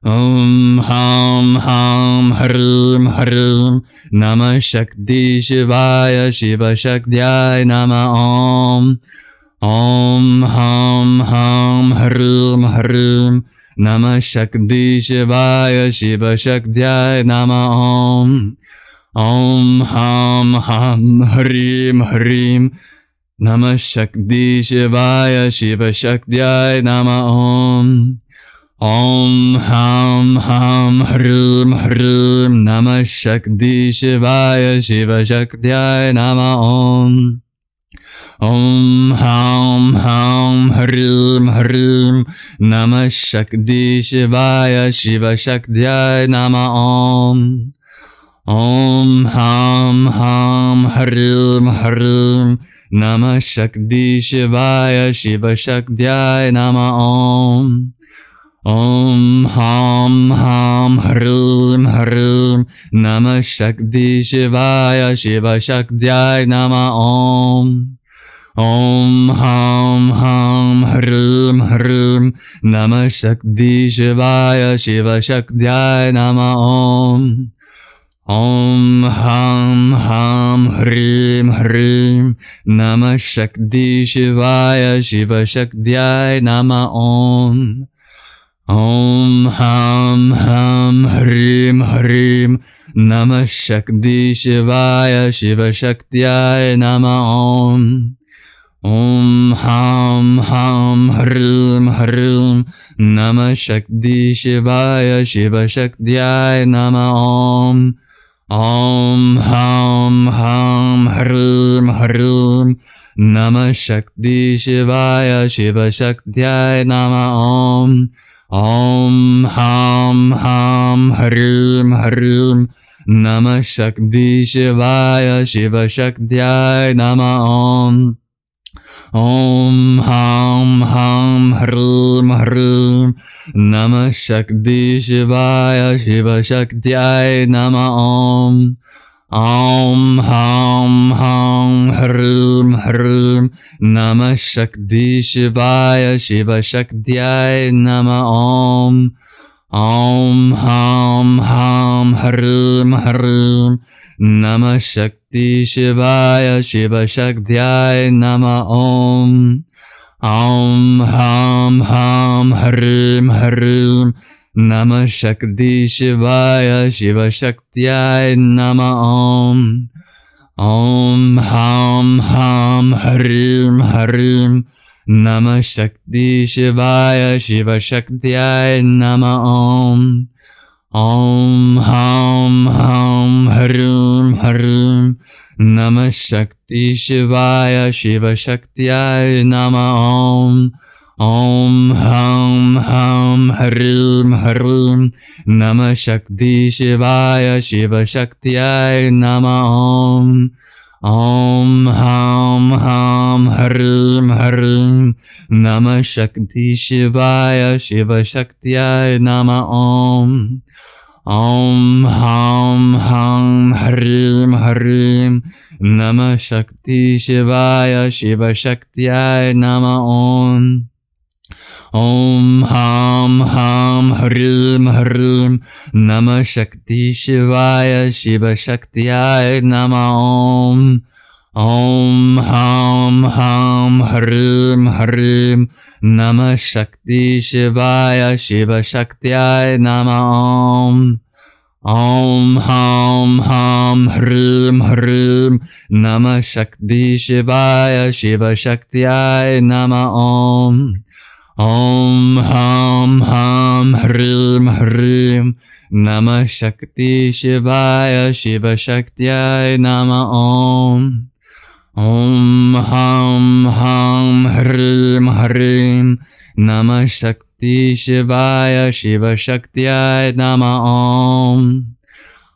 Om Ham Ham Harim Harim Namah Shakti Shivaya Shiva-Shaktyaya Namah Om. Om Ham Ham Harim Harim Namah Shakti Shivaya Shiva-Shaktyaya Namah Om. Om Ham Ham Harim Harim Namah Shakti Shivaya Shiva-Shaktyaya Namah Om. Om Ham Ham Harim Harim Namah Shakti Shivaya Shiva-Shaktyaya Namah Om. Om Ham Ham Harim Harim Namah Shakti Shivaya Shiva-Shaktyaya Namah Om. Om Ham Ham Harim Harim Namah Shakti Shivaya Shiva-Shaktyaya Namah Om. Om Ham Ham Harim Harim Namah Shakti Shivaya Shiva-Shaktyaya Namah Om. Om Ham Ham Harim Harim Namah Shakti Shivaya Shiva-Shaktyaya Namah Om. Om Ham Ham Harim Harim Namah Shakti Shivaya Shiva-Shaktyaya Namah Om. Om Ham Ham Harim Harim Namah Shakti Shivaya Shiva-Shaktyaya Namah Om. Om Ham Ham Harim Harim Namah Shakti Shivaya Shiva-Shaktyaya Namah Om. Om Ham Ham Harim Harim Namah Shakti Shivaya Shiva-Shaktyaya Namah Om. Om Ham Ham Harim Harim Namah Shakti Shivaya Shiva-Shaktyaya Namah Om. Om Ham Ham Harim Harim Namah Shakti Shivaya Shiva-Shaktyaya Namah Om. Om Ham Ham Harim Harim Namah Shakti Shivaya Shiva-Shaktyaya Namah Om. Om Ham Ham Harim Harim Namah Shakti Shivaya Shiva-Shaktyaya Namah Om. Om Ham Ham Harim Harim Namah Shakti Shivaya Shiva-Shaktyaya Namah Om. Om Ham Ham Harim Harim Namah Shakti Shivaya Shiva-Shaktyaya Namah Om. Om Ham Ham Harim Harim Namah Shakti Shivaya Shiva-Shaktyaya Namah Om. Om Ham Ham Harim Harim Namah Shakti Shivaya Shiva-Shaktyaya Namah Om. Om Ham Ham Harim Harim Namah Shakti Shivaya Shiva-Shaktyaya Namah Om. Om Ham Ham Harim Harim Namah Shakti Shivaya Shiva-Shaktyaya Namah Om. Om Ham Ham Harim Harim Namah Shakti Shivaya Shiva-Shaktyaya Namah Om. Om Ham Ham Harim Harim Namah Shakti Shivaya Shiva-Shaktyaya Namah Om. Om Ham Ham Hrim Hrim Namah Shakti Shivaya Shiva-Shakti Nama Om. Om Ham Ham Hrim Hrim Namah Shakti Shivaya Shiva-Shakti Nama Om. Om Ham Ham Hrim Hrim Namah Shakti Shivaya Shiva-Shakti Nama Om.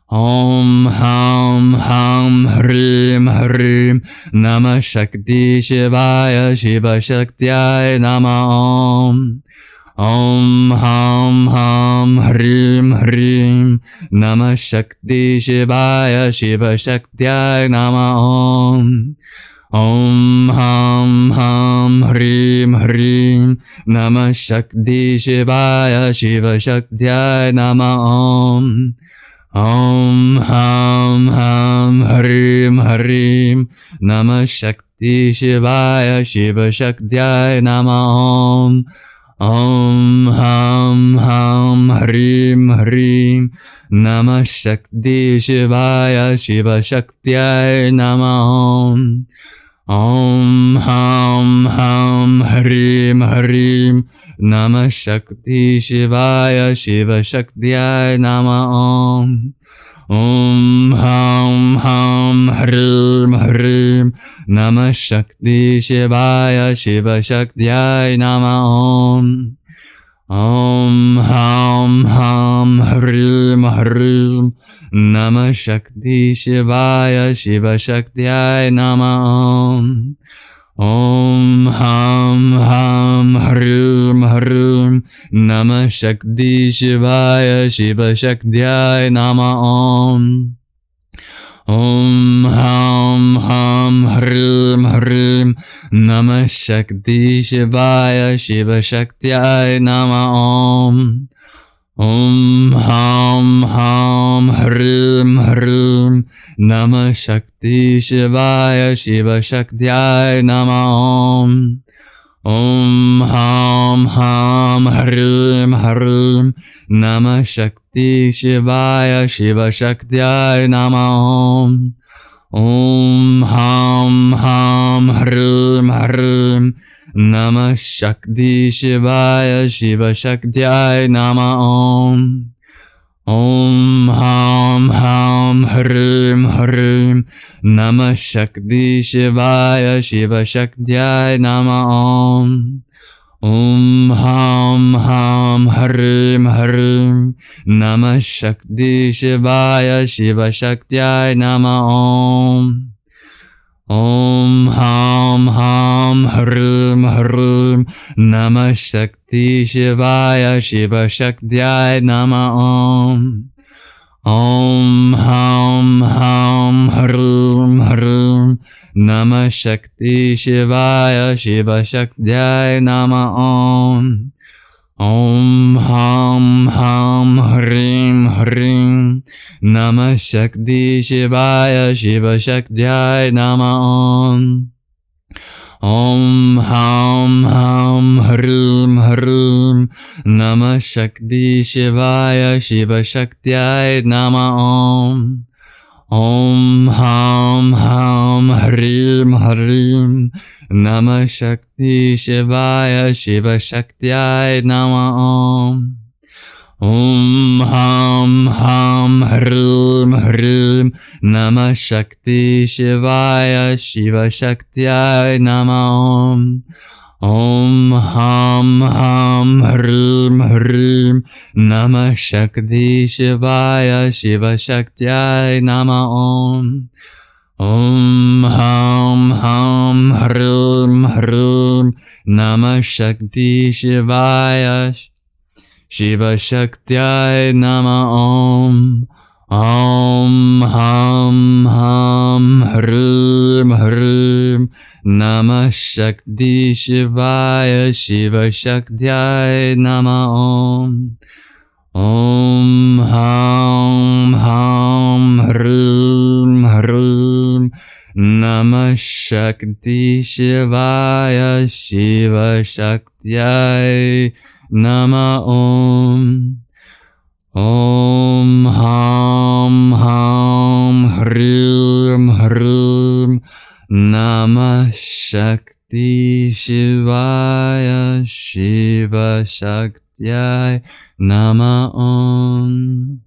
Om Ham Ham Hrim Hrim Namah Shakti Shivaya Shiva-Shakti Nama Om. Om Ham Ham Hrim Hrim Namah Shakti Shivaya Shiva-Shakti Nama Om. Om Ham Ham Hrim Hrim Namah Shakti Shivaya Shiva-Shakti Nama Om. Om Ham Ham Hrim Hrim Namah Shakti Shivaya Shiva-Shakti Nama Om. Om Ham Ham Hrim Hrim Namah Shakti Shivaya Shiva-Shakti Nama Om. Om Ham Ham Hrim Hrim Namah Shakti Shivaya Shiva-Shakti Nama Om. Om Ham Ham Hrim Hrim Namah Shakti Shivaya Shiva-Shakti Nama Om. Om Ham Ham Hrim Hrim Namah Shakti Shivaya Shiva-Shakti Nama Om. Om Ham Ham Hrim Hrim Namah Shakti Shivaya Shiva-Shakti Nama Om. Om Ham Ham Hrim Hrim Namah Shakti Shivaya Shiva-Shakti Nama Om. Om Ham Ham Hrim Hrim Namah Shakti Shivaya Shiva-Shakti Nama Om. Om Ham Ham Hrim Hrim Namah Shakti Shivaya Shiva-Shakti Nama Om. Om Ham Ham Hrim Hrim Namah Shakti Shivaya Shiva-Shakti Nama Om. Om Ham Ham Hrim Hrim Namah Shakti Shivaya Shiva-Shakti Nama Om. Om Ham Ham Hrim Hrim Namah Shakti Shivaya Shiva-Shakti Nama Om. Om Ham Ham Hrim Hrim Namah Shakti Shivaya Shiva-Shakti Nama Om. Om Ham Ham Hrim Hrim Namah Shakti Shivaya Shiva-Shakti Nama Om. Om Ham Ham Hrim Hrim Namah Shakti Shivaya Shiva-Shakti Nama Om. Om Ham Ham Hrim Hrim Namah Shakti Shivaya Shiva-Shakti Nama Om. Om Ham Ham Hrim Hrim Namah Shakti Shivaya Shiva-Shakti Nama Om. Om Ham Ham Hrim Hrim Namah Shakti Shivaya Shiva-Shakti Nama Om. Om Ham Ham Hrim Hrim Namah Shakti Shivaya Shiva-Shakti Nama Om. Om Ham Ham Hrim Hrim Namah Shakti Shivaya Shiva-Shakti Nama Om. Om Ham Ham Hrim Hrim Namah Shakti Shivaya Shiva-Shakti Nama Om. Om Ham Ham Hrim Hrim Namah Shakti Shivaya Shiva-Shakti Nama Om. Om Ham Hrim Hrim Namah Shakti Shivaya Shiva-Shakti Nama Om.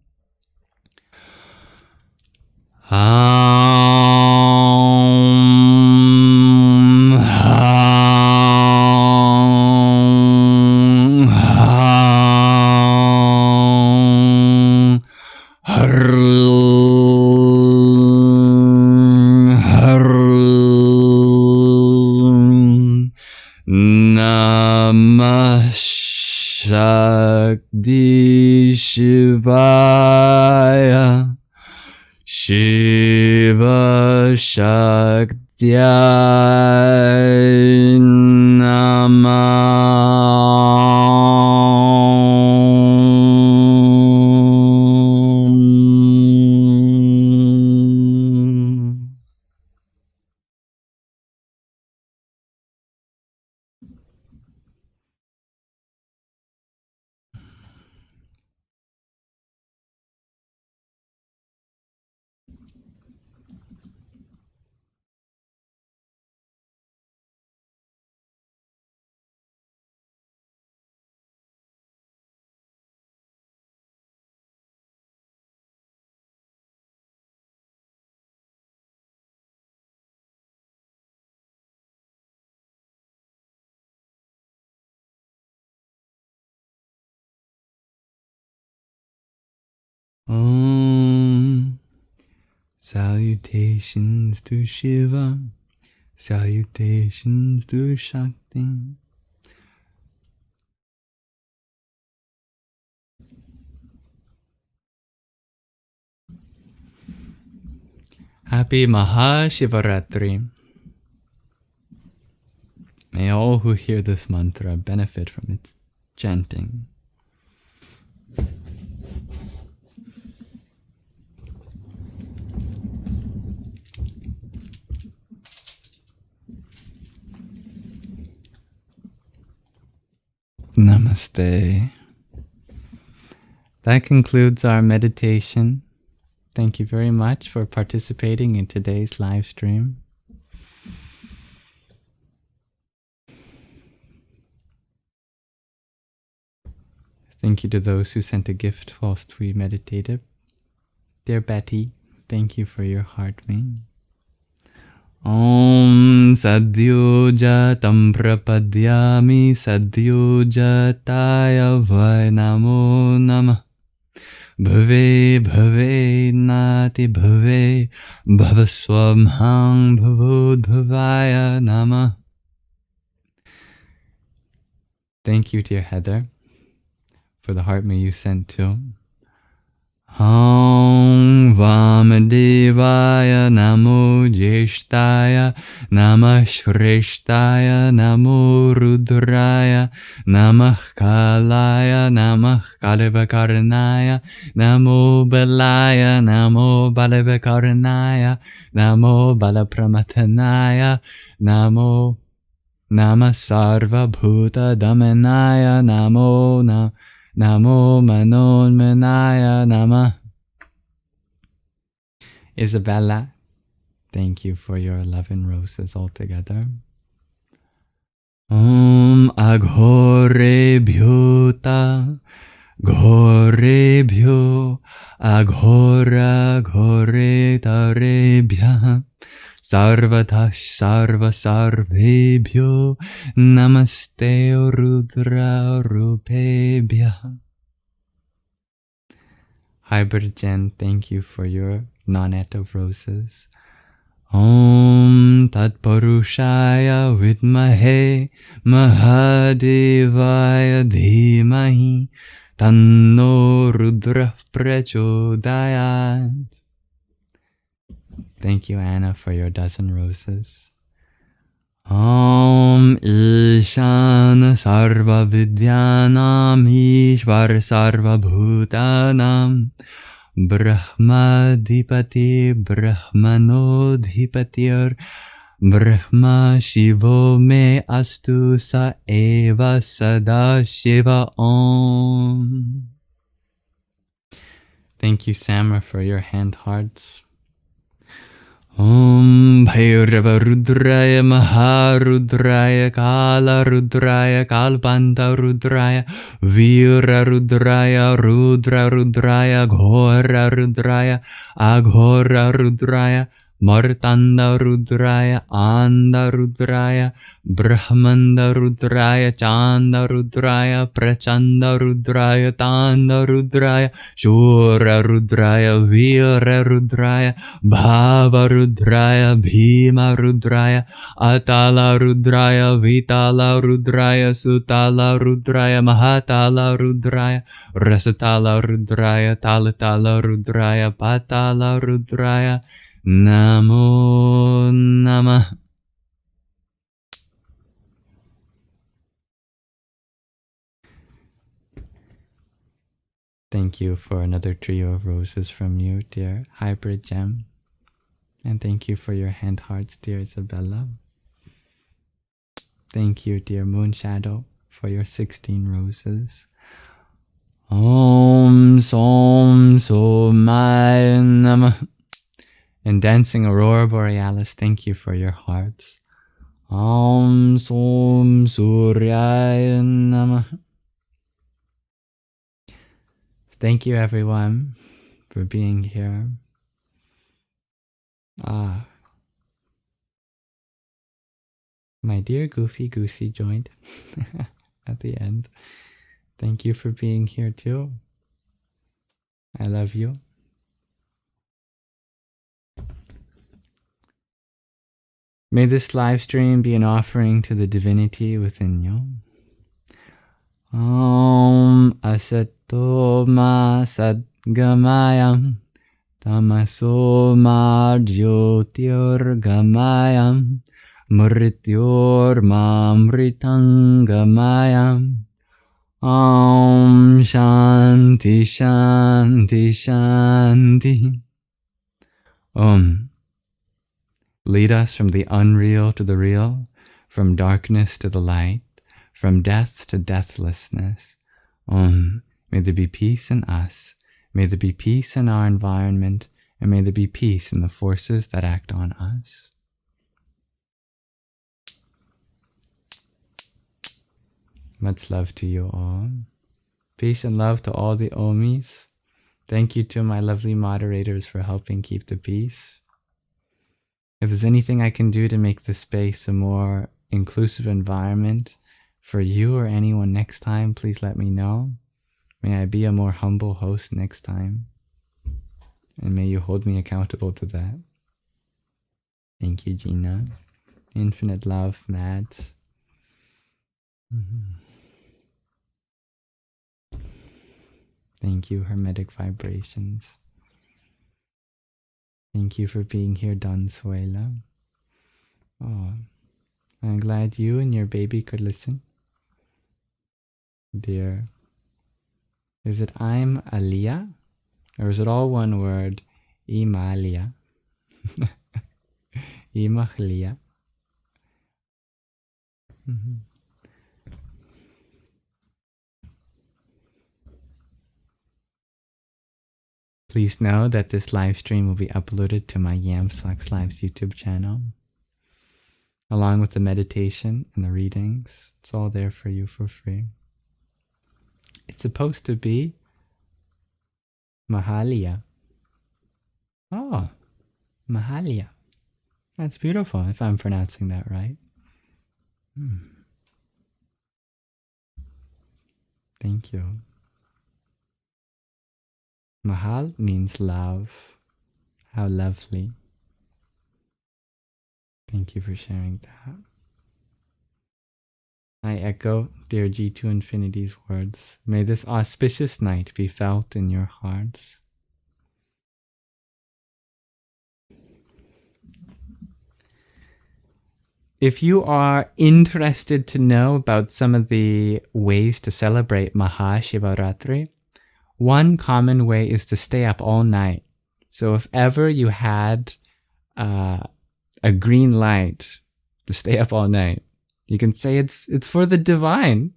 Namah Shakti Shivaya Shiva-Shakti Namah. Om. Salutations to Shiva, salutations to Shakti. Happy Mahāshivaratri. May all who hear this mantra benefit from its chanting. Namaste. That concludes our meditation. Thank you very much for participating in today's live stream. Thank you to those who sent a gift whilst we meditated. Dear Betty, thank you for your heart ring. Om Sadhyojatam Prapadyami Sadhyojataya Vai Namo Namah Bhave Bhave Nati Bhave Bhavaswamhang Bhavodbhavaya Namah. Thank you, dear Heather, for the heart me you sent to Om Vamadevaya Namo Jeshtaya Namah Shreshtaya Namo Rudraya Namah Kalaya Namah Kalivakaranaya Namo Balaya Namo Balivakaranaya Namo Balapramatanaya Namo Nama Sarva Bhuta Damanaya Namo Namo Manonmanaya Namah. Isabella, thank you for your 11 roses altogether. Om Aghorebhyota Ghorebhyo Aghora Ghoretarebhya Sarvatash Sarva Sarvebhyo Namaste Rudra Rupebhya. Hybrid Jen, thank you for your nonet of roses. Om Tat Purushaya Vidmahe Mahadevaya Dhimahi Tanno Rudra Prachodayat. Thank you, Anna, for your 12 roses. Om Ishana Sarva Vidyanam Ishvar Sarva Bhutanam Brahmadipati Brahmanodhipatir Brahma Shivo Me Astu Sa Eva Sada Shiva Om. Thank you, Samra, for your hand hearts. Om Bhairava Rudraya Maharudraya Kala Rudraya Kalpanta Rudraya Veera Rudraya Rudra Rudraya Ghora Rudraya Aghora Rudraya Martanda Rudraya Anda Rudraya Brahmanda Rudraya Chanda Rudraya Prachanda Rudraya Tanda Rudraya Shura Rudraya Veera Rudraya Bhava Rudraya Bhima Rudraya Atala Rudraya Vitala Rudraya Sutala Rudraya Mahatala Rudraya Rasatala Rudraya Talatala Rudraya Patala Rudraya Namo Namah. Thank you for another trio of roses from you, dear Hybrid Gem. And thank you for your hand hearts, dear Isabella. Thank you, dear Moon Shadow, for your 16 roses. Om Som Somaya Namah. And Dancing Aurora Borealis, thank you for your hearts. Om Som Suryaya Namah. Thank you, everyone, for being here. My dear Goofy Goosey joined at the end. Thank you for being here too. I love you. May this live stream be an offering to the divinity within you. Om Asato Ma Sadgamayam Tamaso Ma Jyotirgamayam Mrityor Ma Mritangamayam. Om Shanti Shanti Shanti. Lead us from the unreal to the real, from darkness to the light, from death to deathlessness. May there be peace in us, may there be peace in our environment, and may there be peace in the forces that act on us. Much love to you all. Peace and love to all the Omis. Thank you to my lovely moderators for helping keep the peace. If there's anything I can do to make this space a more inclusive environment for you or anyone next time, please let me know. May I be a more humble host next time. And may you hold me accountable to that. Thank you, Gina. Infinite love, Mads. Thank you, Hermetic Vibrations. Thank you for being here, Don Suela. I'm glad you and your baby could listen. Dear. Is it I'm Aliyah? Or is it all one word? Imalia. Imachlia. Please know that this live stream will be uploaded to my Yamsox Lives YouTube channel, along with the meditation and the readings. It's all there for you for free. It's supposed to be Mahalia. Oh, Mahalia. That's beautiful, if I'm pronouncing that right. Thank you. Mahal means love. How lovely. Thank you for sharing that. I echo dear G2 Infinity's words. May this auspicious night be felt in your hearts. If you are interested to know about some of the ways to celebrate Mahāshivaratri, one common way is to stay up all night. So if ever you had a green light to stay up all night, you can say it's for the divine.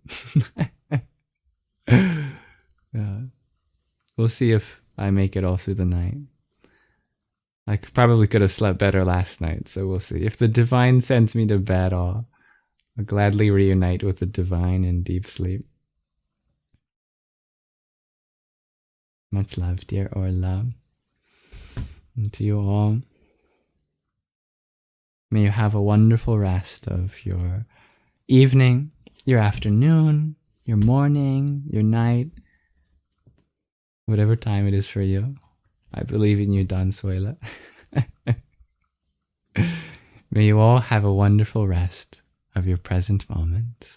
We'll see if I make it all through the night. I probably could have slept better last night, so we'll see. If the divine sends me to bed, I'll gladly reunite with the divine in deep sleep. Much love, dear Orla. And to you all, may you have a wonderful rest of your evening, your afternoon, your morning, your night, whatever time it is for you. I believe in you, Don Suela. May you all have a wonderful rest of your present moment.